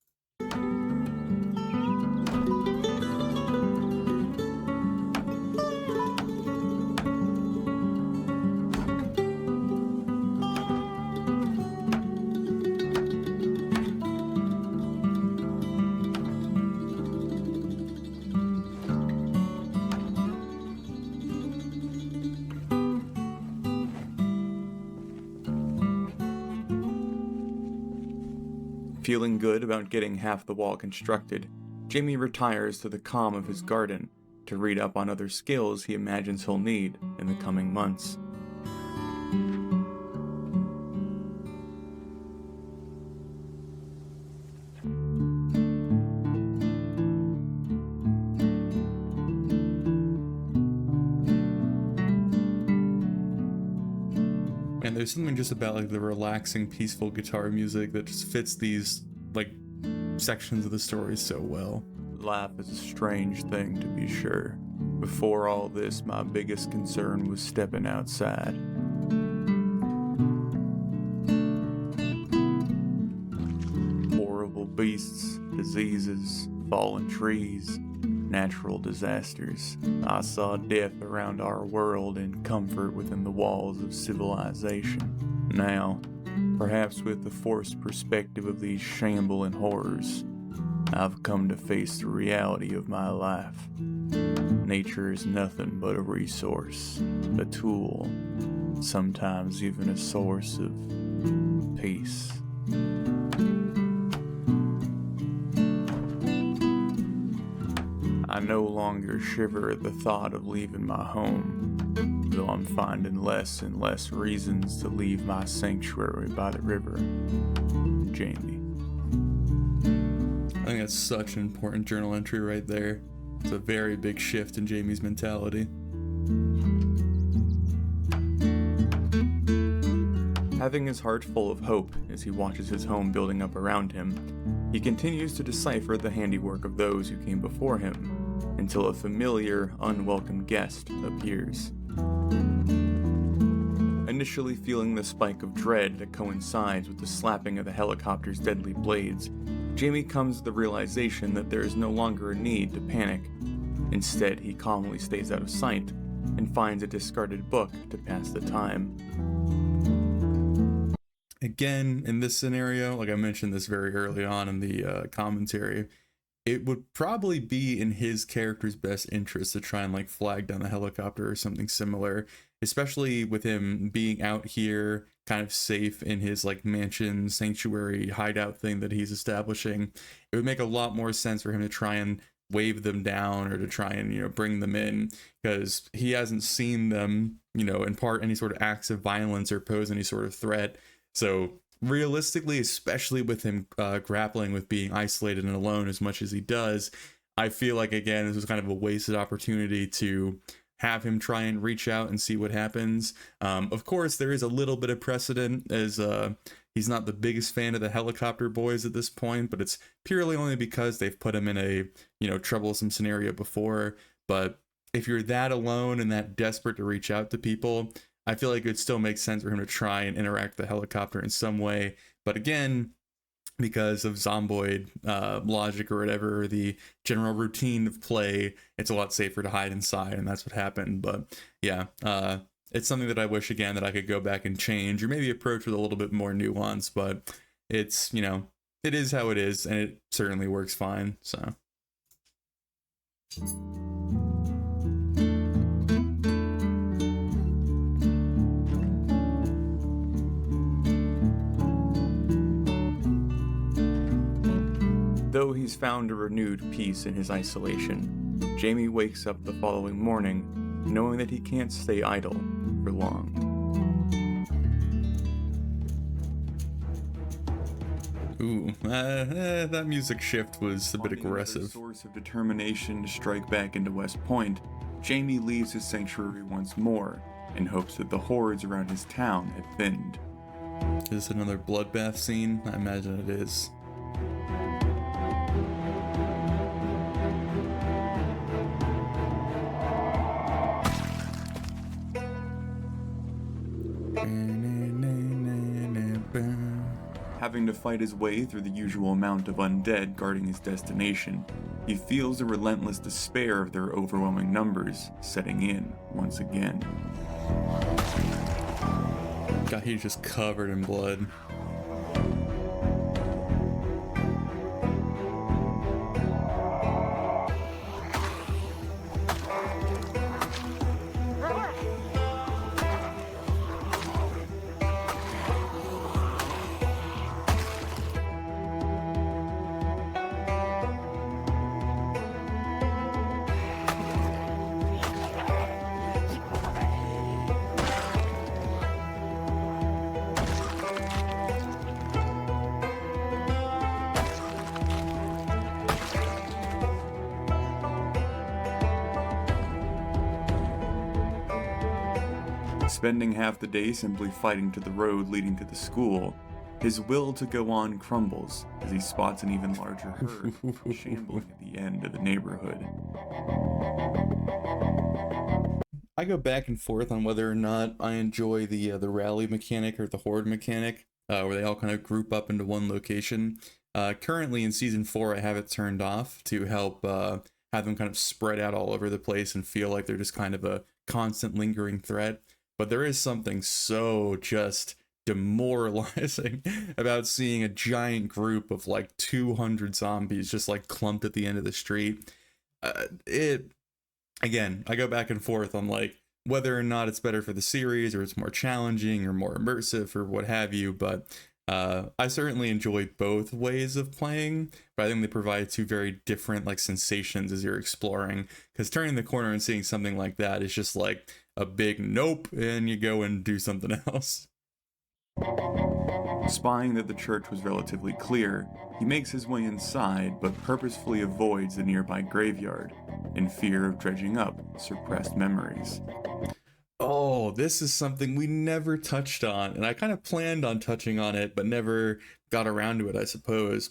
Feeling good about getting half the wall constructed, Jamie retires to the calm of his garden to read up on other skills he imagines he'll need in the coming months. And there's something just about like the relaxing, peaceful guitar music that just fits these like sections of the story so well. Life is a strange thing, to be sure. Before all this, my biggest concern was stepping outside. Horrible beasts, diseases, fallen trees, natural disasters. I saw death around our world and comfort within the walls of civilization. Now, perhaps with the forced perspective of these shambling horrors, I've come to face the reality of my life. Nature is nothing but a resource, a tool, sometimes even a source of peace. I no longer shiver at the thought of leaving my home, though I'm finding less and less reasons to leave my sanctuary by the river. Jamie. I think that's such an important journal entry right there. It's a very big shift in Jamie's mentality. Having his heart full of hope as he watches his home building up around him, he continues to decipher the handiwork of those who came before him, until a familiar, unwelcome guest appears. Initially feeling the spike of dread that coincides with the slapping of the helicopter's deadly blades, Jamie comes to the realization that there is no longer a need to panic. Instead, he calmly stays out of sight and finds a discarded book to pass the time. Again, in this scenario, like I mentioned this very early on in the commentary, it would probably be in his character's best interest to try and like flag down the helicopter or something similar, especially with him being out here kind of safe in his like mansion sanctuary hideout thing that he's establishing. It would make a lot more sense for him to try and wave them down or to try and bring them in, because he hasn't seen them impart any sort of acts of violence or pose any sort of threat. So realistically, especially with him grappling with being isolated and alone as much as he does, I feel like, again, this was kind of a wasted opportunity to have him try and reach out and see what happens. Of course, there is a little bit of precedent, as he's not the biggest fan of the helicopter boys at this point, but it's purely only because they've put him in a troublesome scenario before. But if you're that alone and that desperate to reach out to people, I feel like it would still make sense for him to try and interact with the helicopter in some way. But again, because of zomboid logic or whatever, the general routine of play, it's a lot safer to hide inside, and that's what happened. But yeah, it's something that I wish, again, that I could go back and change, or maybe approach with a little bit more nuance. But it's, it is how it is, and it certainly works fine, so. Though he's found a renewed peace in his isolation, Jamie wakes up the following morning knowing that he can't stay idle for long. Ooh, that music shift was a bit Finding another aggressive. source of determination to strike back into West Point, Jamie leaves his sanctuary once more in hopes that the hordes around his town have thinned. Is this another bloodbath scene? I imagine it is. Having to fight his way through the usual amount of undead guarding his destination, he feels the relentless despair of their overwhelming numbers setting in once again. God, he's just covered in blood. Spending half the day simply fighting to the road leading to the school, his will to go on crumbles as he spots an even larger herd shambling at the end of the neighborhood. I go back and forth on whether or not I enjoy the rally mechanic or the horde mechanic, where they all kind of group up into one location. Currently in season 4, I have it turned off to help have them kind of spread out all over the place and feel like they're just kind of a constant lingering threat. But there is something so just demoralizing about seeing a giant group of like 200 zombies just like clumped at the end of the street. Again, I go back and forth on like whether or not it's better for the series or it's more challenging or more immersive or what have you, but I certainly enjoy both ways of playing, but I think they provide two very different like sensations as you're exploring, because turning the corner and seeing something like that is just like a big nope, and you go and do something else. Spying that the church was relatively clear, he makes his way inside but purposefully avoids the nearby graveyard in fear of dredging up suppressed memories. Oh, this is something we never touched on, and I kind of planned on touching on it, but never got around to it, I suppose.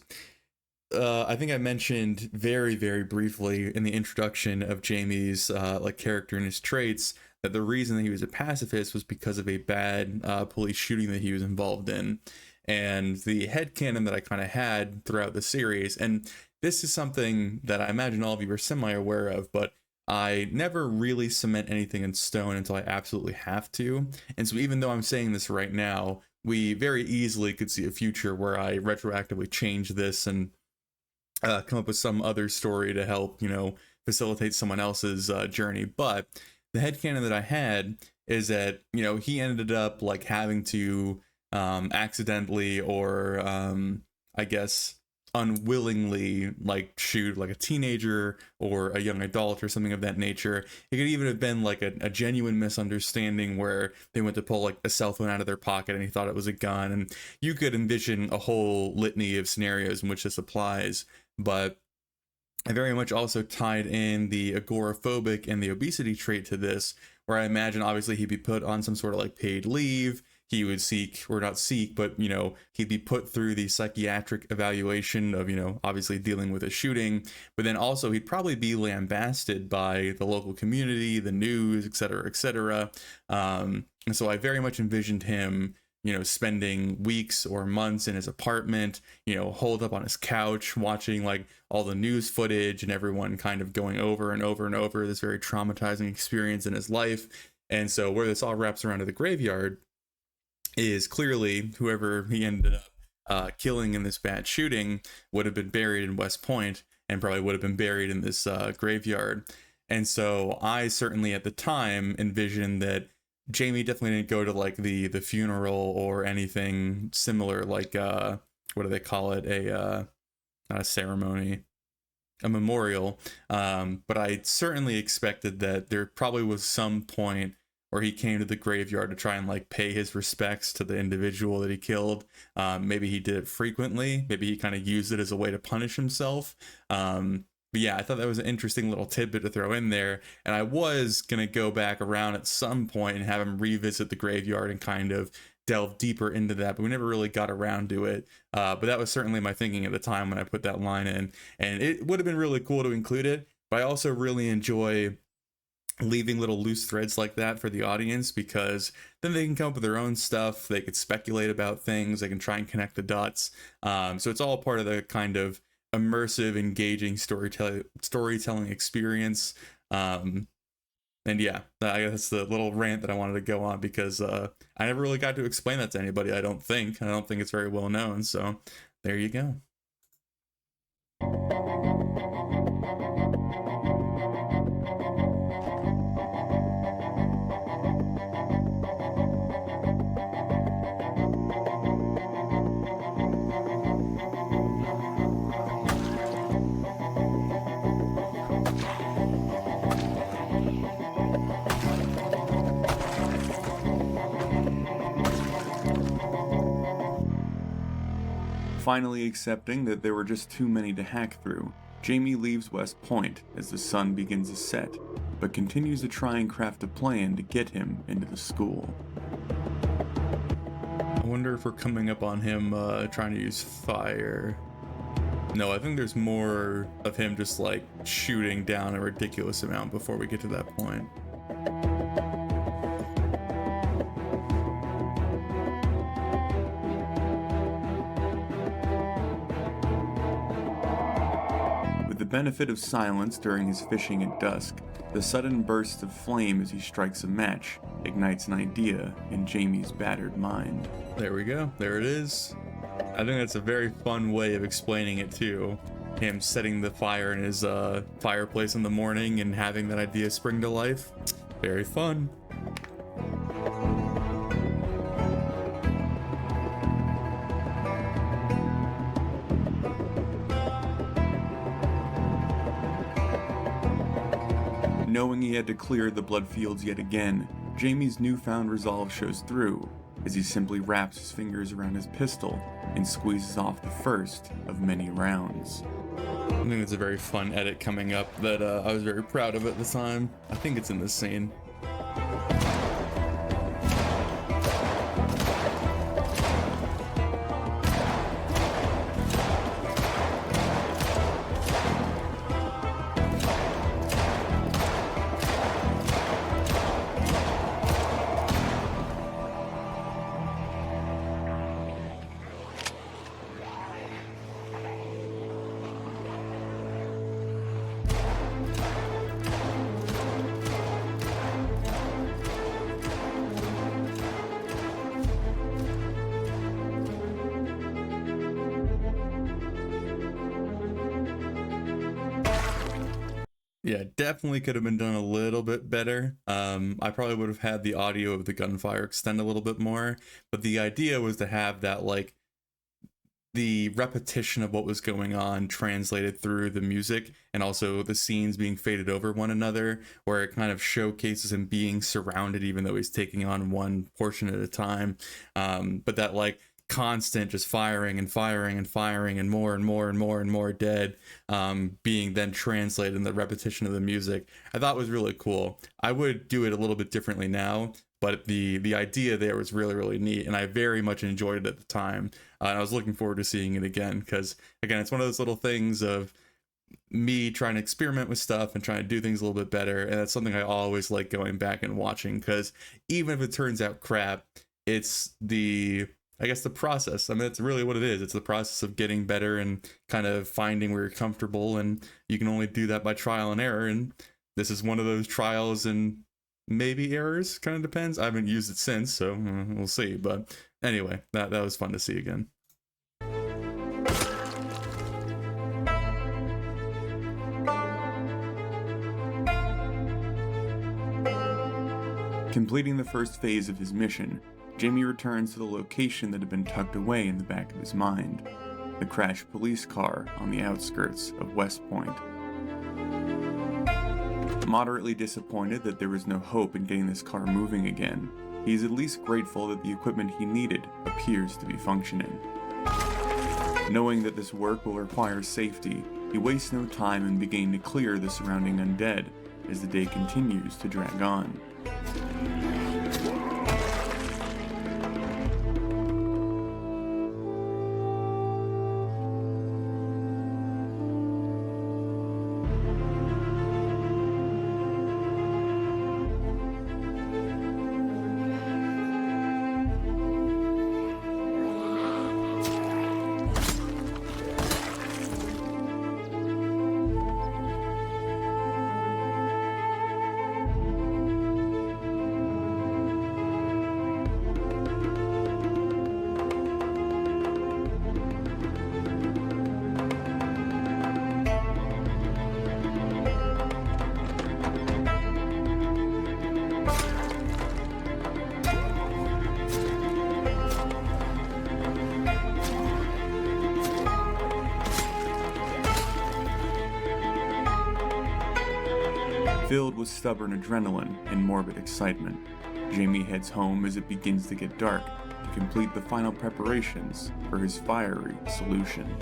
I think I mentioned very, very briefly in the introduction of Jamie's like character and his traits that the reason that he was a pacifist was because of a bad police shooting that he was involved in. And the headcanon that I kind of had throughout the series, and this is something that I imagine all of you are semi-aware of, but I never really cement anything in stone until I absolutely have to. And so even though I'm saying this right now, we very easily could see a future where I retroactively change this and come up with some other story to help, facilitate someone else's journey. But the headcanon that I had is that, he ended up like having to accidentally or I guess unwillingly like shoot like a teenager or a young adult or something of that nature. It could even have been like a genuine misunderstanding where they went to pull like a cell phone out of their pocket and he thought it was a gun, and you could envision a whole litany of scenarios in which this applies. But I very much also tied in the agoraphobic and the obesity trait to this, where I imagine obviously he'd be put on some sort of like paid leave. He would seek, or not seek, but, he'd be put through the psychiatric evaluation of, obviously dealing with a shooting. But then also he'd probably be lambasted by the local community, the news, et cetera, et cetera. And so I very much envisioned him, spending weeks or months in his apartment, holed up on his couch, watching like all the news footage and everyone kind of going over and over and over this very traumatizing experience in his life. And so where this all wraps around to the graveyard is clearly whoever he ended up killing in this bad shooting would have been buried in West Point and probably would have been buried in this graveyard. And so I certainly at the time envisioned that Jamie definitely didn't go to like the funeral or anything similar, like what do they call it? Not a ceremony, a memorial. But I certainly expected that there probably was some point where he came to the graveyard to try and like pay his respects to the individual that he killed. Maybe he did it frequently. Maybe he kind of used it as a way to punish himself. But yeah, I thought that was an interesting little tidbit to throw in there. And I was going to go back around at some point and have him revisit the graveyard and kind of delve deeper into that, but we never really got around to it. But that was certainly my thinking at the time when I put that line in. And it would have been really cool to include it. But I also really enjoy leaving little loose threads like that for the audience, because then they can come up with their own stuff. They could speculate about things. They can try and connect the dots. So it's all part of the kind of immersive, engaging storytelling experience. And yeah, I guess that's the little rant that I wanted to go on, because I never really got to explain that to anybody. I don't think it's very well known. So there you go. Finally accepting that there were just too many to hack through, Jamie leaves West Point as the sun begins to set, but continues to try and craft a plan to get him into the school. I wonder if we're coming up on him trying to use fire. No, I think there's more of him just like shooting down a ridiculous amount before we get to that point. With the benefit of silence during his fishing at dusk, the sudden burst of flame as he strikes a match ignites an idea in Jamie's battered mind. There we go. There it is. I think that's a very fun way of explaining it too. Him setting the fire in his fireplace in the morning and having that idea spring to life. Very fun. Knowing he had to clear the blood fields yet again, Jamie's newfound resolve shows through as he simply wraps his fingers around his pistol and squeezes off the first of many rounds. I think it's a very fun edit coming up that I was very proud of at the time. I think it's in this scene. Yeah, definitely could have been done a little bit better. I probably would have had the audio of the gunfire extend a little bit more, but the idea was to have that, like, the repetition of what was going on translated through the music, and also the scenes being faded over one another, where it kind of showcases him being surrounded even though he's taking on one portion at a time. But that, like, constant just firing and firing and firing and more and more and more and more dead being then translated in the repetition of the music, I thought was really cool. I would do it a little bit differently now, but the idea there was really, really neat, and I very much enjoyed it at the time. And I was looking forward to seeing it again, because again, it's one of those little things of me trying to experiment with stuff and trying to do things a little bit better, and that's something I always like going back and watching, because even if it turns out crap, it's the process. I mean, it's really what it is. It's the process of getting better and kind of finding where you're comfortable, and you can only do that by trial and error, and this is one of those trials and maybe errors, kind of depends. I haven't used it since, so we'll see. But anyway, that was fun to see again. Completing the first phase of his mission, Jamie returns to the location that had been tucked away in the back of his mind, the crashed police car on the outskirts of West Point. Moderately disappointed that there was no hope in getting this car moving again, he is at least grateful that the equipment he needed appears to be functioning. Knowing that this work will require safety, he wastes no time in beginning to clear the surrounding undead as the day continues to drag on. Filled with stubborn adrenaline and morbid excitement, Jamie heads home as it begins to get dark to complete the final preparations for his fiery solution.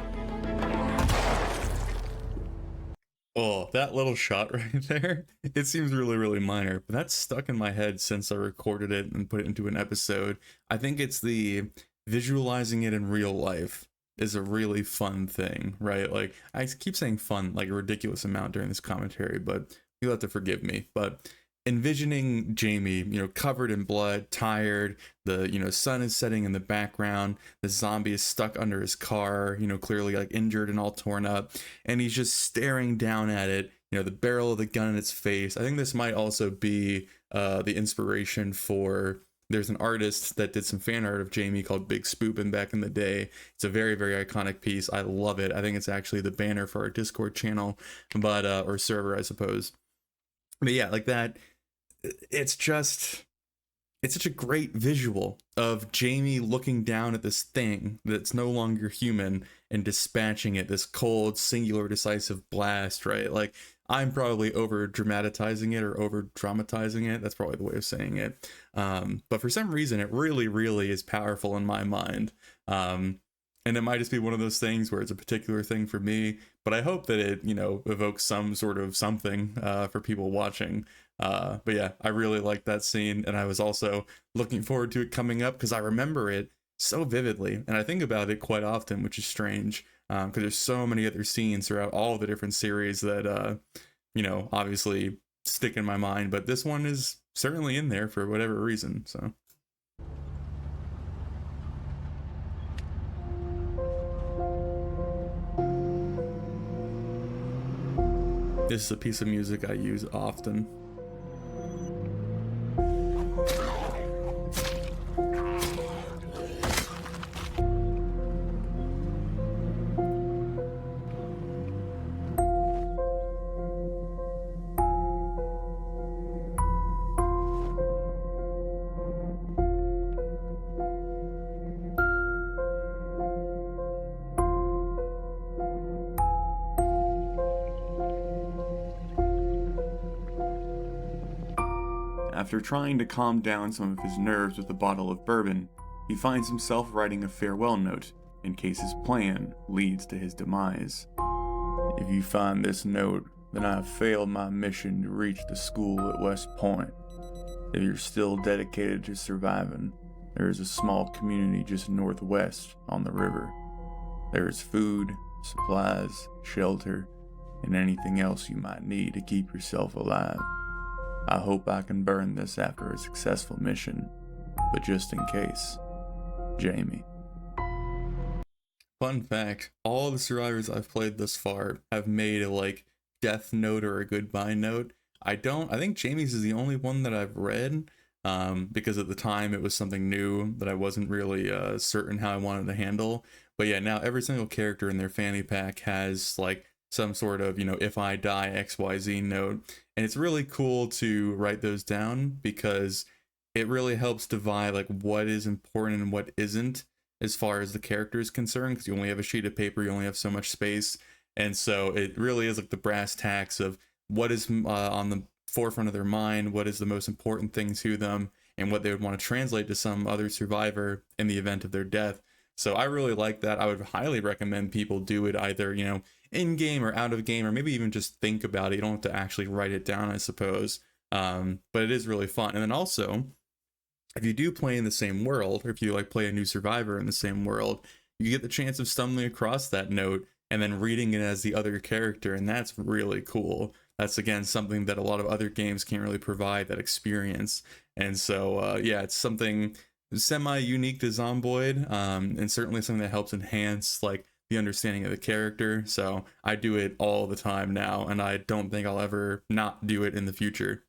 Oh, that little shot right there, it seems really, really minor, but that's stuck in my head since I recorded it and put it into an episode. I think it's the visualizing it in real life is a really fun thing, right? Like, I keep saying fun like a ridiculous amount during this commentary, but you'll have to forgive me. But envisioning Jamie, covered in blood, tired, the, sun is setting in the background, the zombie is stuck under his car, clearly like injured and all torn up, and he's just staring down at it, the barrel of the gun in its face. I think this might also be the inspiration for, there's an artist that did some fan art of Jamie called Big Spoopin' back in the day. It's a very, very iconic piece. I love it. I think it's actually the banner for our Discord channel, but or server, I suppose. But yeah, like that, it's such a great visual of Jamie looking down at this thing that's no longer human and dispatching it, this cold, singular, decisive blast, right? Like, I'm probably over dramatizing it or over dramatizing it. That's probably the way of saying it. But for some reason, it really, really is powerful in my mind. And it might just be one of those things where it's a particular thing for me, but I hope that it, evokes some sort of something for people watching. But yeah, I really like that scene, and I was also looking forward to it coming up because I remember it so vividly, and I think about it quite often, which is strange because there's so many other scenes throughout all the different series that, obviously stick in my mind, but this one is certainly in there for whatever reason, so. This is a piece of music I use often. After trying to calm down some of his nerves with a bottle of bourbon, he finds himself writing a farewell note in case his plan leads to his demise. If you find this note, then I have failed my mission to reach the school at West Point. If you're still dedicated to surviving, there is a small community just northwest on the river. There is food, supplies, shelter, and anything else you might need to keep yourself alive. I hope I can burn this after a successful mission, but just in case, Jamie. Fun fact, all the survivors I've played thus far have made a death note or a goodbye note. I think Jamie's is the only one that I've read, because at the time it was something new that I wasn't really certain how I wanted to handle. But yeah, now every single character in their fanny pack has some sort of, if I die XYZ note. And it's really cool to write those down because it really helps divide what is important and what isn't as far as the character is concerned, because you only have a sheet of paper, you only have so much space. And so it really is the brass tacks of what is on the forefront of their mind, what is the most important thing to them, and what they would want to translate to some other survivor in the event of their death. So I really like that. I would highly recommend people do it either, in game or out of game, or maybe even just think about it. You don't have to actually write it down, I suppose. But it is really fun. And then also, if you do play in the same world, or if you like play a new survivor in the same world, you get the chance of stumbling across that note and then reading it as the other character, and that's really cool. That's again something that a lot of other games can't really provide, that experience. And so yeah, it's something semi-unique to Zomboid, and certainly something that helps enhance like the understanding of the character. So I do it all the time now, and I don't think I'll ever not do it in the future.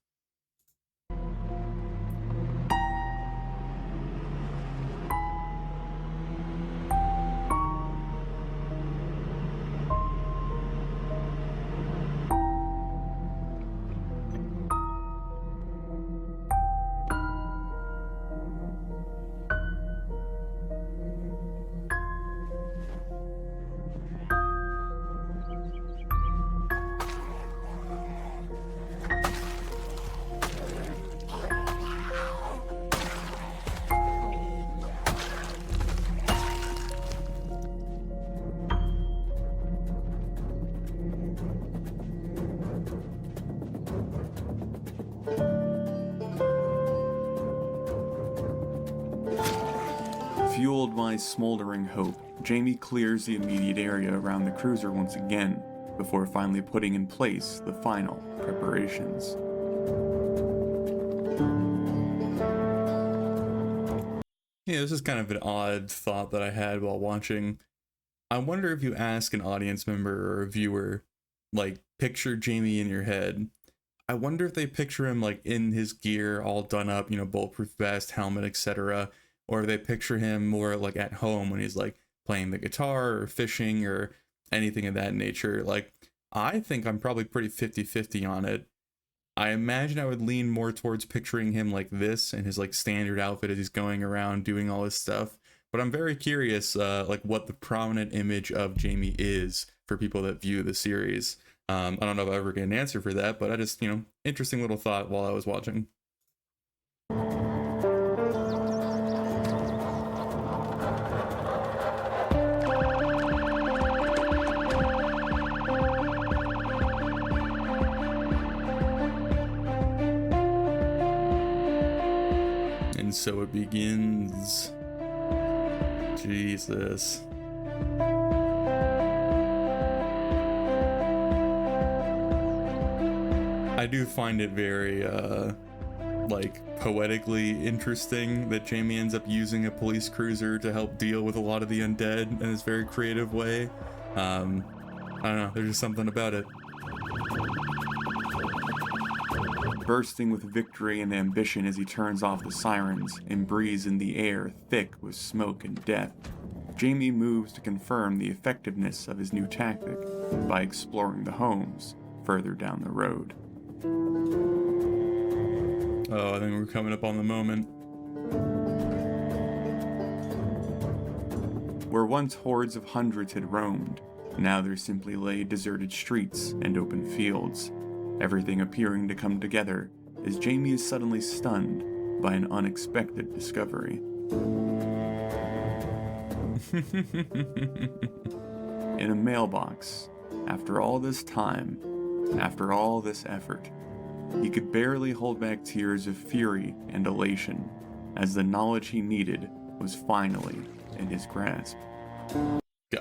Fueled by smoldering hope, Jamie clears the immediate area around the cruiser once again, before finally putting in place the final preparations. Yeah, this is kind of an odd thought that I had while watching. I wonder if you ask an audience member or a viewer, like, picture Jamie in your head. I wonder if they picture him like in his gear, all done up, bulletproof vest, helmet, etc. Or they picture him more like at home when he's like playing the guitar or fishing or anything of that nature. Like, I think I'm probably pretty 50-50 on it. I imagine I would lean more towards picturing him like this in his like standard outfit as he's going around doing all this stuff. But I'm very curious, like what the prominent image of Jamie is for people that view the series. I don't know if I ever get an answer for that, but I just, interesting little thought while I was watching. And so it begins. Jesus. I do find it very, like, poetically interesting that Jamie ends up using a police cruiser to help deal with a lot of the undead in this very creative way. I don't know, there's just something about it. Bursting with victory and ambition as he turns off the sirens and breathes in the air thick with smoke and death, Jamie moves to confirm the effectiveness of his new tactic by exploring the homes further down the road. Oh, I think we're coming up on the moment. Where once hordes of hundreds had roamed, now there simply lay deserted streets and open fields, everything appearing to come together as Jamie is suddenly stunned by an unexpected discovery. In a mailbox, after all this time, after all this effort, he could barely hold back tears of fury and elation as the knowledge he needed was finally in his grasp.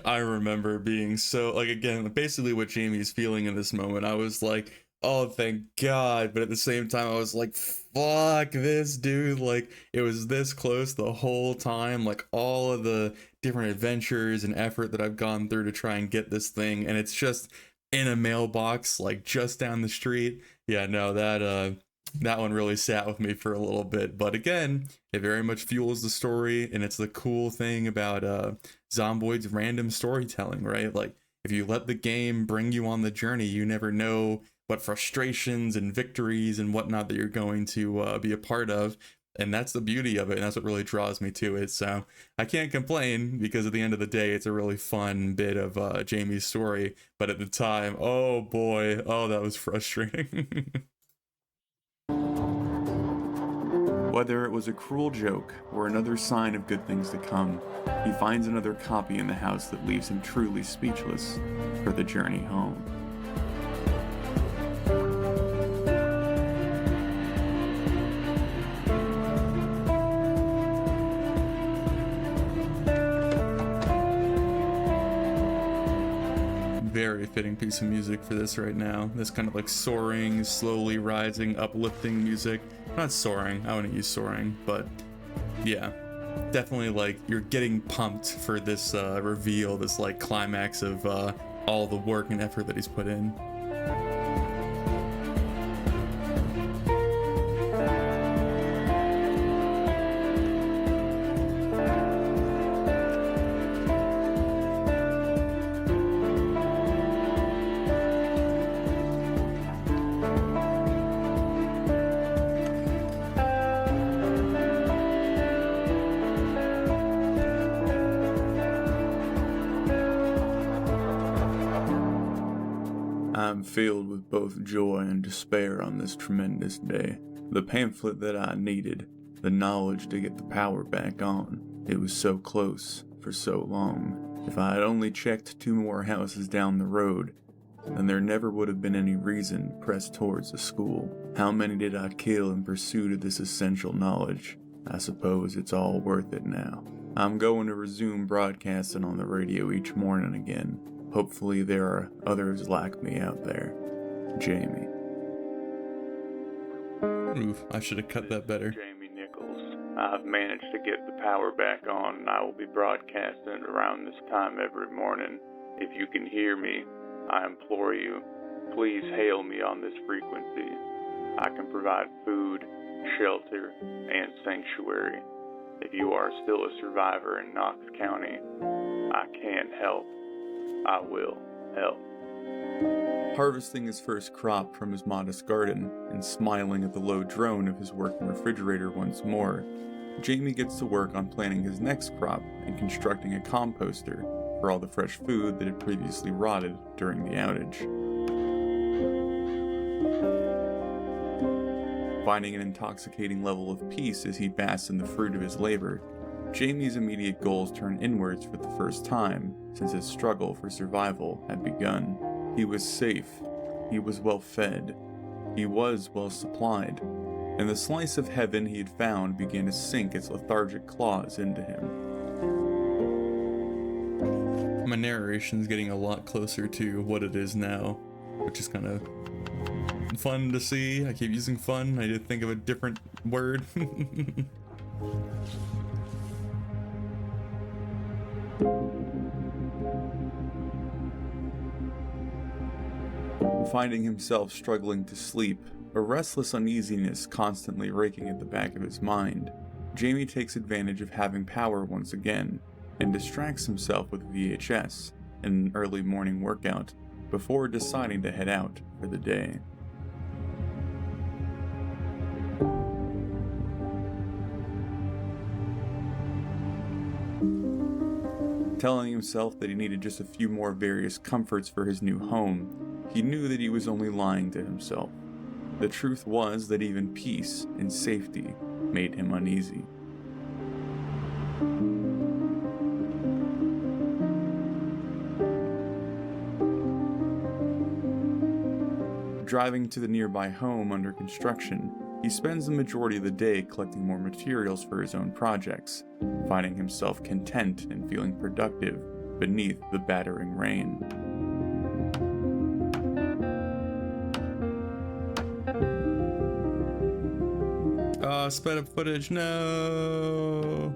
I remember being so, like, again, basically what Jamie's feeling in this moment. I was like, oh, thank God. But at the same time, I was like, fuck this, dude. Like, it was this close the whole time. Like, all of the different adventures and effort that I've gone through to try and get this thing. And it's just in a mailbox, like, just down the street. Yeah, no, that one really sat with me for a little bit. But again, it very much fuels the story. And it's the cool thing about Zomboid's random storytelling, right? Like, if you let the game bring you on the journey, you never know what frustrations and victories and whatnot that you're going to be a part of. And that's the beauty of it, and that's what really draws me to it. So I can't complain, because at the end of the day, it's a really fun bit of Jamie's story. But at the time, oh boy, oh, that was frustrating. Whether it was a cruel joke or another sign of good things to come, he finds another copy in the house that leaves him truly speechless for the journey home. Very fitting piece of music for this right now. This kind of like soaring, slowly rising, uplifting music. Not soaring, I wouldn't use soaring, but yeah, definitely like you're getting pumped for this reveal, this like climax of all the work and effort that he's put in. I'm filled with both joy and despair on this tremendous day. The pamphlet that I needed, the knowledge to get the power back on, it was so close for so long. If I had only checked 2 more houses down the road, then there never would have been any reason to press towards the school. How many did I kill in pursuit of this essential knowledge? I suppose it's all worth it now. I'm going to resume broadcasting on the radio each morning again. Hopefully there are others like me out there. Jamie. Oof, I should have cut that better. Jamie Nichols. I've managed to get the power back on, and I will be broadcasting around this time every morning. If you can hear me, I implore you, please hail me on this frequency. I can provide food, shelter, and sanctuary. If you are still a survivor in Knox County, I can help. I will help. Harvesting his first crop from his modest garden and smiling at the low drone of his working refrigerator once more, Jamie gets to work on planting his next crop and constructing a composter for all the fresh food that had previously rotted during the outage. Finding an intoxicating level of peace as he basks in the fruit of his labor, Jamie's immediate goals turn inwards for the first time since his struggle for survival had begun. He was safe, he was well fed, he was well supplied, and the slice of heaven he had found began to sink its lethargic claws into him. My narration's getting a lot closer to what it is now, which is kind of fun to see. I keep using fun. I did think of a different word. Finding himself struggling to sleep, a restless uneasiness constantly raking at the back of his mind, Jamie takes advantage of having power once again and distracts himself with VHS in an early morning workout before deciding to head out for the day. Telling himself that he needed just a few more various comforts for his new home, he knew that he was only lying to himself. The truth was that even peace and safety made him uneasy. Driving to the nearby home under construction, he spends the majority of the day collecting more materials for his own projects, finding himself content and feeling productive beneath the battering rain. Sped up footage, no.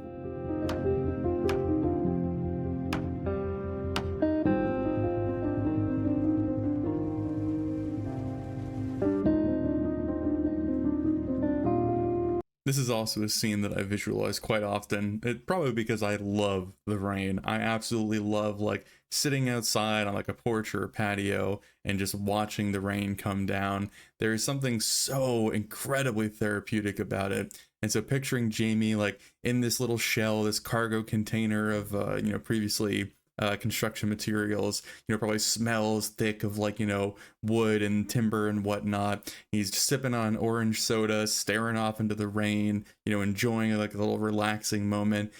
This is also a scene that I visualize quite often. It probably because I love the rain. I absolutely love like sitting outside on like a porch or a patio and just watching the rain come down. There is something so incredibly therapeutic about it. And so picturing Jamie like in this little shell, this cargo container of previously construction materials, probably smells thick of like, wood and timber and whatnot. He's sipping on orange soda, staring off into the rain, enjoying like a little relaxing moment.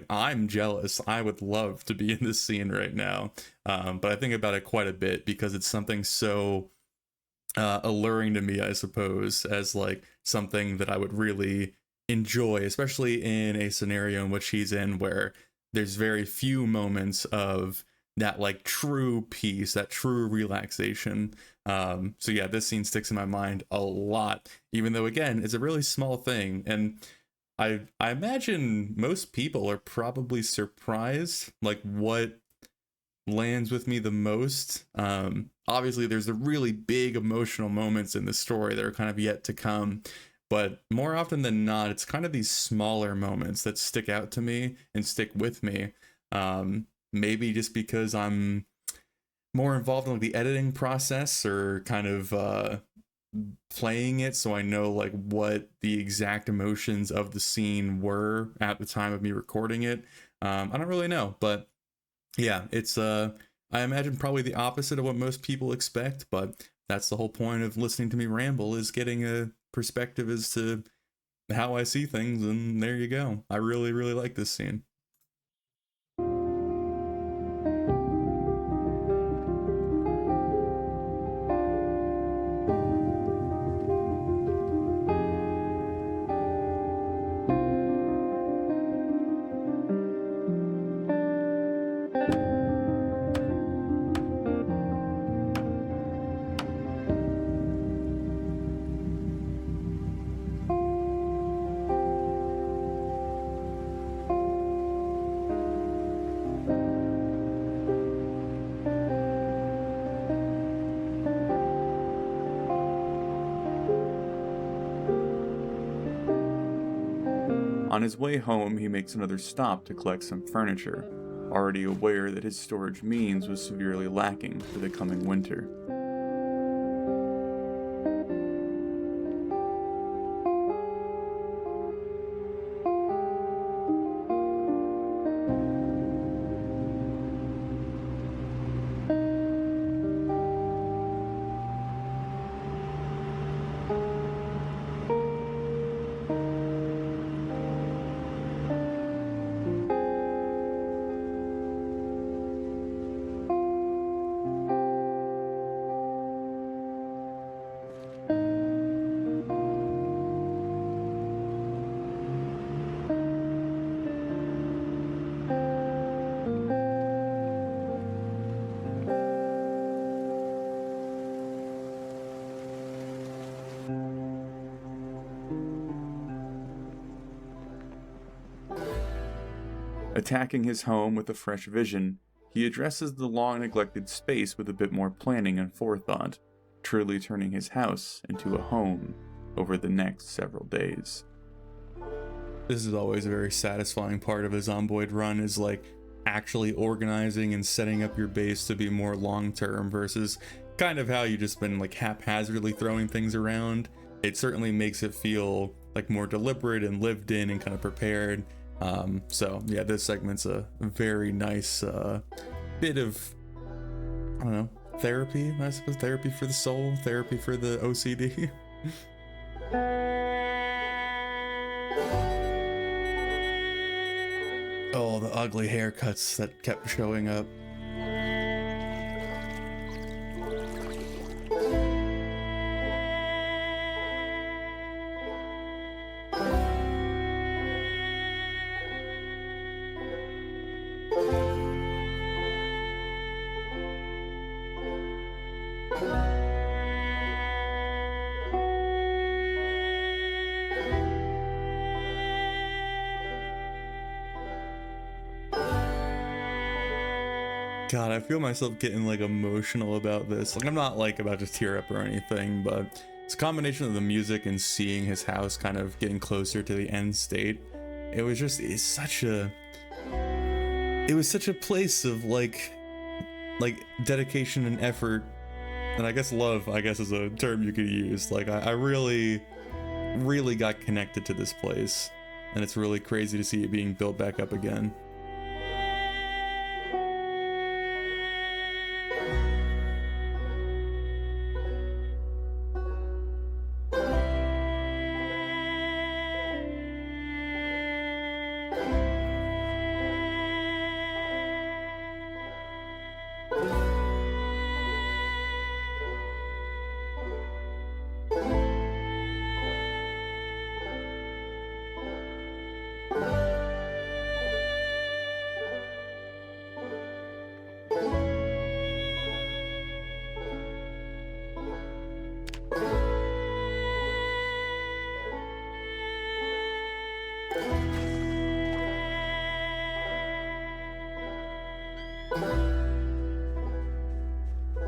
I'm jealous. I would love to be in this scene right now. But I think about it quite a bit because it's something so alluring to me, I suppose, as like something that I would really enjoy, especially in a scenario in which he's in where there's very few moments of that like true peace, that true relaxation. So yeah, this scene sticks in my mind a lot, even though again, it's a really small thing. And I imagine most people are probably surprised like what lands with me the most. Obviously there's the really big emotional moments in the story that are kind of yet to come, but more often than not, it's kind of these smaller moments that stick out to me and stick with me. Maybe just because I'm more involved in like the editing process or kind of playing it, so I know like what the exact emotions of the scene were at the time of me recording it. I don't really know, but yeah, it's I imagine probably the opposite of what most people expect, but that's the whole point of listening to me ramble, is getting a perspective as to how I see things, and there you go. I really, really like this scene. On his way home, he makes another stop to collect some furniture, already aware that his storage means was severely lacking for the coming winter. Attacking his home with a fresh vision, he addresses the long-neglected space with a bit more planning and forethought, truly turning his house into a home over the next several days. This is always a very satisfying part of a Zomboid run, is like actually organizing and setting up your base to be more long-term versus kind of how you just been like haphazardly throwing things around. It certainly makes it feel like more deliberate and lived in and kind of prepared. So yeah, this segment's a very nice bit of, I don't know, therapy, I suppose. Therapy for the soul, therapy for the OCD. Oh, the ugly haircuts that kept showing up. God, I feel myself getting like emotional about this. Like, I'm not like about to tear up or anything, but it's a combination of the music and seeing his house kind of getting closer to the end state. It was such a place of like dedication and effort, and I guess love, I guess, is a term you could use. Like, I really really got connected to this place, and it's really crazy to see it being built back up again.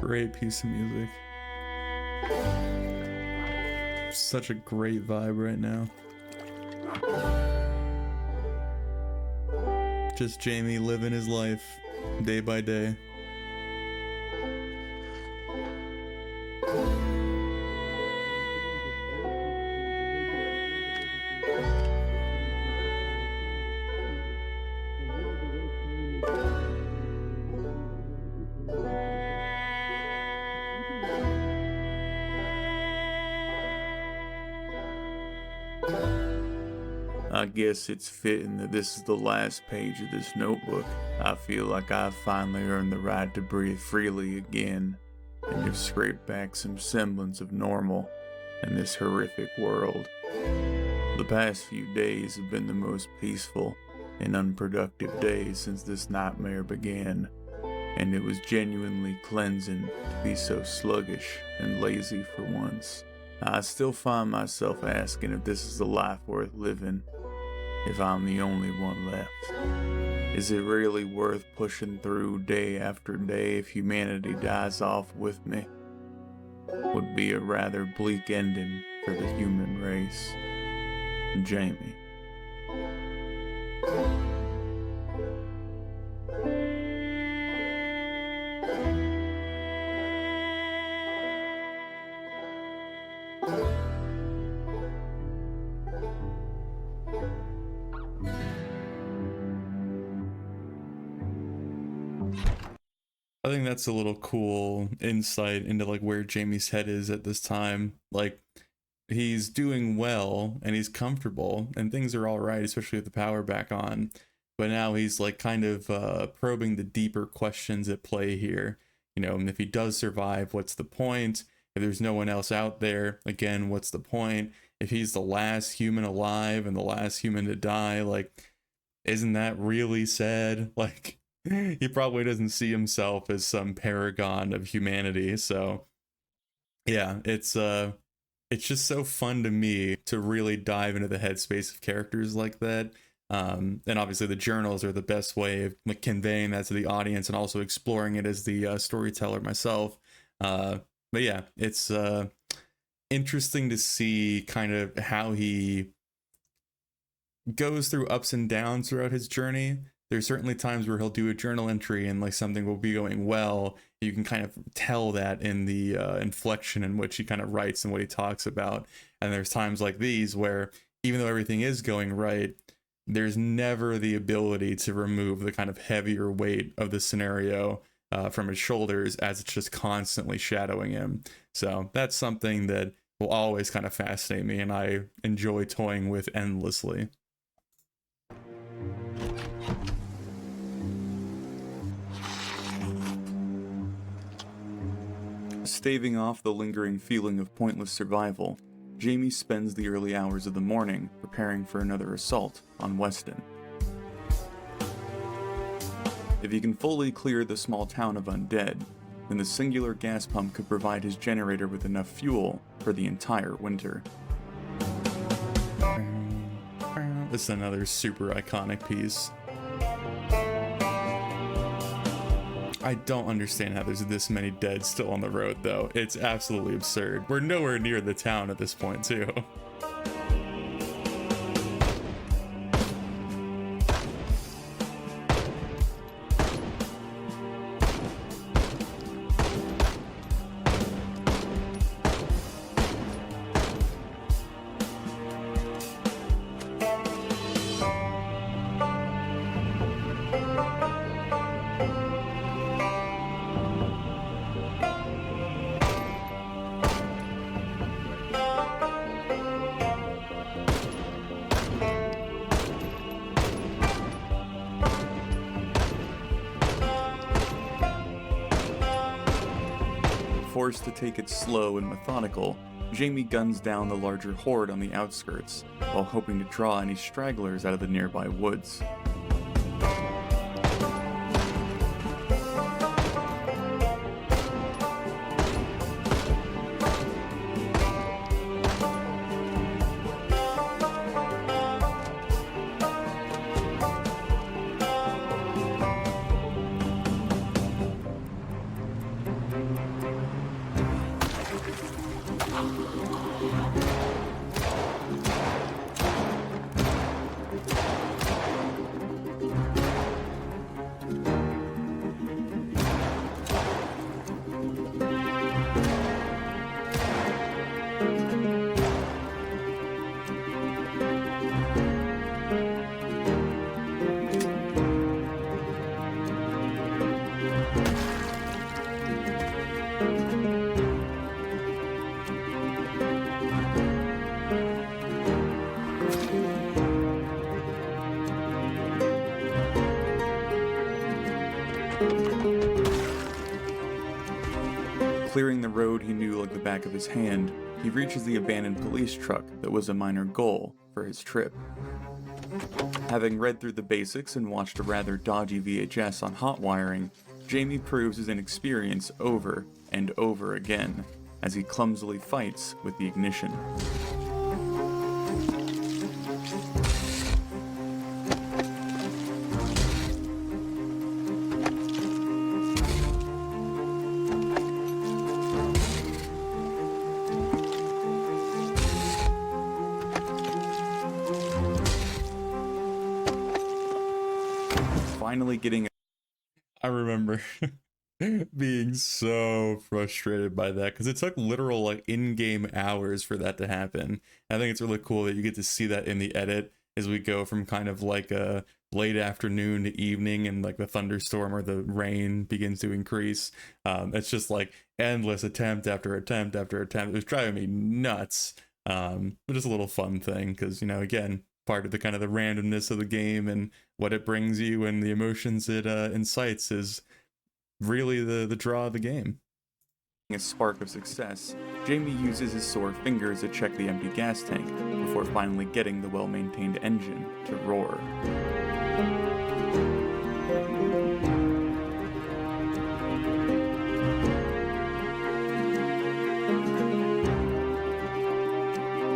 Great piece of music. Such a great vibe right now. Just Jamie living his life day by day. I guess it's fitting that this is the last page of this notebook. I feel like I've finally earned the right to breathe freely again, and have scraped back some semblance of normal in this horrific world. The past few days have been the most peaceful and unproductive days since this nightmare began, and it was genuinely cleansing to be so sluggish and lazy for once. I still find myself asking if this is a life worth living, if I'm the only one left. Is it really worth pushing through day after day if humanity dies off with me? Would be a rather bleak ending for the human race. Jamie. I think that's a little cool insight into like where Jamie's head is at this time. Like, he's doing well and he's comfortable and things are all right, especially with the power back on. But now he's like kind of probing the deeper questions at play here. You know, and if he does survive, what's the point? If there's no one else out there, again, what's the point? If he's the last human alive and the last human to die, like, isn't that really sad? Like, he probably doesn't see himself as some paragon of humanity. So yeah, it's just so fun to me to really dive into the headspace of characters like that. And obviously the journals are the best way of like conveying that to the audience and also exploring it as the storyteller myself. But yeah, it's interesting to see kind of how he goes through ups and downs throughout his journey. There's certainly times where he'll do a journal entry and like something will be going well. You can kind of tell that in the inflection in which he kind of writes and what he talks about. And there's times like these where even though everything is going right, there's never the ability to remove the kind of heavier weight of the scenario from his shoulders, as it's just constantly shadowing him. So that's something that will always kind of fascinate me and I enjoy toying with endlessly. Staving off the lingering feeling of pointless survival, Jamie spends the early hours of the morning preparing for another assault on Weston. If he can fully clear the small town of undead, then the singular gas pump could provide his generator with enough fuel for the entire winter. This is another super iconic piece. I don't understand how there's this many dead still on the road, though. It's absolutely absurd. We're nowhere near the town at this point, too. Forced to take it slow and methodical, Jamie guns down the larger horde on the outskirts, while hoping to draw any stragglers out of the nearby woods. Clearing the road he knew like the back of his hand, he reaches the abandoned police truck that was a minor goal for his trip. Having read through the basics and watched a rather dodgy VHS on hot wiring, Jamie proves his inexperience over and over again as he clumsily fights with the ignition. Finally getting I remember being so frustrated by that because it took literal like in-game hours for that to happen. I think it's really cool that you get to see that in the edit as we go from kind of like a late afternoon to evening and like the thunderstorm or the rain begins to increase. It's just like endless attempt after attempt after attempt. It was driving me nuts. But just a little fun thing because, you know, again, part of the kind of the randomness of the game and what it brings you and the emotions it incites is really the draw of the game. a spark of success, Jamie uses his sore fingers to check the empty gas tank before finally getting the well-maintained engine to roar.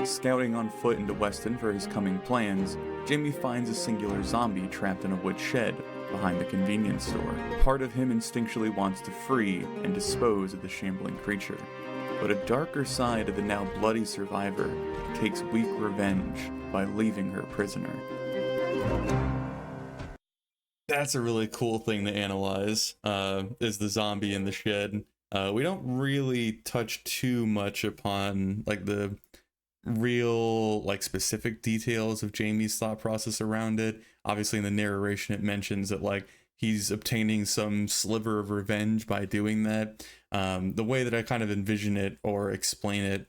Scouting on foot into Weston for his coming plans, Jamie finds a singular zombie trapped in a wood shed behind the convenience store. Part of him instinctually wants to free and dispose of the shambling creature, but a darker side of the now bloody survivor takes weak revenge by leaving her prisoner. That's a really cool thing to analyze, is the zombie in the shed. We don't really touch too much upon like the real like specific details of Jamie's thought process around it. Obviously in the narration it mentions that like he's obtaining some sliver of revenge by doing that. The way that I kind of envision it or explain it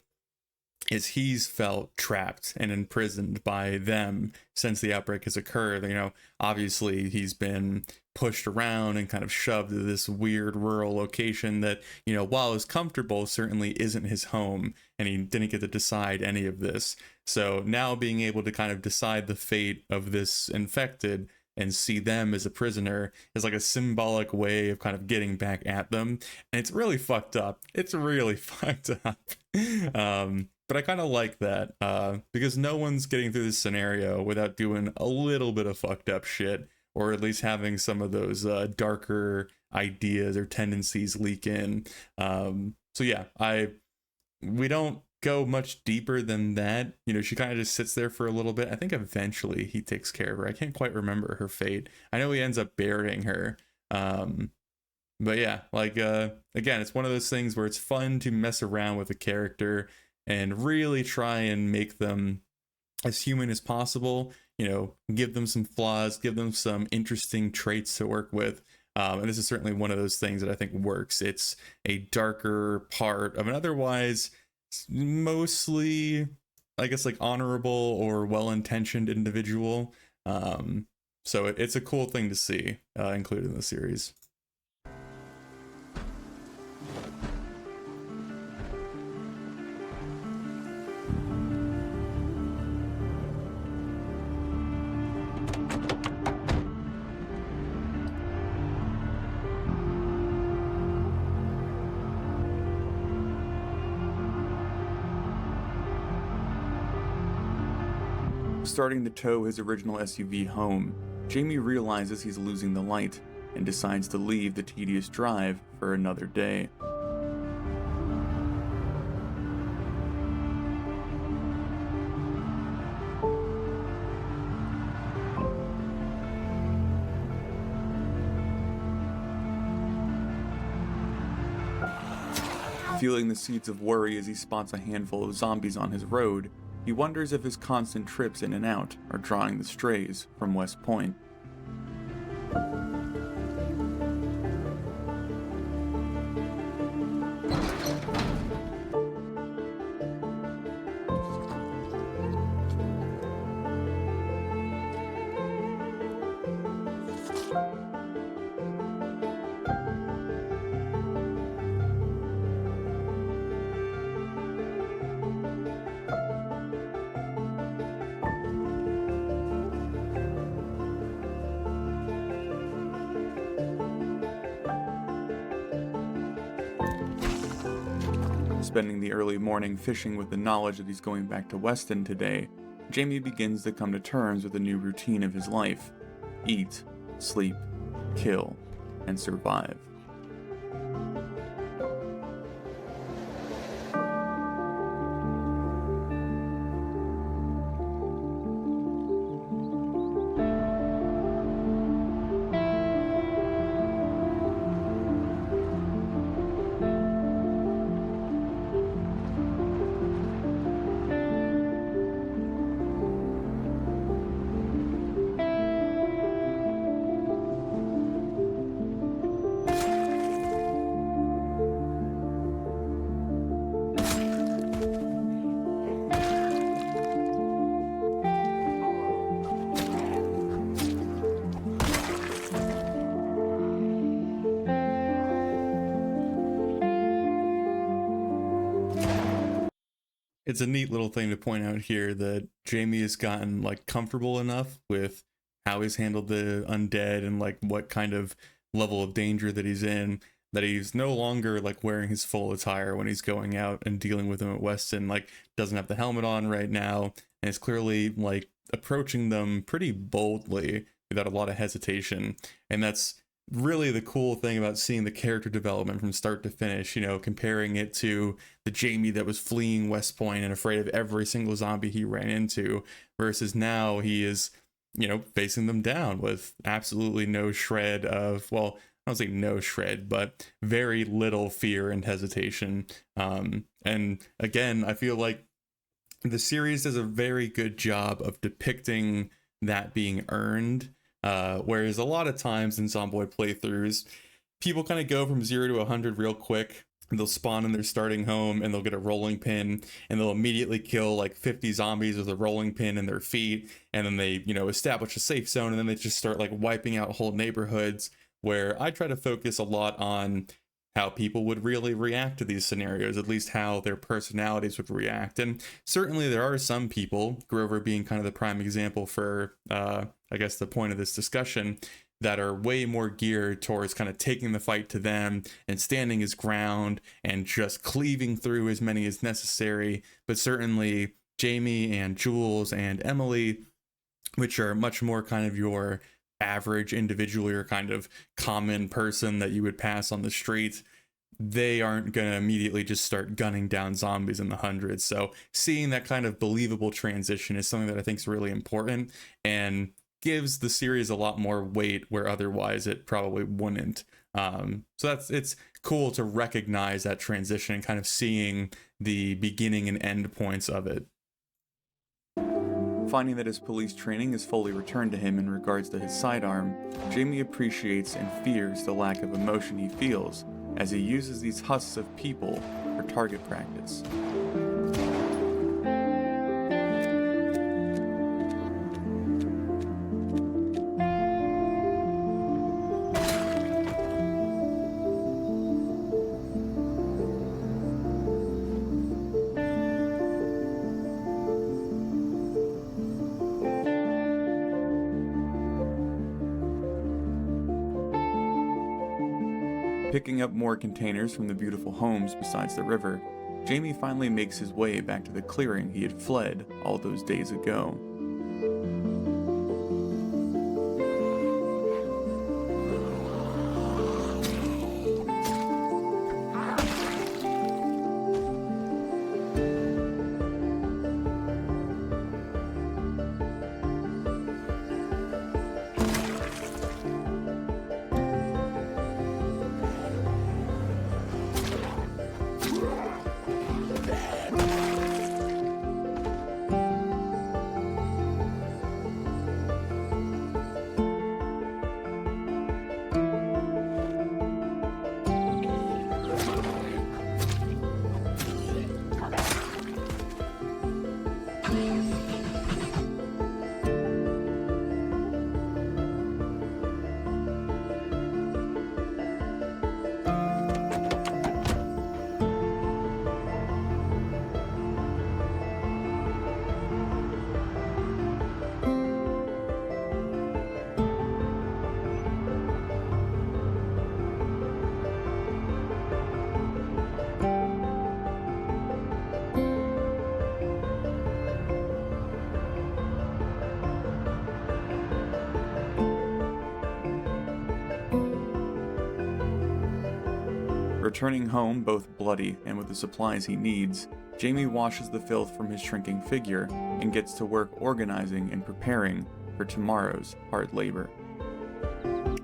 is he's felt trapped and imprisoned by them since the outbreak has occurred. You know, obviously he's been pushed around and kind of shoved to this weird rural location that, you know, while is comfortable, certainly isn't his home, and he didn't get to decide any of this. So now being able to kind of decide the fate of this infected and see them as a prisoner is like a symbolic way of kind of getting back at them. And it's really fucked up. It's really fucked up. But I kind of like that because no one's getting through this scenario without doing a little bit of fucked up shit, or at least having some of those darker ideas or tendencies leak in. So yeah, we don't go much deeper than that. You know, she kind of just sits there for a little bit. I think eventually he takes care of her. I can't quite remember her fate. I know he ends up burying her. But yeah, like again, it's one of those things where it's fun to mess around with a character and really try and make them as human as possible, you know, give them some flaws, give them some interesting traits to work with. And this is certainly one of those things that I think works. It's a darker part of an otherwise mostly, I guess, like honorable or well-intentioned individual. So it's a cool thing to see included in the series. starting to tow his original SUV home, Jamie realizes he's losing the light and decides to leave the tedious drive for another day. Feeling the seeds of worry as he spots a handful of zombies on his road, he wonders if his constant trips in and out are drawing the strays from West Point. Spending the early morning fishing with the knowledge that he's going back to Weston today, Jamie begins to come to terms with a new routine of his life: eat, sleep, kill, and survive. It's a neat little thing to point out here that Jamie has gotten like comfortable enough with how he's handled the undead and like what kind of level of danger that he's in, that he's no longer like wearing his full attire when he's going out and dealing with them at Weston. Like, doesn't have the helmet on right now, and is clearly like approaching them pretty boldly without a lot of hesitation. And that's really the cool thing about seeing the character development from start to finish, you know, comparing it to the Jamie that was fleeing West Point and afraid of every single zombie he ran into, versus now he is, you know, facing them down with absolutely no shred of, well, I don't say no shred, but very little fear and hesitation. And again, I feel like the series does a very good job of depicting that being earned. Whereas a lot of times in Zomboid playthroughs, people kind of go from 0 to 100 real quick. They'll spawn in their starting home and they'll get a rolling pin and they'll immediately kill like 50 zombies with a rolling pin in their feet. And then they, you know, establish a safe zone and then they just start like wiping out whole neighborhoods, where I try to focus a lot on how people would really react to these scenarios, at least how their personalities would react. And certainly there are some people, Grover being kind of the prime example for, I guess, the point of this discussion, that are way more geared towards kind of taking the fight to them and standing his ground and just cleaving through as many as necessary. But certainly Jamie and Jules and Emily, which are much more kind of your average individual or kind of common person that you would pass on the street, they aren't going to immediately just start gunning down zombies in the hundreds. So seeing that kind of believable transition is something that I think is really important and gives the series a lot more weight where otherwise it probably wouldn't. So it's cool to recognize that transition and kind of seeing the beginning and end points of it. Finding that his police training is fully returned to him in regards to his sidearm, Jamie appreciates and fears the lack of emotion he feels as he uses these husks of people for target practice. Picking up more containers from the beautiful homes besides the river, Jamie finally makes his way back to the clearing he had fled all those days ago. Returning home both bloody and with the supplies he needs, Jamie washes the filth from his shrinking figure and gets to work organizing and preparing for tomorrow's hard labor.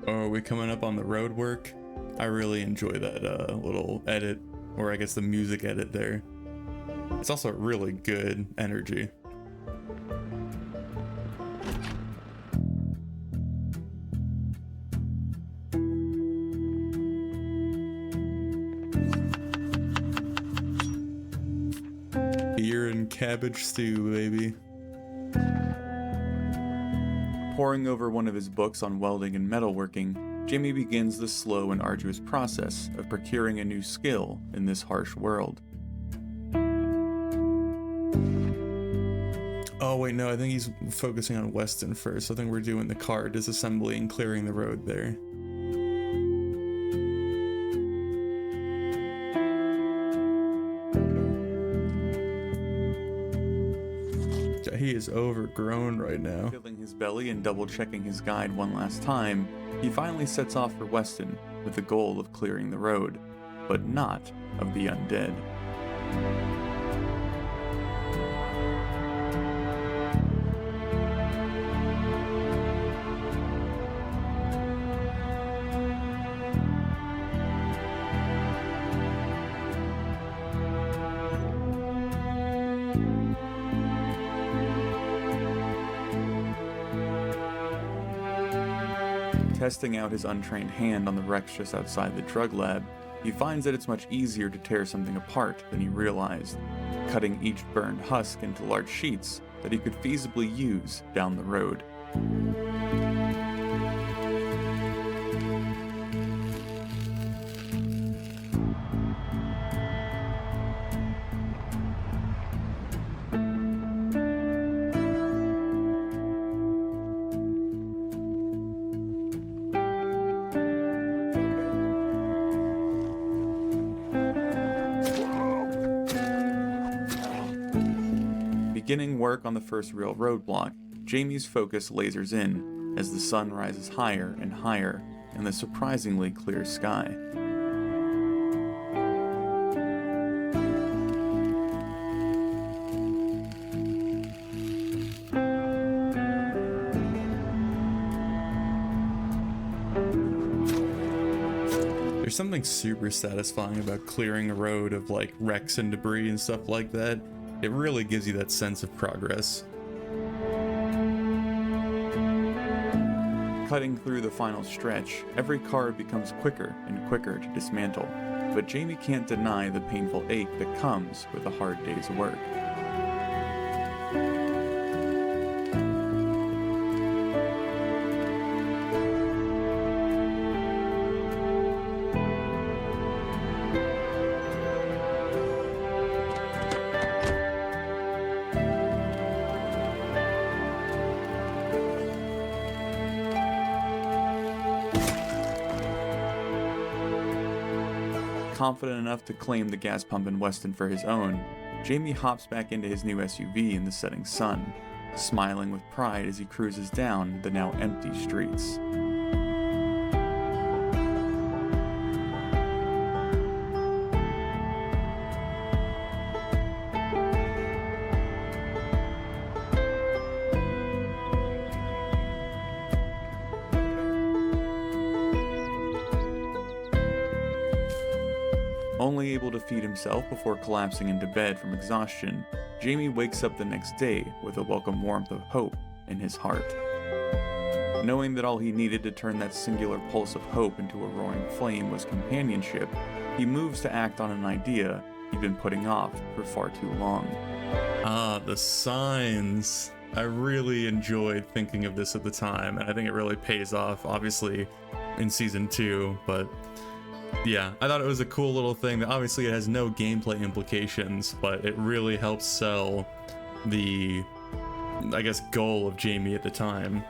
Oh, are we coming up on the road work? I really enjoy that little edit, or I guess the music edit there. It's also really good energy. Beer and cabbage stew, baby. Poring over one of his books on welding and metalworking, Jamie begins the slow and arduous process of procuring a new skill in this harsh world. Oh wait, no, I think he's focusing on Weston first. I think we're doing the car disassembly and clearing the road there. He is overgrown right now. Filling his belly and double-checking his guide one last time, he finally sets off for Weston with the goal of clearing the road, but not of the undead. Testing out his untrained hand on the wrecks just outside the drug lab, he finds that it's much easier to tear something apart than he realized, cutting each burned husk into large sheets that he could feasibly use down the road. Beginning work on the first real roadblock, Jamie's focus lasers in as the sun rises higher and higher in the surprisingly clear sky. There's something super satisfying about clearing a road of like wrecks and debris and stuff like that. It really gives you that sense of progress. Cutting through the final stretch, every car becomes quicker and quicker to dismantle, but Jamie can't deny the painful ache that comes with a hard day's work. Confident enough to claim the gas pump in Weston for his own, Jamie hops back into his new SUV in the setting sun, smiling with pride as he cruises down the now empty streets. Only able to feed himself before collapsing into bed from exhaustion, Jamie wakes up the next day with a welcome warmth of hope in his heart. Knowing that all he needed to turn that singular pulse of hope into a roaring flame was companionship, he moves to act on an idea he'd been putting off for far too long. Ah, the signs. I really enjoyed thinking of this at the time, and I think it really pays off, obviously, in season 2, but yeah, I thought it was a cool little thing that obviously it has no gameplay implications, but it really helps sell the, I guess, goal of Jamie at the time.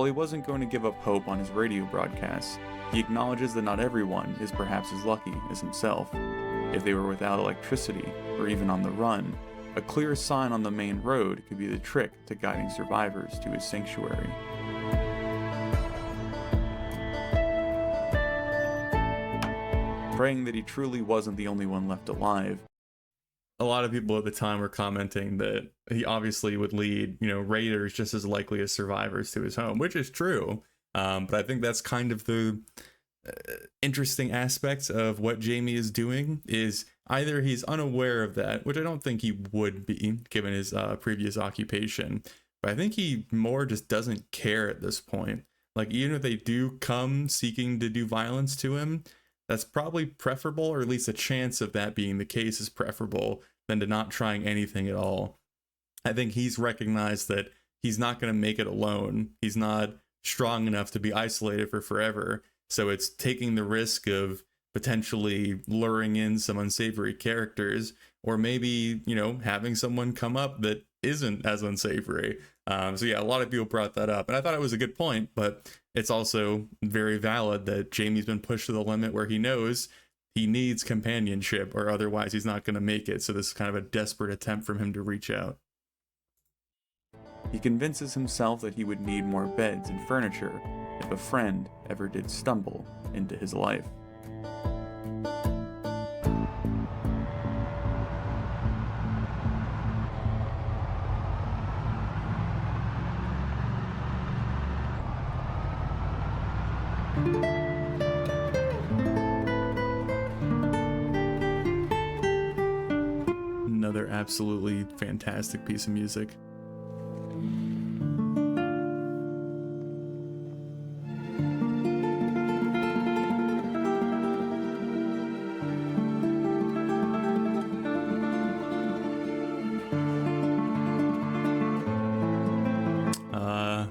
he wasn't going to give up hope on his radio broadcasts, he acknowledges that not everyone is perhaps as lucky as himself. If they were without electricity, or even on the run, a clear sign on the main road could be the trick to guiding survivors to his sanctuary. Praying that he truly wasn't the only one left alive. A lot of people at the time were commenting that he obviously would lead, raiders just as likely as survivors to his home, which is true. But I think that's kind of the interesting aspects of what Jamie is doing, is either he's unaware of that, which I don't think he would be given his previous occupation, but I think he more just doesn't care at this point. Like, even if they do come seeking to do violence to him, that's probably preferable, or at least a chance of that being the case is preferable than to not trying anything at all. I think he's recognized that he's not going to make it alone. He's not strong enough to be isolated for forever. So it's taking the risk of potentially luring in some unsavory characters, or maybe, having someone come up that isn't as unsavory. So yeah, a lot of people brought that up, and I thought it was a good point, but it's also very valid that Jamie's been pushed to the limit where he knows he needs companionship, or otherwise he's not going to make it. So this is kind of a desperate attempt from him to reach out. He convinces himself that he would need more beds and furniture if a friend ever did stumble into his life. Another absolutely fantastic piece of music.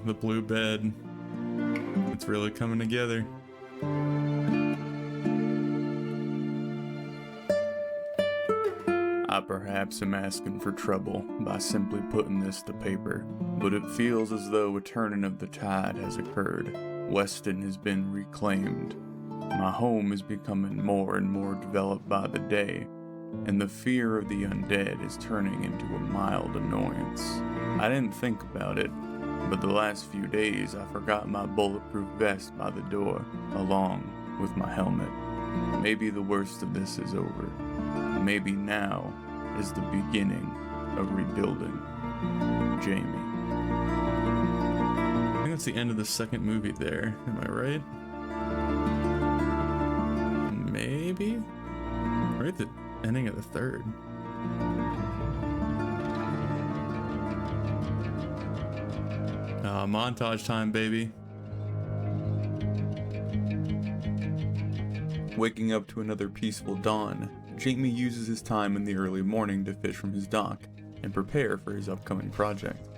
The blue bed. It's really coming together. I perhaps am asking for trouble by simply putting this to paper, but it feels as though a turning of the tide has occurred. Weston has been reclaimed. My home is becoming more and more developed by the day, and the fear of the undead is turning into a mild annoyance. I didn't think about it, but the last few days I forgot my bulletproof vest by the door, along with my helmet. Maybe the worst of this is over. Maybe now is the beginning of rebuilding. Jamie. I think that's the end of the second movie there. Am I right? Maybe? Right at the ending of the third. Montage time, baby. Waking up to another peaceful dawn, Jamie uses his time in the early morning to fish from his dock and prepare for his upcoming project.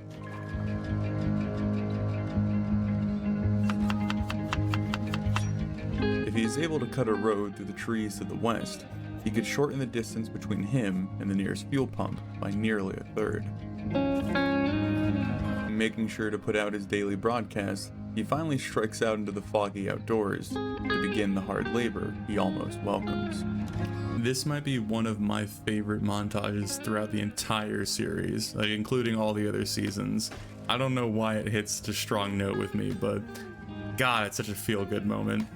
If he is able to cut a road through the trees to the west, he could shorten the distance between him and the nearest fuel pump by nearly a third. Making sure to put out his daily broadcast, he finally strikes out into the foggy outdoors to begin the hard labor he almost welcomes. This might be one of my favorite montages throughout the entire series, like including all the other seasons. I don't know why it hits such a strong note with me, but God, it's such a feel-good moment.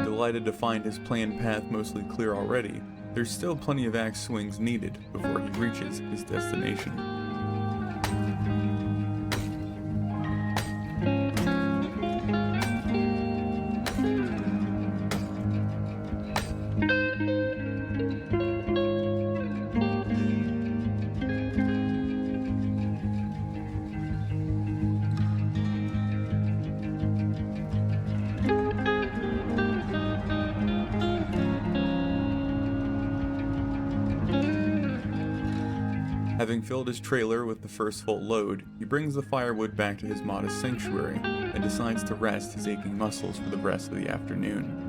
Delighted to find his planned path mostly clear already, there's still plenty of axe swings needed before he reaches his destination. Having filled his trailer with the first full load, he brings the firewood back to his modest sanctuary and decides to rest his aching muscles for the rest of the afternoon.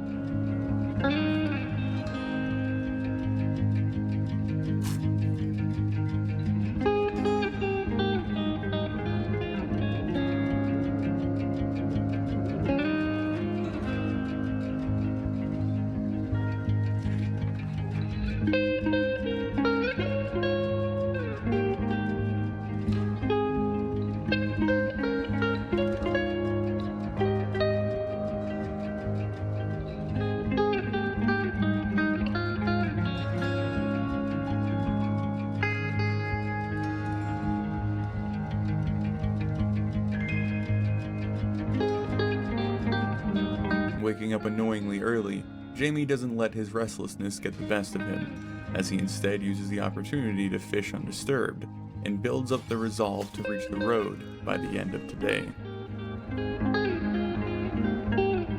Waking up annoyingly early, Jamie doesn't let his restlessness get the best of him, as he instead uses the opportunity to fish undisturbed, and builds up the resolve to reach the road by the end of today.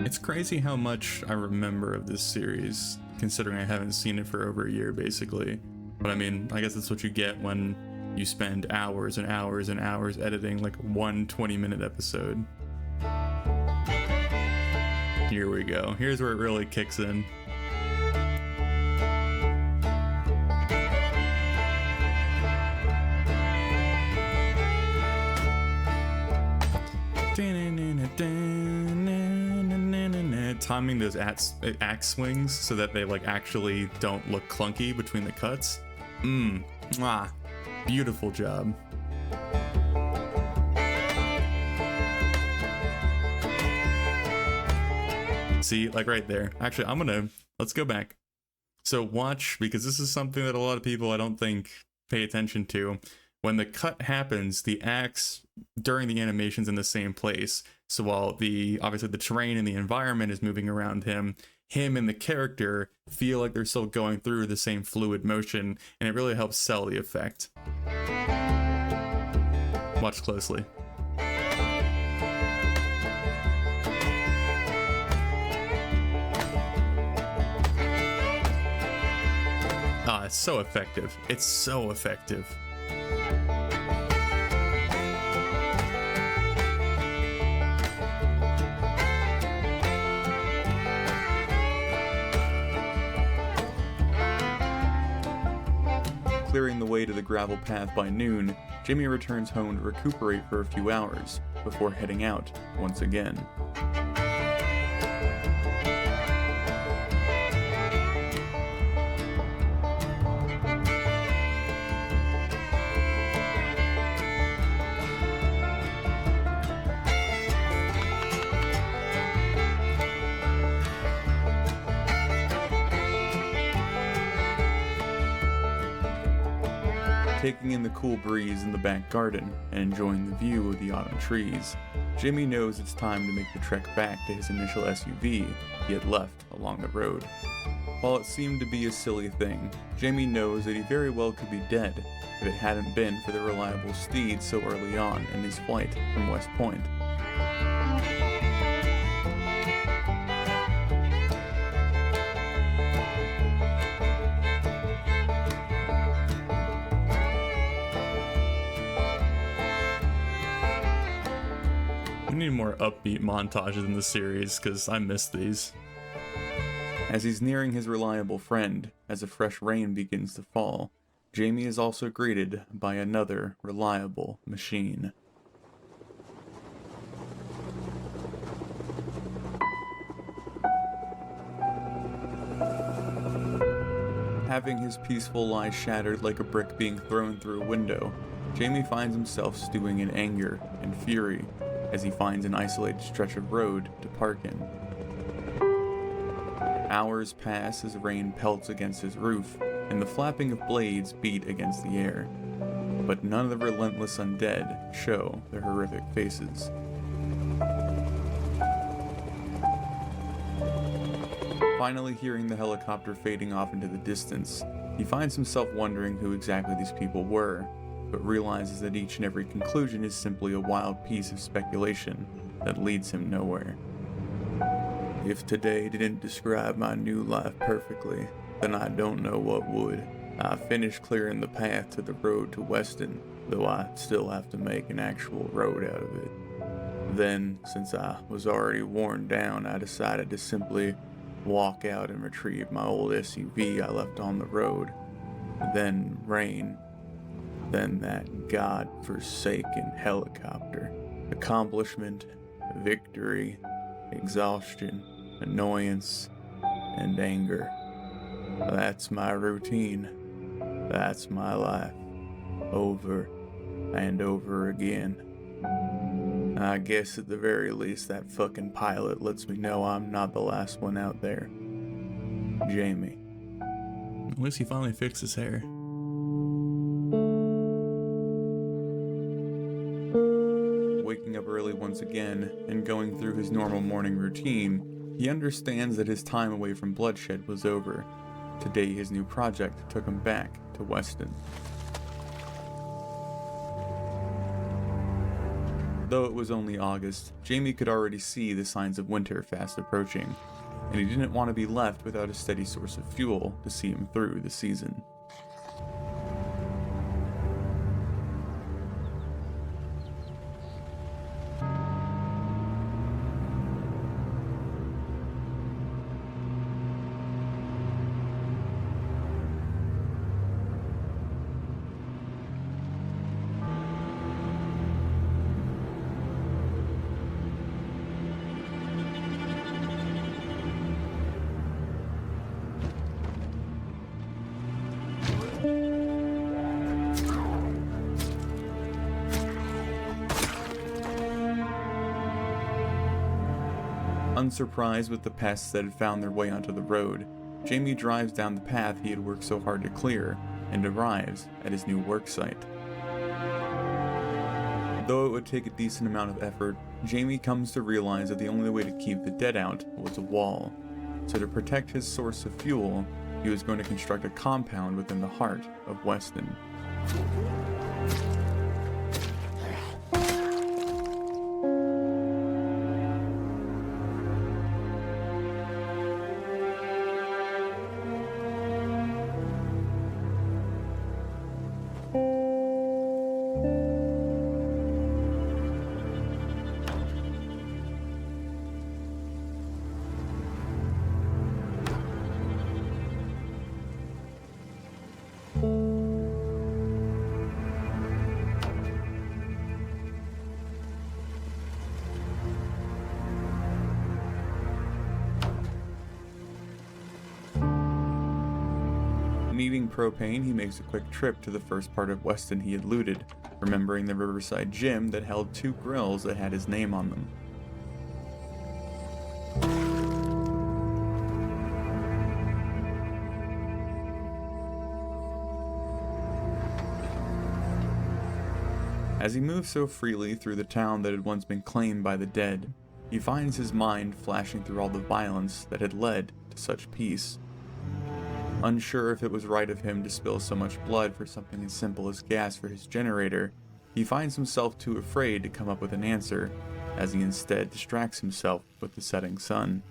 It's crazy how much I remember of this series, considering I haven't seen it for over a year, basically. But I mean, I guess that's what you get when you spend hours and hours and hours editing like one 20-minute episode. Here we go. Here's where it really kicks in. Timing those axe swings so that they like actually don't look clunky between the cuts. Beautiful job. See, like right there. Actually, let's go back. So watch, because this is something that a lot of people I don't think pay attention to. When the cut happens, the axe during the animation's in the same place. So while obviously the terrain and the environment is moving around him and the character feel like they're still going through the same fluid motion, and it really helps sell the effect. Watch closely. It's so effective. It's so effective. Clearing the way to the gravel path by noon, Jamie returns home to recuperate for a few hours before heading out once again. Taking in the cool breeze in the back garden and enjoying the view of the autumn trees, Jamie knows it's time to make the trek back to his initial SUV he had left along the road. While it seemed to be a silly thing, Jamie knows that he very well could be dead if it hadn't been for the reliable steed so early on in his flight from West Point. We need more upbeat montages in the series, because I miss these. As he's nearing his reliable friend, as a fresh rain begins to fall, Jamie is also greeted by another reliable machine. Having his peaceful lie shattered like a brick being thrown through a window, Jamie finds himself stewing in anger and fury as he finds an isolated stretch of road to park in. Hours pass as rain pelts against his roof, and the flapping of blades beat against the air. But none of the relentless undead show their horrific faces. Finally hearing the helicopter fading off into the distance, he finds himself wondering who exactly these people were, but realizes that each and every conclusion is simply a wild piece of speculation that leads him nowhere. If today didn't describe my new life perfectly, then I don't know what would. I finished clearing the path to the road to Weston, though I still have to make an actual road out of it. Then, since I was already worn down, I decided to simply walk out and retrieve my old SUV I left on the road. Then rain. Then that god-forsaken helicopter. Accomplishment, victory, exhaustion, annoyance, and anger. That's my routine. That's my life. Over and over again. I guess at the very least that fucking pilot lets me know I'm not the last one out there. Jamie. At least he finally fixed his hair. Waking up early once again and going through his normal morning routine, he understands that his time away from bloodshed was over. Today his new project took him back to Weston. Though it was only August, Jamie could already see the signs of winter fast approaching, and he didn't want to be left without a steady source of fuel to see him through the season. Unsurprised with the pests that had found their way onto the road, Jamie drives down the path he had worked so hard to clear and arrives at his new work site. Though it would take a decent amount of effort, Jamie comes to realize that the only way to keep the dead out was a wall. So to protect his source of fuel, he was going to construct a compound within the heart of Weston. Needing propane, he makes a quick trip to the first part of Weston he had looted, remembering the riverside gym that held 2 grills that had his name on them. As he moves so freely through the town that had once been claimed by the dead, he finds his mind flashing through all the violence that had led to such peace. Unsure if it was right of him to spill so much blood for something as simple as gas for his generator, he finds himself too afraid to come up with an answer, as he instead distracts himself with the setting sun.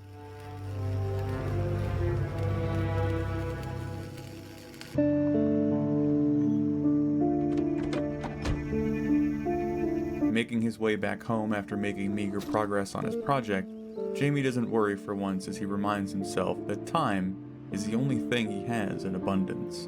Making his way back home after making meager progress on his project, Jamie doesn't worry for once as he reminds himself that time is the only thing he has in abundance.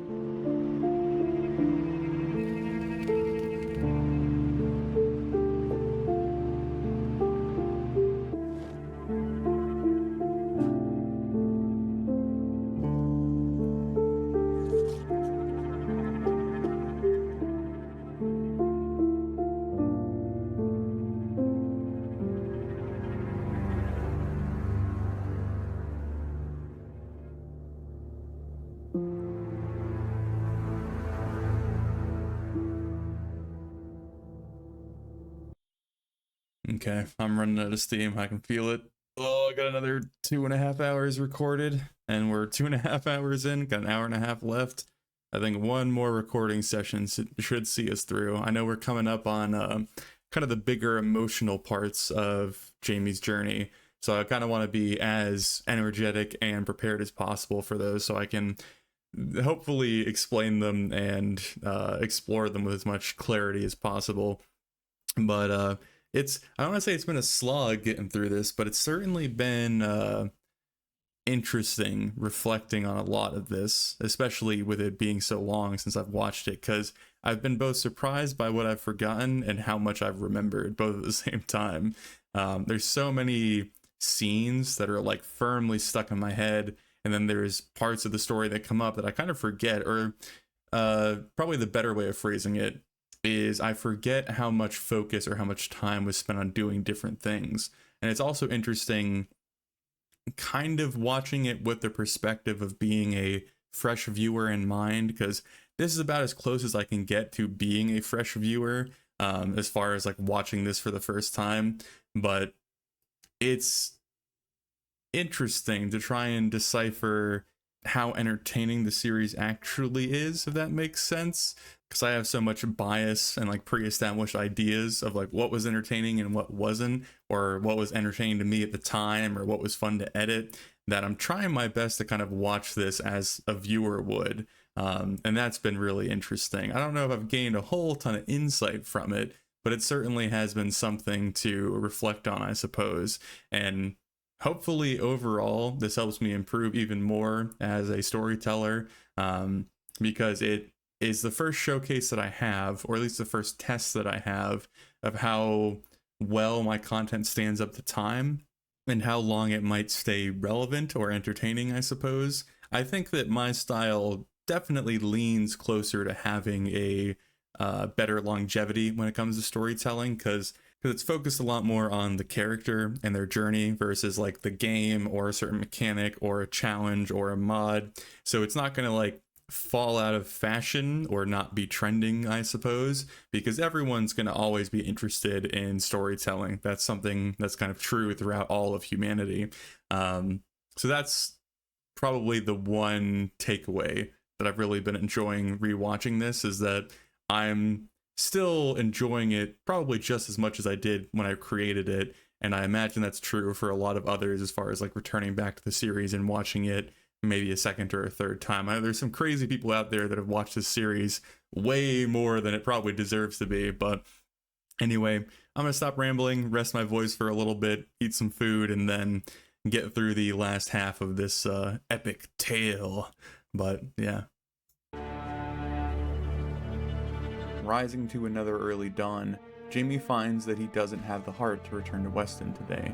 Okay, I'm running out of steam. I can feel it. Oh, I got another 2.5 hours recorded, and we're 2.5 hours in. Got an hour and a half left. I think one more recording session should see us through. I know we're coming up on kind of the bigger emotional parts of Jamie's journey, so I kind of want to be as energetic and prepared as possible for those, so I can hopefully explain them and explore them with as much clarity as possible. But I don't want to say it's been a slog getting through this, but it's certainly been interesting reflecting on a lot of this, especially with it being so long since I've watched it, because I've been both surprised by what I've forgotten and how much I've remembered, both at the same time. There's so many scenes that are like firmly stuck in my head, and then there's parts of the story that come up that I kind of forget, or probably the better way of phrasing it is I forget how much focus or how much time was spent on doing different things. And it's also interesting kind of watching it with the perspective of being a fresh viewer in mind, because this is about as close as I can get to being a fresh viewer, as far as like watching this for the first time. But it's interesting to try and decipher how entertaining the series actually is, if that makes sense, because I have so much bias and like pre-established ideas of like what was entertaining and what wasn't, or what was entertaining to me at the time, or what was fun to edit, that I'm trying my best to kind of watch this as a viewer would. And that's been really interesting. I don't know if I've gained a whole ton of insight from it, but it certainly has been something to reflect on, I suppose. And hopefully overall this helps me improve even more as a storyteller, because it is the first showcase that I have, or at least the first test that I have, of how well my content stands up to time and how long it might stay relevant or entertaining, I suppose. I think that my style definitely leans closer to having a better longevity when it comes to storytelling, because it's focused a lot more on the character and their journey versus like the game or a certain mechanic or a challenge or a mod. So it's not going to like fall out of fashion or not be trending, I suppose, because everyone's going to always be interested in storytelling. That's something that's kind of true throughout all of humanity. So that's probably the one takeaway that I've really been enjoying rewatching this, is that I'm still enjoying it probably just as much as I did when I created it. And I imagine that's true for a lot of others as far as like returning back to the series and watching it maybe a second or a third time. I know there's some crazy people out there that have watched this series way more than it probably deserves to be. But anyway, I'm going to stop rambling, rest my voice for a little bit, eat some food, and then get through the last half of this epic tale. But yeah. Rising to another early dawn, Jamie finds that he doesn't have the heart to return to Weston today,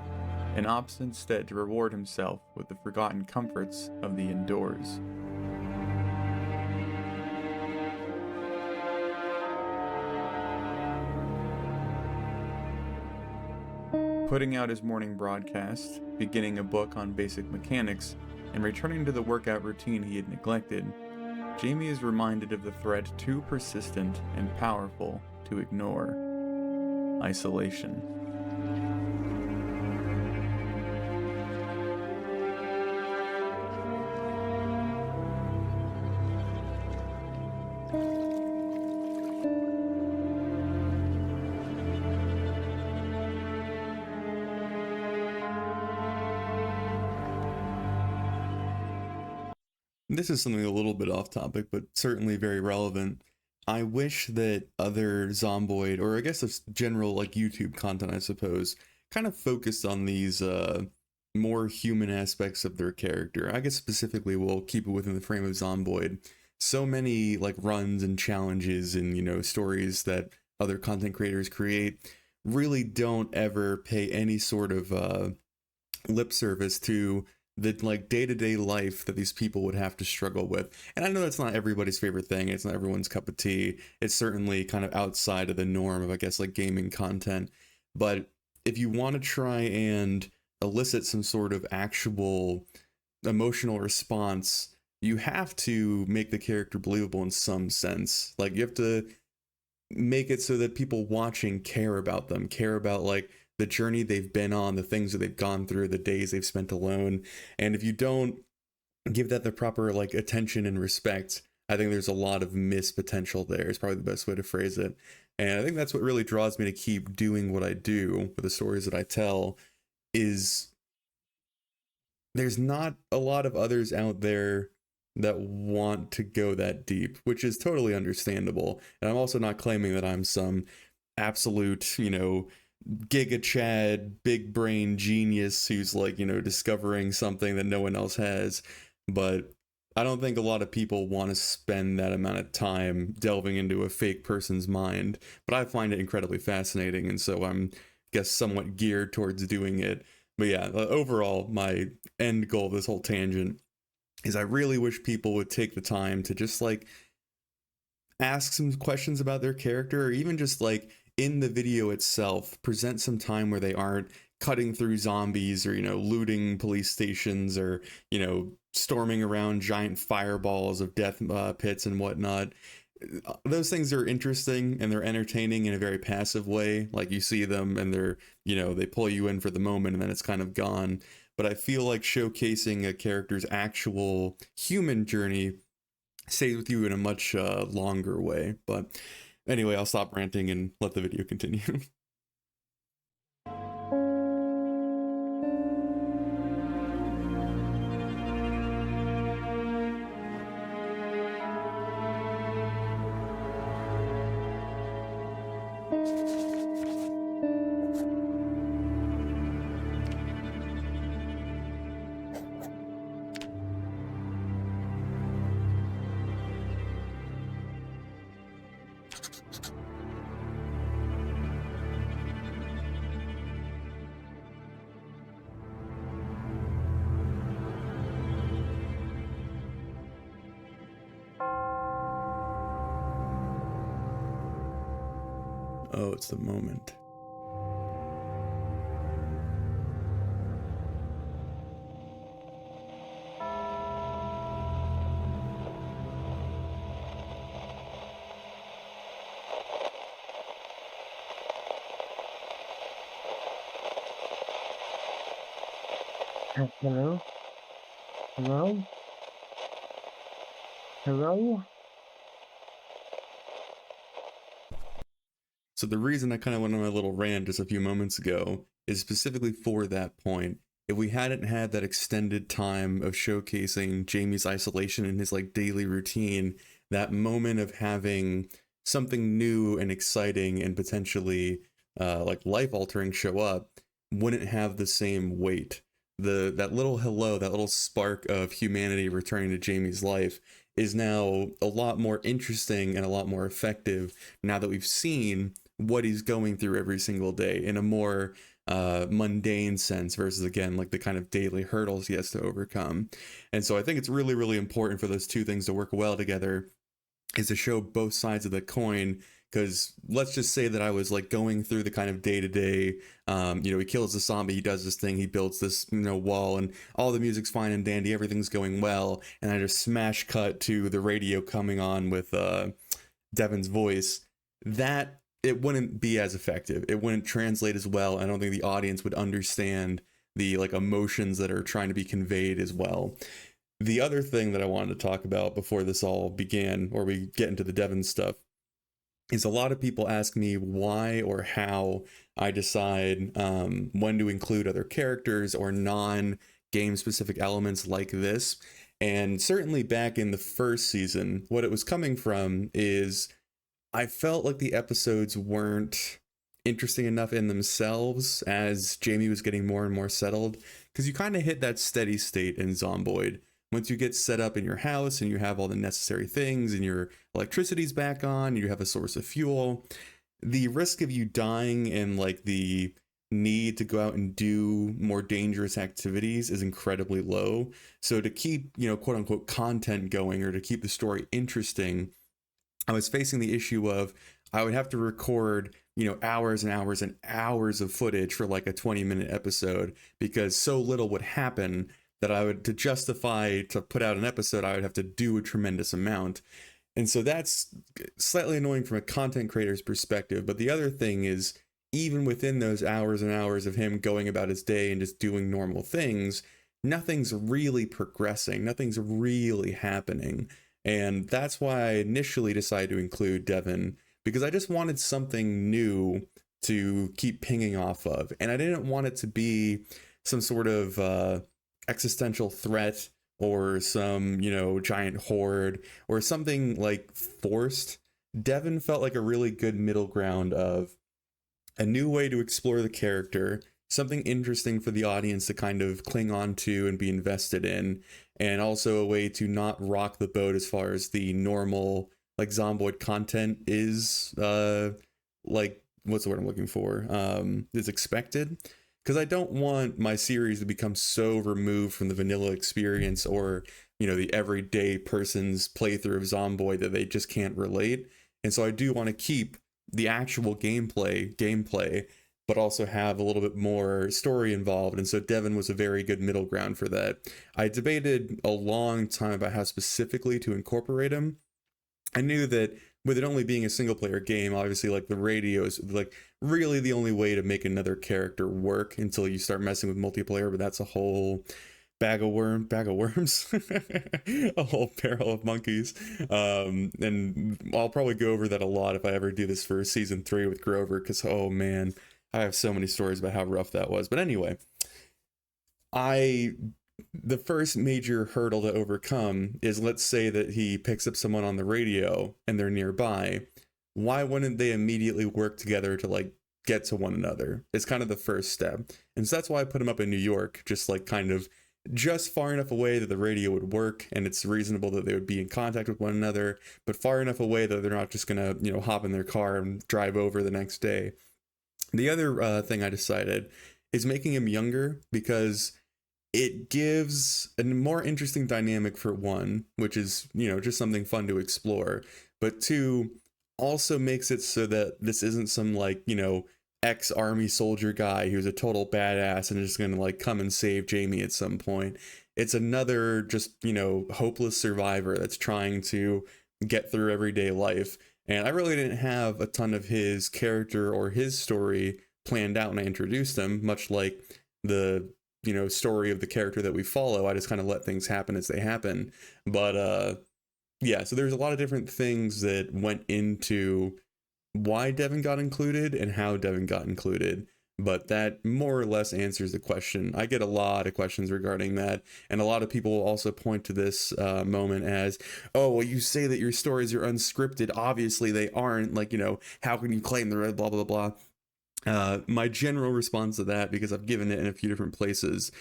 and opts instead to reward himself with the forgotten comforts of the indoors. Putting out his morning broadcast, beginning a book on basic mechanics, and returning to the workout routine he had neglected, Jamie is reminded of the threat too persistent and powerful to ignore: isolation. This is something a little bit off topic, but certainly very relevant. I wish that other Zomboid, or I guess it's general like YouTube content, I suppose, kind of focused on these more human aspects of their character. I guess specifically we'll keep it within the frame of Zomboid. So many like runs and challenges and, you know, stories that other content creators create really don't ever pay any sort of lip service to the like day-to-day life that these people would have to struggle with. And I know that's not everybody's favorite thing, it's not everyone's cup of tea, it's certainly kind of outside of the norm of, I guess, like gaming content. But if you want to try and elicit some sort of actual emotional response, you have to make the character believable in some sense. Like, you have to make it so that people watching care about them, care about like the journey they've been on, the things that they've gone through, the days they've spent alone. And if you don't give that the proper like attention and respect, I think there's a lot of missed potential there. Is probably the best way to phrase it. And I think that's what really draws me to keep doing what I do with the stories that I tell, is there's not a lot of others out there that want to go that deep, which is totally understandable. And I'm also not claiming that I'm some absolute, Giga Chad, big brain genius who's like, discovering something that no one else has. But I don't think a lot of people want to spend that amount of time delving into a fake person's mind. But I find it incredibly fascinating. And so I'm, guess, somewhat geared towards doing it. But yeah, overall, my end goal of this whole tangent is I really wish people would take the time to just like ask some questions about their character, or even just like in the video itself, present some time where they aren't cutting through zombies or, looting police stations or, storming around giant fireballs of death pits and whatnot. Those things are interesting and they're entertaining in a very passive way. Like you see them and they're, they pull you in for the moment and then it's kind of gone. But I feel like showcasing a character's actual human journey stays with you in a much longer way. But anyway, I'll stop ranting and let the video continue. Oh, it's the moment. Hello? Hello? Hello? So the reason I kind of went on my little rant just a few moments ago is specifically for that point. If we hadn't had that extended time of showcasing Jamie's isolation in his like daily routine, that moment of having something new and exciting and potentially like life altering show up wouldn't have the same weight. That little hello, that little spark of humanity returning to Jamie's life is now a lot more interesting and a lot more effective now that we've seen what he's going through every single day in a more mundane sense versus, again, like the kind of daily hurdles he has to overcome. And so I think it's really, really important for those two things to work well together, is to show both sides of the coin. Because let's just say that I was like going through the kind of day-to-day, he kills the zombie, he does this thing, he builds this, wall, and all the music's fine and dandy, everything's going well, and I just smash cut to the radio coming on with Devon's voice. That, it wouldn't be as effective. It wouldn't translate as well. I don't think the audience would understand the like emotions that are trying to be conveyed as well. The other thing that I wanted to talk about before this all began, or we get into the Devon stuff, is a lot of people ask me why or how I decide when to include other characters or non-game specific elements like this. And certainly back in the first season, what it was coming from is I felt like the episodes weren't interesting enough in themselves as Jamie was getting more and more settled, because you kind of hit that steady state in Zomboid. Once you get set up in your house and you have all the necessary things and your electricity's back on, you have a source of fuel, the risk of you dying and like the need to go out and do more dangerous activities is incredibly low. So to keep, quote unquote content going, or to keep the story interesting, I was facing the issue of I would have to record, hours and hours and hours of footage for like a 20-minute episode, because so little would happen that I would, to justify to put out an episode, I would have to do a tremendous amount. And so that's slightly annoying from a content creator's perspective. But the other thing is, even within those hours and hours of him going about his day and just doing normal things, nothing's really progressing. Nothing's really happening. And that's why I initially decided to include Devon, because I just wanted something new to keep pinging off of. And I didn't want it to be some sort of existential threat or some, giant horde or something like forced. Devon felt like a really good middle ground of a new way to explore the character, something interesting for the audience to kind of cling on to and be invested in, and also a way to not rock the boat as far as the normal like Zomboid content is like what's the word I'm looking for? Is expected. Because I don't want my series to become so removed from the vanilla experience or, the everyday person's playthrough of Zomboid that they just can't relate. And so I do want to keep the actual gameplay, but also have a little bit more story involved. And so Devon was a very good middle ground for that. I debated a long time about how specifically to incorporate him. I knew that with it only being a single player game, obviously like the radio is like really the only way to make another character work until you start messing with multiplayer, but that's a whole bag of worms, a whole barrel of monkeys. And I'll probably go over that a lot if I ever do this for season 3 with Grover, because oh man, I have so many stories about how rough that was. But anyway, the first major hurdle to overcome is, let's say that he picks up someone on the radio and they're nearby. Why wouldn't they immediately work together to like get to one another? It's kind of the first step. And so that's why I put him up in New York, just like kind of just far enough away that the radio would work and it's reasonable that they would be in contact with one another, but far enough away that they're not just gonna, hop in their car and drive over the next day. The other thing I decided is making him younger, because it gives a more interesting dynamic for one, which is, just something fun to explore, but two, also makes it so that this isn't some like, ex-army soldier guy who's a total badass and is just gonna like come and save Jamie at some point. It's another just, hopeless survivor that's trying to get through everyday life. And I really didn't have a ton of his character or his story planned out when I introduced him, much like the story of the character that we follow. I just kind of let things happen as they happen. But yeah, so there's a lot of different things that went into why Devon got included and how Devon got included, but that more or less answers the question. I get a lot of questions regarding that, and a lot of people also point to this moment as, oh, well, you say that your stories are unscripted, obviously they aren't, like, how can you claim the red blah blah blah. My general response to that, because I've given it in a few different places,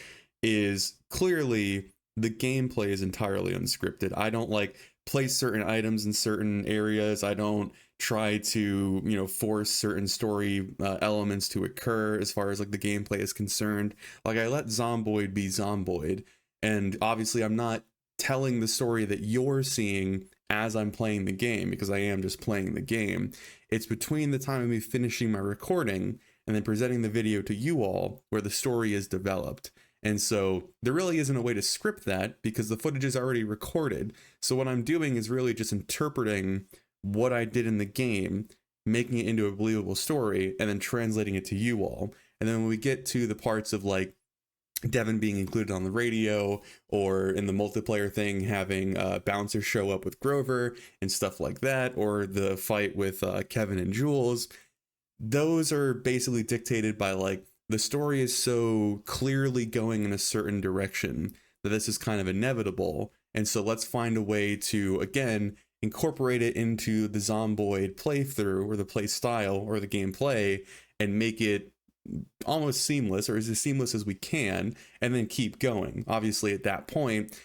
is clearly the gameplay is entirely unscripted. I don't like place certain items in certain areas. I don't try to, force certain story elements to occur as far as like the gameplay is concerned. Like I let Zomboid be Zomboid, and obviously I'm not telling the story that you're seeing as I'm playing the game, because I am just playing the game. It's between the time of me finishing my recording and then presenting the video to you all where the story is developed. And so there really isn't a way to script that because the footage is already recorded. So what I'm doing is really just interpreting what I did in the game, making it into a believable story, and then translating it to you all. And then when we get to the parts of like Devon being included on the radio, or in the multiplayer thing having Bouncer show up with Grover and stuff like that, or the fight with Kevin and Jules, those are basically dictated by like the story is so clearly going in a certain direction that this is kind of inevitable. And so let's find a way to, again, incorporate it into the Zomboid playthrough or the play style or the gameplay and make it almost seamless, or as seamless as we can, and then keep going. Obviously at that point,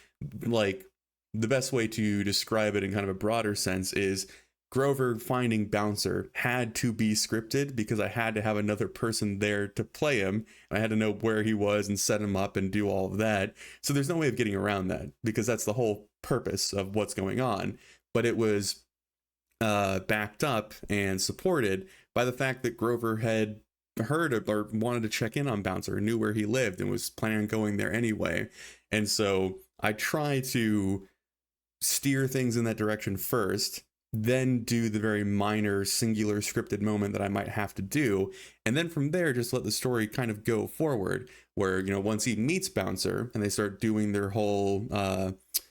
like the best way to describe it in kind of a broader sense is Grover finding Bouncer had to be scripted because I had to have another person there to play him. I had to know where he was and set him up and do all of that. So there's no way of getting around that because that's the whole purpose of what's going on. But it was backed up and supported by the fact that Grover had heard or wanted to check in on Bouncer, knew where he lived, and was planning on going there anyway. And so I try to steer things in that direction first, then do the very minor singular scripted moment that I might have to do, and then from there just let the story kind of go forward, where once he meets Bouncer and they start doing their whole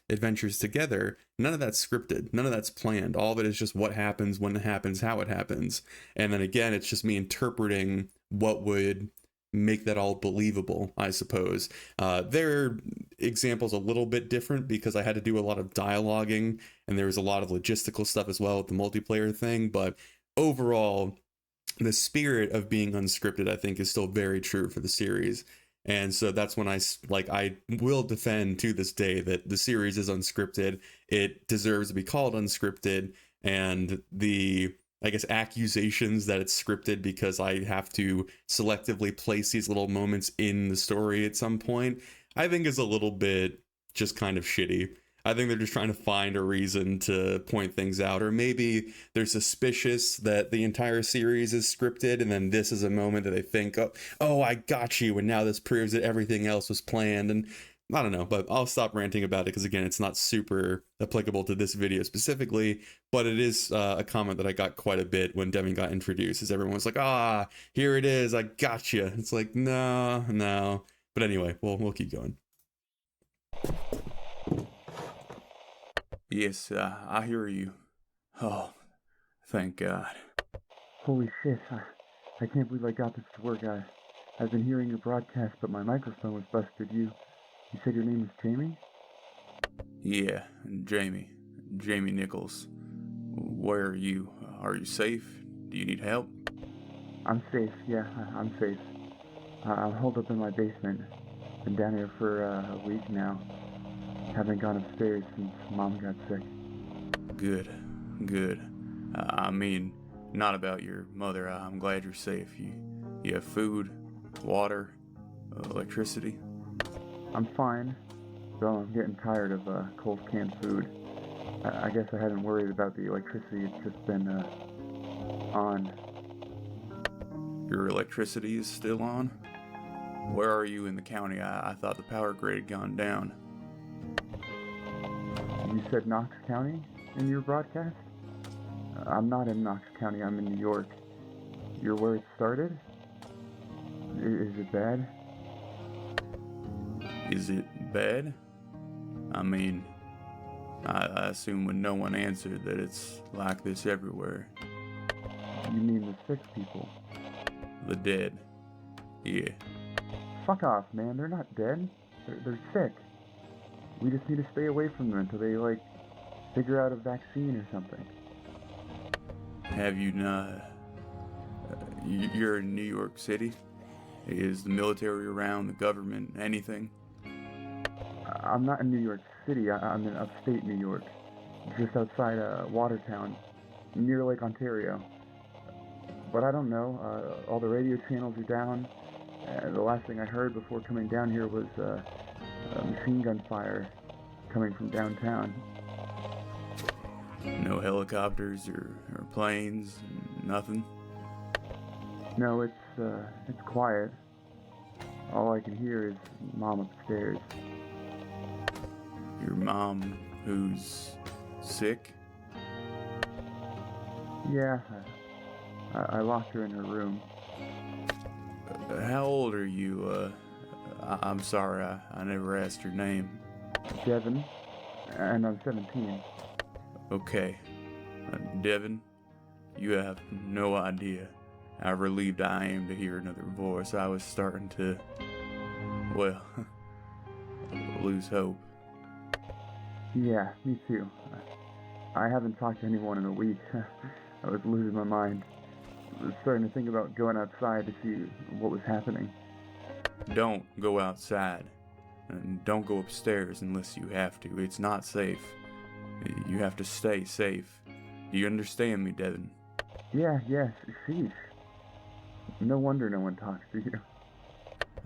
adventures together, none of that's scripted, none of that's planned. All of it is just what happens, when it happens, how it happens. And then again, it's just me interpreting what would make that all believable, I suppose. Their example's a little bit different because I had to do a lot of dialoguing and there was a lot of logistical stuff as well with the multiplayer thing, but overall, the spirit of being unscripted, I think, is still very true for the series. And so that's when I will defend to this day that the series is unscripted. It deserves to be called unscripted. And the, I guess, accusations that it's scripted because I have to selectively place these little moments in the story at some point, I think is a little bit just kind of shitty. I think they're just trying to find a reason to point things out, or maybe they're suspicious that the entire series is scripted, and then this is a moment that they think, oh, I got you, and now this proves that everything else was planned, and I don't know, but I'll stop ranting about it because, again, it's not super applicable to this video specifically, but it is a comment that I got quite a bit when Devon got introduced, as everyone was like, here it is, I got you. It's like, no. But anyway, we'll keep going. Yes, I hear you. Oh, thank God. Holy shit, I can't believe I got this to work. I've been hearing your broadcast, but my microphone was busted. You said your name is Jamie? Yeah, Jamie. Jamie Nichols. Where are you? Are you safe? Do you need help? I'm safe, yeah, I'm safe. I'm holed up in my basement. Been down here for a week now. Haven't gone upstairs since Mom got sick. Good. I mean, not about your mother. I'm glad you're safe. You have food, water, electricity? I'm fine, though I'm getting tired of cold canned food. I guess I hadn't worried about the electricity. It's just been on. Your electricity is still on? Where are you in the county? I thought the power grid had gone down. You said Knox County in your broadcast? I'm not in Knox County, I'm in New York. You're where it started? Is it bad? Is it bad? I mean, I assume when no one answered that it's like this everywhere. You mean the sick people? The dead. Yeah. Fuck off, man. They're not dead. They're sick. We just need to stay away from them until they, figure out a vaccine or something. Have you not... you're in New York City? Is the military around, the government, anything? I'm not in New York City. I'm in upstate New York. Just outside Watertown, near Lake Ontario. But I don't know. All the radio channels are down. The last thing I heard before coming down here was a machine gun fire coming from downtown. No helicopters or planes, nothing? No, it's quiet. All I can hear is Mom upstairs. Your mom, who's sick? Yeah, I locked her in her room. How old are you? I'm sorry, I never asked your name. Devon, and I'm 17. Okay. Devon, you have no idea how relieved I am to hear another voice. I was starting to, well, lose hope. Yeah, me too. I haven't talked to anyone in a week. I was losing my mind. I was starting to think about going outside to see what was happening. Don't go outside. And don't go upstairs unless you have to. It's not safe. You have to stay safe. Do you understand me, Devon? Yeah, sheesh. No wonder no one talks to you.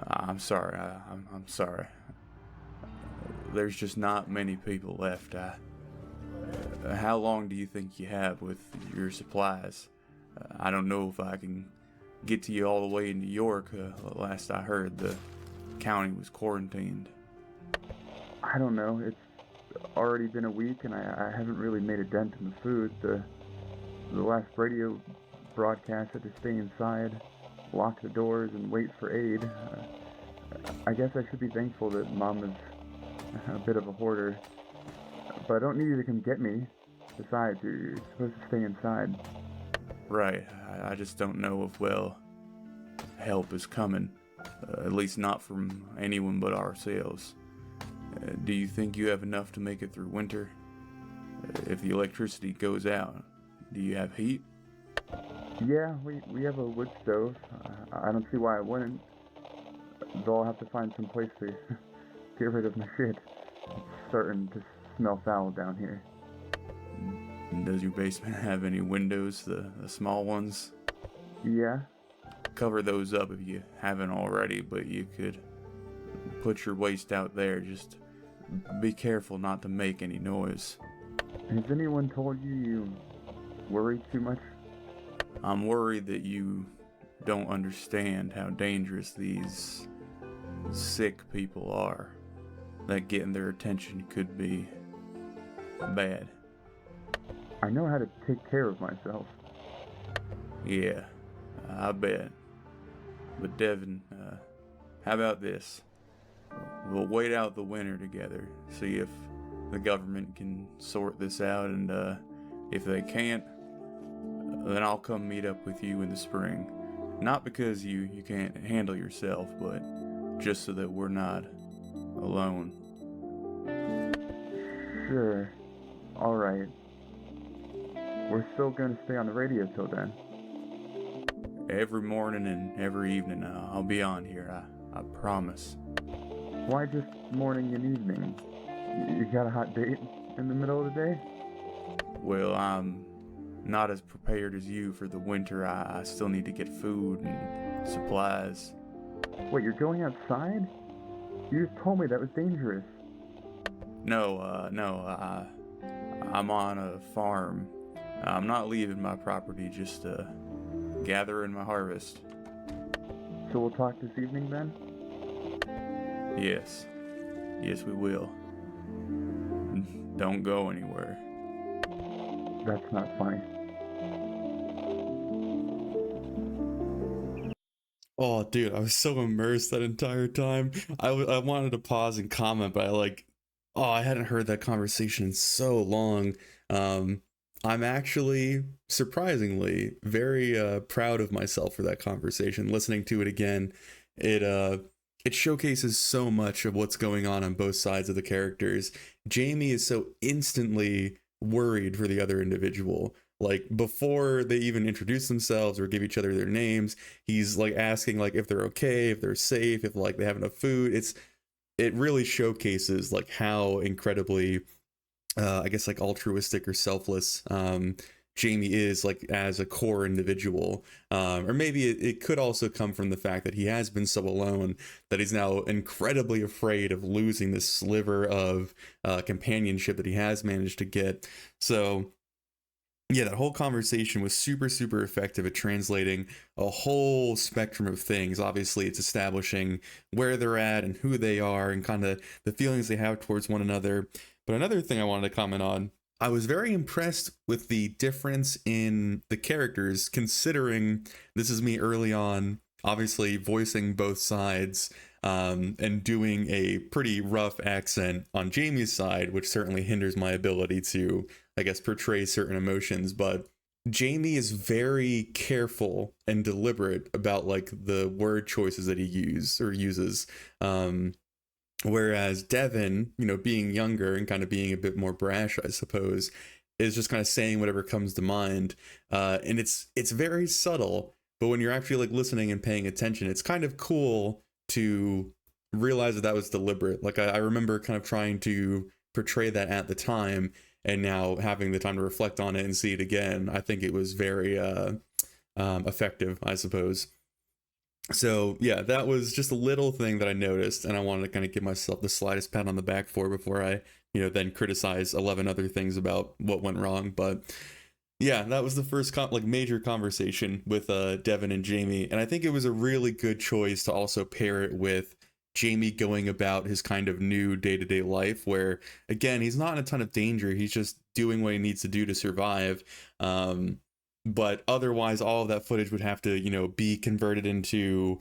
I'm sorry. I'm sorry. There's just not many people left. How long do you think you have with your supplies? I don't know if I can get to you all the way in New York. Last I heard, the county was quarantined. I don't know. It's already been a week, and I haven't really made a dent in the food. The last radio broadcast had to stay inside, lock the doors, and wait for aid. I guess I should be thankful that Mom is a bit of a hoarder. But I don't need you to come get me. Besides, you're supposed to stay inside. Right. I just don't know if, help is coming. At least not from anyone but ourselves. Do you think you have enough to make it through winter? If the electricity goes out, do you have heat? Yeah, we have a wood stove. I don't see why I wouldn't. Though I'll have to find some place to get rid of my shit. It's starting to smell foul down here. Does your basement have any windows, the small ones? Yeah. Cover those up if you haven't already, but you could put your waste out there. Just be careful not to make any noise. Has anyone told you worry too much? I'm worried that you don't understand how dangerous these sick people are. That getting their attention could be bad. I know how to take care of myself. Yeah, I bet. But Devon, how about this? We'll wait out the winter together, see if the government can sort this out, and if they can't, then I'll come meet up with you in the spring. Not because you can't handle yourself, but just so that we're not alone. Sure. Alright. We're still gonna stay on the radio till then. Every morning and every evening I'll be on here, I promise. Why just morning and evening? You got a hot date in the middle of the day? Well, I'm not as prepared as you for the winter. I still need to get food and supplies. Wait, you're going outside? You just told me that was dangerous. No, I'm on a farm. I'm not leaving my property, just gathering my harvest. So we'll talk this evening then? Yes, we will. Don't go anywhere. That's not funny. Oh, dude, I was so immersed that entire time. I wanted to pause and comment, but I hadn't heard that conversation in so long. I'm actually, surprisingly, very proud of myself for that conversation. Listening to it again, it showcases so much of what's going on both sides of the characters. Jamie is so instantly worried for the other individual. Like, before they even introduce themselves or give each other their names, he's like asking like if they're okay, if they're safe, if like they have enough food. It really showcases like how incredibly I guess like altruistic or selfless Jamie is, like, as a core individual. Or maybe it could also come from the fact that he has been so alone that he's now incredibly afraid of losing this sliver of companionship that he has managed to get. So yeah, that whole conversation was super, super effective at translating a whole spectrum of things. Obviously, it's establishing where they're at and who they are and kind of the feelings they have towards one another. But another thing I wanted to comment on, I was very impressed with the difference in the characters, considering this is me early on, obviously voicing both sides, and doing a pretty rough accent on Jamie's side, which certainly hinders my ability to, I guess, portray certain emotions. But Jamie is very careful and deliberate about like the word choices that he uses. Whereas Devon, being younger and kind of being a bit more brash, I suppose, is just kind of saying whatever comes to mind. And it's very subtle, but when you're actually like listening and paying attention, it's kind of cool to realize that was deliberate. Like I remember kind of trying to portray that at the time, and now having the time to reflect on it and see it again, I think it was very effective, I suppose. So yeah, that was just a little thing that I noticed, and I wanted to kind of give myself the slightest pat on the back for before I, then criticize 11 other things about what went wrong. But yeah, that was the first major conversation with Devon and Jamie, and I think it was a really good choice to also pair it with Jamie going about his kind of new day-to-day life, where again, he's not in a ton of danger, he's just doing what he needs to do to survive. But otherwise, all of that footage would have to, be converted into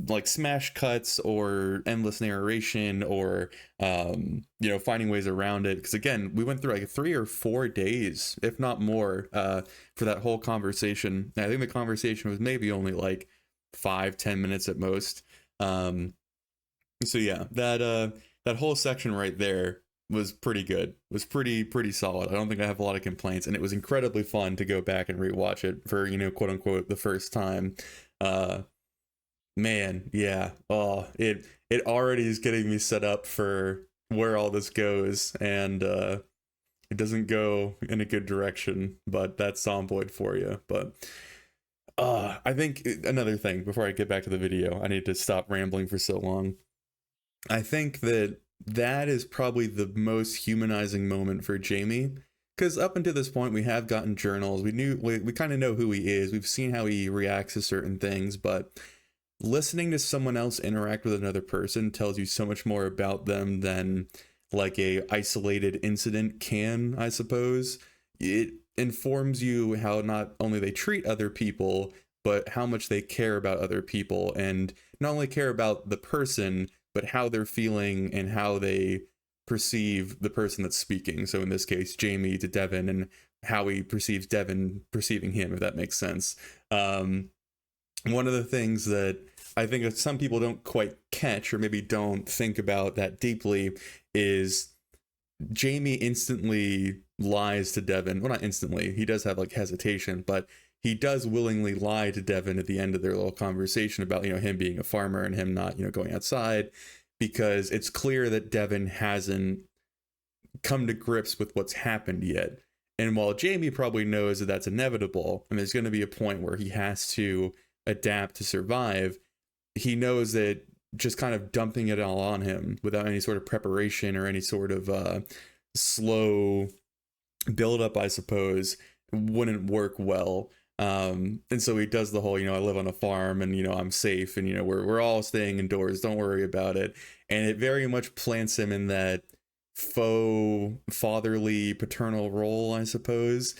like smash cuts or endless narration or, finding ways around it. Because again, we went through like 3 or 4 days, if not more, for that whole conversation. And I think the conversation was maybe only like 5-10 minutes at most. So yeah, that whole section right there was pretty good. Was pretty solid. I don't think I have a lot of complaints, and it was incredibly fun to go back and rewatch it for, quote unquote, the first time. Man, yeah. Oh, it already is getting me set up for where all this goes, and it doesn't go in a good direction, but that's Zomboid for you. But I think another thing before I get back to the video, I need to stop rambling for so long. I think that is probably the most humanizing moment for Jamie, because up until this point we have gotten journals. We kind of know who he is. We've seen how he reacts to certain things, but listening to someone else interact with another person tells you so much more about them than like a isolated incident can, I suppose. It informs you how not only they treat other people, but how much they care about other people, and not only care about the person, but how they're feeling and how they perceive the person that's speaking. So in this case, Jamie to Devon, and how he perceives Devon perceiving him, if that makes sense. One of the things that I think that some people don't quite catch, or maybe don't think about that deeply, is Jamie instantly lies to Devon. Well, not instantly. He does have like hesitation, but he does willingly lie to Devon at the end of their little conversation about, him being a farmer and him not, going outside, because it's clear that Devon hasn't come to grips with what's happened yet. And while Jamie probably knows that that's inevitable, and there's going to be a point where he has to adapt to survive, he knows that just kind of dumping it all on him without any sort of preparation or any sort of slow build-up, I suppose, wouldn't work well. And so he does the whole, I live on a farm and, I'm safe, and, we're all staying indoors. Don't worry about it. And it very much plants him in that faux fatherly paternal role, I suppose,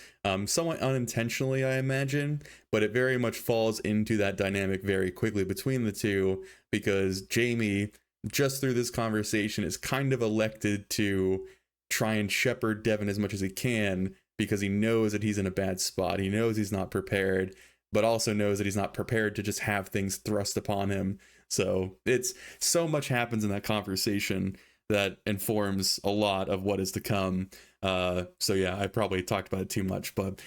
somewhat unintentionally, I imagine, but it very much falls into that dynamic very quickly between the two, because Jamie, just through this conversation, is kind of elected to try and shepherd Devon as much as he can, because he knows that he's in a bad spot. He knows he's not prepared, but also knows that he's not prepared to just have things thrust upon him. So it's so much happens in that conversation that informs a lot of what is to come. So yeah, I probably talked about it too much, but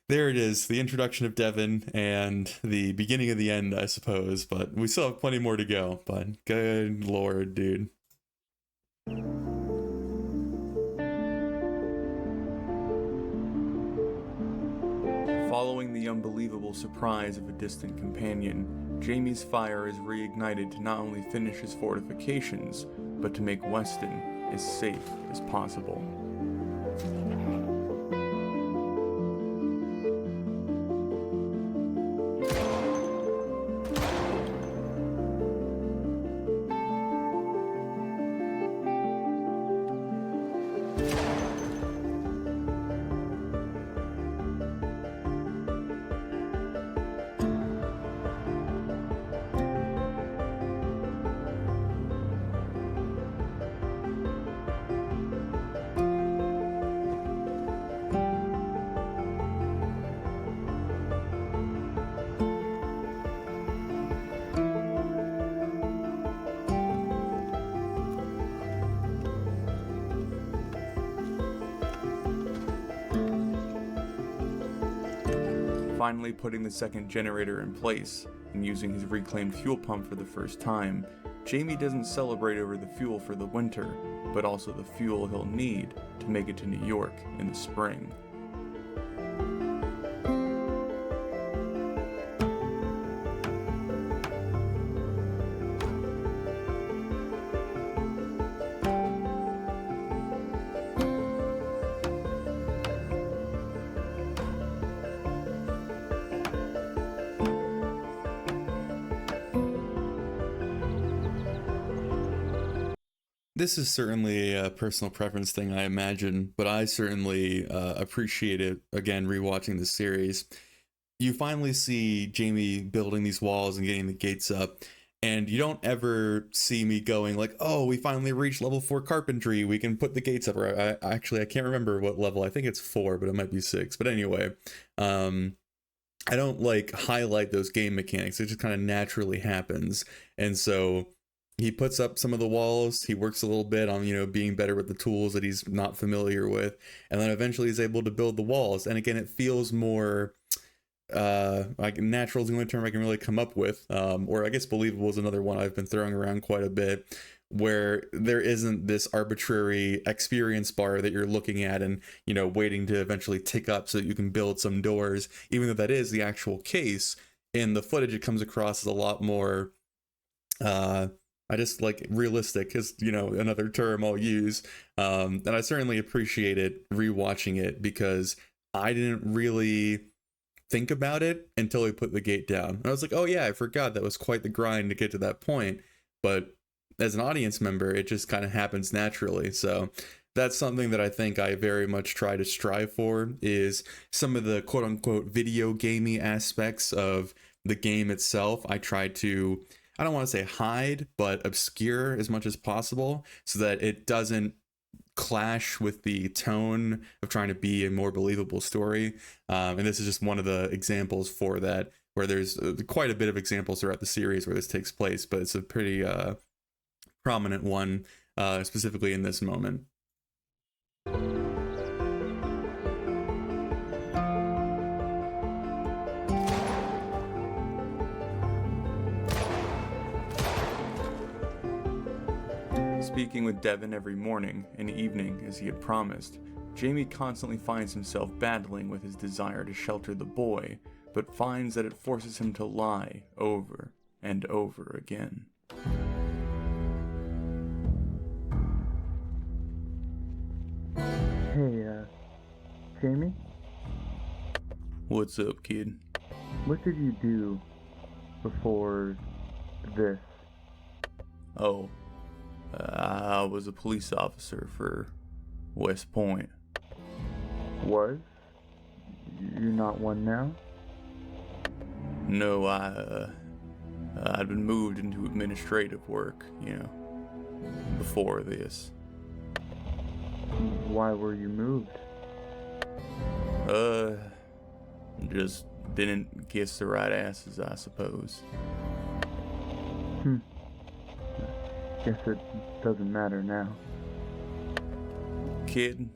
there it is, the introduction of Devon and the beginning of the end, I suppose. But we still have plenty more to go, but good lord, dude. Following the unbelievable surprise of a distant companion, Jamie's fire is reignited to not only finish his fortifications, but to make Weston as safe as possible. Finally putting the second generator in place and using his reclaimed fuel pump for the first time, Jamie doesn't celebrate over the fuel for the winter, but also the fuel he'll need to make it to New York in the spring. This is certainly a personal preference thing, I imagine, but I certainly appreciate it, again, rewatching the series. You finally see Jamie building these walls and getting the gates up, and you don't ever see me going like, oh, we finally reached level 4 carpentry, we can put the gates up. Or I can't remember what level, I think it's 4, but it might be 6. But anyway, I don't like highlight those game mechanics. It just kind of naturally happens. And so he puts up some of the walls. He works a little bit on, being better with the tools that he's not familiar with. And then eventually he's able to build the walls. And again, it feels more like natural is the only term I can really come up with. Or I guess believable is another one I've been throwing around quite a bit, where there isn't this arbitrary experience bar that you're looking at and, waiting to eventually tick up so that you can build some doors, even though that is the actual case. In the footage, it comes across as a lot more, I just like realistic is, another term I'll use. And I certainly appreciate it rewatching it, because I didn't really think about it until we put the gate down. And I was like, oh yeah, I forgot that was quite the grind to get to that point. But as an audience member, it just kind of happens naturally. So that's something that I think I very much try to strive for, is some of the quote unquote video gamey aspects of the game itself. I try to, I don't want to say hide, but obscure as much as possible so that it doesn't clash with the tone of trying to be a more believable story. And this is just one of the examples for that, where there's quite a bit of examples throughout the series where this takes place, but it's a pretty prominent one, specifically in this moment. Speaking with Devon every morning and evening as he had promised, Jamie constantly finds himself battling with his desire to shelter the boy, but finds that it forces him to lie over and over again. Hey, Jamie? What's up, kid? What did you do before this? Oh, I was a police officer for West Point. Was? You're not one now? No, I'd been moved into administrative work, before this. Why were you moved? Just didn't kiss the right asses, I suppose. Guess it doesn't matter now. Kid,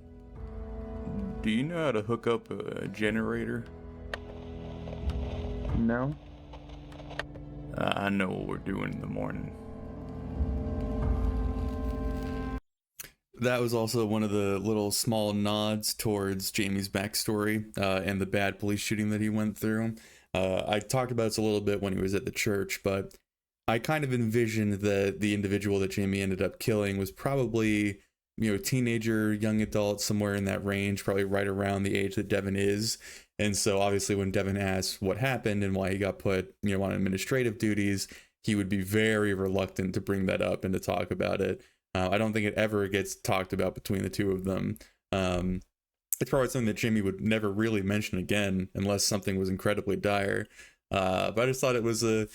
do you know how to hook up a generator? No? I know what we're doing in the morning. That was also one of the little small nods towards Jamie's backstory and the bad police shooting that he went through. I talked about this a little bit when he was at the church, but I kind of envisioned that the individual that Jamie ended up killing was probably, teenager, young adult, somewhere in that range, probably right around the age that Devon is. And so obviously when Devon asks what happened and why he got put, on administrative duties, he would be very reluctant to bring that up and to talk about it. I don't think it ever gets talked about between the two of them. It's probably something that Jamie would never really mention again unless something was incredibly dire. But I just thought it was a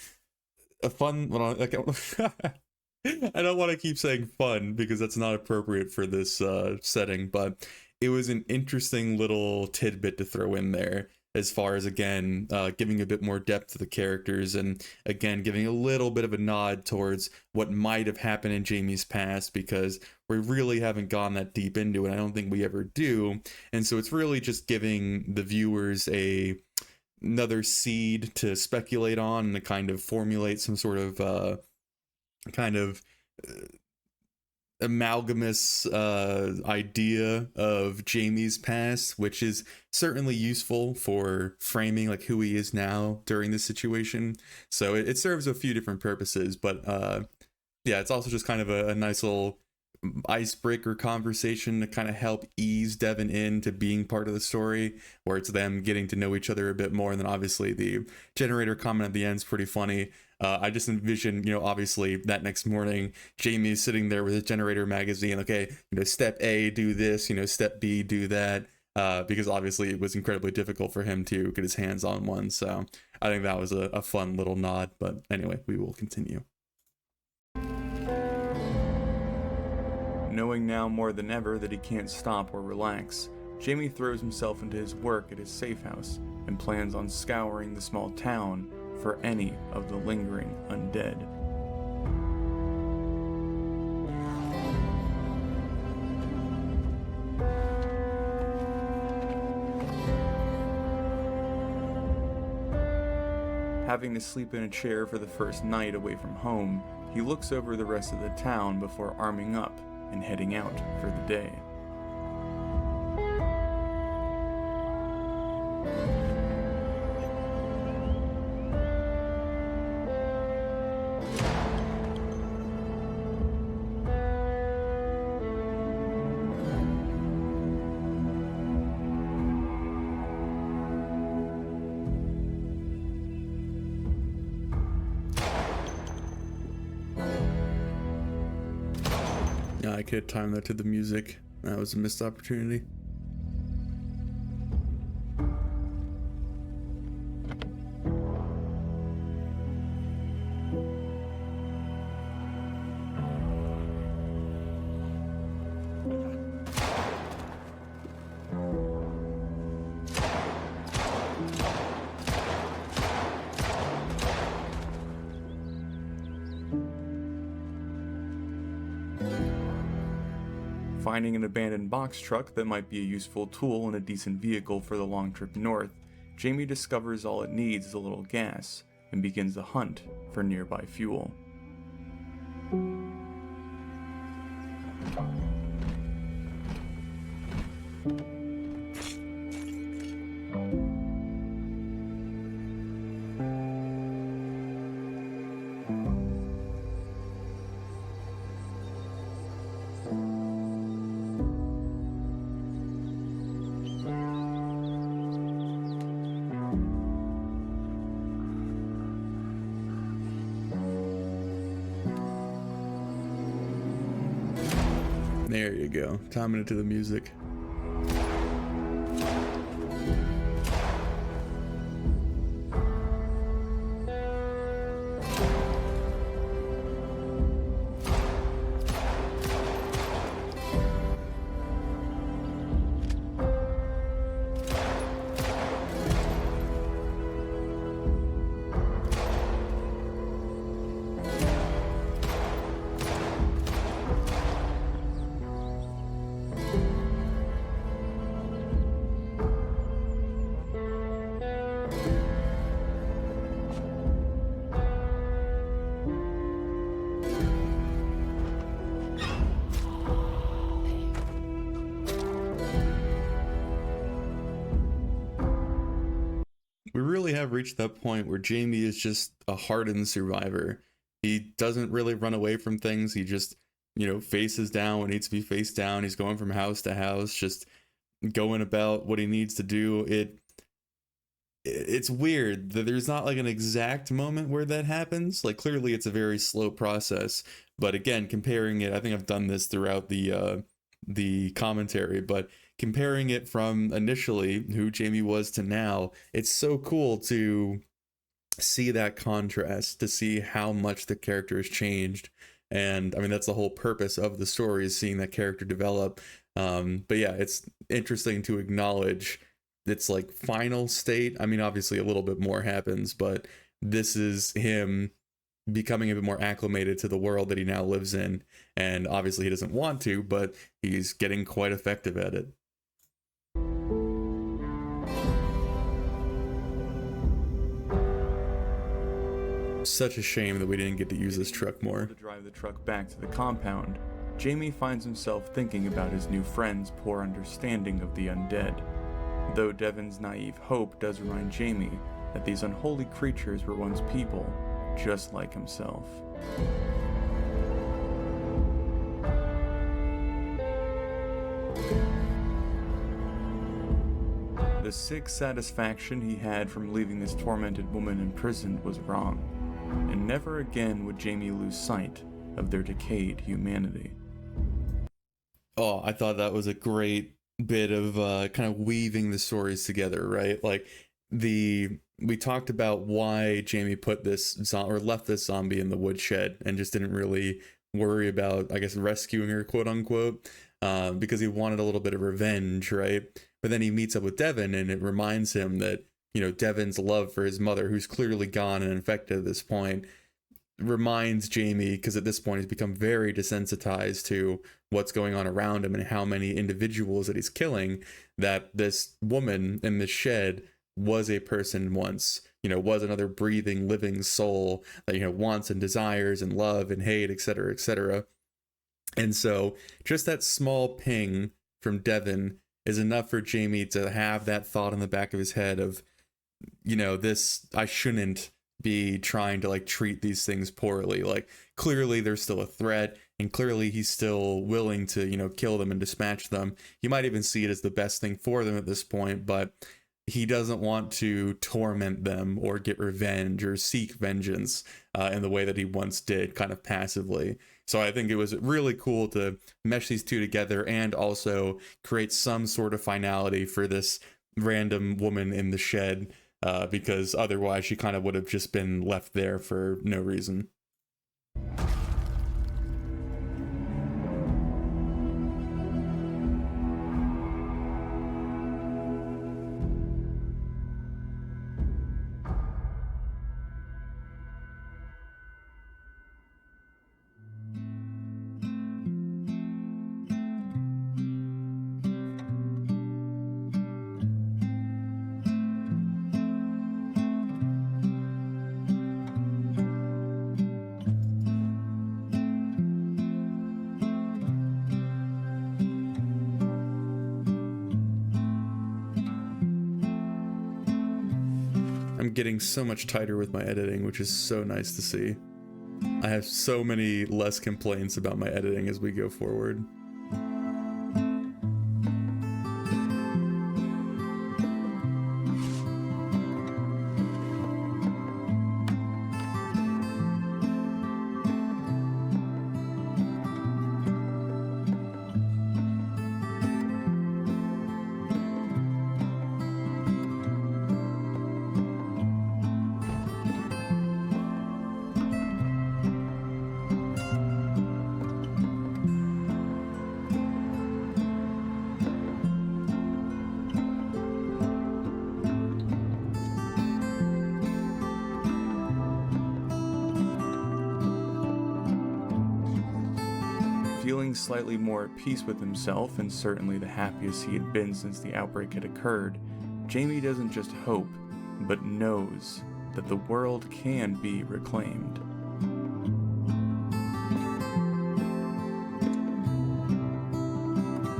fun, I don't want to keep saying fun because that's not appropriate for this setting, but it was an interesting little tidbit to throw in there, as far as, again, giving a bit more depth to the characters, and again giving a little bit of a nod towards what might have happened in Jamie's past, because we really haven't gone that deep into it. I don't think we ever do, and so it's really just giving the viewers another seed to speculate on and to kind of formulate some sort of amalgamous idea of Jamie's past, which is certainly useful for framing like who he is now during this situation. So it serves a few different purposes, but yeah, it's also just kind of a nice little icebreaker conversation to kind of help ease Devon into being part of the story, where it's them getting to know each other a bit more. And then obviously the generator comment at the end is pretty funny. I just envision, obviously that next morning, Jamie's sitting there with his generator magazine. Okay, step A, do this, step B, do that. Because obviously it was incredibly difficult for him to get his hands on one. So I think that was a fun little nod. But anyway, we will continue. Knowing now more than ever that he can't stop or relax, Jamie throws himself into his work at his safe house and plans on scouring the small town for any of the lingering undead. Having to sleep in a chair for the first night away from home, he looks over the rest of the town before arming up and heading out for the day. I could time that to the music. That was a missed opportunity. Finding an abandoned box truck that might be a useful tool and a decent vehicle for the long trip north, Jamie discovers all it needs is a little gas and begins the hunt for nearby fuel. There you go. Timing it to the music. We really have reached that point where Jamie is just a hardened survivor. He doesn't really run away from things. He just, faces down what needs to be faced down. He's going from house to house, just going about what he needs to do. It's weird that there's not like an exact moment where that happens. Like clearly it's a very slow process, but again, comparing it, I think I've done this throughout the commentary, but comparing it from initially who Jamie was to now, it's so cool to see that contrast, to see how much the character has changed. And I mean, that's the whole purpose of the story, is seeing that character develop. But yeah, it's interesting to acknowledge its like final state. I mean, obviously a little bit more happens, but this is him becoming a bit more acclimated to the world that he now lives in. And obviously he doesn't want to, but he's getting quite effective at it. Such a shame that we didn't get to use this truck more. To drive the truck back to the compound, Jamie finds himself thinking about his new friend's poor understanding of the undead. Though Devon's naive hope does remind Jamie that these unholy creatures were once people, just like himself. The sick satisfaction he had from leaving this tormented woman imprisoned was wrong, and never again would Jamie lose sight of their decayed humanity. Oh, I thought that was a great bit of kind of weaving the stories together, right? Like we talked about why Jamie put this or left this zombie in the woodshed and just didn't really worry about, I guess, rescuing her, quote unquote. because he wanted a little bit of revenge, right? But then he meets up with Devon, and it reminds him that, Devon's love for his mother, who's clearly gone and infected at this point, reminds Jamie, because at this point he's become very desensitized to what's going on around him and how many individuals that he's killing, that this woman in this shed was a person once, was another breathing, living soul that, wants and desires and love and hate, etc., etc. And so just that small ping from Devon is enough for Jamie to have that thought in the back of his head of, I shouldn't be trying to treat these things poorly. Clearly there's still a threat, and clearly he's still willing to, kill them and dispatch them. He might even see it as the best thing for them at this point, but he doesn't want to torment them or get revenge or seek vengeance in the way that he once did, kind of passively. So I think it was really cool to mesh these two together and also create some sort of finality for this random woman in the shed, because otherwise she kind of would have just been left there for no reason. I'm getting so much tighter with my editing, which is so nice to see. I have so many less complaints about my editing as we go forward. Feeling slightly more at peace with himself, and certainly the happiest he had been since the outbreak had occurred, Jamie doesn't just hope, but knows that the world can be reclaimed.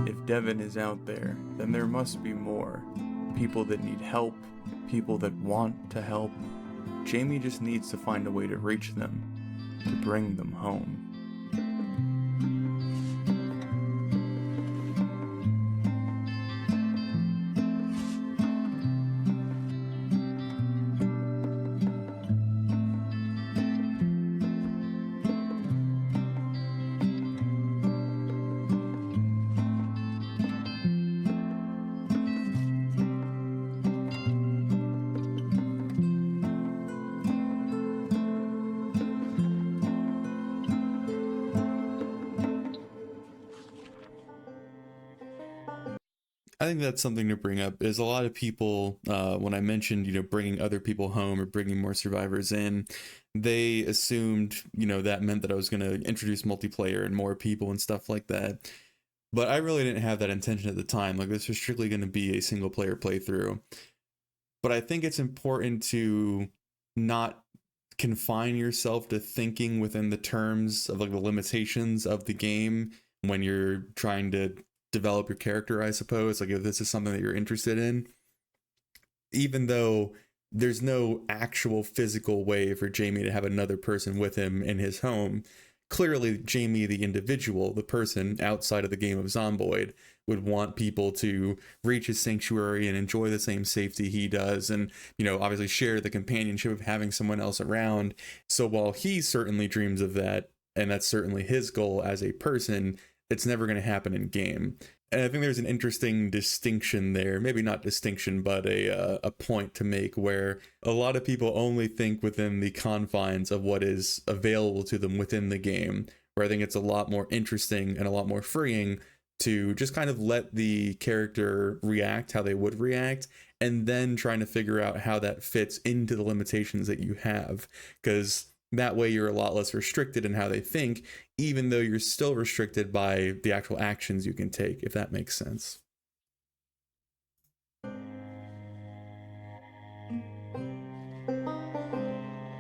If Devon is out there, then there must be more. People that need help, people that want to help. Jamie just needs to find a way to reach them, to bring them home. I think that's something to bring up, is a lot of people, when I mentioned, bringing other people home or bringing more survivors in, they assumed, that meant that I was going to introduce multiplayer and more people and stuff like that. But I really didn't have that intention at the time. This was strictly going to be a single player playthrough. But I think it's important to not confine yourself to thinking within the terms of the limitations of the game when you're trying to develop your character, I suppose. If this is something that you're interested in, even though there's no actual physical way for Jamie to have another person with him in his home, clearly Jamie, the individual, the person outside of the game of Zomboid, would want people to reach his sanctuary and enjoy the same safety he does, and obviously share the companionship of having someone else around. So while he certainly dreams of that, and that's certainly his goal as a person, it's never going to happen in game. And I think there's an interesting distinction there, maybe not distinction, but a point to make, where a lot of people only think within the confines of what is available to them within the game, where I think it's a lot more interesting and a lot more freeing to just kind of let the character react how they would react, and then trying to figure out how that fits into the limitations that you have, because that way you're a lot less restricted in how they think, even though you're still restricted by the actual actions you can take, if that makes sense.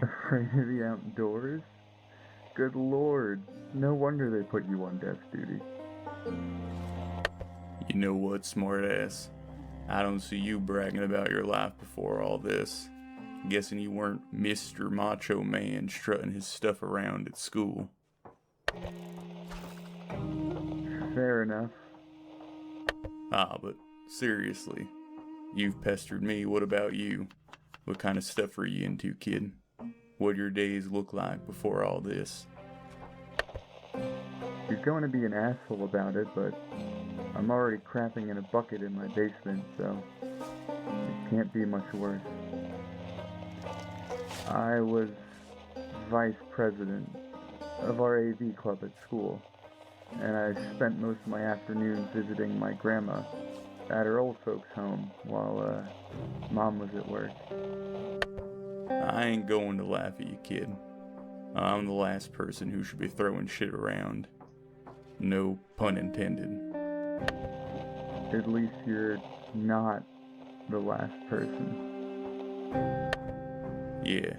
Afraid of the outdoors? Good lord, no wonder they put you on death duty. You know what, smartass? I don't see you bragging about your life before all this. Guessing you weren't Mr. Macho Man strutting his stuff around at school. Fair enough. But seriously, you've pestered me, what about you? What kind of stuff are you into, kid? What your days look like before all this? You're going to be an asshole about it, but I'm already crapping in a bucket in my basement, so it can't be much worse. I was vice president of our AV club at school, and I spent most of my afternoons visiting my grandma at her old folks' home while Mom was at work. I ain't going to laugh at you, kid. I'm the last person who should be throwing shit around. No pun intended. At least you're not the last person. Yeah,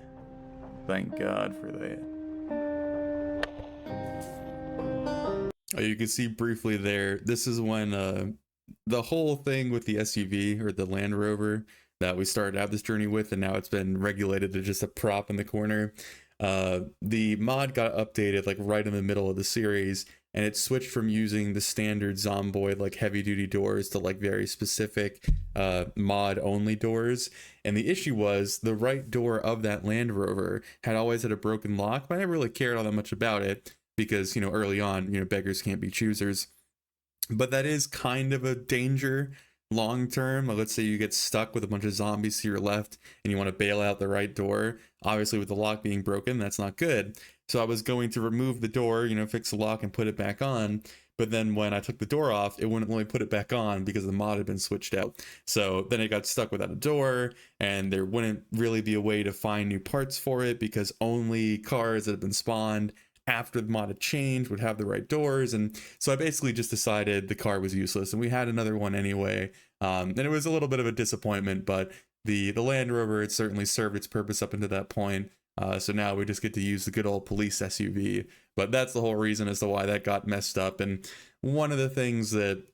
thank God for that. You can see briefly there, this is when the whole thing with the SUV or the Land Rover that we started out this journey with, and now it's been regulated to just a prop in the corner. The mod got updated like right in the middle of the series, and it switched from using the standard Zomboid like heavy duty doors to like very specific mod only doors. And the issue was the right door of that Land Rover had always had a broken lock, but I never really cared all that much about it because, you know, early on, you know, beggars can't be choosers. But that is kind of a danger long term. Like, let's say you get stuck with a bunch of zombies to your left and you want to bail out the right door. Obviously, with the lock being broken, that's not good. So I was going to remove the door, you know, fix the lock and put it back on. But then when I took the door off, it wouldn't let me put it back on because the mod had been switched out. So then it got stuck without a door, and there wouldn't really be a way to find new parts for it because only cars that have been spawned after the mod had changed would have the right doors. And so I basically just decided the car was useless, and we had another one anyway. And it was a little bit of a disappointment, but the Land Rover had certainly served its purpose up until that point. So now we just get to use the good old police SUV. But that's the whole reason as to why that got messed up. And one of the things that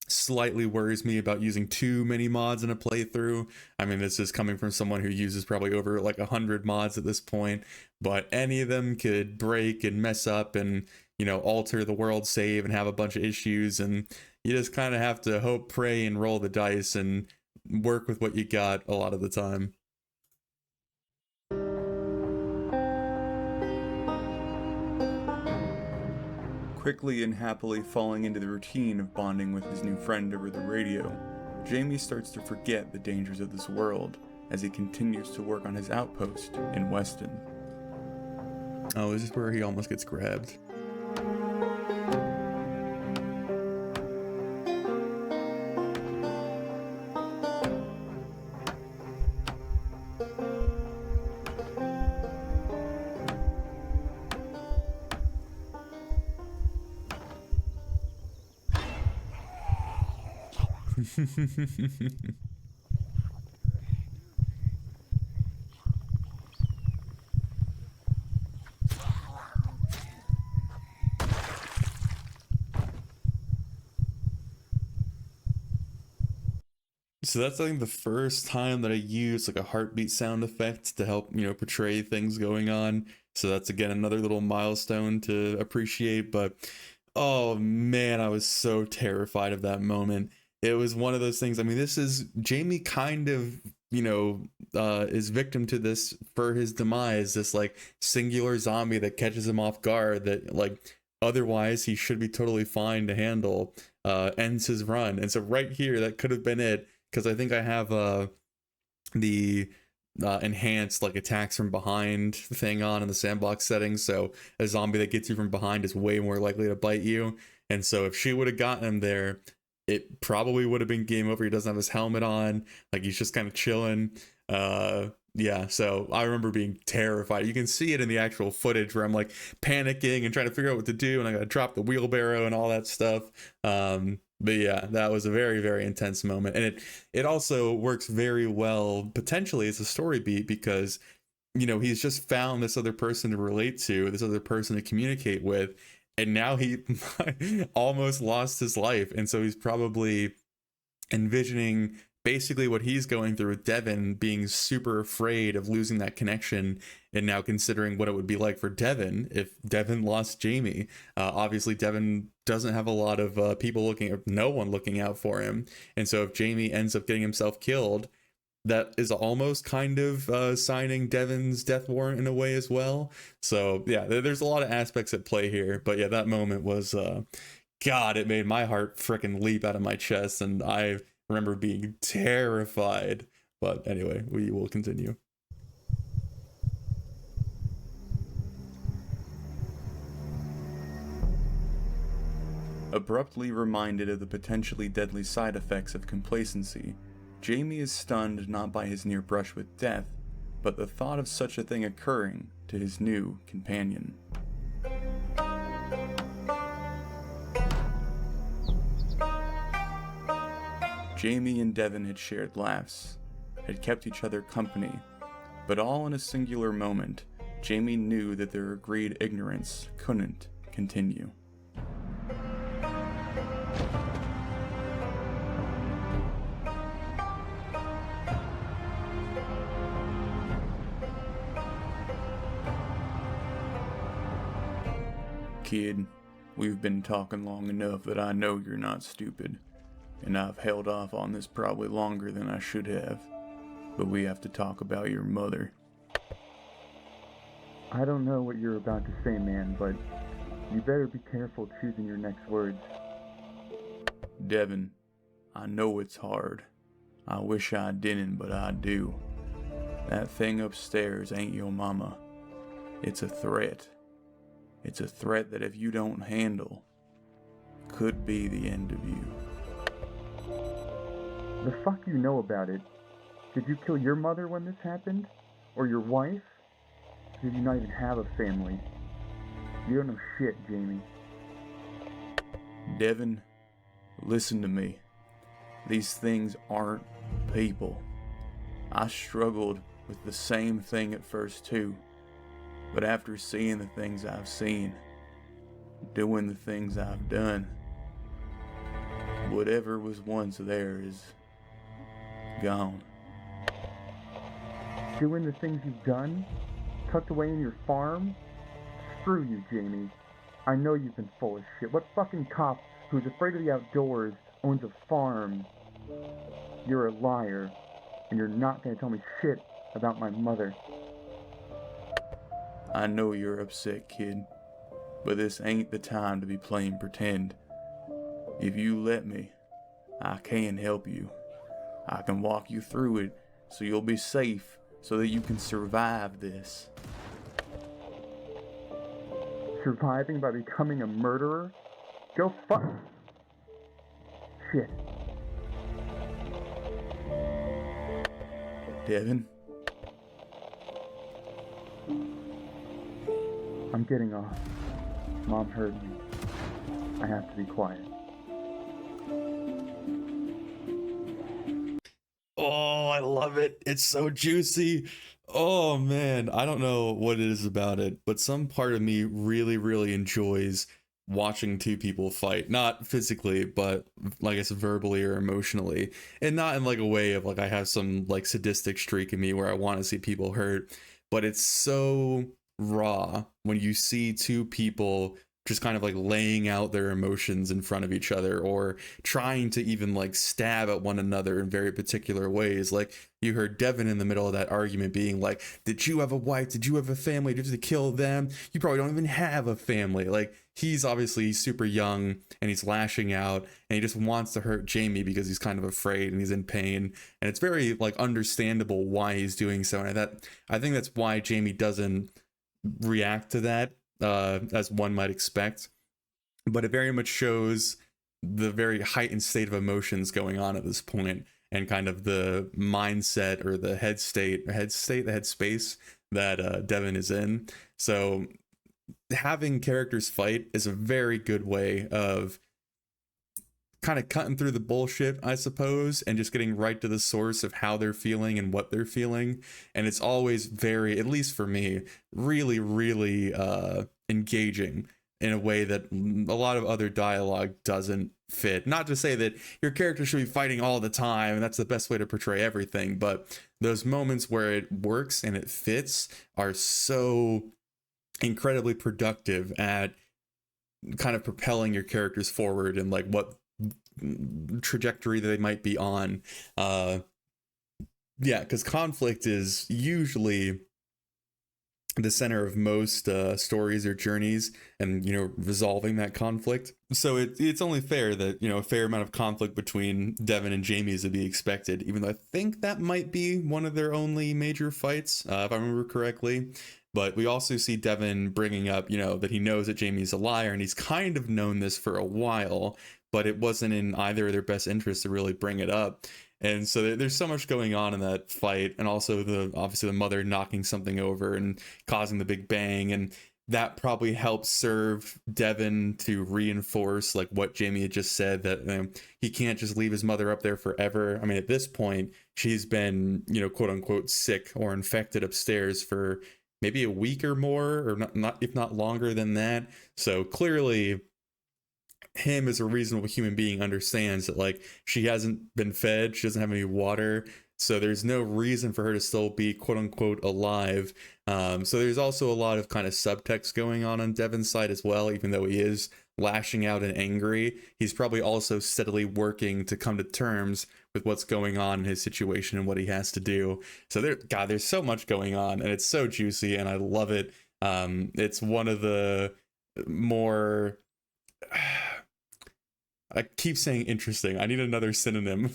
slightly worries me about using too many mods in a playthrough, I mean, this is coming from someone who uses probably over like 100 mods at this point, but any of them could break and mess up and, you know, alter the world save and have a bunch of issues. And you just kind of have to hope, pray, and roll the dice and work with what you got a lot of the time. Quickly and happily falling into the routine of bonding with his new friend over the radio, Jamie starts to forget the dangers of this world as he continues to work on his outpost in Weston. Oh, is this where he almost gets grabbed? So that's, I think, the first time that I used like a heartbeat sound effect to help, you know, portray things going on. So that's, again, another little milestone to appreciate. But oh man, I was so terrified of that moment. It was one of those things. I mean, this is Jamie kind of, you know, is victim to this for his demise, this like singular zombie that catches him off guard that like otherwise he should be totally fine to handle, ends his run. And so right here, that could have been it. Because I think I have the enhanced like attacks from behind thing on in the sandbox settings, so a zombie that gets you from behind is way more likely to bite you. And so if she would have gotten him there, it probably would have been game over. He doesn't have his helmet on, like he's just kind of chilling. Yeah, so I remember being terrified. You can see it in the actual footage where I'm like panicking and trying to figure out what to do, and I gotta drop the wheelbarrow and all that stuff. But yeah, that was a very, very intense moment, and it also works very well potentially as a story beat, because he's just found this other person to relate to, this other person to communicate with, and now he almost lost his life, and so he's probably envisioning basically what he's going through with Devon, being super afraid of losing that connection, and now considering what it would be like for Devon if Devon lost Jamie. Obviously, Devon doesn't have a lot of no one looking out for him, and so if Jamie ends up getting himself killed, that is almost kind of signing Devon's death warrant in a way as well. So yeah, there's a lot of aspects at play here, but yeah, that moment was God, it made my heart freaking leap out of my chest, and I remember being terrified. But anyway, we will continue. Abruptly reminded of the potentially deadly side effects of complacency, Jamie is stunned not by his near brush with death, but the thought of such a thing occurring to his new companion. Jamie and Devon had shared laughs, had kept each other company, but all in a singular moment, Jamie knew that their agreed ignorance couldn't continue. Kid, we've been talking long enough that I know you're not stupid, and I've held off on this probably longer than I should have, but we have to talk about your mother. I don't know what you're about to say, man, but you better be careful choosing your next words. Devon, I know it's hard. I wish I didn't, but I do. That thing upstairs ain't your mama. It's a threat. It's a threat that if you don't handle, could be the end of you. The fuck you know about it? Did you kill your mother when this happened? Or your wife? Did you not even have a family? You don't know shit, Jamie. Devon, listen to me. These things aren't people. I struggled with the same thing at first too. But after seeing the things I've seen, doing the things I've done, whatever was once there is gone. Doing the things you've done? Tucked away in your farm? Screw you, Jamie. I know you've been full of shit. What fucking cop who's afraid of the outdoors owns a farm? You're a liar, and you're not gonna tell me shit about my mother. I know you're upset, kid, but this ain't the time to be playing pretend. If you let me, I can help you. I can walk you through it so you'll be safe, so that you can survive this. Surviving by becoming a murderer? Go fuck. Shit. Devon? I'm getting off. Mom heard me. I have to be quiet. Oh, I love it. It's so juicy. Oh man, I don't know what it is about it, but some part of me really, really enjoys watching two people fight. Not physically, but like I said, verbally or emotionally. And not in like a way of like I have some like sadistic streak in me where I want to see people hurt. But it's so raw when you see two people just kind of like laying out their emotions in front of each other, or trying to even like stab at one another in very particular ways. Like you heard Devon in the middle of that argument being like, did you have a wife? Did you have a family? Did you kill them? You probably don't even have a family. Like he's obviously super young and he's lashing out and he just wants to hurt Jamie because he's kind of afraid and he's in pain. And it's very like understandable why he's doing so. And I think that's why Jamie doesn't react to that as one might expect. but it very much shows the very heightened state of emotions going on at this point, and kind of the mindset or the head space that Devon is in. So having characters fight is a very good way of kind of cutting through the bullshit, I suppose, and just getting right to the source of how they're feeling and what they're feeling. And it's always very, at least for me, really, really engaging in a way that a lot of other dialogue doesn't fit. Not to say that your character should be fighting all the time and that's the best way to portray everything, but those moments where it works and it fits are so incredibly productive at kind of propelling your characters forward and like what trajectory they might be on. Because conflict is usually the center of most stories or journeys, and resolving that conflict. So it's only fair that a fair amount of conflict between Devon and Jamie is to be expected, even though I think that might be one of their only major fights, if I remember correctly. But we also see Devon bringing up that he knows that Jamie's a liar, and he's kind of known this for a while, but it wasn't in either of their best interests to really bring it up. And so there's so much going on in that fight, and also obviously the mother knocking something over and causing the big bang, and that probably helps serve Devon to reinforce like what Jamie had just said, that he can't just leave his mother up there forever. I mean, at this point, she's been quote unquote sick or infected upstairs for maybe a week or more, or not if not longer than that. So clearly, him as a reasonable human being understands that like she hasn't been fed, she doesn't have any water, so there's no reason for her to still be quote unquote alive. So there's also a lot of kind of subtext going on Devon's side as well. Even though he is lashing out and angry, he's probably also steadily working to come to terms with what's going on in his situation and what he has to do. So there's so much going on, and it's so juicy, and I love it. It's one of the more I keep saying interesting. I need another synonym.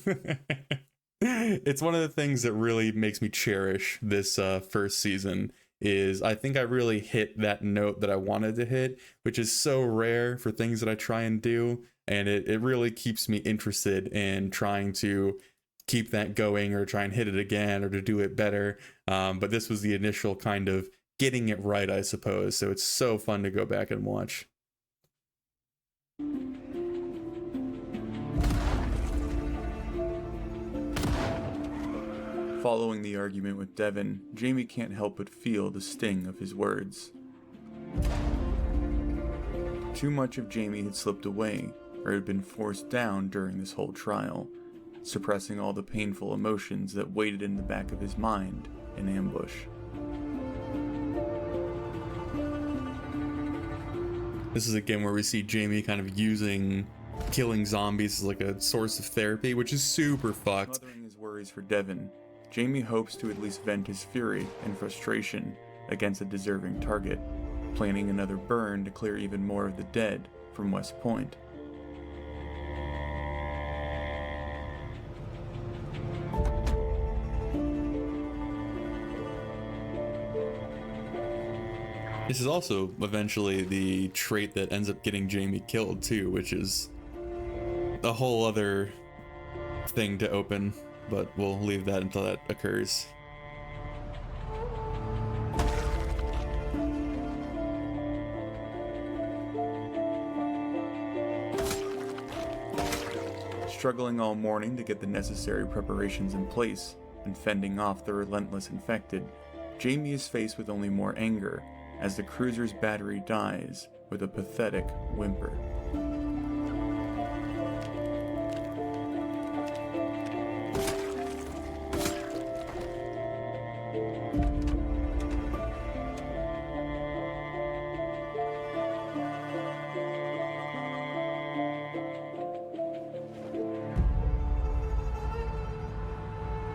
It's one of the things that really makes me cherish this first season. Is I think I really hit that note that I wanted to hit, which is so rare for things that I try and do. And it really keeps me interested in trying to keep that going, or try and hit it again, or to do it better. But this was the initial kind of getting it right, I suppose. So it's so fun to go back and watch. Following the argument with Devon, Jamie can't help but feel the sting of his words. Too much of Jamie had slipped away, or had been forced down during this whole trial, suppressing all the painful emotions that waited in the back of his mind in ambush. This is again where we see Jamie kind of using killing zombies as like a source of therapy, which is super fucked. Smothering his worries for Devon, Jamie hopes to at least vent his fury and frustration against a deserving target, planning another burn to clear even more of the dead from West Point. This is also eventually the trait that ends up getting Jamie killed too, which is a whole other thing to open, but we'll leave that until that occurs. Struggling all morning to get the necessary preparations in place and fending off the relentless infected, Jamie is faced with only more anger as the cruiser's battery dies with a pathetic whimper.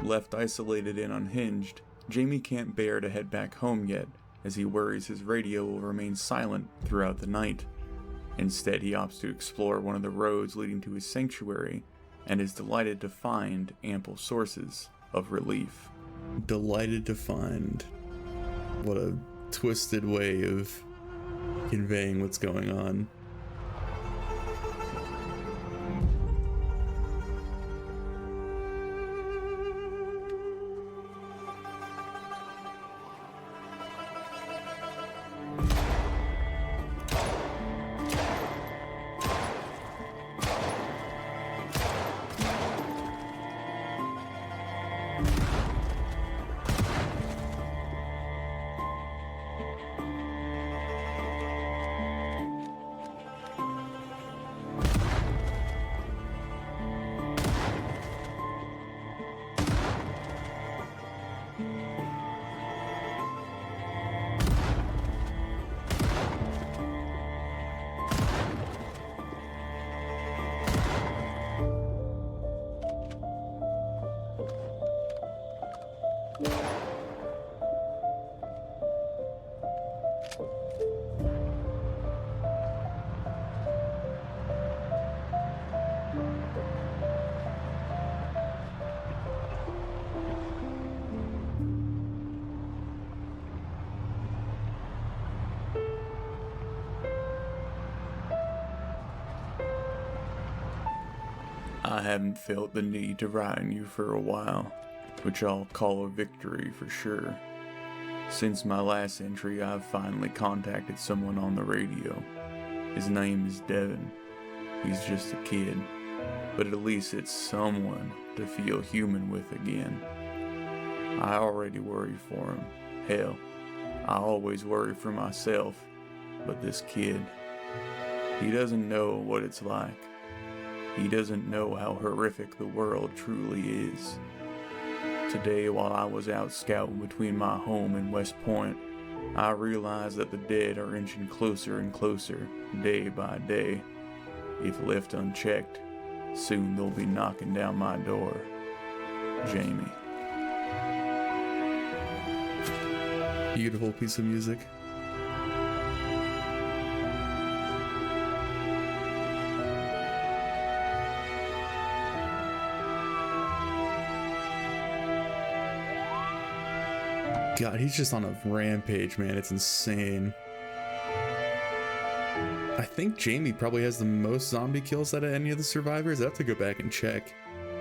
Left isolated and unhinged, Jamie can't bear to head back home yet, as he worries his radio will remain silent throughout the night. Instead, he opts to explore one of the roads leading to his sanctuary, and is delighted to find ample sources of relief. Delighted to find. What a twisted way of conveying what's going on. I haven't felt the need to write on you for a while, which I'll call a victory for sure. Since my last entry, I've finally contacted someone on the radio. His name is Devon. He's just a kid, but at least it's someone to feel human with again. I already worry for him. Hell, I always worry for myself, but this kid, he doesn't know what it's like. He doesn't know how horrific the world truly is. Today, while I was out scouting between my home and West Point, I realized that the dead are inching closer and closer, day by day. If left unchecked, soon they'll be knocking down my door. Jamie. Beautiful piece of music. God, he's just on a rampage, man. It's insane. I think Jamie probably has the most zombie kills out of any of the survivors. I have to go back and check.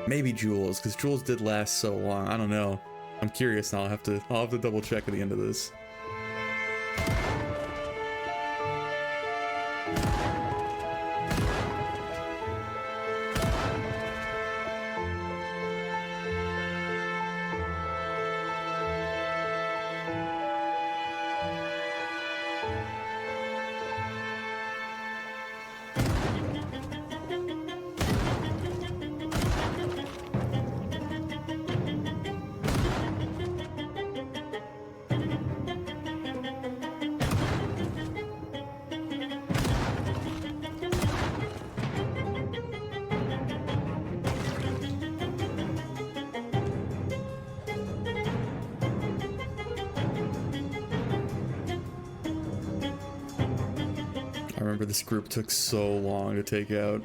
Maybe Jules, because Jules did last so long. I don't know. I'm curious now. I'll have to double check at the end of this. I remember this group took so long to take out.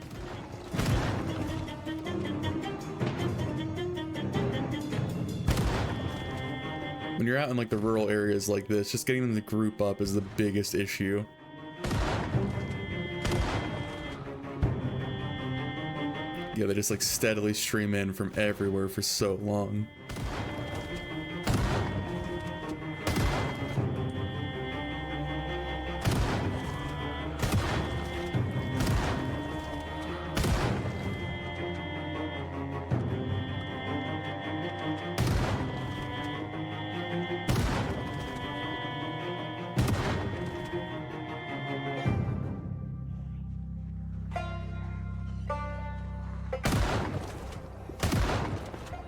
When you're out in like the rural areas like this, just getting them to group up is the biggest issue. Yeah, they just like steadily stream in from everywhere for so long.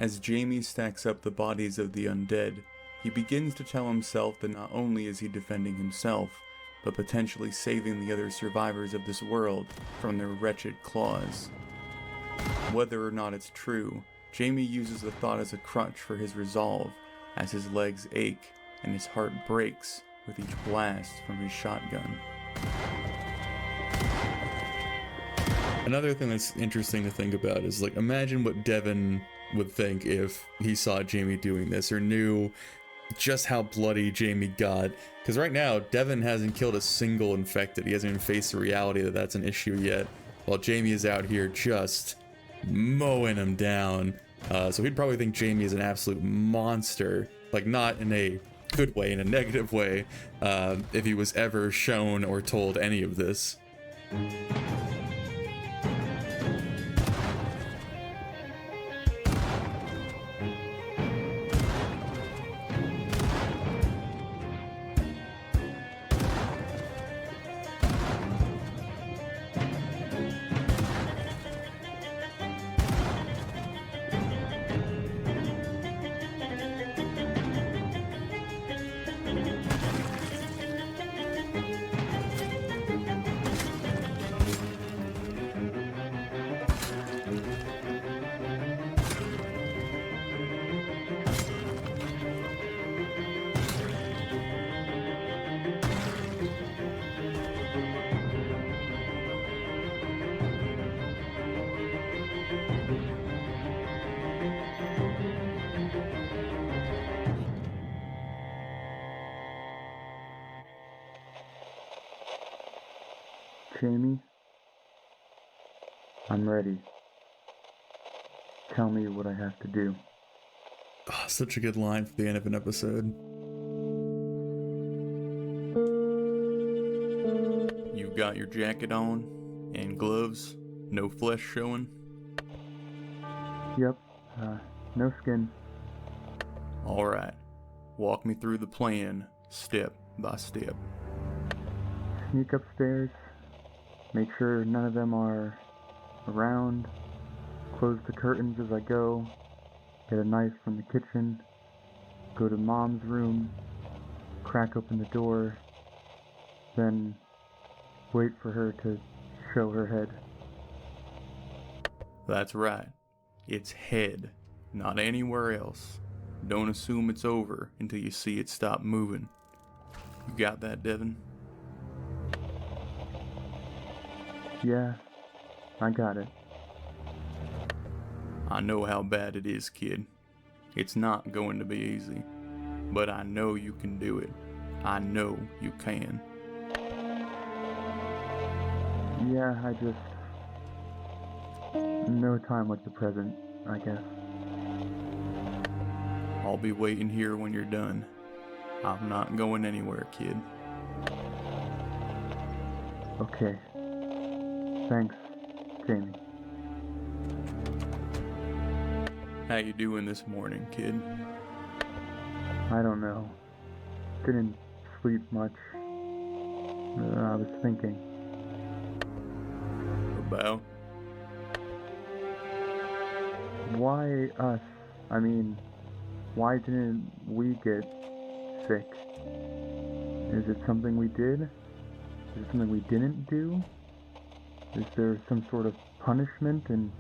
As Jamie stacks up the bodies of the undead, he begins to tell himself that not only is he defending himself, but potentially saving the other survivors of this world from their wretched claws. Whether or not it's true, Jamie uses the thought as a crutch for his resolve, as his legs ache and his heart breaks with each blast from his shotgun. Another thing that's interesting to think about is, like, imagine what Devon would think if he saw Jamie doing this or knew just how bloody Jamie got. Because right now, Devon hasn't killed a single infected. He hasn't even faced the reality that that's an issue yet, while Jamie is out here just mowing him down. So he'd probably think Jamie is an absolute monster, like not in a good way, in a negative way, if he was ever shown or told any of this. Jamie, I'm ready. Tell me what I have to do. Oh, such a good line for the end of an episode. You got your jacket on and gloves, no flesh showing? Yep, no skin. Alright, walk me through the plan, step by step. Sneak upstairs, make sure none of them are around, close the curtains as I go, get a knife from the kitchen, go to Mom's room, crack open the door, then wait for her to show her head. That's right. It's head, not anywhere else. Don't assume it's over until you see it stop moving. You got that, Devon? Yeah, I got it. I know how bad it is, kid. It's not going to be easy. But I know you can do it. I know you can. Yeah, I just... no time like the present, I guess. I'll be waiting here when you're done. I'm not going anywhere, kid. Okay. Thanks, Jamie. How you doing this morning, kid? I don't know. Didn't sleep much. I was thinking. About? Why us? I mean, why didn't we get sick? Is it something we did? Is it something we didn't do? Is there some sort of punishment? And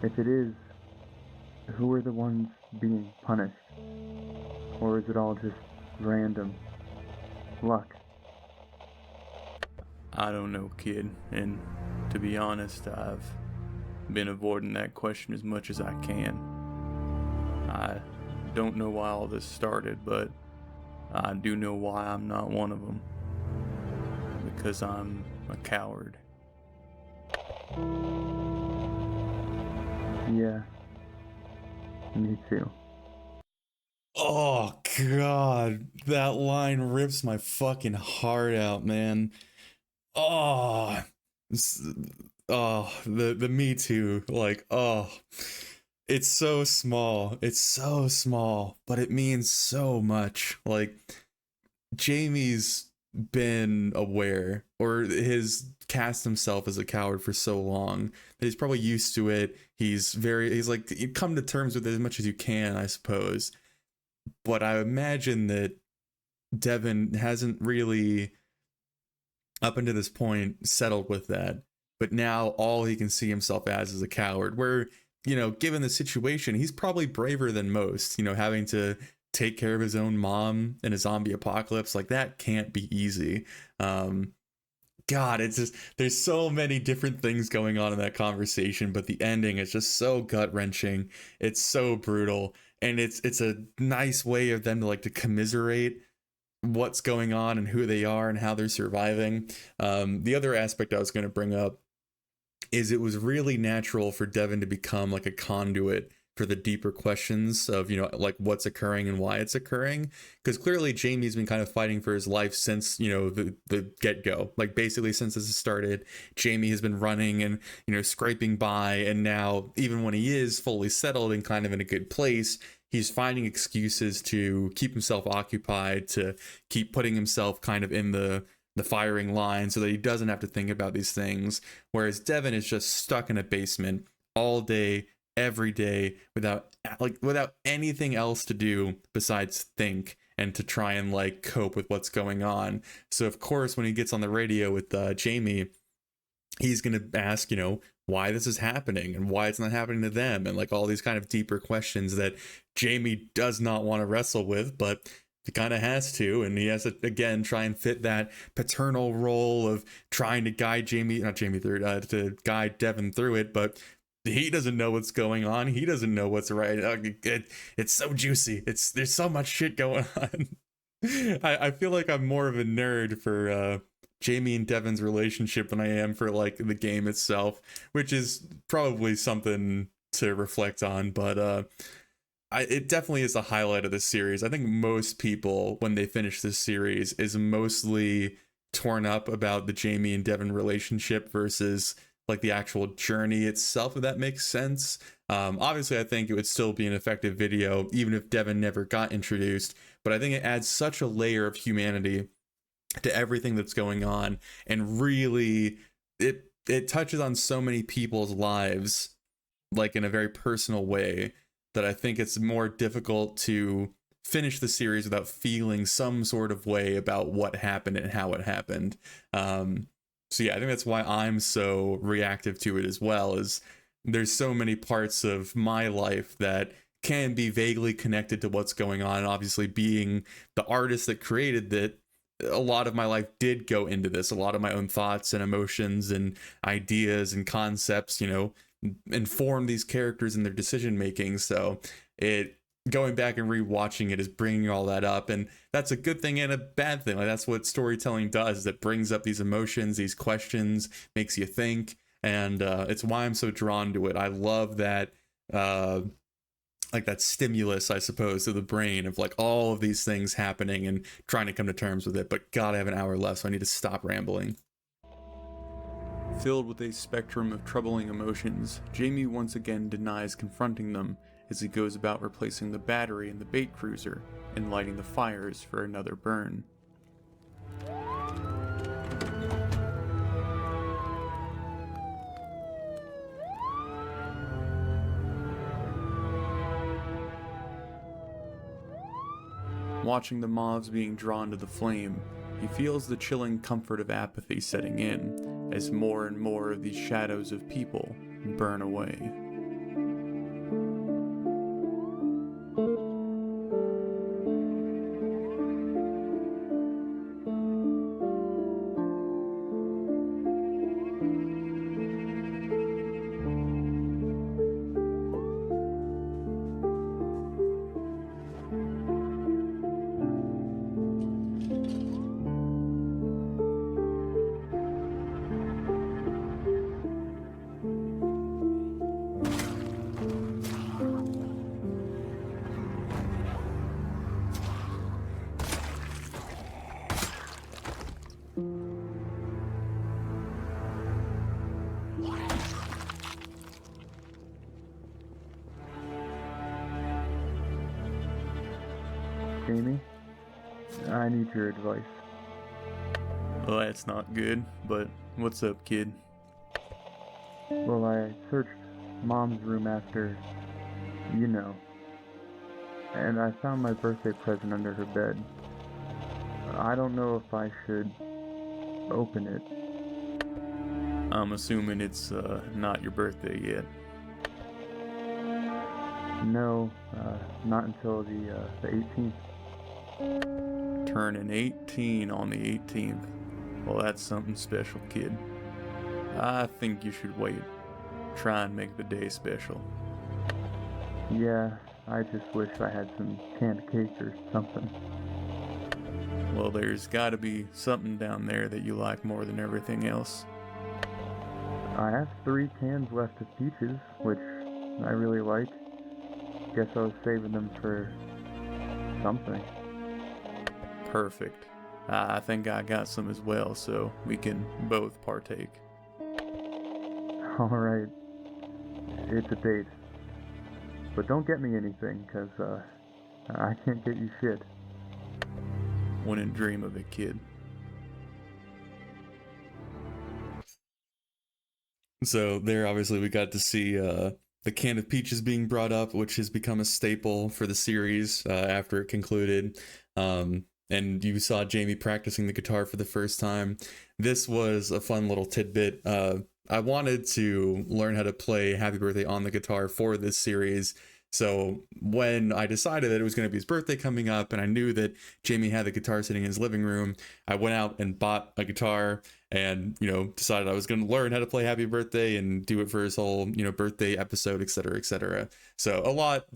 if it is, who are the ones being punished? Or is it all just random luck? I don't know, kid. And to be honest, I've been avoiding that question as much as I can. I don't know why all this started, but I do know why I'm not one of them. Because I'm a coward. Yeah. Me too. Oh god, that line rips my fucking heart out, man. Oh, the Me Too, like, oh, it's so small. It's so small, but it means so much. Like, Jamie's been aware, or has cast himself as a coward for so long that he's probably used to it. He's like, you come to terms with it as much as you can, I suppose. But I imagine that Devon hasn't really, up until this point, settled with that. But now all he can see himself as is a coward, where, you know, given the situation, he's probably braver than most, you know, having to take care of his own mom in a zombie apocalypse. Like, that can't be easy. God, it's just, there's so many different things going on in that conversation, but the ending is just so gut-wrenching. It's so brutal, and it's a nice way of them to, like, to commiserate what's going on and who they are and how they're surviving. The other aspect I was going to bring up is it was really natural for Devon to become like a conduit for the deeper questions of, you know, like what's occurring and why it's occurring. Because clearly Jamie's been kind of fighting for his life since, you know, the get-go. Like, basically since this has started, Jamie has been running and, you know, scraping by. And now, even when he is fully settled and kind of in a good place, he's finding excuses to keep himself occupied, to keep putting himself kind of in the firing line so that he doesn't have to think about these things. Whereas Devon is just stuck in a basement all day, every day, without anything else to do besides think and to try and like cope with what's going on. So of course, when he gets on the radio with Jamie, he's gonna ask, you know, why this is happening and why it's not happening to them, and like all these kind of deeper questions that Jamie does not want to wrestle with, but he kind of has to, and he has to again try and fit that paternal role of trying to guide to guide Devon through it, but he doesn't know what's going on. He doesn't know what's right. It's so juicy. There's so much shit going on. I feel like I'm more of a nerd for Jamie and Devon's relationship than I am for like the game itself, which is probably something to reflect on. But it definitely is the highlight of this series. I think most people, when they finish this series, is mostly torn up about the Jamie and Devon relationship versus like the actual journey itself, if that makes sense. Obviously, I think it would still be an effective video even if Devon never got introduced, but I think it adds such a layer of humanity to everything that's going on, and really it touches on so many people's lives like in a very personal way, that I think it's more difficult to finish the series without feeling some sort of way about what happened and how it happened. So yeah, I think that's why I'm so reactive to it as well, is there's so many parts of my life that can be vaguely connected to what's going on. And obviously, being the artist that created that, a lot of my life did go into this. A lot of my own thoughts and emotions and ideas and concepts, inform these characters and their decision making. So going back and rewatching it is bringing all that up, and that's a good thing and a bad thing. Like, that's what storytelling does. It brings up these emotions, these questions, makes you think, and it's why I'm so drawn to it. I love that like that stimulus, I suppose, to the brain of like all of these things happening and trying to come to terms with it. But God, I have an hour left, so I need to stop rambling. Filled with a spectrum of troubling emotions, Jamie once again denies confronting them as he goes about replacing the battery in the bait cruiser and lighting the fires for another burn. Watching the moths being drawn to the flame, he feels the chilling comfort of apathy setting in as more and more of these shadows of people burn away. Jamie, I need your advice. Well, that's not good, but what's up, kid? Well, I searched Mom's room after, and I found my birthday present under her bed. I don't know if I should open it. I'm assuming it's not your birthday yet. No, not until the 18th. Turning 18 on the 18th. Well, that's something special, kid. I think you should wait. Try and make the day special. Yeah, I just wish I had some canned cake or something. Well, there's gotta be something down there that you like more than everything else. I have 3 cans left of peaches, which I really like. Guess I was saving them for something. Perfect. I think I got some as well, so we can both partake. Alright, it's a date. But don't get me anything, cause I can't get you shit. Wouldn't dream of it, kid. So there, obviously, we got to see the can of peaches being brought up, which has become a staple for the series after it concluded. And you saw Jamie practicing the guitar for the first time. This was a fun little tidbit. I wanted to learn how to play Happy Birthday on the guitar for this series. So when I decided that it was going to be his birthday coming up, and I knew that Jamie had the guitar sitting in his living room, I went out and bought a guitar and, decided I was going to learn how to play Happy Birthday and do it for his whole, birthday episode, etc., etc. So a lot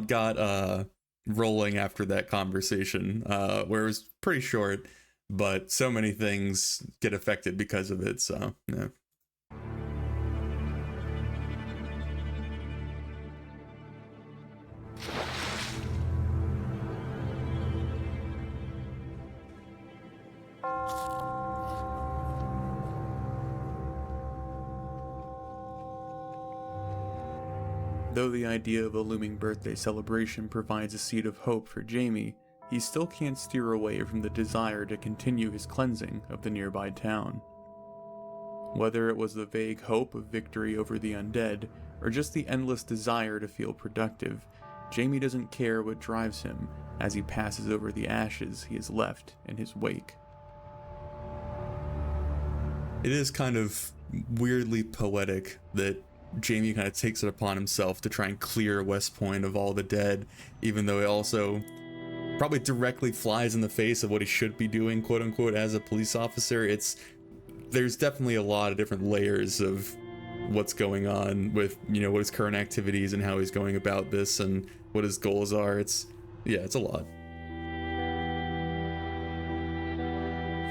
got rolling after that conversation, where it was pretty short, but so many things get affected because of it, so yeah. Though the idea of a looming birthday celebration provides a seed of hope for Jamie, he still can't steer away from the desire to continue his cleansing of the nearby town. Whether it was the vague hope of victory over the undead, or just the endless desire to feel productive, Jamie doesn't care what drives him as he passes over the ashes he has left in his wake. It is kind of weirdly poetic that Jamie kind of takes it upon himself to try and clear West Point of all the dead, even though it also probably directly flies in the face of what he should be doing, quote unquote, as a police officer. There's definitely a lot of different layers of what's going on with, what his current activities and how he's going about this and what his goals are. It's a lot.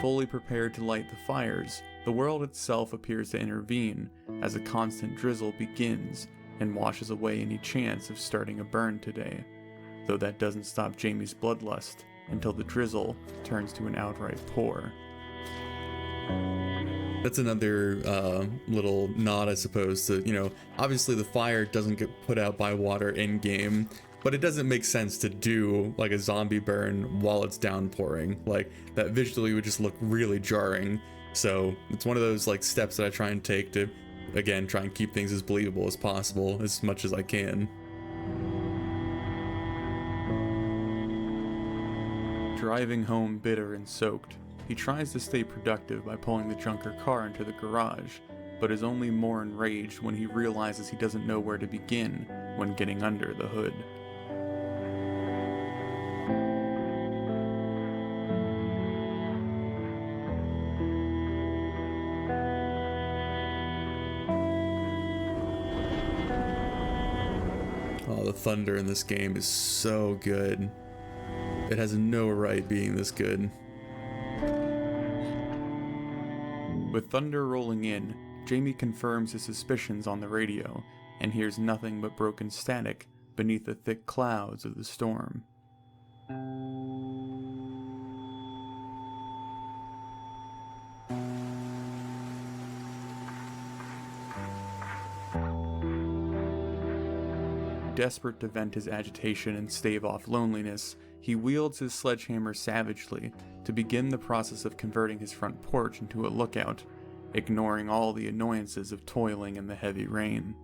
Fully prepared to light the fires, the world itself appears to intervene as a constant drizzle begins and washes away any chance of starting a burn today, though that doesn't stop Jamie's bloodlust until the drizzle turns to an outright pour. That's another little nod, I suppose, to, obviously the fire doesn't get put out by water in-game, but it doesn't make sense to do, like, a zombie burn while it's downpouring. Like, that visually would just look really jarring. So it's one of those, like, steps that I try and take to, again, try and keep things as believable as possible, as much as I can. Driving home bitter and soaked, he tries to stay productive by pulling the junker car into the garage, but is only more enraged when he realizes he doesn't know where to begin when getting under the hood. Oh, the thunder in this game is so good. It has no right being this good. With thunder rolling in, Jamie confirms his suspicions on the radio and hears nothing but broken static beneath the thick clouds of the storm. Desperate to vent his agitation and stave off loneliness, he wields his sledgehammer savagely to begin the process of converting his front porch into a lookout, ignoring all the annoyances of toiling in the heavy rain.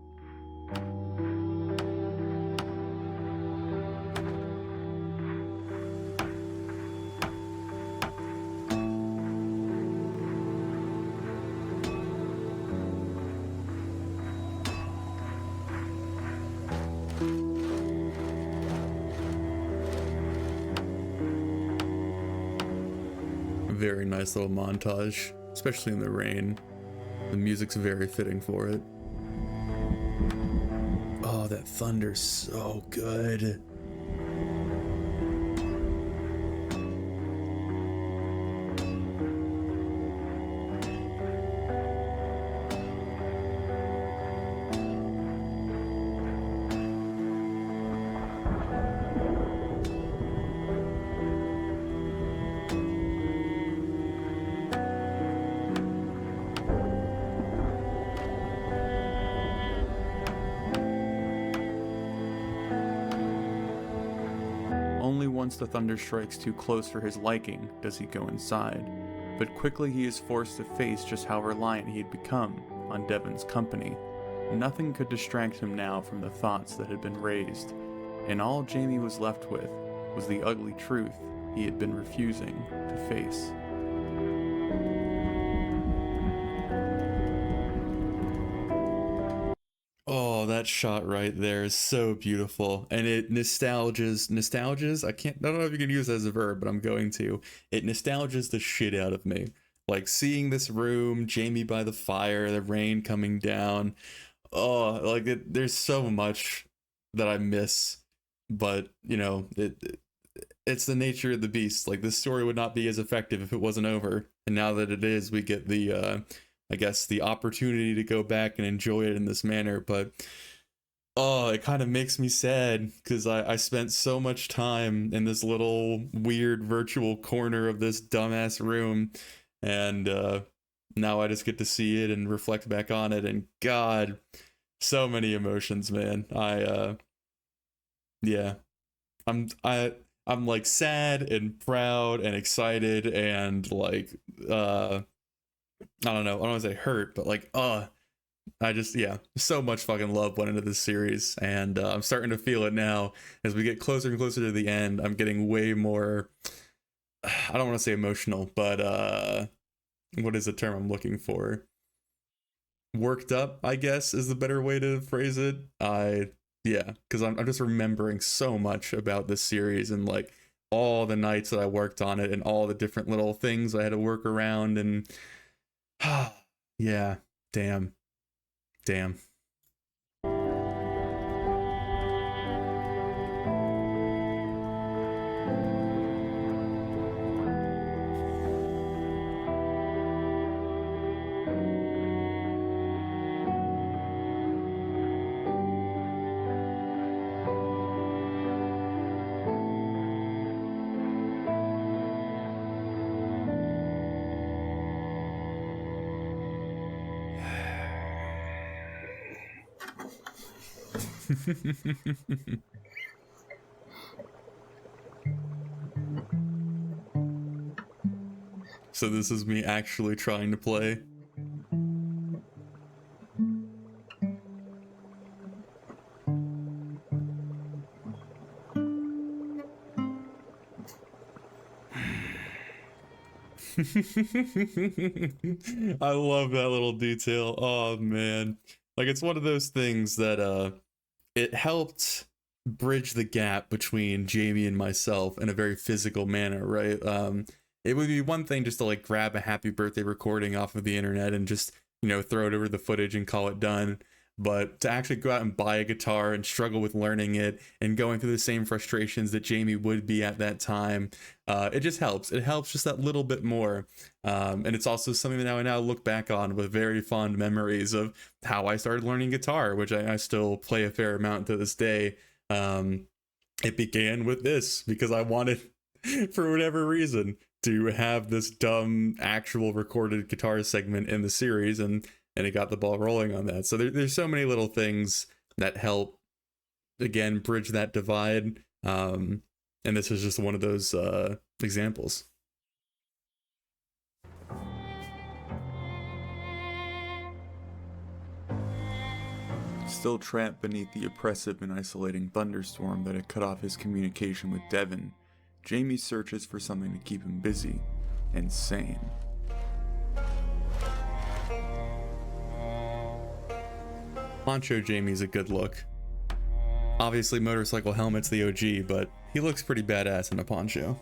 Very nice little montage, especially in the rain. The music's very fitting for it. Oh, that thunder's so good. Only once the thunder strikes too close for his liking does he go inside, but quickly he is forced to face just how reliant he had become on Devon's company. Nothing could distract him now from the thoughts that had been raised, and all Jamie was left with was the ugly truth he had been refusing to face. Oh, that shot right there is so beautiful, and it nostalgias. I don't know if you can use that as a verb, but I'm going to. It nostalgias the shit out of me. Like seeing this room, Jamie by the fire, the rain coming down. Oh, like there's so much that I miss, but it's the nature of the beast. Like, this story would not be as effective if it wasn't over. And now that it is, we get the, I guess, the opportunity to go back and enjoy it in this manner. But, oh, it kind of makes me sad because I spent so much time in this little weird virtual corner of this dumbass room. And now I just get to see it and reflect back on it. And God, so many emotions, man. Yeah. I'm like sad and proud and excited and like I don't want to say hurt, but like I just, yeah, so much fucking love went into this series, and I'm starting to feel it now as we get closer and closer to the end. I'm getting way more, I don't want to say emotional, but what is the term I'm looking for? Worked up, I guess, is the better way to phrase it. Yeah, because I'm just remembering so much about this series and like all the nights that I worked on it and all the different little things I had to work around, and yeah, damn. So this is me actually trying to play. I love that little detail. Oh man. Like, it's one of those things that it helped bridge the gap between Jamie and myself in a very physical manner, right? It would be one thing just to like grab a happy birthday recording off of the internet and just, throw it over the footage and call it done. But to actually go out and buy a guitar and struggle with learning it and going through the same frustrations that Jamie would be at that time, it just helps. It helps just that little bit more. And it's also something that I now look back on with very fond memories of how I started learning guitar, which I still play a fair amount to this day. It began with this because I wanted, for whatever reason, to have this dumb actual recorded guitar segment in the series, and it got the ball rolling on that. So there's so many little things that help, again, bridge that divide. And this is just one of those examples. Still trapped beneath the oppressive and isolating thunderstorm that had cut off his communication with Devon, Jamie searches for something to keep him busy and sane. Poncho Jamie's a good look. Obviously, motorcycle helmet's the OG, but he looks pretty badass in a poncho.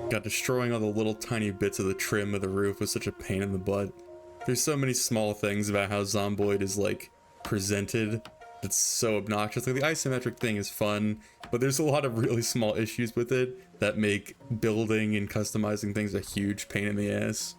God, destroying all the little tiny bits of the trim of the roof was such a pain in the butt. There's so many small things about how Zomboid is like presented that's so obnoxious. Like, the isometric thing is fun, but there's a lot of really small issues with it that make building and customizing things a huge pain in the ass.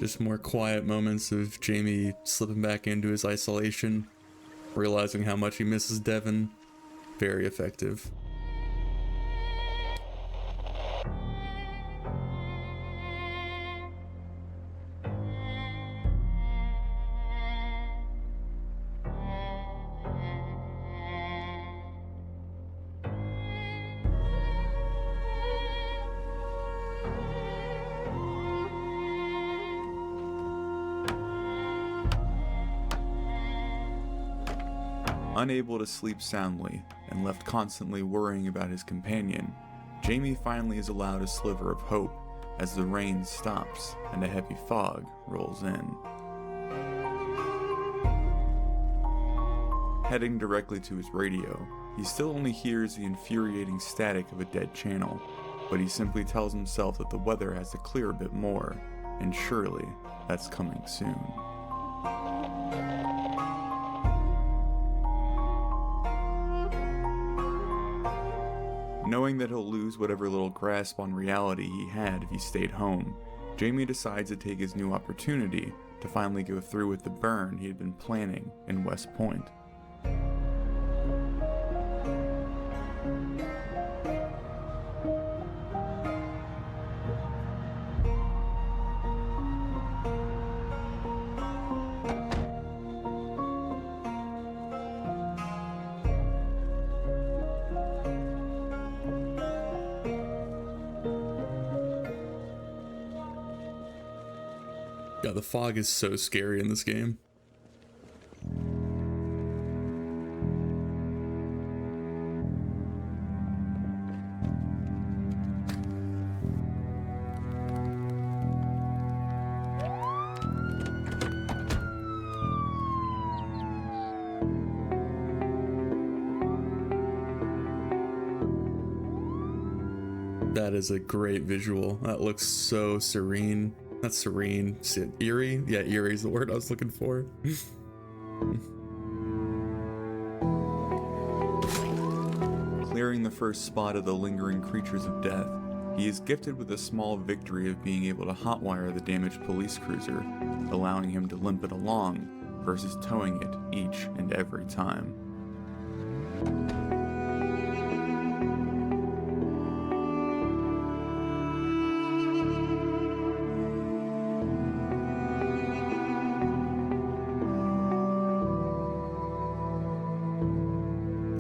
Just more quiet moments of Jamie slipping back into his isolation, realizing how much he misses Devon. Very effective. Unable to sleep soundly, and left constantly worrying about his companion, Jamie finally is allowed a sliver of hope as the rain stops and a heavy fog rolls in. Heading directly to his radio, he still only hears the infuriating static of a dead channel, but he simply tells himself that the weather has to clear a bit more, and surely that's coming soon. Knowing that he'll lose whatever little grasp on reality he had if he stayed home, Jamie decides to take his new opportunity to finally go through with the burn he had been planning in West Point. Yeah, the fog is so scary in this game. That is a great visual. That looks so serene. Not serene, eerie? Yeah, eerie is the word I was looking for. Clearing the first spot of the lingering creatures of death, he is gifted with a small victory of being able to hotwire the damaged police cruiser, allowing him to limp it along versus towing it each and every time.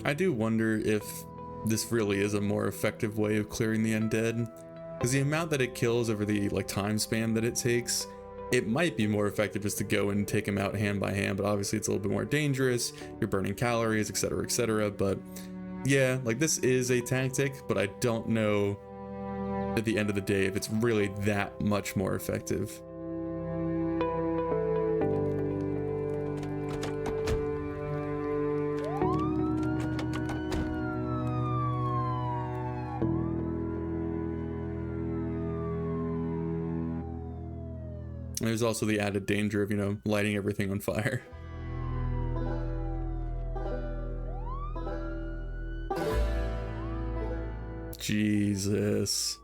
I do wonder if this really is a more effective way of clearing the undead, because the amount that it kills over the time span that it takes, it might be more effective just to go and take them out hand by hand, but obviously it's a little bit more dangerous, you're burning calories, etc., but yeah, this is a tactic, but I don't know at the end of the day if it's really that much more effective. There's also the added danger of, lighting everything on fire. Jesus.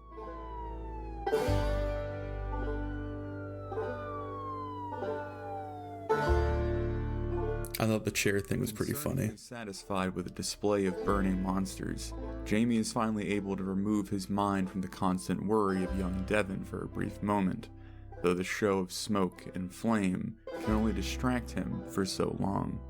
I thought the chair thing was pretty funny. Satisfied with a display of burning monsters, Jamie is finally able to remove his mind from the constant worry of young Devon for a brief moment, though the show of smoke and flame can only distract him for so long.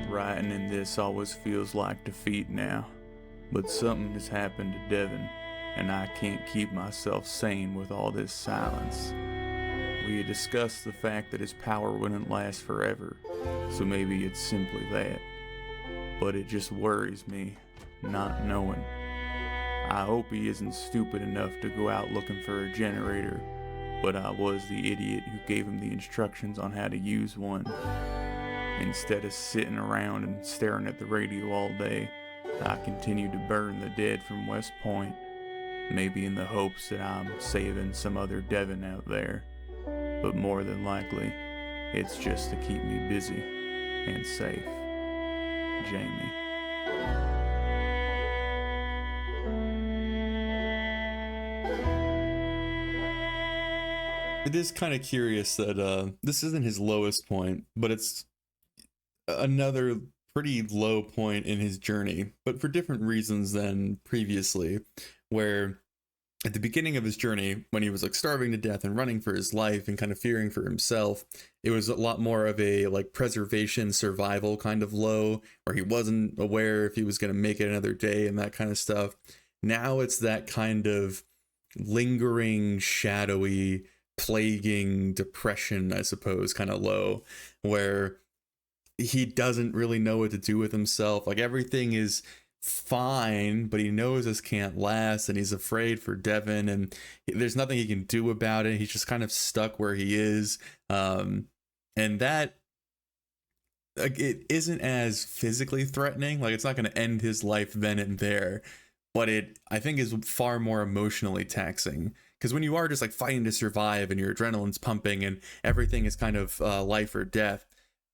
Writing in this always feels like defeat now, but something has happened to Devon, and I can't keep myself sane with all this silence. We had discussed the fact that his power wouldn't last forever, so maybe it's simply that. But it just worries me, not knowing. I hope he isn't stupid enough to go out looking for a generator, but I was the idiot who gave him the instructions on how to use one. Instead of sitting around and staring at the radio all day, I continue to burn the dead from West Point, maybe in the hopes that I'm saving some other Devon out there, but more than likely, it's just to keep me busy and safe. Jamie. It is kind of curious that this isn't his lowest point, but it's another pretty low point in his journey, but for different reasons than previously, where at the beginning of his journey, when he was like starving to death and running for his life and kind of fearing for himself, it was a lot more of a like preservation survival kind of low, where he wasn't aware if he was going to make it another day and that kind of stuff. Now it's that kind of lingering, shadowy, plaguing depression, I suppose, kind of low, where he doesn't really know what to do with himself. Like everything is fine, but he knows this can't last, and he's afraid for Devon, and there's nothing he can do about it. He's just kind of stuck where he is, and that, like, it isn't as physically threatening. Like, it's not going to end his life then and there, but it, I think, is far more emotionally taxing. Because when you are just like fighting to survive and your adrenaline's pumping and everything is kind of life or death,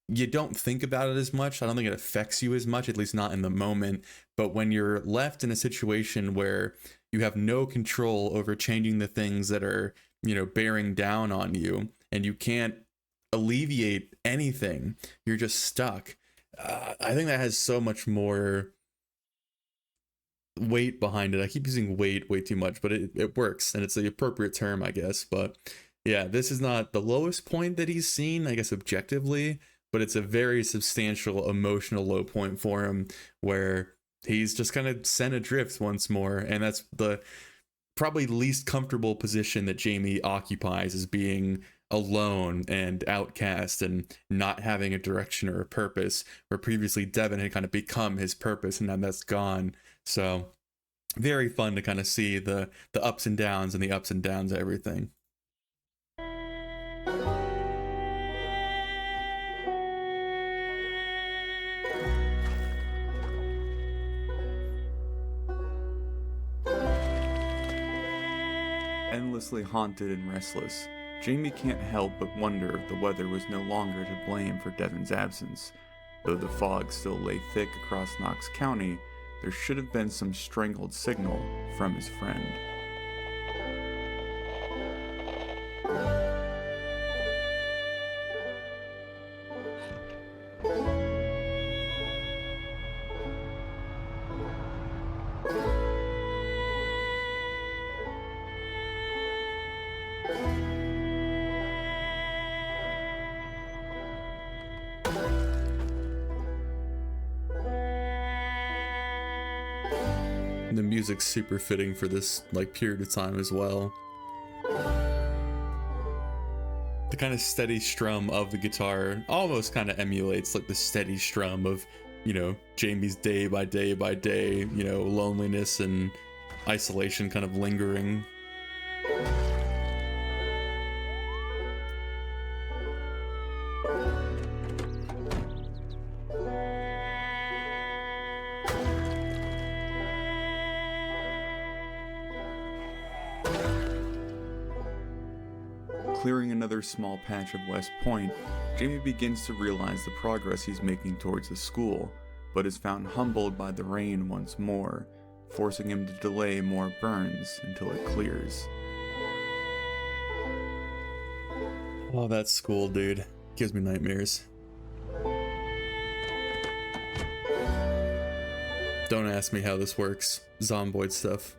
you don't think about it as much. I don't think it affects you as much, at least not in the moment. But when you're left in a situation where you have no control over changing the things that are, you know, bearing down on you, and you can't alleviate anything, you're just stuck. I think that has so much more weight behind it. I keep using weight way too much, but it works, and it's the appropriate term, I guess. But yeah, this is not the lowest point that he's seen, I guess, objectively, but it's a very substantial emotional low point for him, where he's just kind of sent adrift once more. And that's the probably least comfortable position that Jamie occupies, is being alone and outcast and not having a direction or a purpose, where previously Devon had kind of become his purpose, and now that's gone. So very fun to kind of see the ups and downs and the ups and downs of everything. Endlessly haunted and restless, Jamie can't help but wonder if the weather was no longer to blame for Devon's absence. Though the fog still lay thick across Knox County, there should have been some strangled signal from his friend. The music's super fitting for this like period of time as well. The kind of steady strum of the guitar almost kind of emulates like the steady strum of, you know, Jamie's day by day by day, you know, loneliness and isolation kind of lingering. Clearing another small patch of West Point, Jamie begins to realize the progress he's making towards the school, but is found humbled by the rain once more, forcing him to delay more burns until it clears. Oh, that school, dude. Gives me nightmares. Don't ask me how this works. Zomboid stuff.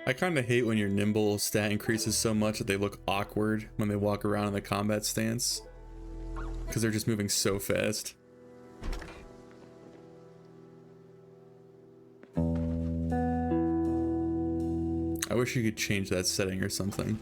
I kind of hate when your nimble stat increases so much that they look awkward when they walk around in the combat stance, because they're just moving so fast. wish you could change that setting or something.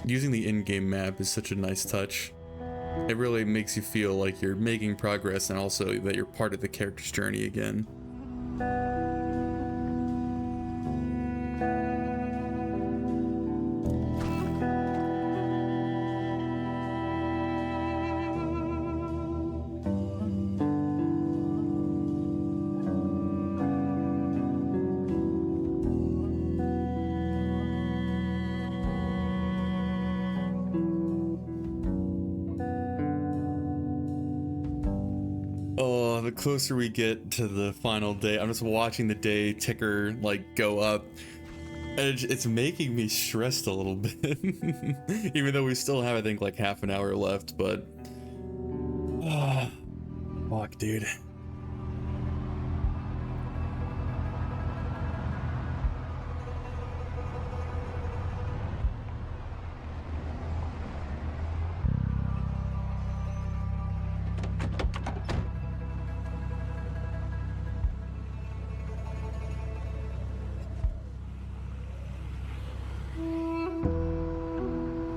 Using the in-game map is such a nice touch. It really makes you feel like you're making progress and also that you're part of the character's journey again. Oh, the closer we get to the final day, I'm just watching the day ticker like go up, and it's making me stressed a little bit. Even though we still have, I think, like half an hour left, but fuck, dude.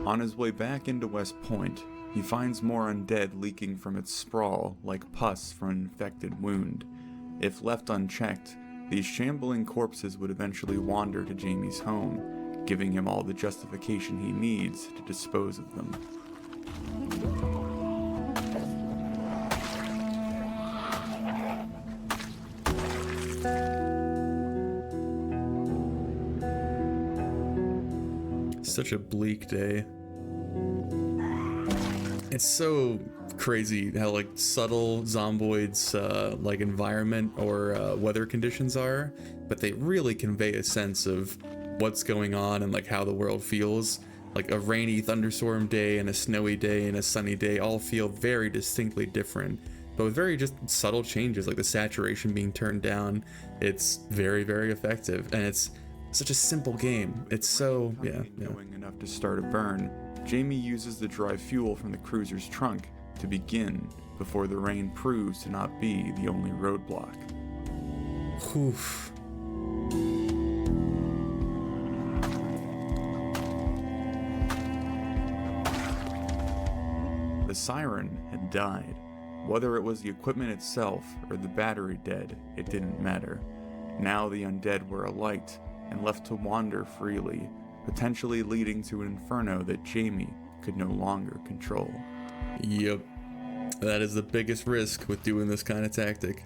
On his way back into West Point, he finds more undead leaking from its sprawl like pus from an infected wound. If left unchecked, these shambling corpses would eventually wander to Jamie's home, giving him all the justification he needs to dispose of them. Such a bleak day. It's so crazy how like subtle Zomboid's like environment or weather conditions are, but they really convey a sense of what's going on and like how the world feels. Like a rainy thunderstorm day and a snowy day and a sunny day all feel very distinctly different, but with very just subtle changes, like the saturation being turned down. It's very, very effective, and it's such a simple game. It's so, yeah. Knowing enough to start a burn, Jamie uses the dry fuel from the cruiser's trunk to begin before the rain proves to not be the only roadblock. Oof. The siren had died. Whether it was the equipment itself or the battery dead, it didn't matter. Now the undead were alight and left to wander freely, potentially leading to an inferno that Jamie could no longer control. Yep. That is the biggest risk with doing this kind of tactic.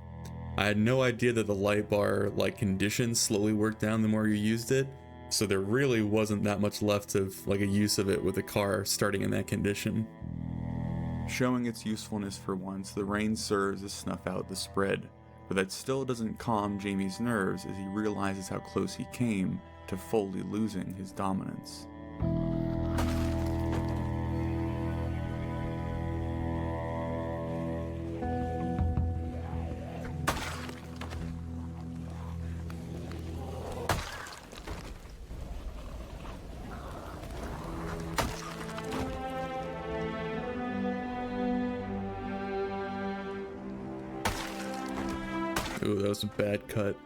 I had no idea that the light bar like conditions slowly worked down the more you used it, so there really wasn't that much left of like a use of it with the car starting in that condition. Showing its usefulness for once, the rain serves to snuff out the spread, but that still doesn't calm Jamie's nerves as he realizes how close he came to fully losing his dominance. Ooh, that was a bad cut.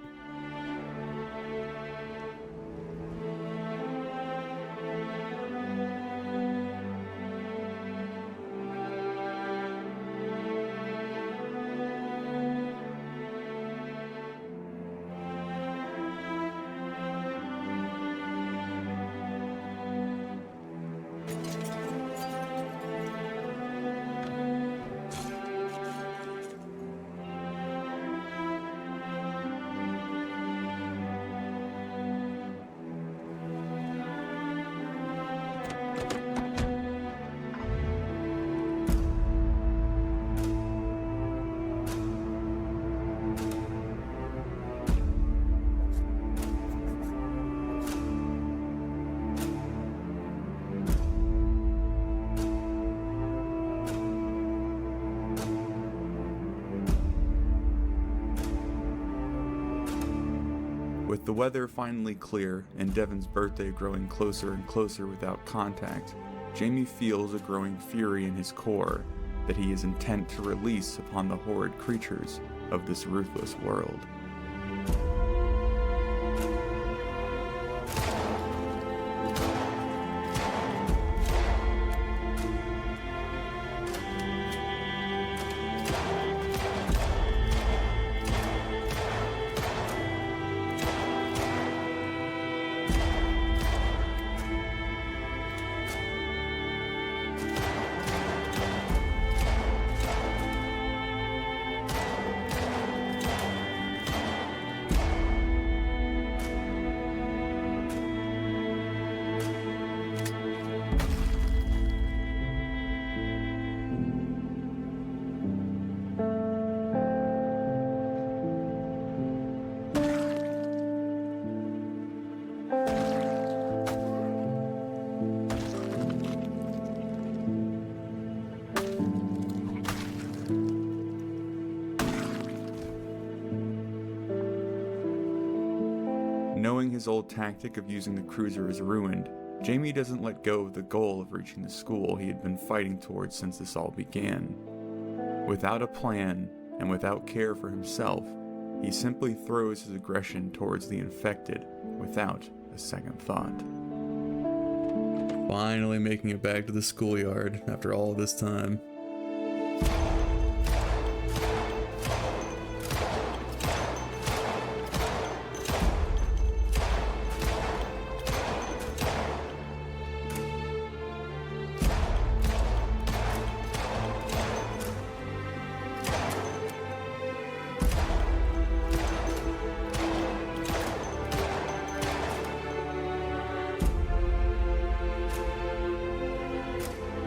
With the weather finally clear and Devon's birthday growing closer and closer without contact, Jamie feels a growing fury in his core that he is intent to release upon the horrid creatures of this ruthless world. Knowing his old tactic of using the cruiser is ruined, Jamie doesn't let go of the goal of reaching the school he had been fighting towards since this all began. Without a plan, and without care for himself, he simply throws his aggression towards the infected without a second thought. Finally making it back to the schoolyard after all this time.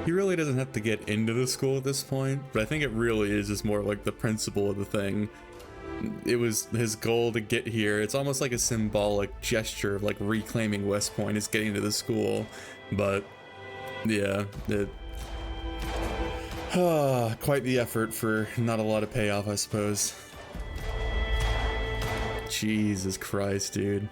He really doesn't have to get into the school at this point, but I think it really is just more like the principle of the thing. It was his goal to get here. It's almost like a symbolic gesture of like reclaiming West Point is getting to the school, but yeah, quite the effort for not a lot of payoff, I suppose. Jesus Christ, dude.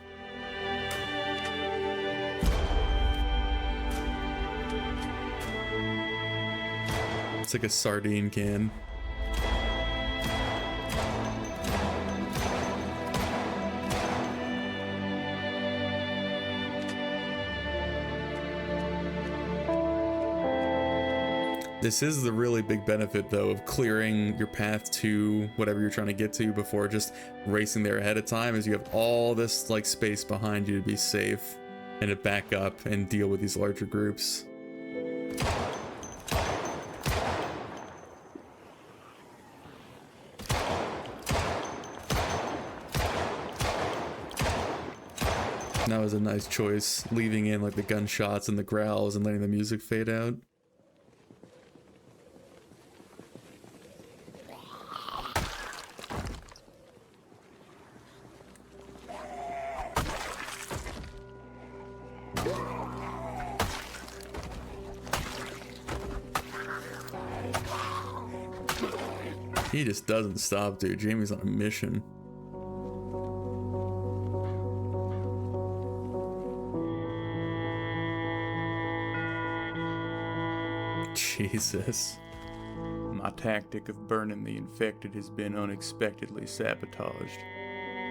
It's like a sardine can. This is the really big benefit, though, of clearing your path to whatever you're trying to get to before just racing there ahead of time, is you have all this like space behind you to be safe and to back up and deal with these larger groups. That was a nice choice, leaving in like the gunshots and the growls and letting the music fade out. He just doesn't stop, dude. Jamie's on a mission. Jesus. My tactic of burning the infected has been unexpectedly sabotaged.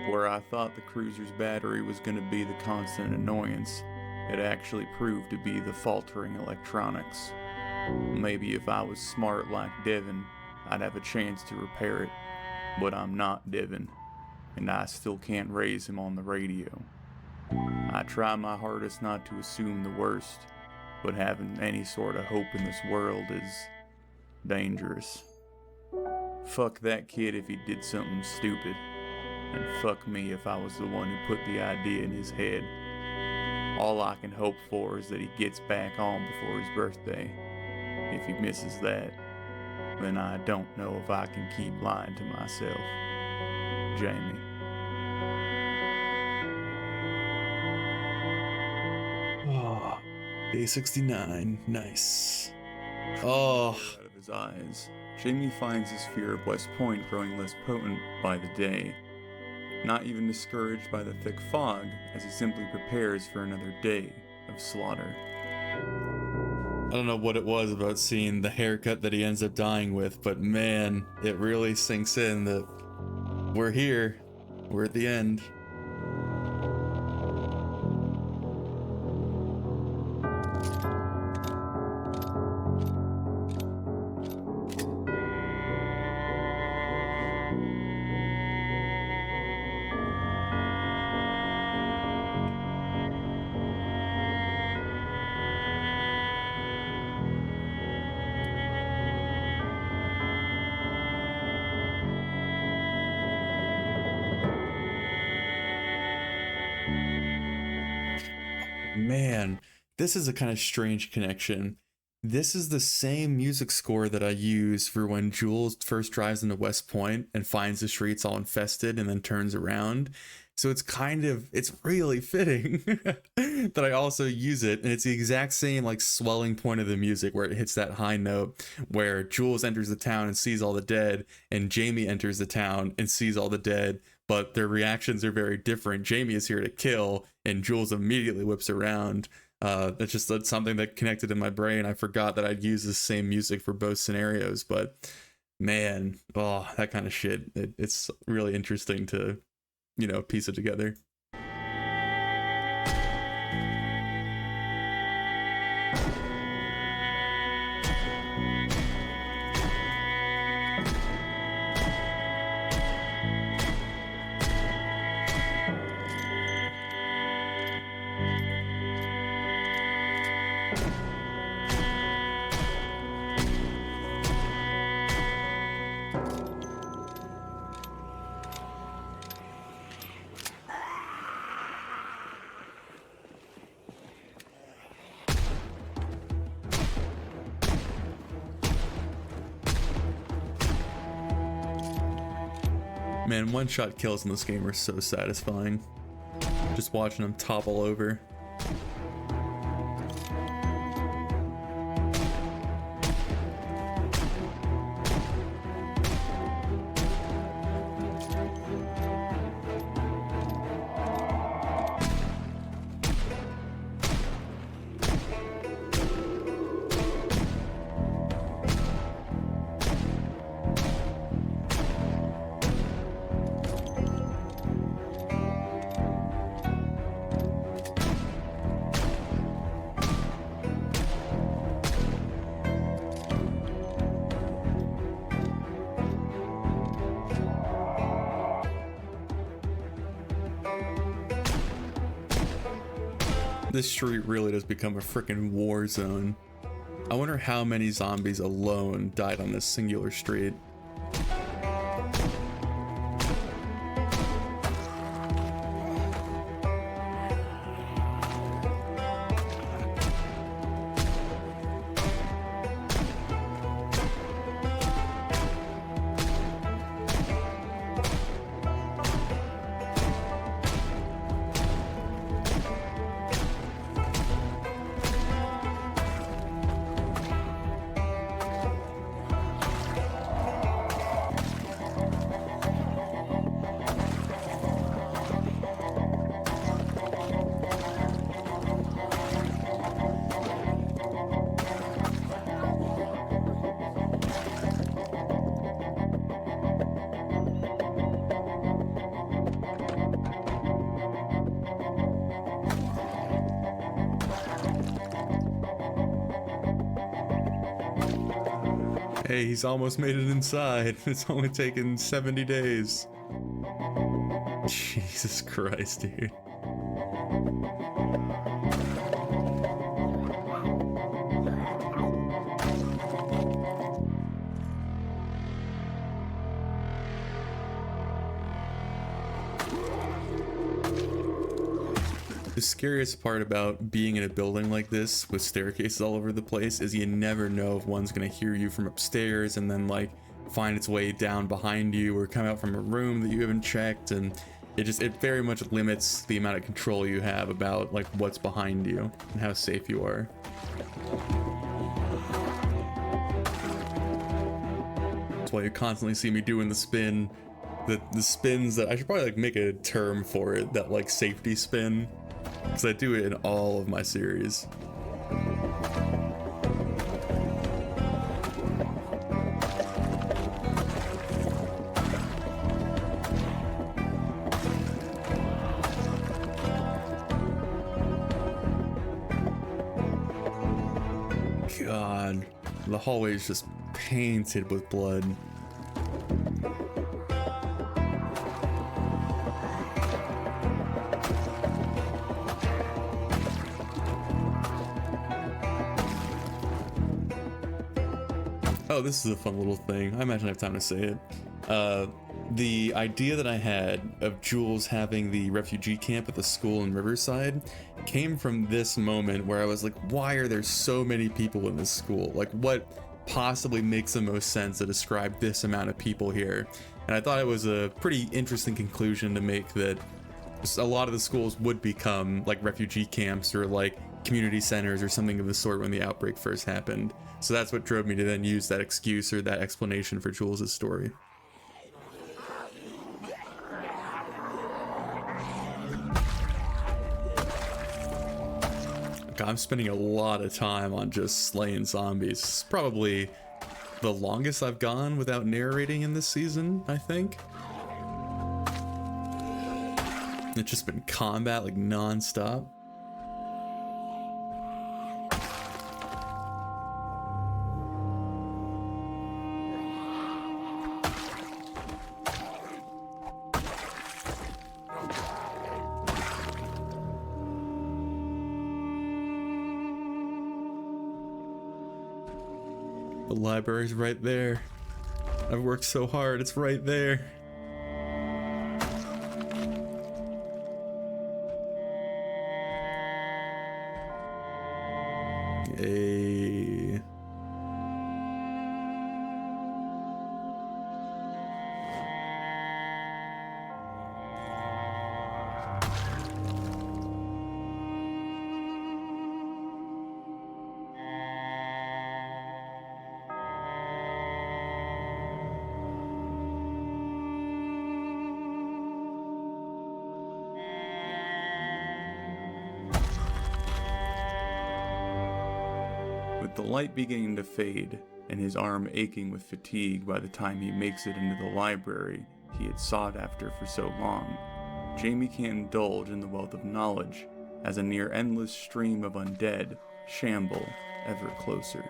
Where I thought the cruiser's battery was going to be the constant annoyance, it actually proved to be the faltering electronics. Maybe if I was smart like Devon, I'd have a chance to repair it, but I'm not Devon, and I still can't raise him on the radio. I try my hardest not to assume the worst, but having any sort of hope in this world is dangerous. Fuck that kid if he did something stupid, and fuck me if I was the one who put the idea in his head. All I can hope for is that he gets back on before his birthday. If he misses that, then I don't know if I can keep lying to myself. Jamie. Oh, day 69. Nice. Oh. Out of his eyes, Jamie finds his fear of West Point growing less potent by the day. not even discouraged by the thick fog, as he simply prepares for another day of slaughter. I don't know what it was about seeing the haircut that he ends up dying with, but man, it really sinks in that we're here. We're at the end. Man, this is a kind of strange connection. This is the same music score that I use for when Jules first drives into West Point and finds the streets all infested and then turns around. So it's really fitting that I also use it. And it's the exact same like swelling point of the music where it hits that high note where Jules enters the town and sees all the dead, and Jamie enters the town and sees all the dead, but their reactions are very different. Jamie is here to kill, and Jules immediately whips around. That's something that connected in my brain. I forgot that I'd use the same music for both scenarios, but man, that kind of shit. It's really interesting to, piece it together. Man, one-shot kills in this game are so satisfying. Just watching them topple over. This street really does become a freaking war zone. I wonder how many zombies alone died on this singular street. Hey, he's almost made it inside. It's only taken 70 days. Jesus Christ, dude. The scariest part about being in a building like this with staircases all over the place is you never know if one's gonna hear you from upstairs and then like find its way down behind you or come out from a room that you haven't checked, and it very much limits the amount of control you have about like what's behind you and how safe you are. That's why you constantly see me doing the spin the spins that I should probably like make a term for it, that like safety spin, because I do it in all of my series. God, the hallway is just painted with blood. Oh, this is a fun little thing. I imagine I have time to say it. The idea that I had of Jules having the refugee camp at the school in Riverside came from this moment where I was like, why are there so many people in this school? Like, what possibly makes the most sense to describe this amount of people here? And I thought it was a pretty interesting conclusion to make, that a lot of the schools would become like refugee camps or like community centers or something of the sort when the outbreak first happened. So that's what drove me to then use that excuse or that explanation for Jules' story. I'm spending a lot of time on just slaying zombies. It's probably the longest I've gone without narrating in this season, I think. It's just been combat like non-stop. The library's right there. I've worked so hard, it's right there. Hey. With the light beginning to fade, and his arm aching with fatigue by the time he makes it into the library he had sought after for so long, Jamie can't indulge in the wealth of knowledge as a near endless stream of undead shamble ever closer.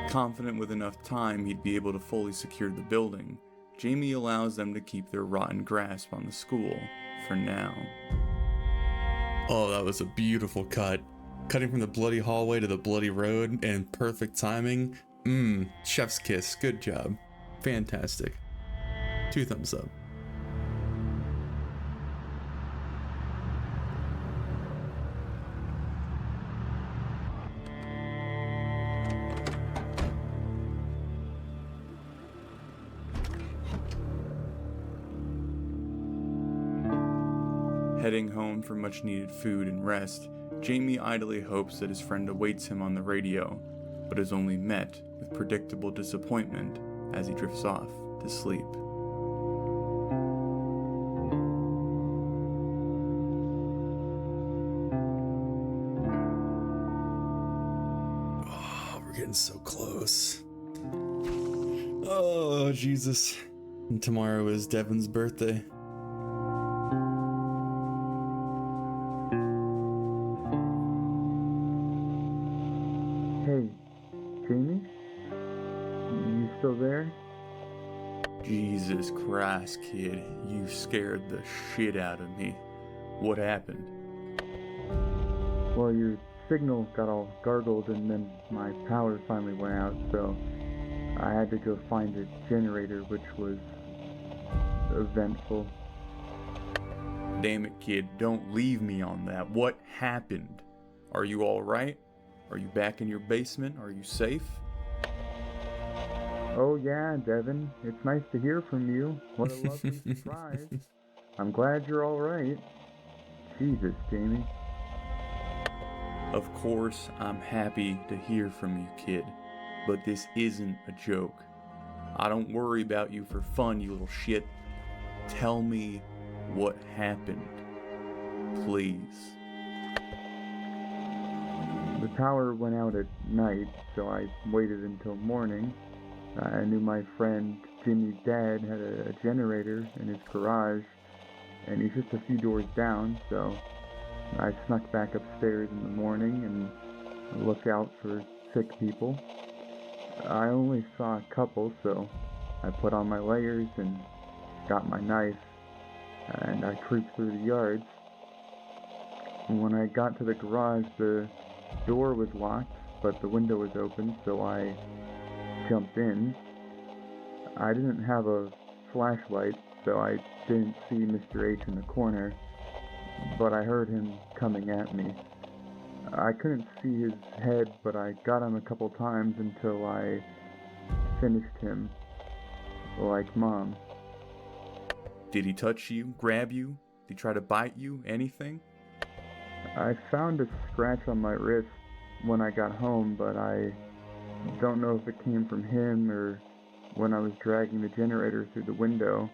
Confident with enough time he'd be able to fully secure the building, Jamie allows them to keep their rotten grasp on the school for now. Oh, that was a beautiful cut. Cutting from the bloody hallway to the bloody road, and perfect timing. Chef's kiss. Good job. Fantastic. 2 thumbs up. Heading home for much needed food and rest, Jamie idly hopes that his friend awaits him on the radio, but is only met with predictable disappointment as he drifts off to sleep. Oh, we're getting so close. Oh, Jesus. And tomorrow is Devon's birthday. Hey, Jamie? You still there? Jesus Christ, kid, you scared the shit out of me. What happened? Well, your signal got all gargled and then my power finally went out, so I had to go find a generator, which was eventful. Damn it, kid, don't leave me on that. What happened? Are you alright? Are you back in your basement? Are you safe? Oh yeah, Devon, it's nice to hear from you. What a lovely surprise. I'm glad you're alright. Jesus, Jamie. Of course, I'm happy to hear from you, kid, but this isn't a joke. I don't worry about you for fun, you little shit. Tell me what happened, please. The power went out at night, so I waited until morning. I knew my friend Jimmy's dad had a generator in his garage, and he's just a few doors down, so I snuck back upstairs in the morning and looked out for sick people. I only saw a couple, so I put on my layers and got my knife, and I creeped through the yards. When I got to the garage, the door was locked, but the window was open, so I jumped in. I didn't have a flashlight, so I didn't see Mr. H in the corner, but I heard him coming at me. I couldn't see his head, but I got him a couple times until I finished him, like Mom. Did he touch you, grab you? Did he try to bite you, anything? I found a scratch on my wrist when I got home, but I don't know if it came from him or when I was dragging the generator through the window.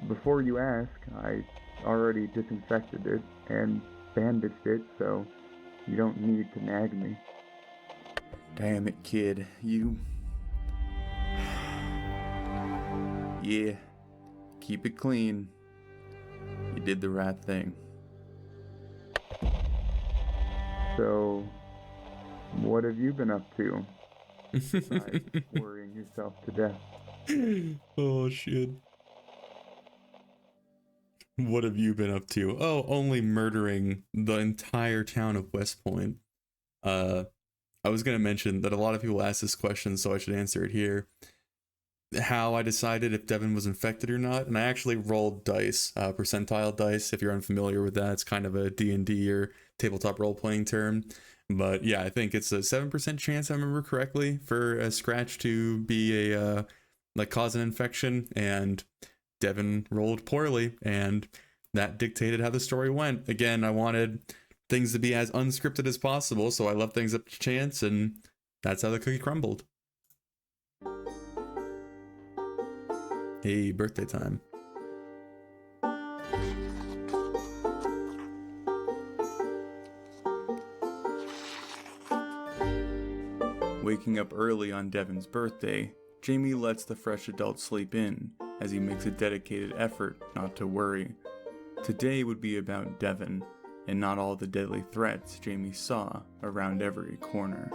Before you ask, I already disinfected it and bandaged it, so you don't need to nag me. Damn it, kid. You... Yeah. Keep it clean. You did the right thing. So, what have you been up to? Besides worrying yourself to death. Oh, shit. What have you been up to? Oh, only murdering the entire town of West Point. I was going to mention that a lot of people ask this question, so I should answer it here. How I decided if Devon was infected or not, and I actually rolled dice, percentile dice. If you're unfamiliar with that, it's kind of a D&D or tabletop role-playing term. But yeah, I think it's a 7% chance, I remember correctly, for a scratch to be a cause an infection, and Devon rolled poorly, and that dictated how the story went. Again, I wanted things to be as unscripted as possible, so I left things up to chance, and that's how the cookie crumbled. Hey, birthday time. Waking up early on Devon's birthday, Jamie lets the fresh adult sleep in, as he makes a dedicated effort not to worry. Today would be about Devon, and not all the deadly threats Jamie saw around every corner.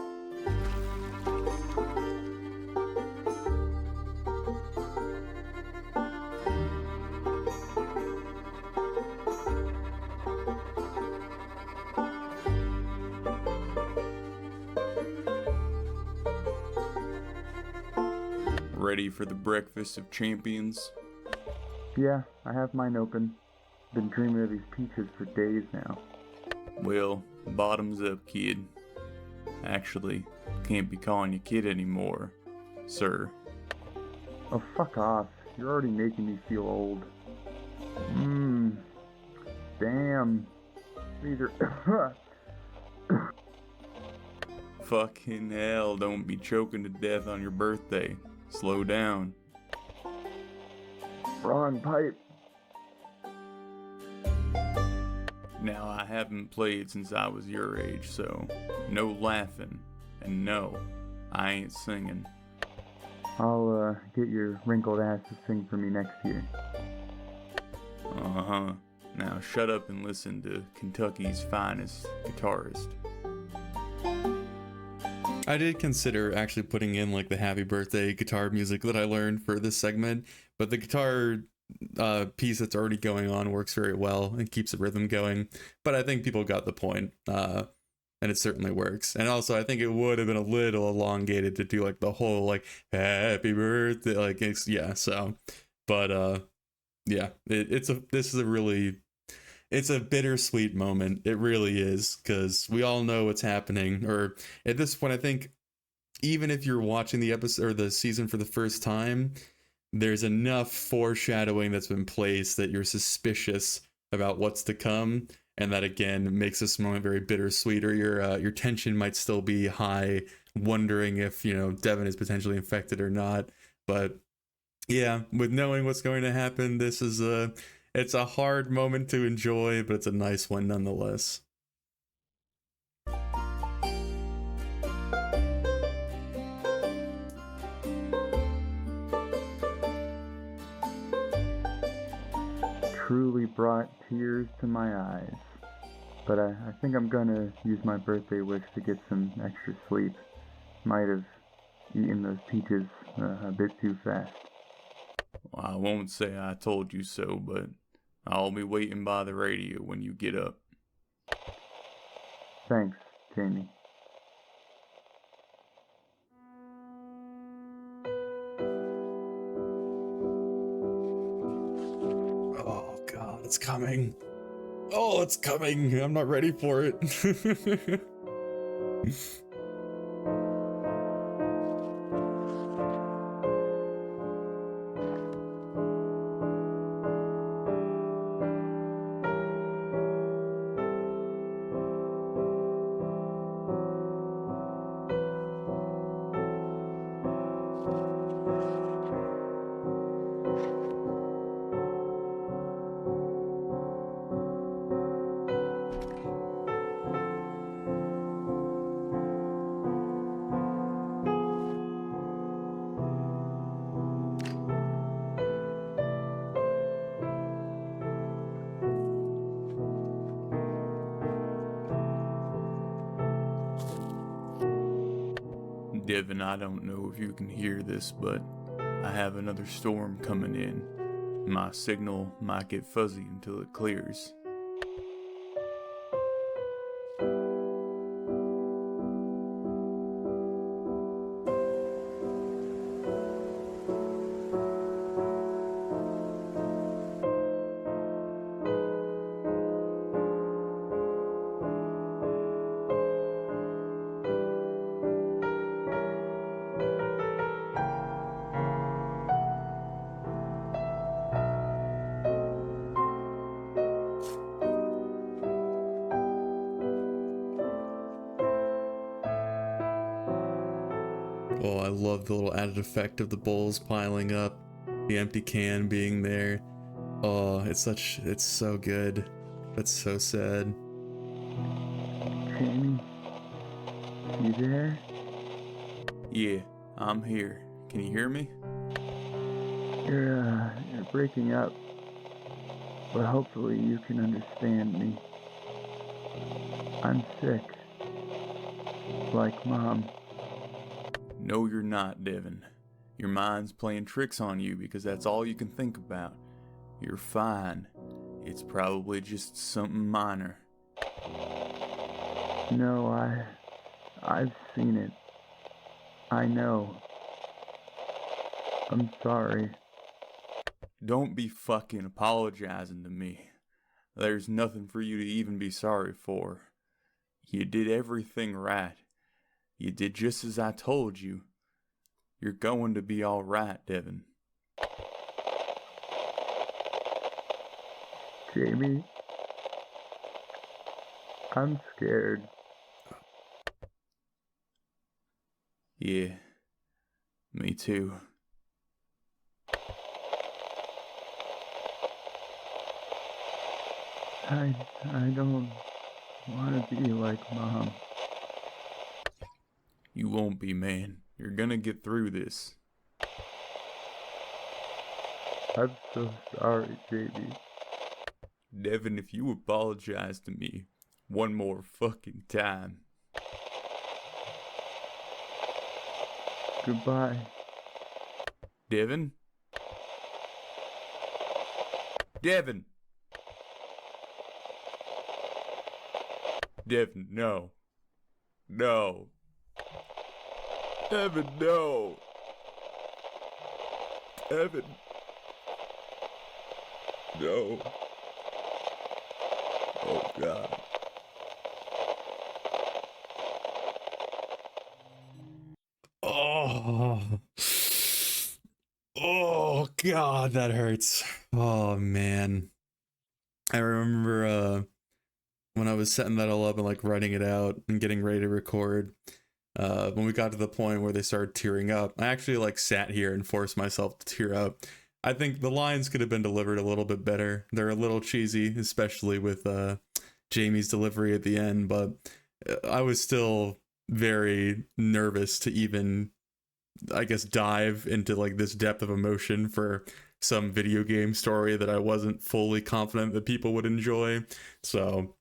Ready for the breakfast of champions? Yeah, I have mine open. Been dreaming of these peaches for days now. Well, bottoms up, kid. Actually, can't be calling you kid anymore, sir. Oh, fuck off. You're already making me feel old. Damn. These are... Fucking hell, don't be choking to death on your birthday. Slow down. Wrong pipe. Now, I haven't played since I was your age, so no laughing. And no, I ain't singing. I'll get your wrinkled ass to sing for me next year. Uh-huh. Now shut up and listen to Kentucky's finest guitarist. I did consider actually putting in like the happy birthday guitar music that I learned for this segment, but the guitar piece that's already going on works very well and keeps the rhythm going. But I think people got the point, and it certainly works. And also, I think it would have been a little elongated to do like the whole like happy birthday, like it's, yeah. So, but yeah, this is a really. It's a bittersweet moment. It really is, because we all know what's happening. Or at this point, I think even if you're watching the episode or the season for the first time, there's enough foreshadowing that's been placed that you're suspicious about what's to come, and that again makes this moment very bittersweet. Or your tension might still be high, wondering if Devon is potentially infected or not. But Yeah, with knowing what's going to happen, it's a hard moment to enjoy, but it's a nice one nonetheless. Truly brought tears to my eyes. But I think I'm gonna use my birthday wish to get some extra sleep. Might have eaten those peaches a bit too fast. Well, I won't say I told you so, but I'll be waiting by the radio when you get up. Thanks, Jamie. Oh god, it's coming. Oh, it's coming. I'm not ready for it. Devon, I don't know if you can hear this, but I have another storm coming in. My signal might get fuzzy until it clears. Oh, I love the little added effect of the bowls piling up, the empty can being there. Oh, it's so good. That's so sad. Jamie? You there? Yeah, I'm here. Can you hear me? You're breaking up. But hopefully you can understand me. I'm sick. Like Mom. No, you're not, Devon. Your mind's playing tricks on you because that's all you can think about. You're fine. It's probably just something minor. No, I've seen it. I know. I'm sorry. Don't be fucking apologizing to me. There's nothing for you to even be sorry for. You did everything right. You did just as I told you. You're going to be all right, Devon. Jamie, I'm scared. Yeah, me too. I don't want to be like Mom. You won't be, man. You're gonna get through this. I'm so sorry, Jamie. Devon, if you apologize to me one more fucking time. Goodbye. Devon? Devon! Devon, no. No. Devon, no. Devon. No. Oh, God. Oh. Oh god, that hurts. Oh man. I remember when I was setting that all up and like writing it out and getting ready to record, when we got to the point where they started tearing up, I actually like sat here and forced myself to tear up. I think the lines could have been delivered a little bit better. They're a little cheesy, especially with Jamie's delivery at the end, but I was still very nervous to even, I guess, dive into like this depth of emotion for some video game story that I wasn't fully confident that people would enjoy. So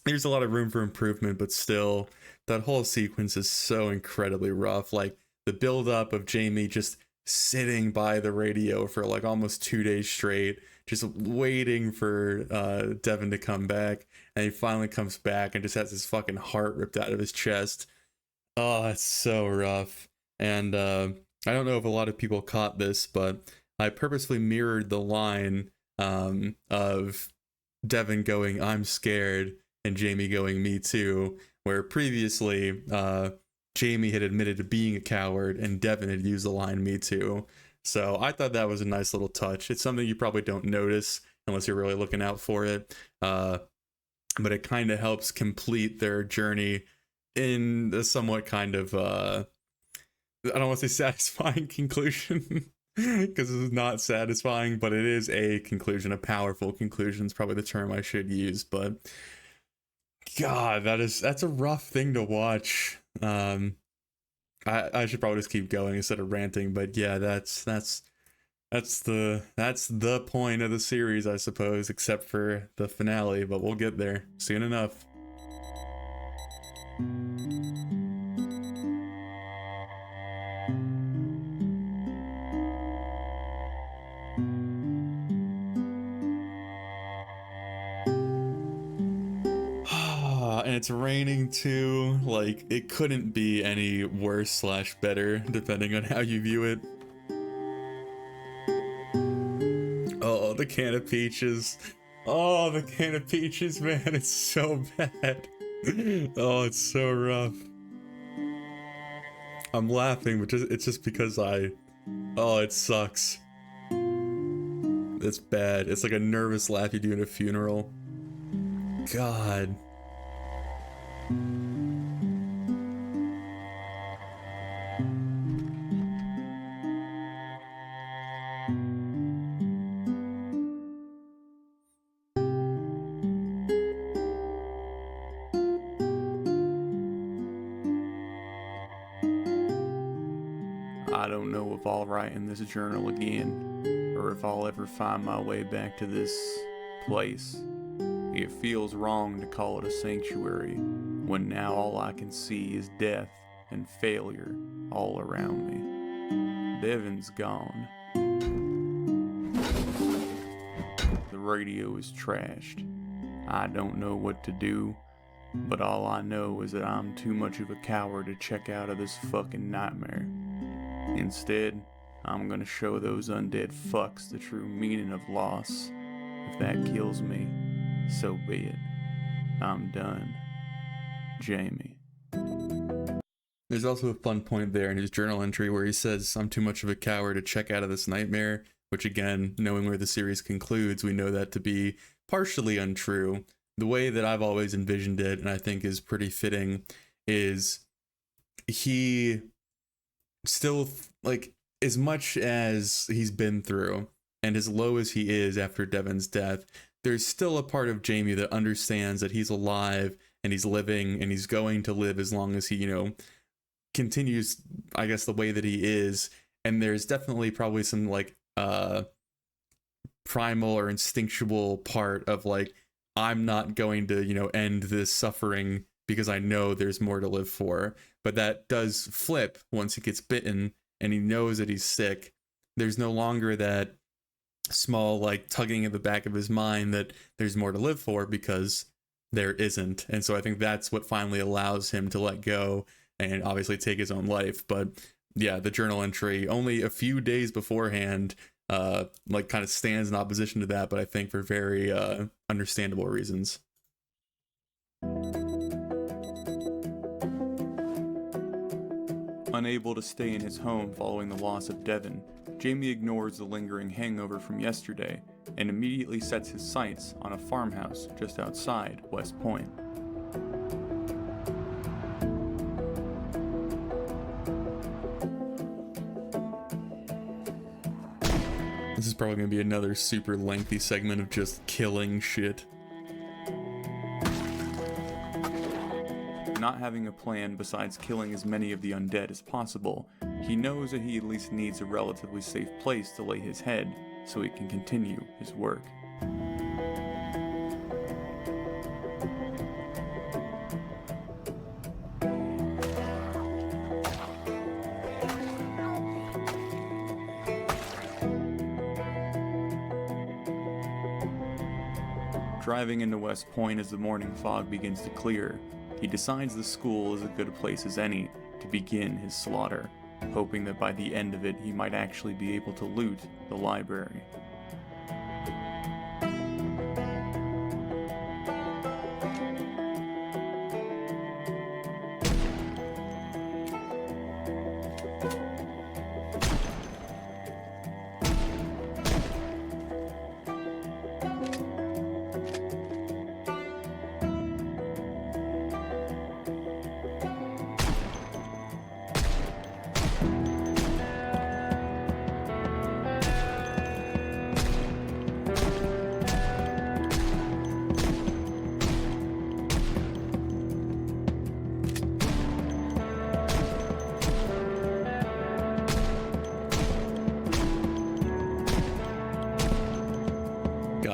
there's a lot of room for improvement, but still, that whole sequence is so incredibly rough. Like the build up of Jamie just sitting by the radio for like almost 2 days straight, just waiting for Devon to come back, and he finally comes back and just has his fucking heart ripped out of his chest. Oh, it's so rough. And I don't know if a lot of people caught this, but I purposely mirrored the line of Devon going, "I'm scared," and Jamie going, "Me too," where previously Jamie had admitted to being a coward and Devon had used the line, "Me too." So I thought that was a nice little touch. It's something you probably don't notice unless you're really looking out for it. But it kind of helps complete their journey in a somewhat kind of, I don't want to say satisfying conclusion, because it's not satisfying, but it is a conclusion. A powerful conclusion is probably the term I should use. But God, that's a rough thing to watch. I should probably just keep going instead of ranting, but yeah, that's the point of the series, I suppose, except for the finale, but we'll get there soon enough. And it's raining too. Like, it couldn't be any worse / better, depending on how you view it. Oh, the can of peaches. Oh, the can of peaches, man, it's so bad. Oh, it's so rough. I'm laughing, but it's just because oh, it sucks. It's bad. It's like a nervous laugh you do in a funeral. God. I don't know if I'll write in this journal again, or if I'll ever find my way back to this place. It feels wrong to call it a sanctuary, when now all I can see is death and failure all around me. Devon's gone. The radio is trashed. I don't know what to do, but all I know is that I'm too much of a coward to check out of this fucking nightmare. Instead, I'm gonna show those undead fucks the true meaning of loss. If that kills me, so be it. I'm done. Jamie. There's also a fun point there in his journal entry where he says, "I'm too much of a coward to check out of this nightmare," which again, knowing where the series concludes, we know that to be partially untrue. The way that I've always envisioned it, and I think is pretty fitting, is he still, like, as much as he's been through and as low as he is after Devon's death, there's still a part of Jamie that understands that he's alive and he's living and he's going to live as long as he, continues, I guess, the way that he is. And there's definitely probably some like primal or instinctual part of like, I'm not going to, end this suffering because I know there's more to live for. But that does flip once he gets bitten and he knows that he's sick. There's no longer that small like tugging at the back of his mind that there's more to live for, because there isn't. And so I think that's what finally allows him to let go and obviously take his own life. But yeah, the journal entry only a few days beforehand like kind of stands in opposition to that, but I think for very understandable reasons. Unable to stay in his home following the loss of Devon, Jamie ignores the lingering hangover from yesterday and immediately sets his sights on a farmhouse just outside West Point. This is probably gonna be another super lengthy segment of just killing shit. Not having a plan besides killing as many of the undead as possible, he knows that he at least needs a relatively safe place to lay his head so he can continue his work. Driving into West Point as the morning fog begins to clear, he decides the school is a good place as any to begin his slaughter, hoping that by the end of it he might actually be able to loot the library.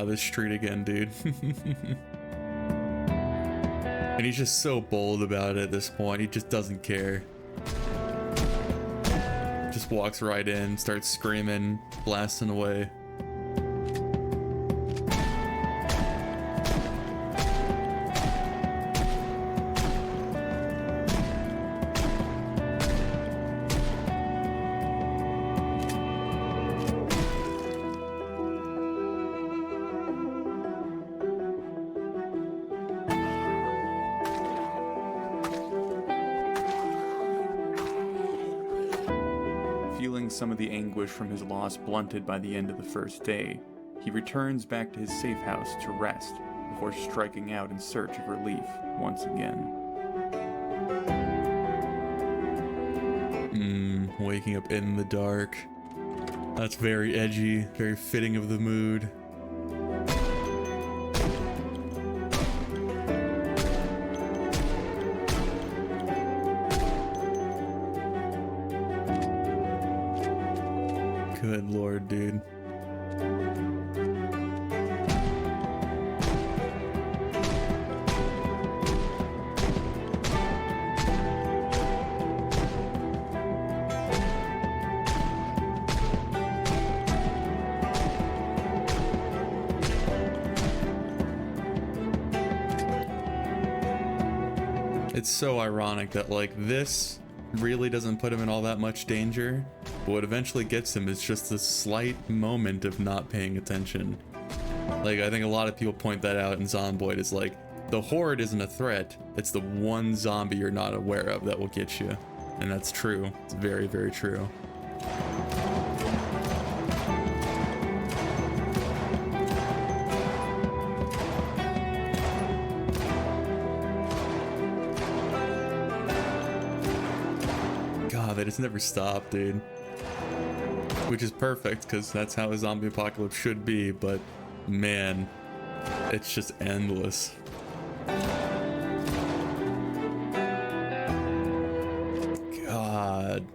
This street again, dude. And he's just so bold about it at this point. He just doesn't care. Just walks right in, starts screaming, blasting away. Feeling some of the anguish from his loss blunted by the end of the first day, he returns back to his safe house to rest before striking out in search of relief once again. Waking up in the dark. That's very edgy, very fitting of the mood. Good lord, dude. It's so ironic that, like, this really doesn't put him in all that much danger, but what eventually gets him is just a slight moment of not paying attention. Like, I think a lot of people point that out in Zomboid. It's like, the horde isn't a threat, it's the one zombie you're not aware of that will get you. And that's true. It's very, very true. They just never stop, dude. Which is perfect, because that's how a zombie apocalypse should be, but man, it's just endless. God.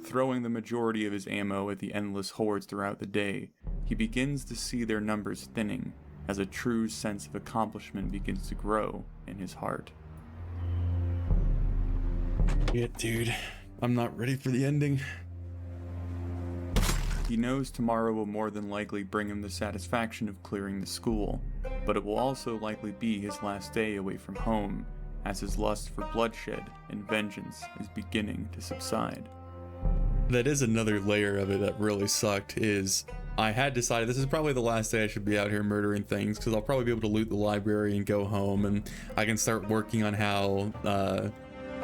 Throwing the majority of his ammo at the endless hordes throughout the day, he begins to see their numbers thinning as a true sense of accomplishment begins to grow in his heart. Yeah, dude. I'm not ready for the ending. He knows tomorrow will more than likely bring him the satisfaction of clearing the school, but it will also likely be his last day away from home, as his lust for bloodshed and vengeance is beginning to subside. That is another layer of it that really sucked, is I had decided this is probably the last day I should be out here murdering things, because I'll probably be able to loot the library and go home, and I can start working on how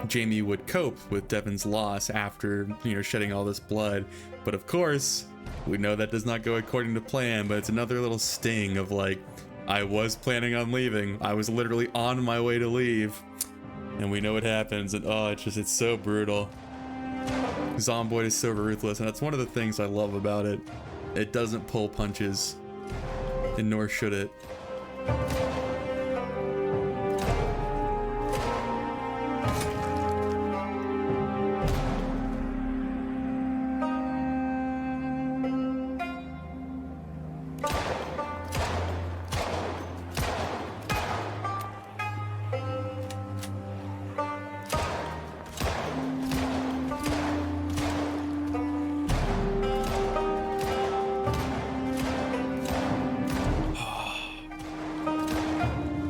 Jamie would cope with Devon's loss after, you know, shedding all this blood. But of course, we know that does not go according to plan, but it's another little sting of, like, I was planning on leaving. I was literally on my way to leave, and we know what happens, and oh, it's so brutal. Zomboid is so ruthless, and that's one of the things I love about it. It doesn't pull punches, and nor should it.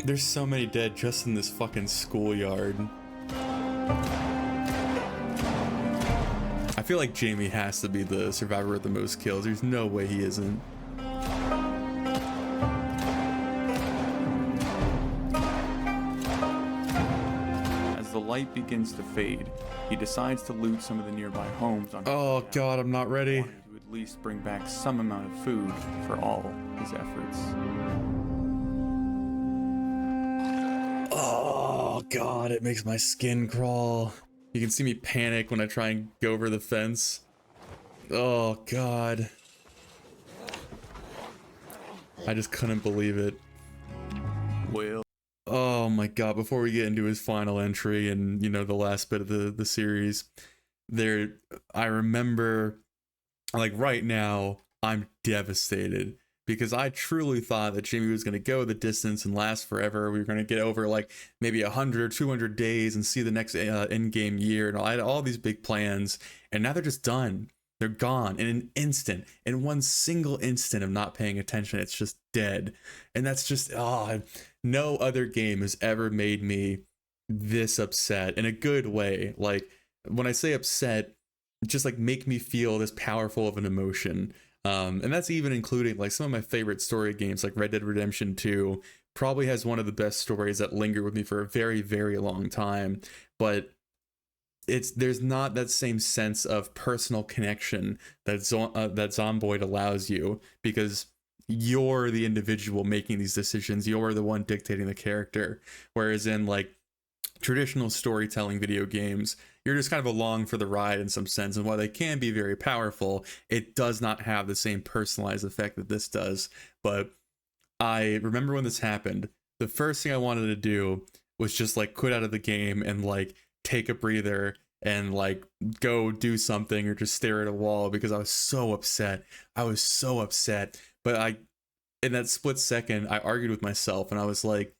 There's so many dead just in this fucking schoolyard. I feel like Jamie has to be the survivor with the most kills. There's no way he isn't. As the light begins to fade, he decides to loot some of the nearby homes on Oh god, I'm not ready. wanting to at least bring back some amount of food for all his efforts. Oh god, it makes my skin crawl. You can see me panic when I try and go over the fence. Oh god. I just couldn't believe it. Well, Oh my god, before we get into his final entry and, you know, the last bit of the series, I remember, like, right now, I'm devastated. Because I truly thought that Jamie was going to go the distance and last forever. We were going to get over like maybe 100 or 200 days and see the next in-game year. And I had all these big plans. And now they're just done. They're gone in an instant. In one single instant of not paying attention, it's just dead. And that's just, no other game has ever made me this upset in a good way. Like, when I say upset, just like make me feel this powerful of an emotion. And that's even including like some of my favorite story games, like Red Dead Redemption 2 probably has one of the best stories that linger with me for a very, very long time. But there's not that same sense of personal connection that Zomboid allows you, because you're the individual making these decisions. You're the one dictating the character. Whereas in like traditional storytelling video games, you're just kind of along for the ride in some sense, and while they can be very powerful, it does not have the same personalized effect that this does. But I remember when this happened, the first thing I wanted to do was just like quit out of the game and like take a breather and like go do something or just stare at a wall, because I was so upset. But in that split second, I argued with myself and I was like,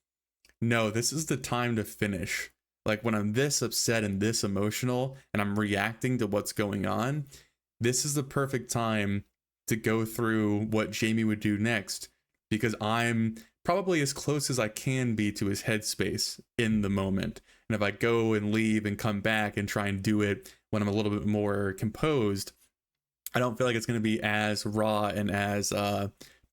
no, this is the time to finish. Like, when I'm this upset and this emotional and I'm reacting to what's going on, this is the perfect time to go through what Jamie would do next, because I'm probably as close as I can be to his headspace in the moment. And if I go and leave and come back and try and do it when I'm a little bit more composed, I don't feel like it's going to be as raw and as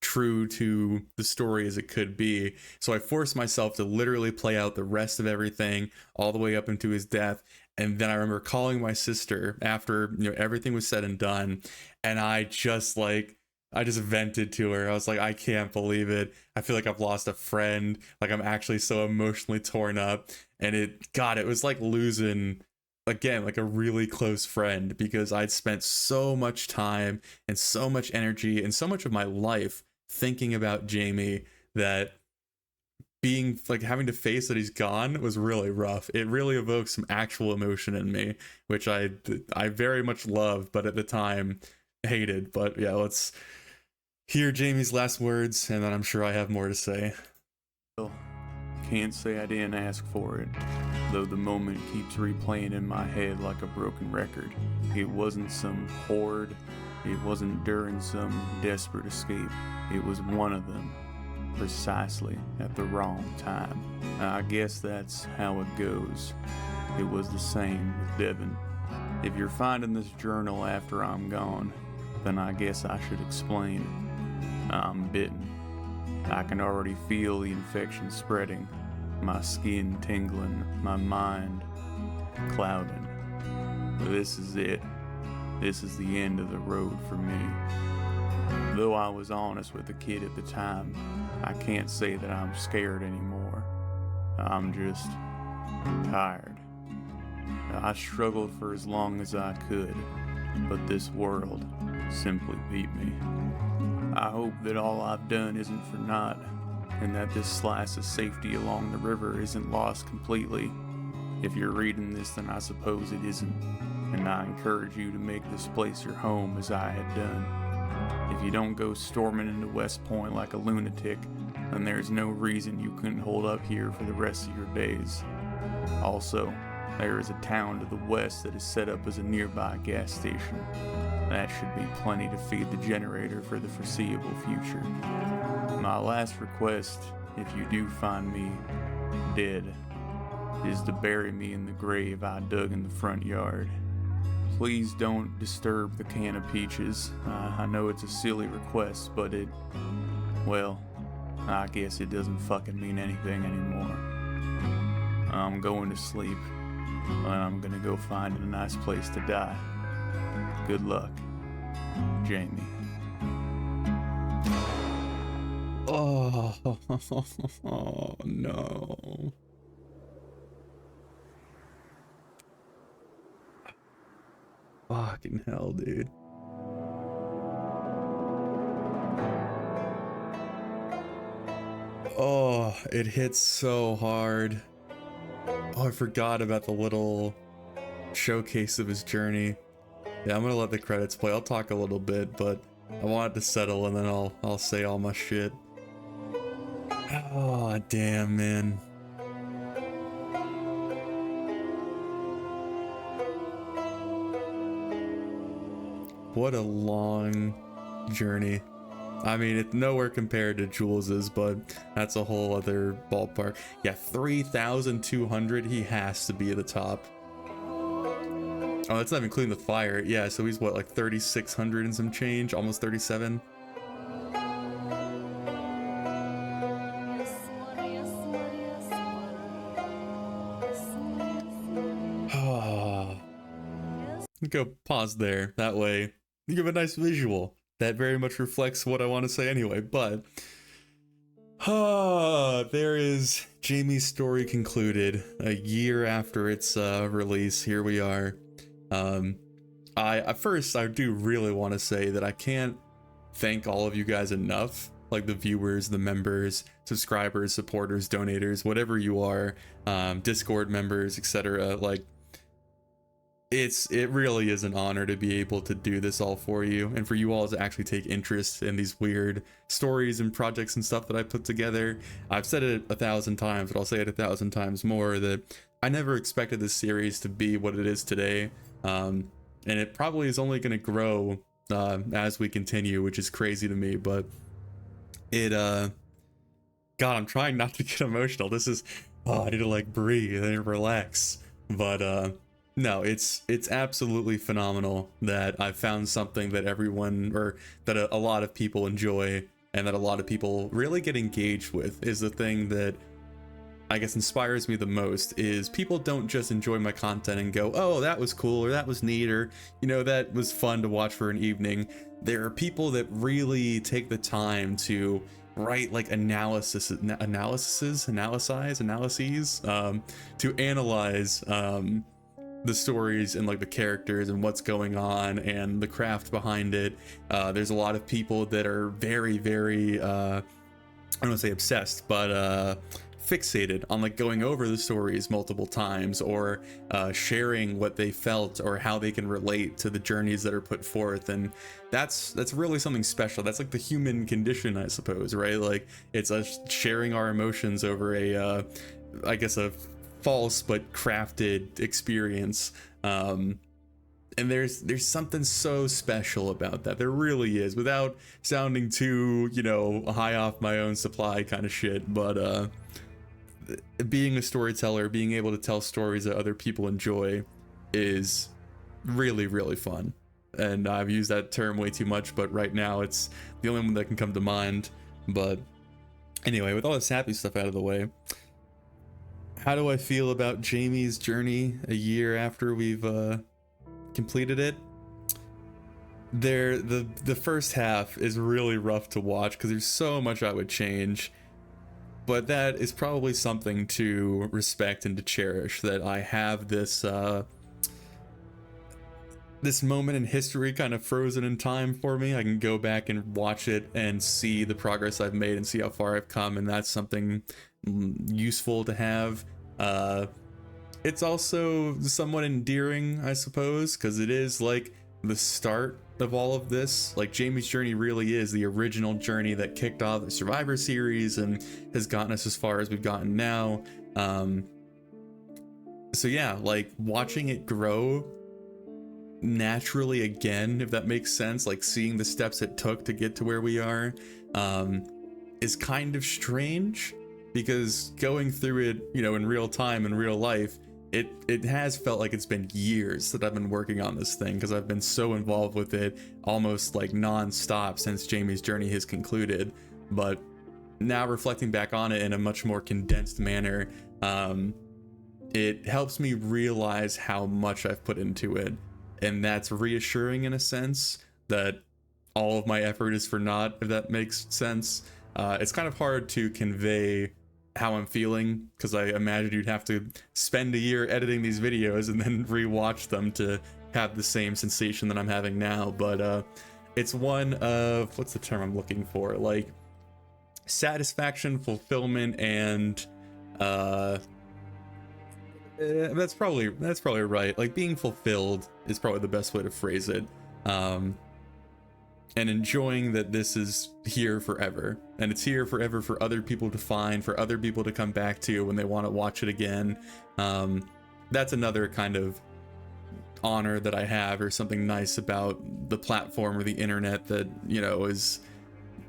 true to the story as it could be. So I forced myself to literally play out the rest of everything all the way up into his death. And then I remember calling my sister after, you know, everything was said and done, and I just vented to her. I was like, I can't believe it. I feel like I've lost a friend. Like, I'm actually so emotionally torn up. And it was like losing, again, like a really close friend, because I'd spent so much time and so much energy and so much of my life thinking about Jamie, that being like having to face that he's gone was really rough. It really evoked some actual emotion in me, which I very much loved, but at the time hated. But yeah, let's hear Jamie's last words, and then I'm sure I have more to say. Well, can't say I didn't ask for it, though the moment keeps replaying in my head like a broken record. It wasn't some horde, it wasn't during some desperate escape. It was one of them, precisely at the wrong time. I guess that's how it goes. It was the same with Devon. If you're finding this journal after I'm gone, then I guess I should explain. I'm bitten. I can already feel the infection spreading, my skin tingling, my mind clouding. This is it. This is the end of the road for me. Though I was honest with the kid at the time, I can't say that I'm scared anymore. I'm just tired. I struggled for as long as I could, but this world simply beat me. I hope that all I've done isn't for naught, and that this slice of safety along the river isn't lost completely. If you're reading this, then I suppose it isn't, and I encourage you to make this place your home as I had done. If you don't go storming into West Point like a lunatic, then there's no reason you couldn't hold up here for the rest of your days. Also, there is a town to the west that is set up as a nearby gas station. That should be plenty to feed the generator for the foreseeable future. My last request, if you do find me dead, is to bury me in the grave I dug in the front yard. Please don't disturb the can of peaches. I know it's a silly request, but well, I guess it doesn't fucking mean anything anymore. I'm going to sleep, and I'm gonna go find a nice place to die. Good luck, Jamie. Oh, no. Fucking hell, dude. Oh, it hits so hard. Oh, I forgot about the little showcase of his journey. Yeah, I'm gonna let the credits play. I'll talk a little bit, but I want it to settle and then I'll say all my shit. Oh, damn, man. What a long journey. I mean, it's nowhere compared to Jules's, but that's a whole other ballpark. Yeah, 3,200. He has to be at the top. Oh, that's not even including the fire. Yeah, so he's what, like 3,600 and some change? Almost 37? Go pause there. That way you give a nice visual that very much reflects what I want to say anyway. But there is Jamie's story concluded a year after its release. Here we are. I do really want to say that I can't thank all of you guys enough, like the viewers, the members, subscribers, supporters, donators, whatever you are, Discord members, etc. Like, it really is an honor to be able to do this all for you, and for you all to actually take interest in these weird stories and projects and stuff that I put together. I've said it 1,000 times, but I'll say it 1,000 times more, that I never expected this series to be what it is today, and it probably is only going to grow as we continue, which is crazy to me. But God, I'm trying not to get emotional. This is, I need to like breathe and relax. But no, it's absolutely phenomenal that I found something that everyone, or that a lot of people enjoy, and that a lot of people really get engaged with. Is the thing that I guess inspires me the most. Is people don't just enjoy my content and go, oh, that was cool, or that was neat, or, you know, that was fun to watch for an evening. There are people that really take the time to write like analyses, to analyze the stories and like the characters and what's going on and the craft behind it. There's a lot of people that are very, very I don't want to say obsessed, but fixated on like going over the stories multiple times, or sharing what they felt or how they can relate to the journeys that are put forth. And that's really something special. That's like the human condition, I suppose, right? Like, it's us sharing our emotions over a I guess a false but crafted experience. And there's something so special about that. There really is, without sounding too, you know, high off my own supply kind of shit. But being a storyteller, being able to tell stories that other people enjoy, is really, really fun. And I've used that term way too much, but right now it's the only one that can come to mind. But anyway, with all this happy stuff out of the way, how do I feel about Jamie's journey a year after we've completed it? The first half is really rough to watch because there's so much I would change. but that is probably something to respect and to cherish, that I have this this moment in history kind of frozen in time for me. I can go back and watch it and see the progress I've made and see how far I've come, and that's something useful to have. It's also somewhat endearing, I suppose, because it is like the start of all of this. Like, Jamie's journey really is the original journey that kicked off the Survivor series and has gotten us as far as we've gotten now. So yeah, like, watching it grow naturally again, if that makes sense, like seeing the steps it took to get to where we are, is kind of strange, because going through it, you know, in real time, in real life, it has felt like it's been years that I've been working on this thing, because I've been so involved with it almost like non-stop since Jamie's journey has concluded. But now reflecting back on it in a much more condensed manner, it helps me realize how much I've put into it, and that's reassuring in a sense, that all of my effort is for naught, if that makes sense. It's kind of hard to convey how I'm feeling, because I imagine you'd have to spend a year editing these videos and then rewatch them to have the same sensation that I'm having now. But it's one of, what's the term I'm looking for, like satisfaction, fulfillment, and that's probably right. Like, being fulfilled is probably the best way to phrase it. And enjoying that this is here forever, and it's here forever for other people to find, for other people to come back to when they want to watch it again. That's another kind of honor that I have, or something nice about the platform or the internet that, you know, is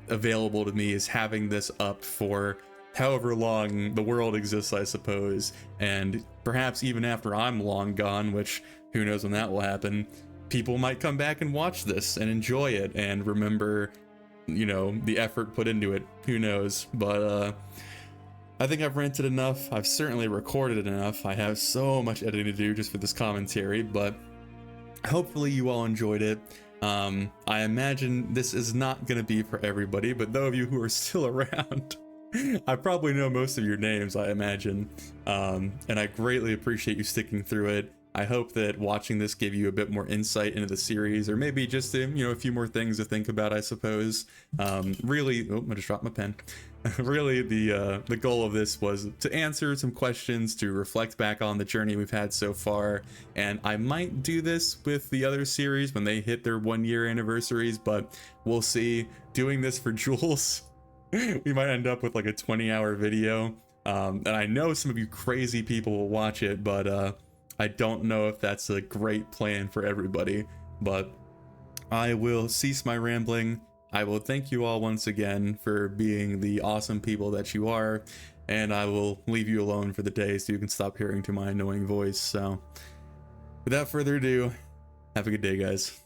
available to me, is having this up for however long the world exists, I suppose. And perhaps even after I'm long gone, which who knows when that will happen, people might come back and watch this and enjoy it and remember, you know, the effort put into it. Who knows? But I think I've ranted enough. I've certainly recorded enough. I have so much editing to do just for this commentary, but hopefully you all enjoyed it. I imagine this is not going to be for everybody, but those of you who are still around, I probably know most of your names, I imagine, and I greatly appreciate you sticking through it. I hope that watching this gave you a bit more insight into the series, or maybe just, you know, a few more things to think about, I suppose. Really, oh, I just dropped my pen. Really, the goal of this was to answer some questions, to reflect back on the journey we've had so far, and I might do this with the other series when they hit their 1-year anniversaries, but we'll see. Doing this for Jules, we might end up with like a 20-hour video, and I know some of you crazy people will watch it, but I don't know if that's a great plan for everybody. But I will cease my rambling. I will thank you all once again for being the awesome people that you are, and I will leave you alone for the day so you can stop hearing to my annoying voice. So without further ado, have a good day, guys.